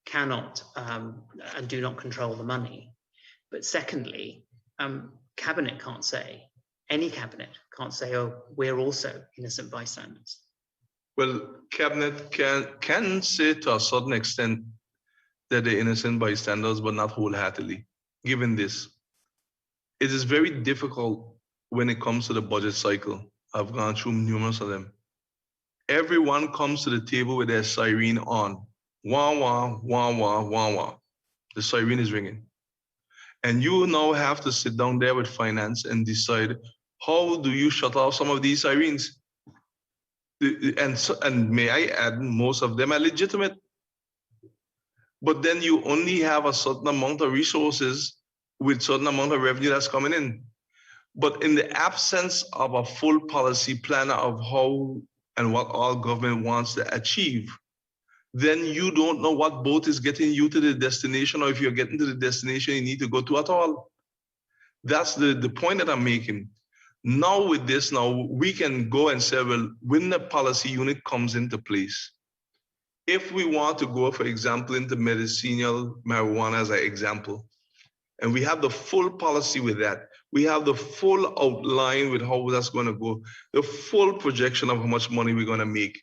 cannot and do not control the money. But secondly, cabinet can't say, any cabinet can't say, oh, we're also innocent bystanders. Well, cabinet can say to a certain extent that they're innocent bystanders, but not wholeheartedly. Given this, it is very difficult when it comes to the budget cycle. I've gone through numerous of them. Everyone comes to the table with their siren on. Wah, wah, wah, wah, wah, wah. The siren is ringing. And you now have to sit down there with finance and decide, how do you shut off some of these sirens? And may I add, most of them are legitimate. But then you only have a certain amount of resources with certain amount of revenue that's coming in. But in the absence of a full policy plan of how and what all government wants to achieve, then you don't know what boat is getting you to the destination, or if you're getting to the destination you need to go to at all. That's the point that I'm making. Now with this, now we can go and say, well, when the policy unit comes into place, if we want to go, for example, into medicinal marijuana as an example, and we have the full policy with that, we have the full outline with how that's going to go, the full projection of how much money we're going to make,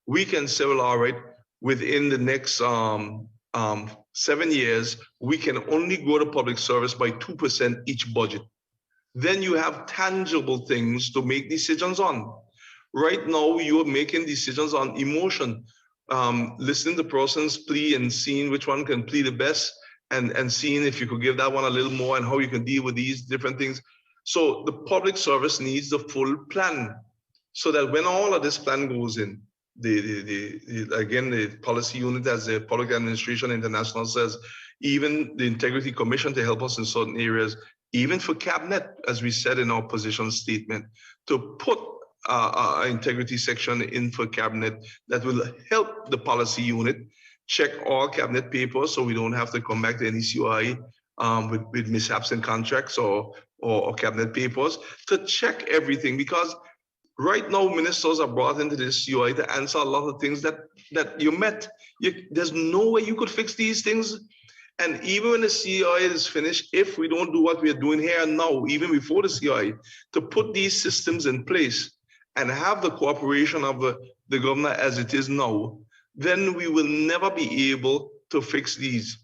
we can say, well, all right, within the next 7 years, we can only grow the public service by 2% each budget. Then you have tangible things to make decisions on. Right now, you are making decisions on emotion. listening to persons plea and seeing which one can plead the best, and seeing if you could give that one a little more and how you can deal with these different things. So the public service needs the full plan, so that when all of this plan goes in, again, the policy unit, as the Public Administration International says, even the Integrity Commission to help us in certain areas, even for cabinet, as we said in our position statement, to put an integrity section in for cabinet that will help the policy unit check all cabinet papers, so we don't have to come back to any COI with mishaps in contracts or cabinet papers, to check everything. Because right now, ministers are brought into this COI to answer a lot of things that you met. There's no way you could fix these things. And even when the COI is finished, if we don't do what we are doing here now, even before the COI, to put these systems in place and have the cooperation of the governor as it is now, then we will never be able to fix these.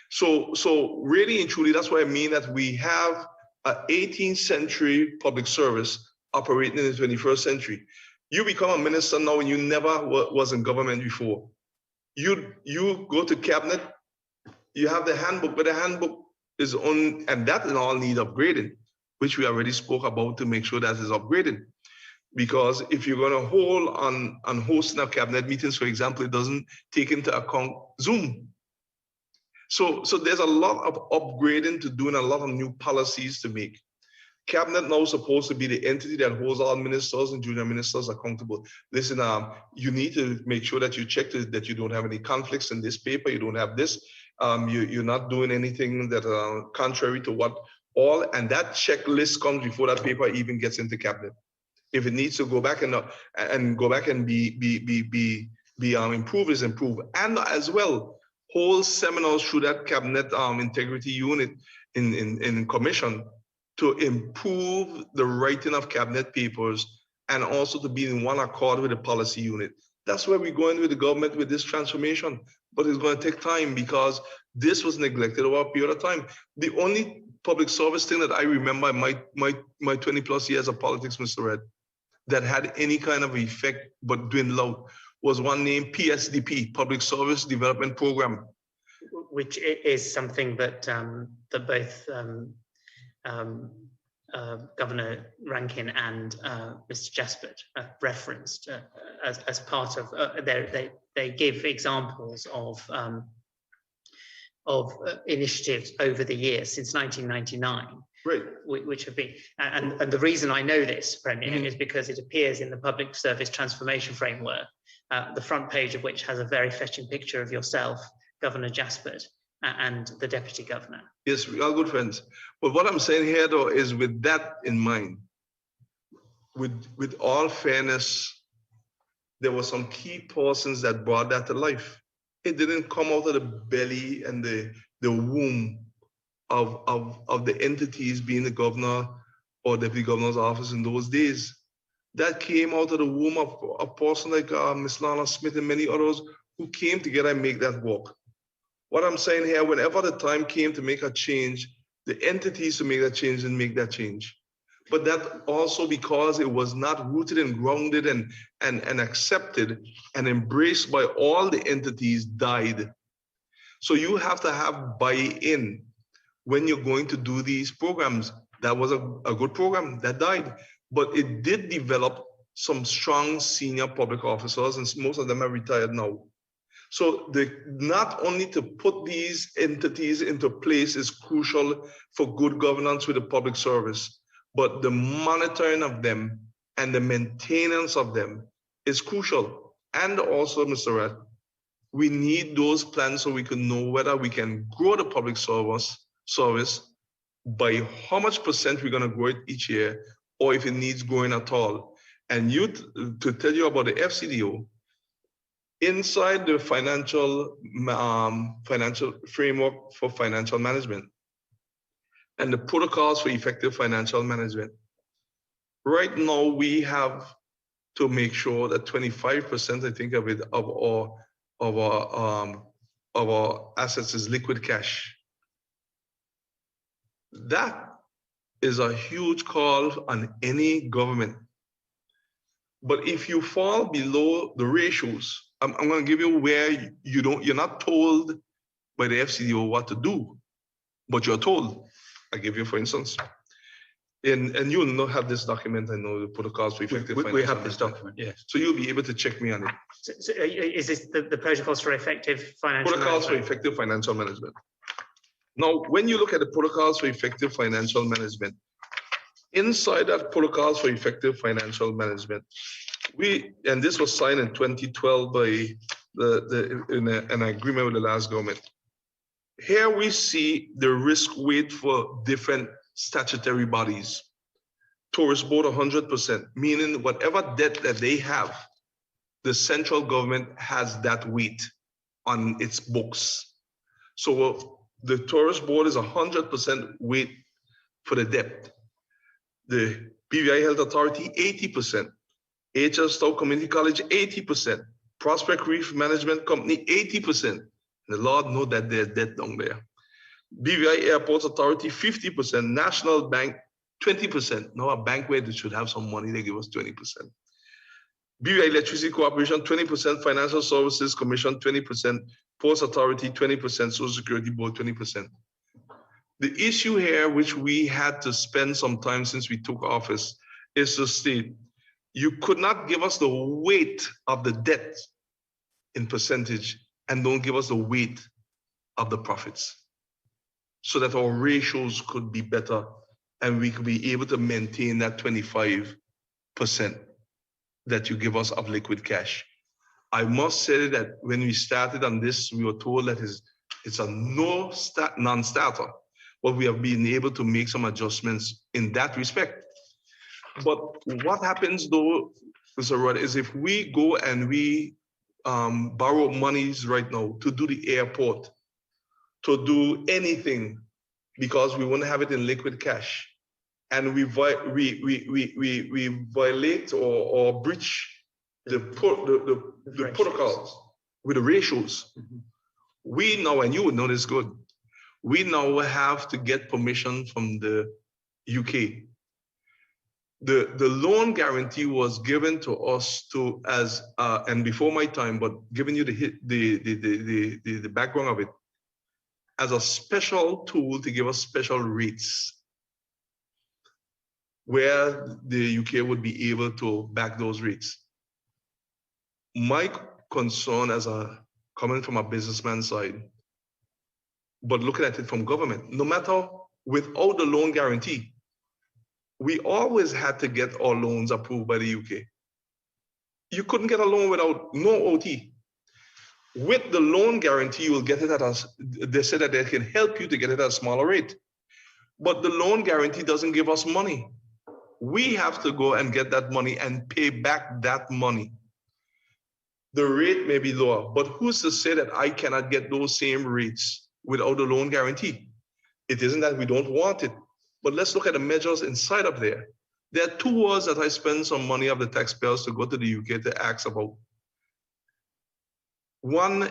So really and truly, that's what I mean, that we have an 18th century public service operating in the 21st century. You become a minister now and you never was in government before. You go to cabinet, you have the handbook, but the handbook is on, and that in all need upgrading, which we already spoke about, to make sure that is upgraded. Because if you're going to hold on hosting a cabinet meetings, for example, it doesn't take into account Zoom. So there's a lot of upgrading to do and a lot of new policies to make. Cabinet now is supposed to be the entity that holds all ministers and junior ministers accountable. Listen, you need to make sure that you check that you don't have any conflicts in this paper, you don't have this, you're not doing anything that contrary to what all, and that checklist comes before that paper even gets into cabinet. If it needs to go back and go back and be improved, is improved. And as well, whole seminars through that cabinet integrity unit in commission to improve the writing of cabinet papers, and also to be in one accord with the policy unit. That's where we're going with the government with this transformation, but it's going to take time because this was neglected over a period of time. The only public service thing that I remember in my 20 plus years of politics, Mr. Red, that had any kind of effect but dwindled out was one named PSDP, Public Service Development Program, which is something that both Governor Rankin and Mr. Jaspert referenced as part of they give examples of initiatives over the years since 1999. Right. Which have been, and the reason I know this, Premier, is because it appears in the Public Service Transformation Framework, the front page of which has a very fetching picture of yourself, Governor Jaspert, and the Deputy Governor. Yes, we are good friends. But what I'm saying here, though, is with that in mind, with all fairness, there were some key persons that brought that to life. It didn't come out of the belly and the womb of the entities being the governor or deputy governor's office in those days. That came out of the womb of a person like Ms. Lana Smith and many others who came together and make that work. What I'm saying here, whenever the time came to make a change, the entities to make that change and make that change. But that also because it was not rooted and grounded and accepted and embraced by all the entities, died. So you have to have buy-in when you're going to do these programs. That was a good program that died, but it did develop some strong senior public officers, and most of them are retired now. So not only to put these entities into place is crucial for good governance with the public service, but the monitoring of them and the maintenance of them is crucial. And also, Mr. Red, we need those plans so we can know whether we can grow the public service by how much percent we're going to grow it each year, or if it needs growing at all. And to tell you about the FCDO, inside the financial framework for financial management and the protocols for effective financial management, right now we have to make sure that 25%, I think, of our assets is liquid cash. That is a huge call on any government. But if you fall below the ratios I'm going to give you where you're not told by the FCDO what to do, but you're told. I give you, for instance, and you'll not have this document. I know the protocols for effective. We have this document, yes. So you'll be able to check me on it. So is this the protocols for effective financial Protocols for management? effective financial management. Now, when you look at the protocols for effective financial management, inside that protocols for effective financial management, and this was signed in 2012 by an agreement with the last government. Here we see the risk weight for different statutory bodies. Tourist board 100%, meaning whatever debt that they have, the central government has that weight on its books. So the tourist board is 100% weight for the debt. The BVI Health Authority, 80%. HS Stowe Community College, 80%. Prospect Reef Management Company, 80%. The Lord know that there's debt down there. BVI Airports Authority, 50%. National Bank, 20%. Now a bank where they should have some money, they give us 20%. BVI Electricity Corporation, 20%. Financial Services Commission, 20%. Ports Authority, 20%. Social Security Board, 20%. The issue here, which we had to spend some time since we took office, is to state, you could not give us the weight of the debt in percentage and don't give us the weight of the profits so that our ratios could be better and we could be able to maintain that 25% that you give us of liquid cash. I must say that when we started on this, we were told that it's a non-starter, but we have been able to make some adjustments in that respect. But what happens though, Mr. Rudd, is if we go and we borrow monies right now to do the airport, to do anything, because we want to have it in liquid cash, and we violate or breach the protocols with the ratios. We now, and you would know this good, we now have to get permission from the UK. The loan guarantee was given to us and before my time, but giving you the background of it, as a special tool to give us special rates where the UK would be able to back those rates. My concern coming from a businessman side, but looking at it from government, no matter without the loan guarantee, we always had to get our loans approved by the UK. You couldn't get a loan without no OT. With the loan guarantee, you will get it they said that they can help you to get it at a smaller rate. But the loan guarantee doesn't give us money. We have to go and get that money and pay back that money. The rate may be lower, but who's to say that I cannot get those same rates without the loan guarantee? It isn't that we don't want it, but let's look at the measures inside of there. There are two words that I spend some money of the taxpayers to go to the UK to ask about. One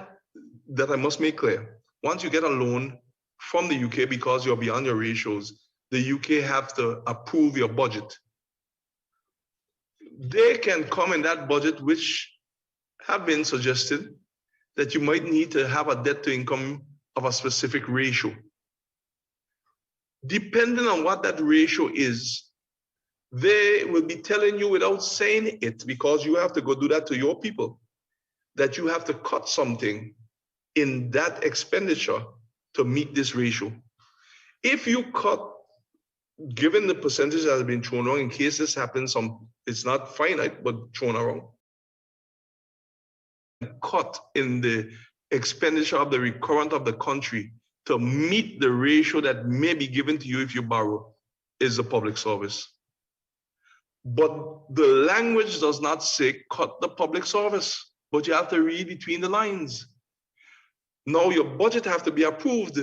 that I must make clear, once you get a loan from the UK because you're beyond your ratios, the UK have to approve your budget. They can come in that budget, which have been suggested, that you might need to have a debt to income of a specific ratio. Depending on what that ratio is, they will be telling you without saying it, because you have to go do that to your people, that you have to cut something in that expenditure to meet this ratio. If you cut, given the percentage that has been thrown around, in case this happens, it's not finite, but thrown around, cut in the expenditure of the recurrent of the country to meet the ratio that may be given to you if you borrow, is a public service. But the language does not say cut the public service, but you have to read between the lines. Now your budget have to be approved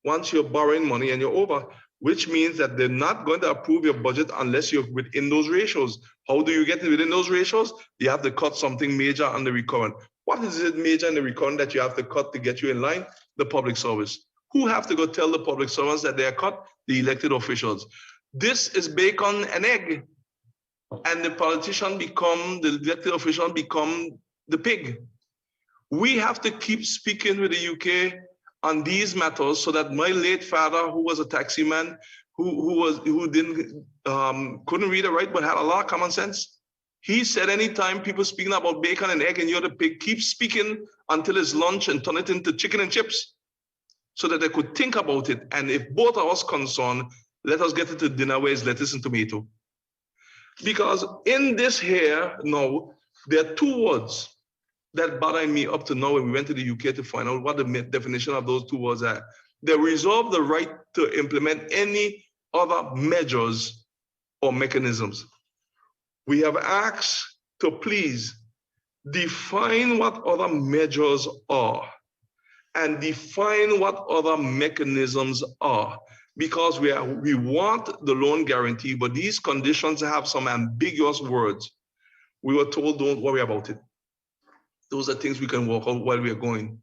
once you're borrowing money and you're over, which means that they're not going to approve your budget unless you're within those ratios. How do you get within those ratios? You have to cut something major on the recurrent. What is it major in the recurrent that you have to cut to get you in line? The public service. Who have to go tell the public servants that they are cut? The elected officials. This is bacon and egg. And the politician become, the elected official become the pig. We have to keep speaking with the UK on these matters so that my late father, who was a taxi man, who couldn't read or write but had a lot of common sense, he said anytime people speaking about bacon and egg and you're the pig, keep speaking until it's lunch and turn it into chicken and chips so that they could think about it. And if both of us concerned, let us get into dinner where it's lettuce and tomato. Because in this here now, there are two words that bothered me up to now when we went to the UK to find out what the definition of those two words are. They reserve the right to implement any other measures or mechanisms. We have asked to please define what other measures are and define what other mechanisms are, because we want the loan guarantee, but these conditions have some ambiguous words. We were told, don't worry about it. Those are things we can work out while we are going.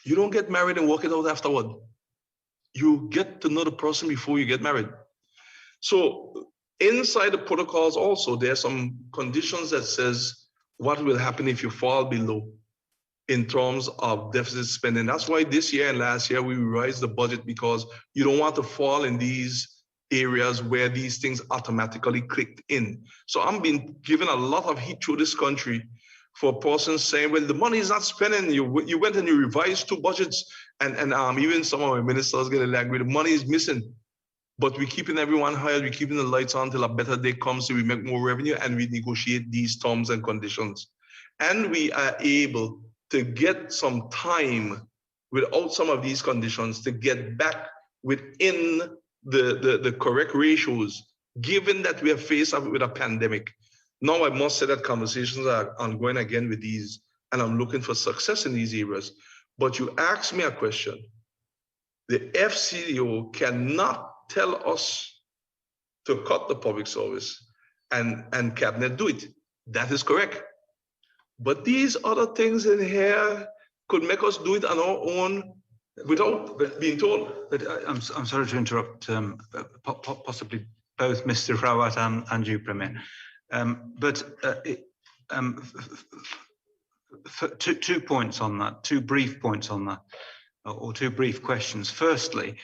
You don't get married and work it out afterward. You get to know the person before you get married. So inside the protocols also, there are some conditions that says what will happen if you fall below in terms of deficit spending. That's why this year and last year we revised the budget, because you don't want to fall in these areas where these things automatically clicked in. So I'm being given a lot of heat through this country for persons saying, well, the money is not spending. You went and you revised two budgets, and even some of our ministers get angry. The money is missing, but we're keeping everyone hired. We're keeping the lights on till a better day comes, so we make more revenue and we negotiate these terms and conditions. And we are able to get some time without some of these conditions to get back within the correct ratios, given that we are faced with a pandemic. Now, I must say that conversations are ongoing again with these, and I'm looking for success in these areas. But you asked me a question. The FCDO cannot tell us to cut the public service and cabinet do it. That is correct. But these other things in here could make us do it on our own without being told. But I'm sorry to interrupt, possibly both Mr. Rawat and you, Premier. Two points on that, two brief points on that, or two brief questions. Firstly,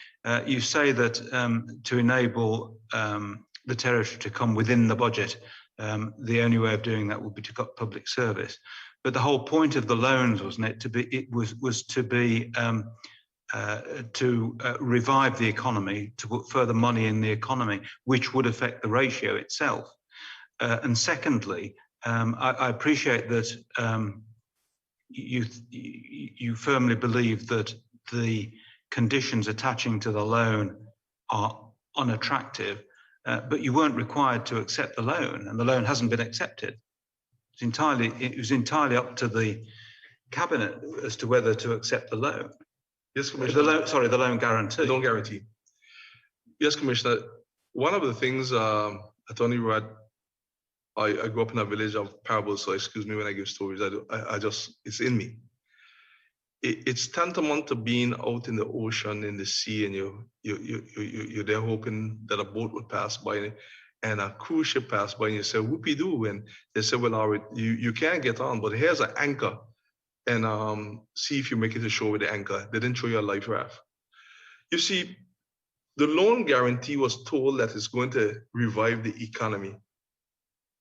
you say that to enable the territory to come within the budget, the only way of doing that would be to cut public service. But the whole point of the loans, wasn't it, to revive the economy, to put further money in the economy, which would affect the ratio itself. And secondly, I appreciate that you firmly believe that the conditions attaching to the loan are unattractive, but you weren't required to accept the loan, and the loan hasn't been accepted. It was entirely up to the cabinet as to whether to accept the loan. Yes, Commissioner. The loan guarantee. Loan guarantee. Yes, Commissioner. One of the things, Attorney Rudd, I grew up in a village of parables, so excuse me when I give stories. I just, it's in me. It's tantamount to being out in the ocean, in the sea, and you're there hoping that a boat would pass by and a cruise ship pass by, and you say, whoopee-doo, and they say, well, you can't get on, but here's an anchor, and see if you make it to shore with the anchor. They didn't show you a life raft. You see, the loan guarantee was told that it's going to revive the economy.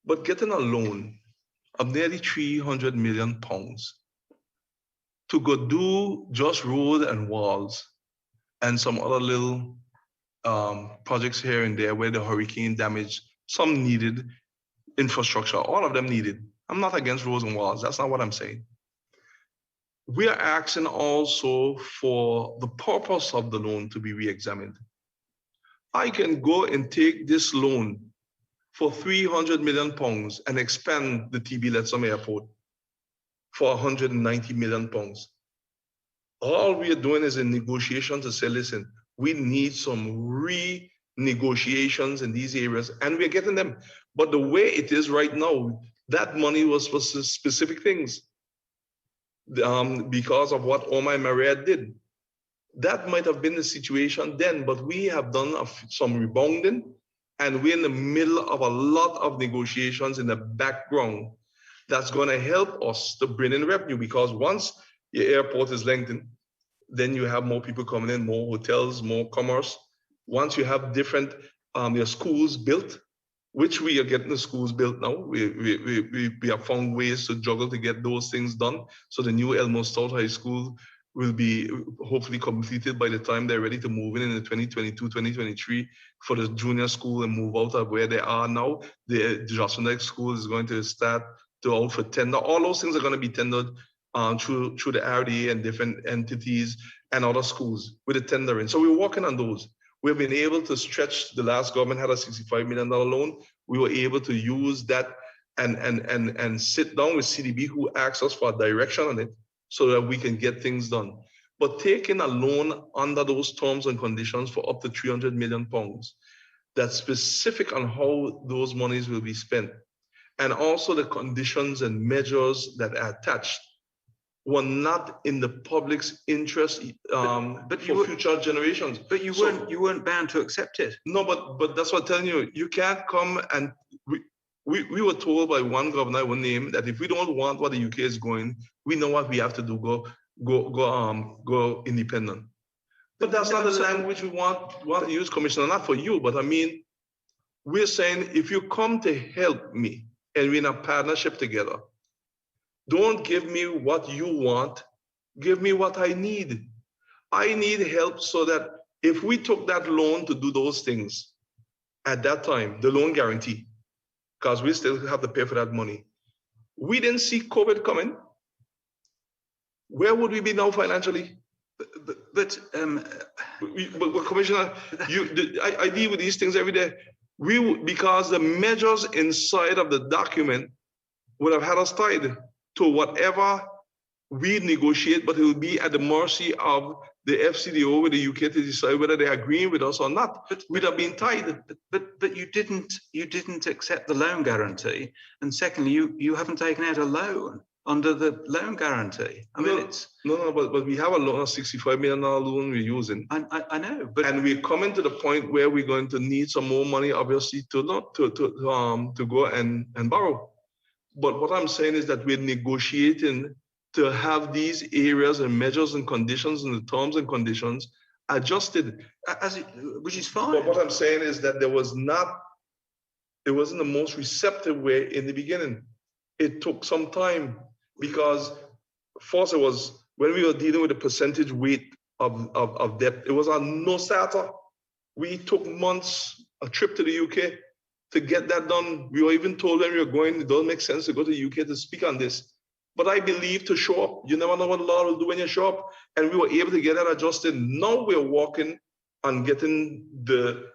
But getting a loan of nearly £300 million to go do just road and walls and some other little projects here and there where the hurricane damaged, some needed infrastructure, all of them needed. I'm not against roads and walls. That's not what I'm saying. We are asking also for the purpose of the loan to be re-examined. I can go and take this loan for £300 million and expand the TB Letsum Airport for £190 million. All we are doing is in negotiations to say, listen, we need some renegotiations in these areas, and we're getting them. But the way it is right now, that money was for specific things because of what Omar and Maria did. That might have been the situation then, but we have done some rebounding, and we're in the middle of a lot of negotiations in the background that's going to help us to bring in revenue, because once your airport is lengthened, then you have more people coming in, more hotels, more commerce. Once you have different your schools built, which we are getting the schools built now. We have found ways to juggle to get those things done. So the new Elmo South High School will be hopefully completed by the time they're ready to move in the 2022, 2023 for the junior school and move out of where they are now. The Jocelyn Dyke School is going to start to out for tender. All those things are going to be tendered through the RDA and different entities and other schools with the tendering. So we're working on those. We've been able to stretch. The last government had a $65 million loan. We were able to use that and sit down with CDB, who asked us for a direction on it so that we can get things done. But taking a loan under those terms and conditions for up to £300 million, that's specific on how those monies will be spent, and also the conditions and measures that are attached, were not in the public's interest but for future generations. But you weren't bound to accept it. No, but that's what I'm telling you. You can't come and we were told by one governor, I won't name, that if we don't want what the UK is going, we know what we have to do. Go independent. But that's not the language we want to use, Commissioner. Not for you, but I mean, we're saying if you come to help me and we're in a partnership together, don't give me what you want, give me what I need. I need help so that if we took that loan to do those things, at that time, the loan guarantee, because we still have to pay for that money. We didn't see COVID coming. Where would we be now financially? But Commissioner, I deal with these things every day. Because the measures inside of the document would have had us tied to whatever we negotiate, but it will be at the mercy of the FCDO with the UK to decide whether they agree with us or not. But we'd have been tied. But you didn't accept the loan guarantee, and secondly, you haven't taken out a loan under the loan guarantee. I mean, but we have a loan, a $65 million loan we're using. I know, but and we're coming to the point where we're going to need some more money, obviously, to go and borrow. But what I'm saying is that we're negotiating to have these areas and measures and conditions and the terms and conditions adjusted, which is fine. But what I'm saying is that it wasn't the most receptive way in the beginning. It took some time because first it was when we were dealing with the percentage weight of debt, it was a no starter. We took months, a trip to the UK to get that done. We were even told when we were going, it doesn't make sense to go to the UK to speak on this. But I believe to show up, you never know what the law will do when you show up. And we were able to get that adjusted. Now we're working on getting the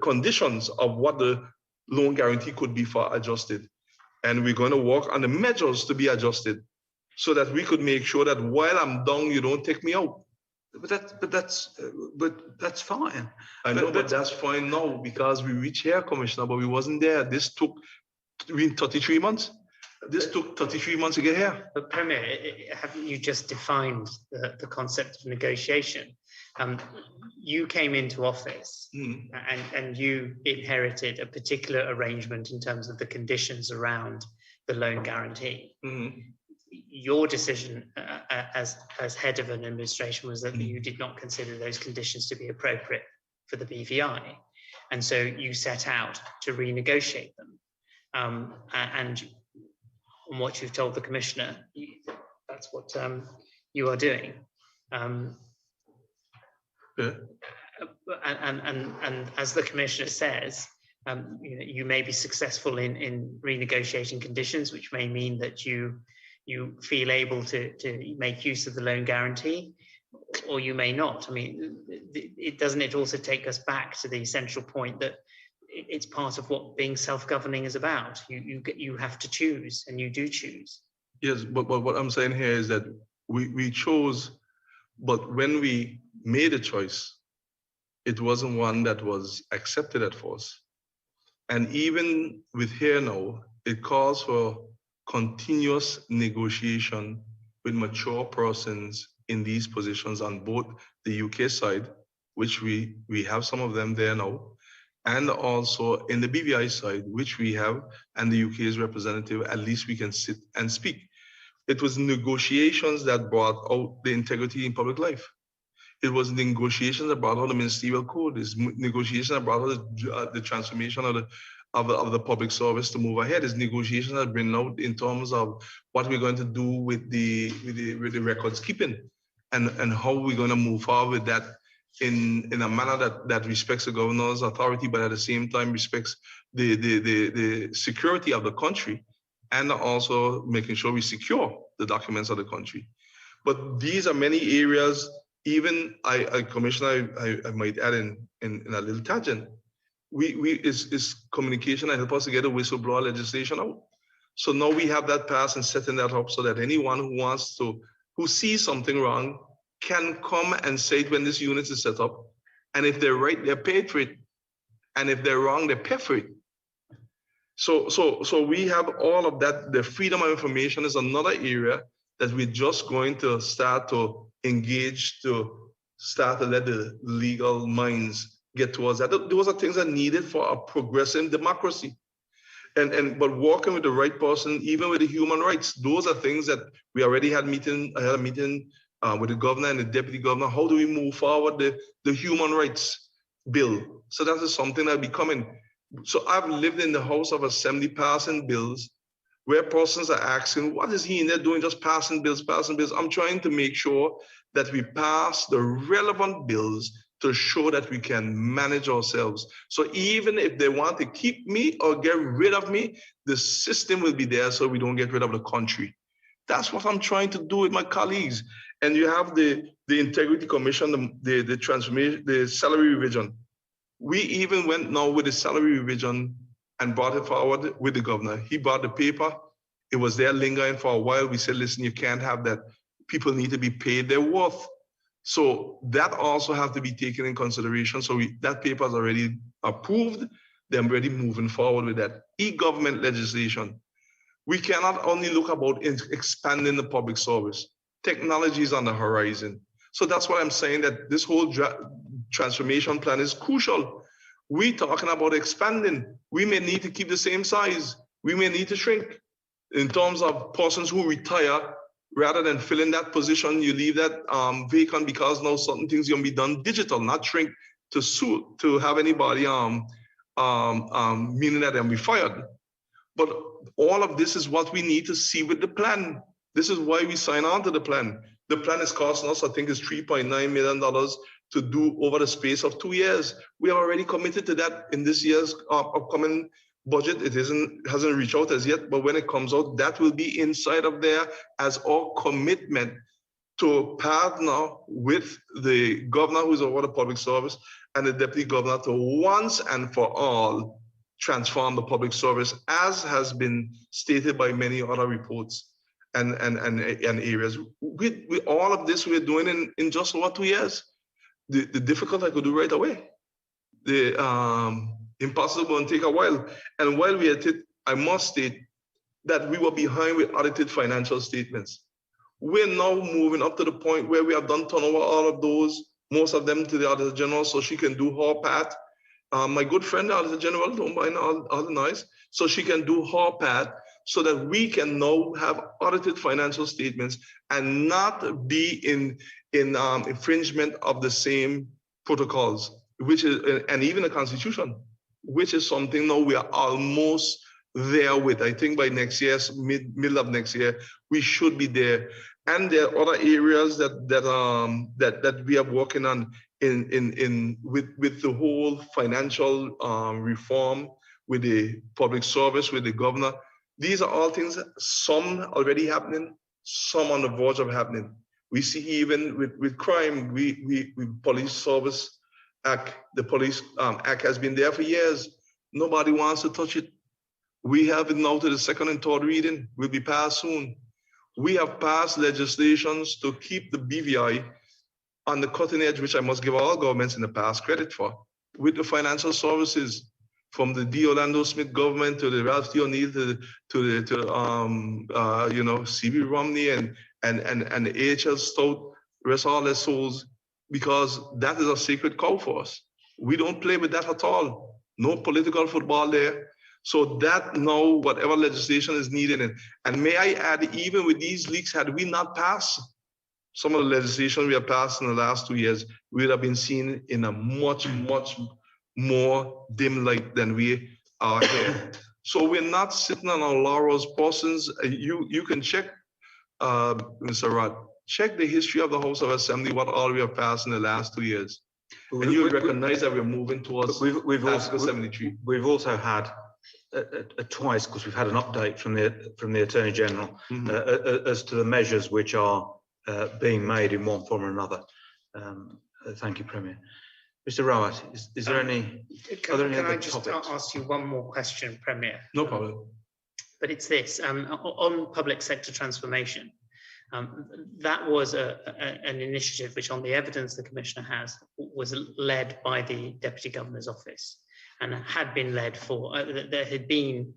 conditions of what the loan guarantee could be for adjusted. And we're going to work on the measures to be adjusted so that we could make sure that while I'm down, you don't take me out. But that's fine. I know, but that's fine now because we reached here, Commissioner, but we wasn't there. This took 33 months. This took 33 months to get here. But Premier, haven't you just defined the concept of negotiation? You came into office and you inherited a particular arrangement in terms of the conditions around the loan guarantee. Your decision as head of an administration was that you did not consider those conditions to be appropriate for the BVI. And so you set out to renegotiate them. And on what you've told the Commissioner, that's what you are doing. And as the Commissioner says, you may be successful in renegotiating conditions, which may mean that you feel able to make use of the loan guarantee, or you may not. I mean, doesn't it also take us back to the essential point that it's part of what being self-governing is about? You have to choose, and you do choose. Yes, but what I'm saying here is that we chose, but when we made a choice, it wasn't one that was accepted at first. And even with here now, it calls for continuous negotiation with mature persons in these positions on both the UK side, which we have some of them there now, and also in the BVI side, which we have, and the UK's representative, at least we can sit and speak. It was negotiations that brought out the integrity in public life. It was negotiations that brought out the ministerial code. It's negotiations that brought out the transformation of the public service to move ahead. It's negotiations that bring out in terms of what we're going to do with the records keeping, and how we're going to move forward with that in a manner that respects the governor's authority, but at the same time respects the security of the country, and also making sure we secure the documents of the country. But these are many areas. Even Commissioner, I might add in a little tangent. Is communication and help us to get a whistleblower legislation out. So now we have that passed and setting that up so that anyone who sees something wrong can come and say it when this unit is set up. And if they're right, they're paid for it. And if they're wrong, they pay for it. So we have all of that. The freedom of information is another area that we're just going to start to engage, to start to let the legal minds get towards that. Those are things that are needed for a progressive democracy. But working with the right person, even with the human rights, those are things that we already had meeting. I had a meeting with the governor and the deputy governor. How do we move forward the human rights bill? So that is something that will be coming. So I've lived in the House of Assembly passing bills where persons are asking, what is he in there doing, just passing bills, passing bills? I'm trying to make sure that we pass the relevant bills to show that we can manage ourselves. So even if they want to keep me or get rid of me, the system will be there so we don't get rid of the country. That's what I'm trying to do with my colleagues. And you have the Integrity Commission, the transformation, the salary revision. We even went now with the salary revision and brought it forward with the governor. He brought the paper. It was there lingering for a while. We said, listen, you can't have that. People need to be paid their worth. So that also has to be taken in consideration. So that paper is already approved. They're already moving forward with that. E-government legislation. We cannot only look about expanding the public service. Technology is on the horizon. So that's why I'm saying that this whole transformation plan is crucial. We're talking about expanding. We may need to keep the same size. We may need to shrink. In terms of persons who retire, rather than fill in that position, you leave that vacant because now certain things are going to be done digital, not shrink to have anybody meaning that they'll be fired. But all of this is what we need to see with the plan. This is why we sign on to the plan. The plan is costing us, I think it's $3.9 million to do over the space of 2 years. We have already committed to that in this year's upcoming budget. It hasn't reached out as yet, but when it comes out, that will be inside of there as our commitment to partner with the governor who's over the public service and the deputy governor to once and for all transform the public service, as has been stated by many other reports and areas. With all of this we're doing in just over 2 years. The difficult I could do right away. The impossible and take a while. And while we at it, I must state that we were behind with audited financial statements. We're now moving up to the point where we have done turnover all of those, most of them to the Auditor General, so she can do her part. My good friend, the Auditor General, don't mind all the noise, so she can do her part so that we can now have audited financial statements and not be in infringement of the same protocols, which is, and even the Constitution, which is something now we are almost there with. I think by next year, middle of next year, we should be there. And there are other areas that we are working on with the whole financial reform, with the public service, with the governor. These are all things, some already happening, some on the verge of happening. We see even with crime, we Police Service Act, the Police Act has been there for years. Nobody wants to touch it. We have it now to the second and third reading, will be passed soon. We have passed legislations to keep the BVI on the cutting edge, which I must give all governments in the past credit for, with the financial services, from the D. Orlando Smith government to the Ralph D. O'Neill to C.B. Romney and A.H.L. Stout, rest all their souls, because that is a sacred cow for us. We don't play with that at all. no political football there. So that now whatever legislation is needed, and may I add, even with these leaks, had we not passed some of the legislation we have passed in the last 2 years, we would have been seen in a much, much more dim light than we are here. So we're not sitting on our laurels. Persons, you can check, Mr. Rod, check the history of the House of Assembly, what all we have passed in the last 2 years. And you recognize that we're moving towards Article 73. We've also had twice, because we've had an update from the Attorney General as to the measures which are being made in one form or another. Thank you, Premier. Mr. Rawat, is there any? Can I just ask you one more question, Premier? No problem. But it's this, on public sector transformation, that was an initiative which, on the evidence the Commissioner has, was led by the Deputy Governor's Office, and had been led for, there had been,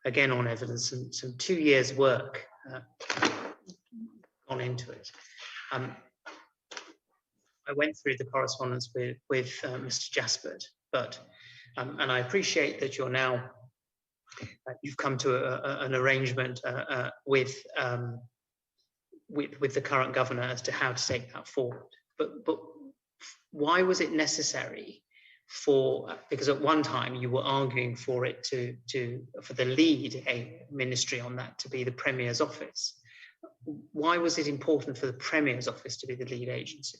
again on evidence, some 2 years work gone into it. I went through the correspondence with Mr. Jaspert, but, and I appreciate that you're now, you've come to an arrangement with the current governor as to how to take that forward. But why was it necessary because at one time you were arguing for it for the lead ministry on that to be the Premier's office. Why was it important for the Premier's office to be the lead agency?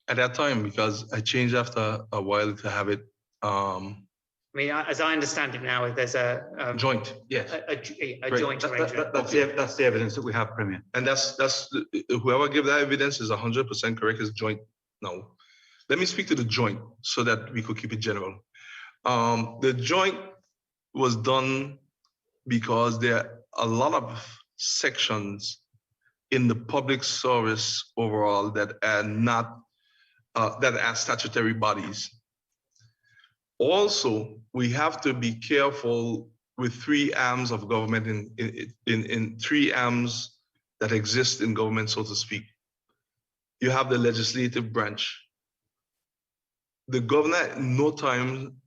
At that time, because I changed after a while to have it. I mean, as I understand it now, there's a joint, yes, a joint arrangement. That's the evidence that we have, Premier. And that's whoever gave that evidence is 100% correct. Is joint now. Let me speak to the joint so that we could keep it general. The joint was done because there are a lot of sections in the public service overall that are not that are statutory bodies. Also, we have to be careful with 3 arms of government in 3 arms that exist in government, so to speak. You have the legislative branch. The governor at no time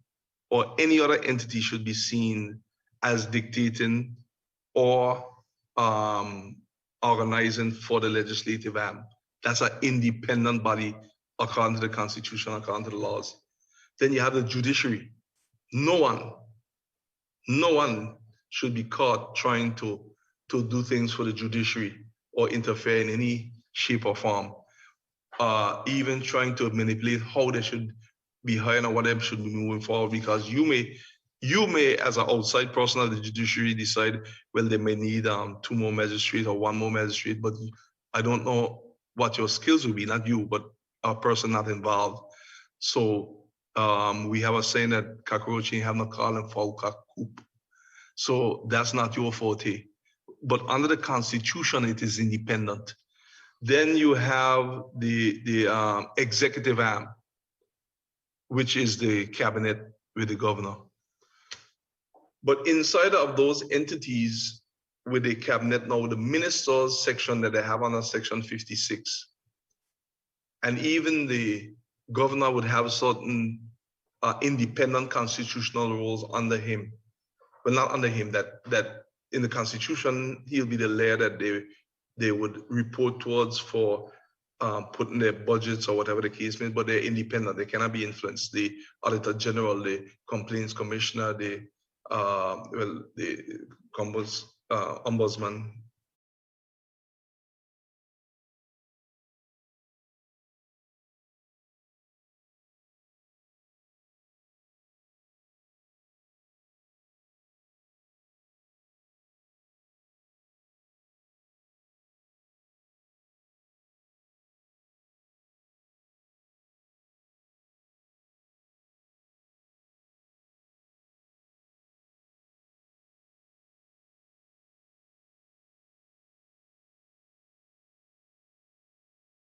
or any other entity should be seen as dictating or organizing for the legislative arm. That's an independent body according to the Constitution, according to the laws. Then you have the judiciary. No one should be caught trying to do things for the judiciary or interfere in any shape or form, even trying to manipulate how they should be hired or whatever should be moving forward, because you may, as an outside person of the judiciary, decide, well, they may need 2 more magistrates or 1 more magistrate, but I don't know what your skills will be, not you, but a person not involved. So we have a saying that cockroach have no call and foul coop. So that's not your forte. But under the Constitution, it is independent. Then you have the executive arm, which is the cabinet with the governor. But inside of those entities with the cabinet now, the ministers section that they have under Section 56, and even the governor would have certain independent constitutional roles under him, but not under him, that in the Constitution, he'll be the layer that they would report towards for putting their budgets or whatever the case may be, but they're independent. They cannot be influenced. The Auditor General, the Complaints Commissioner, the Ombudsman,